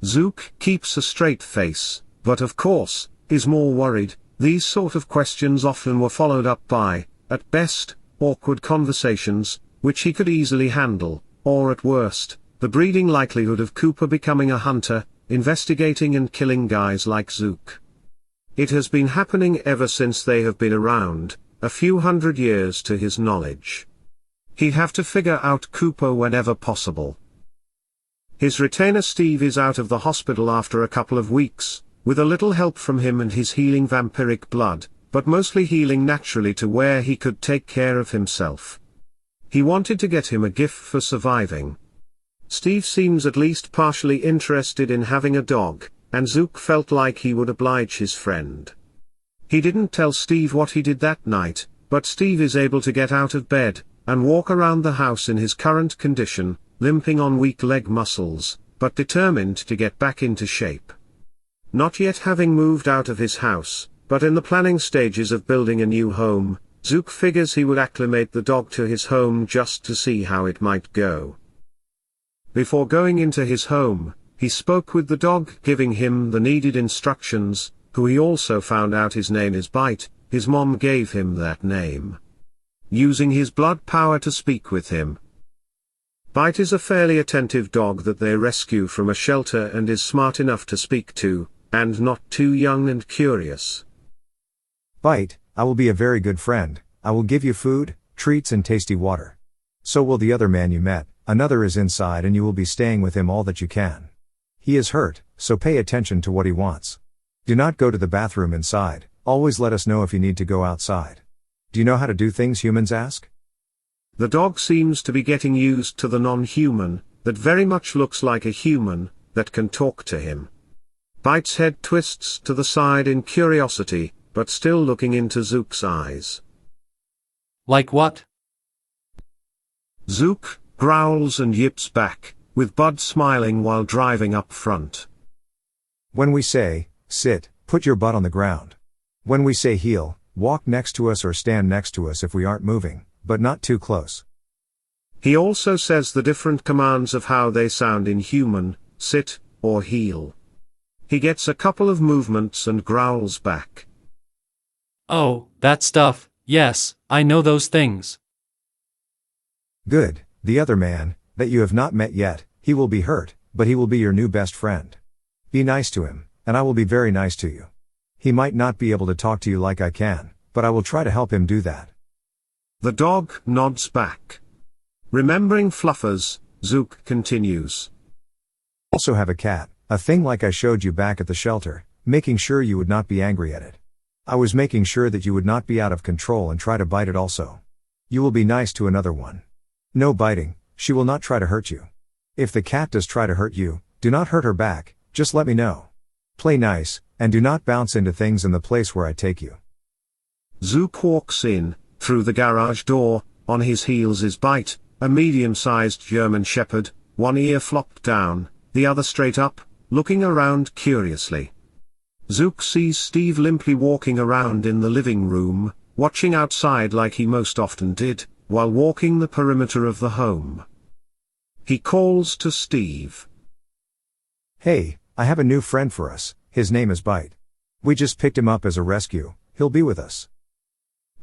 Zook keeps a straight face, but of course, is more worried. These sort of questions often were followed up by, at best, awkward conversations, which he could easily handle, or at worst, the breeding likelihood of Cooper becoming a hunter, investigating and killing guys like Zook. It has been happening ever since they have been around, a few hundred years to his knowledge. He'd have to figure out Cooper whenever possible. His retainer Steve is out of the hospital after a couple of weeks, with a little help from him and his healing vampiric blood, but mostly healing naturally to where he could take care of himself. He wanted to get him a gift for surviving. Steve seems at least partially interested in having a dog, and Zook felt like he would oblige his friend. He didn't tell Steve what he did that night, but Steve is able to get out of bed, and walk around the house in his current condition, limping on weak leg muscles, but determined to get back into shape. Not yet having moved out of his house, but in the planning stages of building a new home, Zook figures he would acclimate the dog to his home just to see how it might go. Before going into his home, he spoke with the dog, giving him the needed instructions, who he also found out his name is Bite. His mom gave him that name. Using his blood power to speak with him. Bite is a fairly attentive dog that they rescue from a shelter and is smart enough to speak to, and not too young and curious. Bite, I will be a very good friend. I will give you food, treats and tasty water. So will the other man you met. Another is inside and you will be staying with him all that you can. He is hurt, so pay attention to what he wants. Do not go to the bathroom inside, always let us know if you need to go outside. Do you know how to do things humans ask? The dog seems to be getting used to the non-human, that very much looks like a human, that can talk to him. Bite's head twists to the side in curiosity, but still looking into Zook's eyes. Like what? Zook growls and yips back, with Bud smiling while driving up front. When we say, sit, put your butt on the ground. When we say heel, walk next to us or stand next to us if we aren't moving, but not too close. He also says the different commands of how they sound in human, sit, or heel. He gets a couple of movements and growls back. Oh, that stuff, yes, I know those things. Good, the other man, that you have not met yet, he will be hurt, but he will be your new best friend. Be nice to him, and I will be very nice to you. He might not be able to talk to you like I can, but I will try to help him do that. The dog nods back. Remembering Fluffers, Zook continues. Also have a cat, a thing like I showed you back at the shelter, making sure you would not be angry at it. I was making sure that you would not be out of control and try to bite it also. You will be nice to another one. No biting, she will not try to hurt you. If the cat does try to hurt you, do not hurt her back, just let me know. Play nice, and do not bounce into things in the place where I take you. Zook walks in, through the garage door, on his heels is Bite, a medium-sized German Shepherd, one ear flopped down, the other straight up, looking around curiously. Zook sees Steve limply walking around in the living room, watching outside like he most often did, while walking the perimeter of the home. He calls to Steve. Hey, I have a new friend for us, his name is Bite. We just picked him up as a rescue, he'll be with us.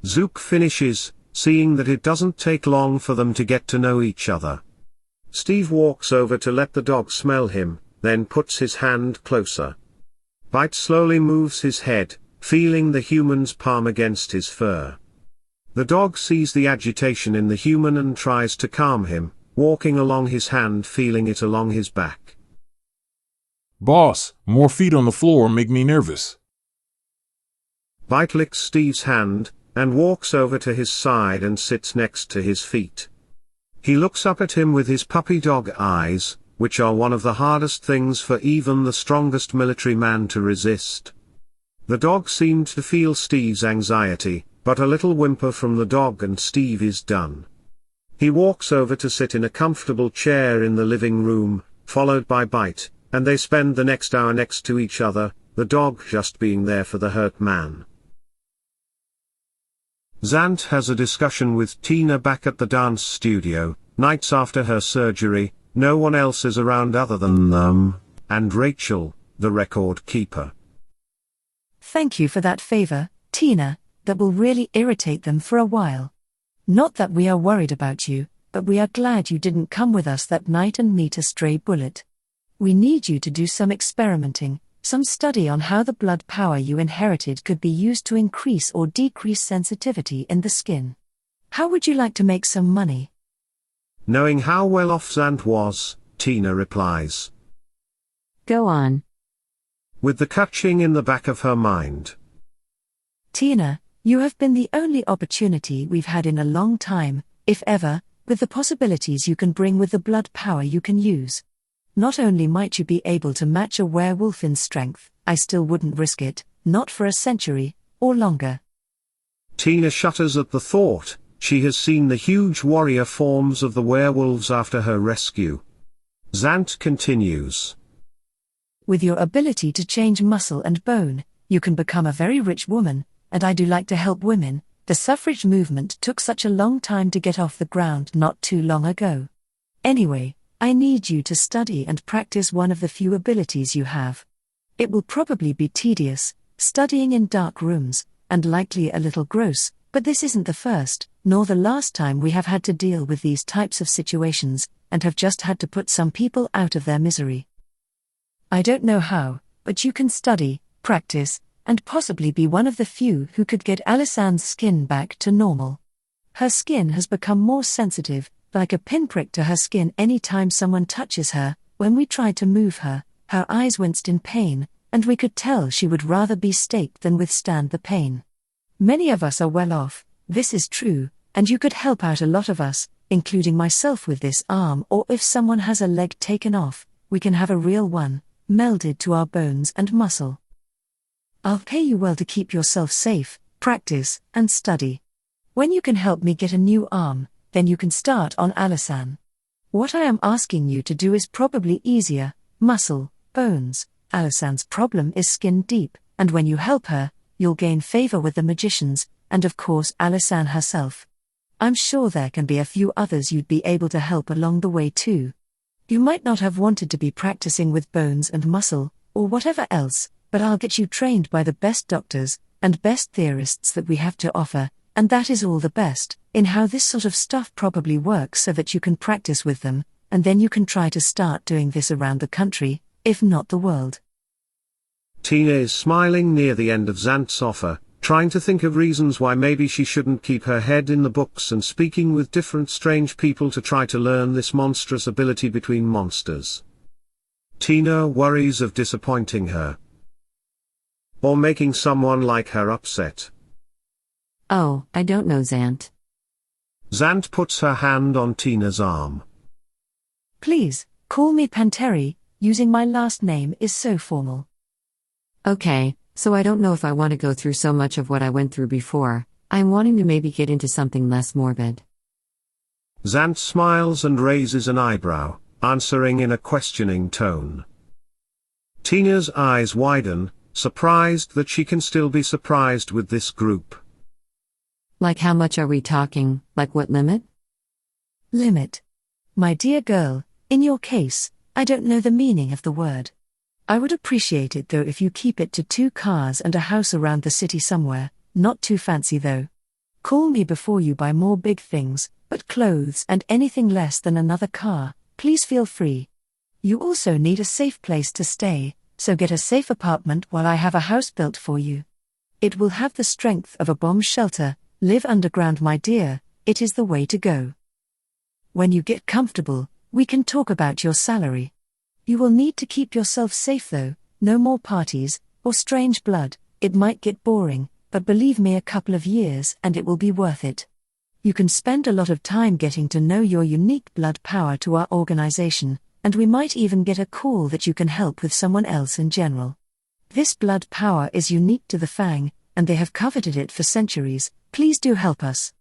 Zook finishes, seeing that it doesn't take long for them to get to know each other. Steve walks over to let the dog smell him, then puts his hand closer. Bite slowly moves his head, feeling the human's palm against his fur. The dog sees the agitation in the human and tries to calm him, walking along his hand, feeling it along his back. Boss, more feet on the floor make me nervous. Bite licks Steve's hand, and walks over to his side and sits next to his feet. He looks up at him with his puppy dog eyes, which are one of the hardest things for even the strongest military man to resist. The dog seemed to feel Steve's anxiety, but a little whimper from the dog and Steve is done. He walks over to sit in a comfortable chair in the living room, followed by Bite, and they spend the next hour next to each other, the dog just being there for the hurt man. Zant has a discussion with Tina back at the dance studio, nights after her surgery. No one else is around other than them, and Rachel, the record keeper. Thank you for that favor, Tina, that will really irritate them for a while. Not that we are worried about you, but we are glad you didn't come with us that night and meet a stray bullet. We need you to do some experimenting, some study on how the blood power you inherited could be used to increase or decrease sensitivity in the skin. How would you like to make some money? Knowing how well off Zant was, Tina replies. Go on. With the catching in the back of her mind. Tina, you have been the only opportunity we've had in a long time, if ever, with the possibilities you can bring with the blood power you can use. Not only might you be able to match a werewolf in strength, I still wouldn't risk it, not for a century, or longer. Tina shudders at the thought. She has seen the huge warrior forms of the werewolves after her rescue. Zant continues. With your ability to change muscle and bone, you can become a very rich woman, and I do like to help women. The suffrage movement took such a long time to get off the ground not too long ago. Anyway, I need you to study and practice one of the few abilities you have. It will probably be tedious, studying in dark rooms, and likely a little gross, but this isn't the first, nor the last time we have had to deal with these types of situations, and have just had to put some people out of their misery. I don't know how, but you can study, practice, and possibly be one of the few who could get Alisanne's skin back to normal. Her skin has become more sensitive, like a pinprick to her skin any time someone touches her. When we tried to move her, her eyes winced in pain, and we could tell she would rather be staked than withstand the pain. Many of us are well off, this is true, and you could help out a lot of us, including myself with this arm, or if someone has a leg taken off, we can have a real one, melded to our bones and muscle. I'll pay you well to keep yourself safe, practice, and study. When you can help me get a new arm, then you can start on Alisanne. What I am asking you to do is probably easier: muscle, bones. Alisanne's problem is skin deep, and when you help her, you'll gain favor with the magicians, and of course Alisanne herself. I'm sure there can be a few others you'd be able to help along the way too. You might not have wanted to be practicing with bones and muscle, or whatever else, but I'll get you trained by the best doctors and best theorists that we have to offer, and that is all the best in how this sort of stuff probably works so that you can practice with them, and then you can try to start doing this around the country, if not the world. Tina is smiling near the end of Xant's offer, trying to think of reasons why maybe she shouldn't keep her head in the books and speaking with different strange people to try to learn this monstrous ability between monsters. Tina worries of disappointing her, or making someone like her upset. Oh, I don't know, Xant. Xant puts her hand on Tina's arm. Please, call me Panteri, using my last name is so formal. Okay, so I don't know if I want to go through so much of what I went through before. I'm wanting to maybe get into something less morbid. Xant smiles and raises an eyebrow, answering in a questioning tone. Tina's eyes widen, surprised that she can still be surprised with this group. Like how much are we talking, like what limit? Limit. My dear girl, in your case, I don't know the meaning of the word. I would appreciate it though if you keep it to 2 cars and a house around the city somewhere, not too fancy though. Call me before you buy more big things, but clothes and anything less than another car, please feel free. You also need a safe place to stay, so get a safe apartment while I have a house built for you. It will have the strength of a bomb shelter, live underground my dear, it is the way to go. When you get comfortable, we can talk about your salary. You will need to keep yourself safe though, no more parties, or strange blood, it might get boring, but believe me, a couple of years and it will be worth it. You can spend a lot of time getting to know your unique blood power to our organization, and we might even get a call that you can help with someone else in general. This blood power is unique to the Fang, and they have coveted it for centuries, please do help us.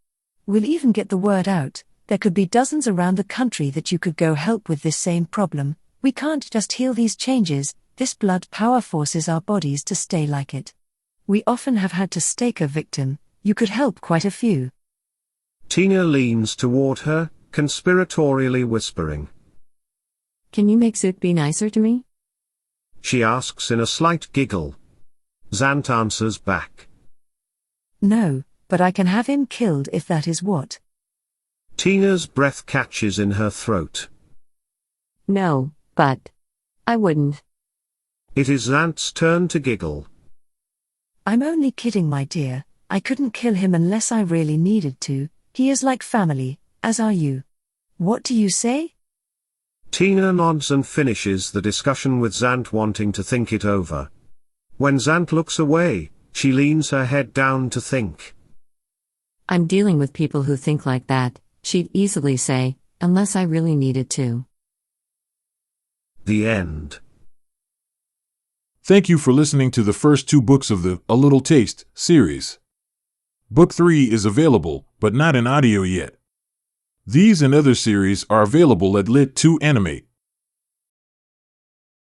We'll even get the word out, there could be dozens around the country that you could go help with this same problem. We can't just heal these changes, this blood power forces our bodies to stay like it. We often have had to stake a victim, you could help quite a few. Tina leans toward her, conspiratorially whispering. Can you make Zook be nicer to me? She asks in a slight giggle. Xant answers back. No, but I can have him killed if that is what. Tina's breath catches in her throat. No, but I wouldn't. It is Xant's turn to giggle. I'm only kidding my dear, I couldn't kill him unless I really needed to, he is like family, as are you. What do you say? Tina nods and finishes the discussion with Xant wanting to think it over. When Xant looks away, she leans her head down to think. I'm dealing with people who think like that, she'd easily say, unless I really needed to. The end. Thank you for listening to the first 2 books of the A Little Taste series. Book 3 is available, but not in audio yet. These and other series are available at Lit2Animate.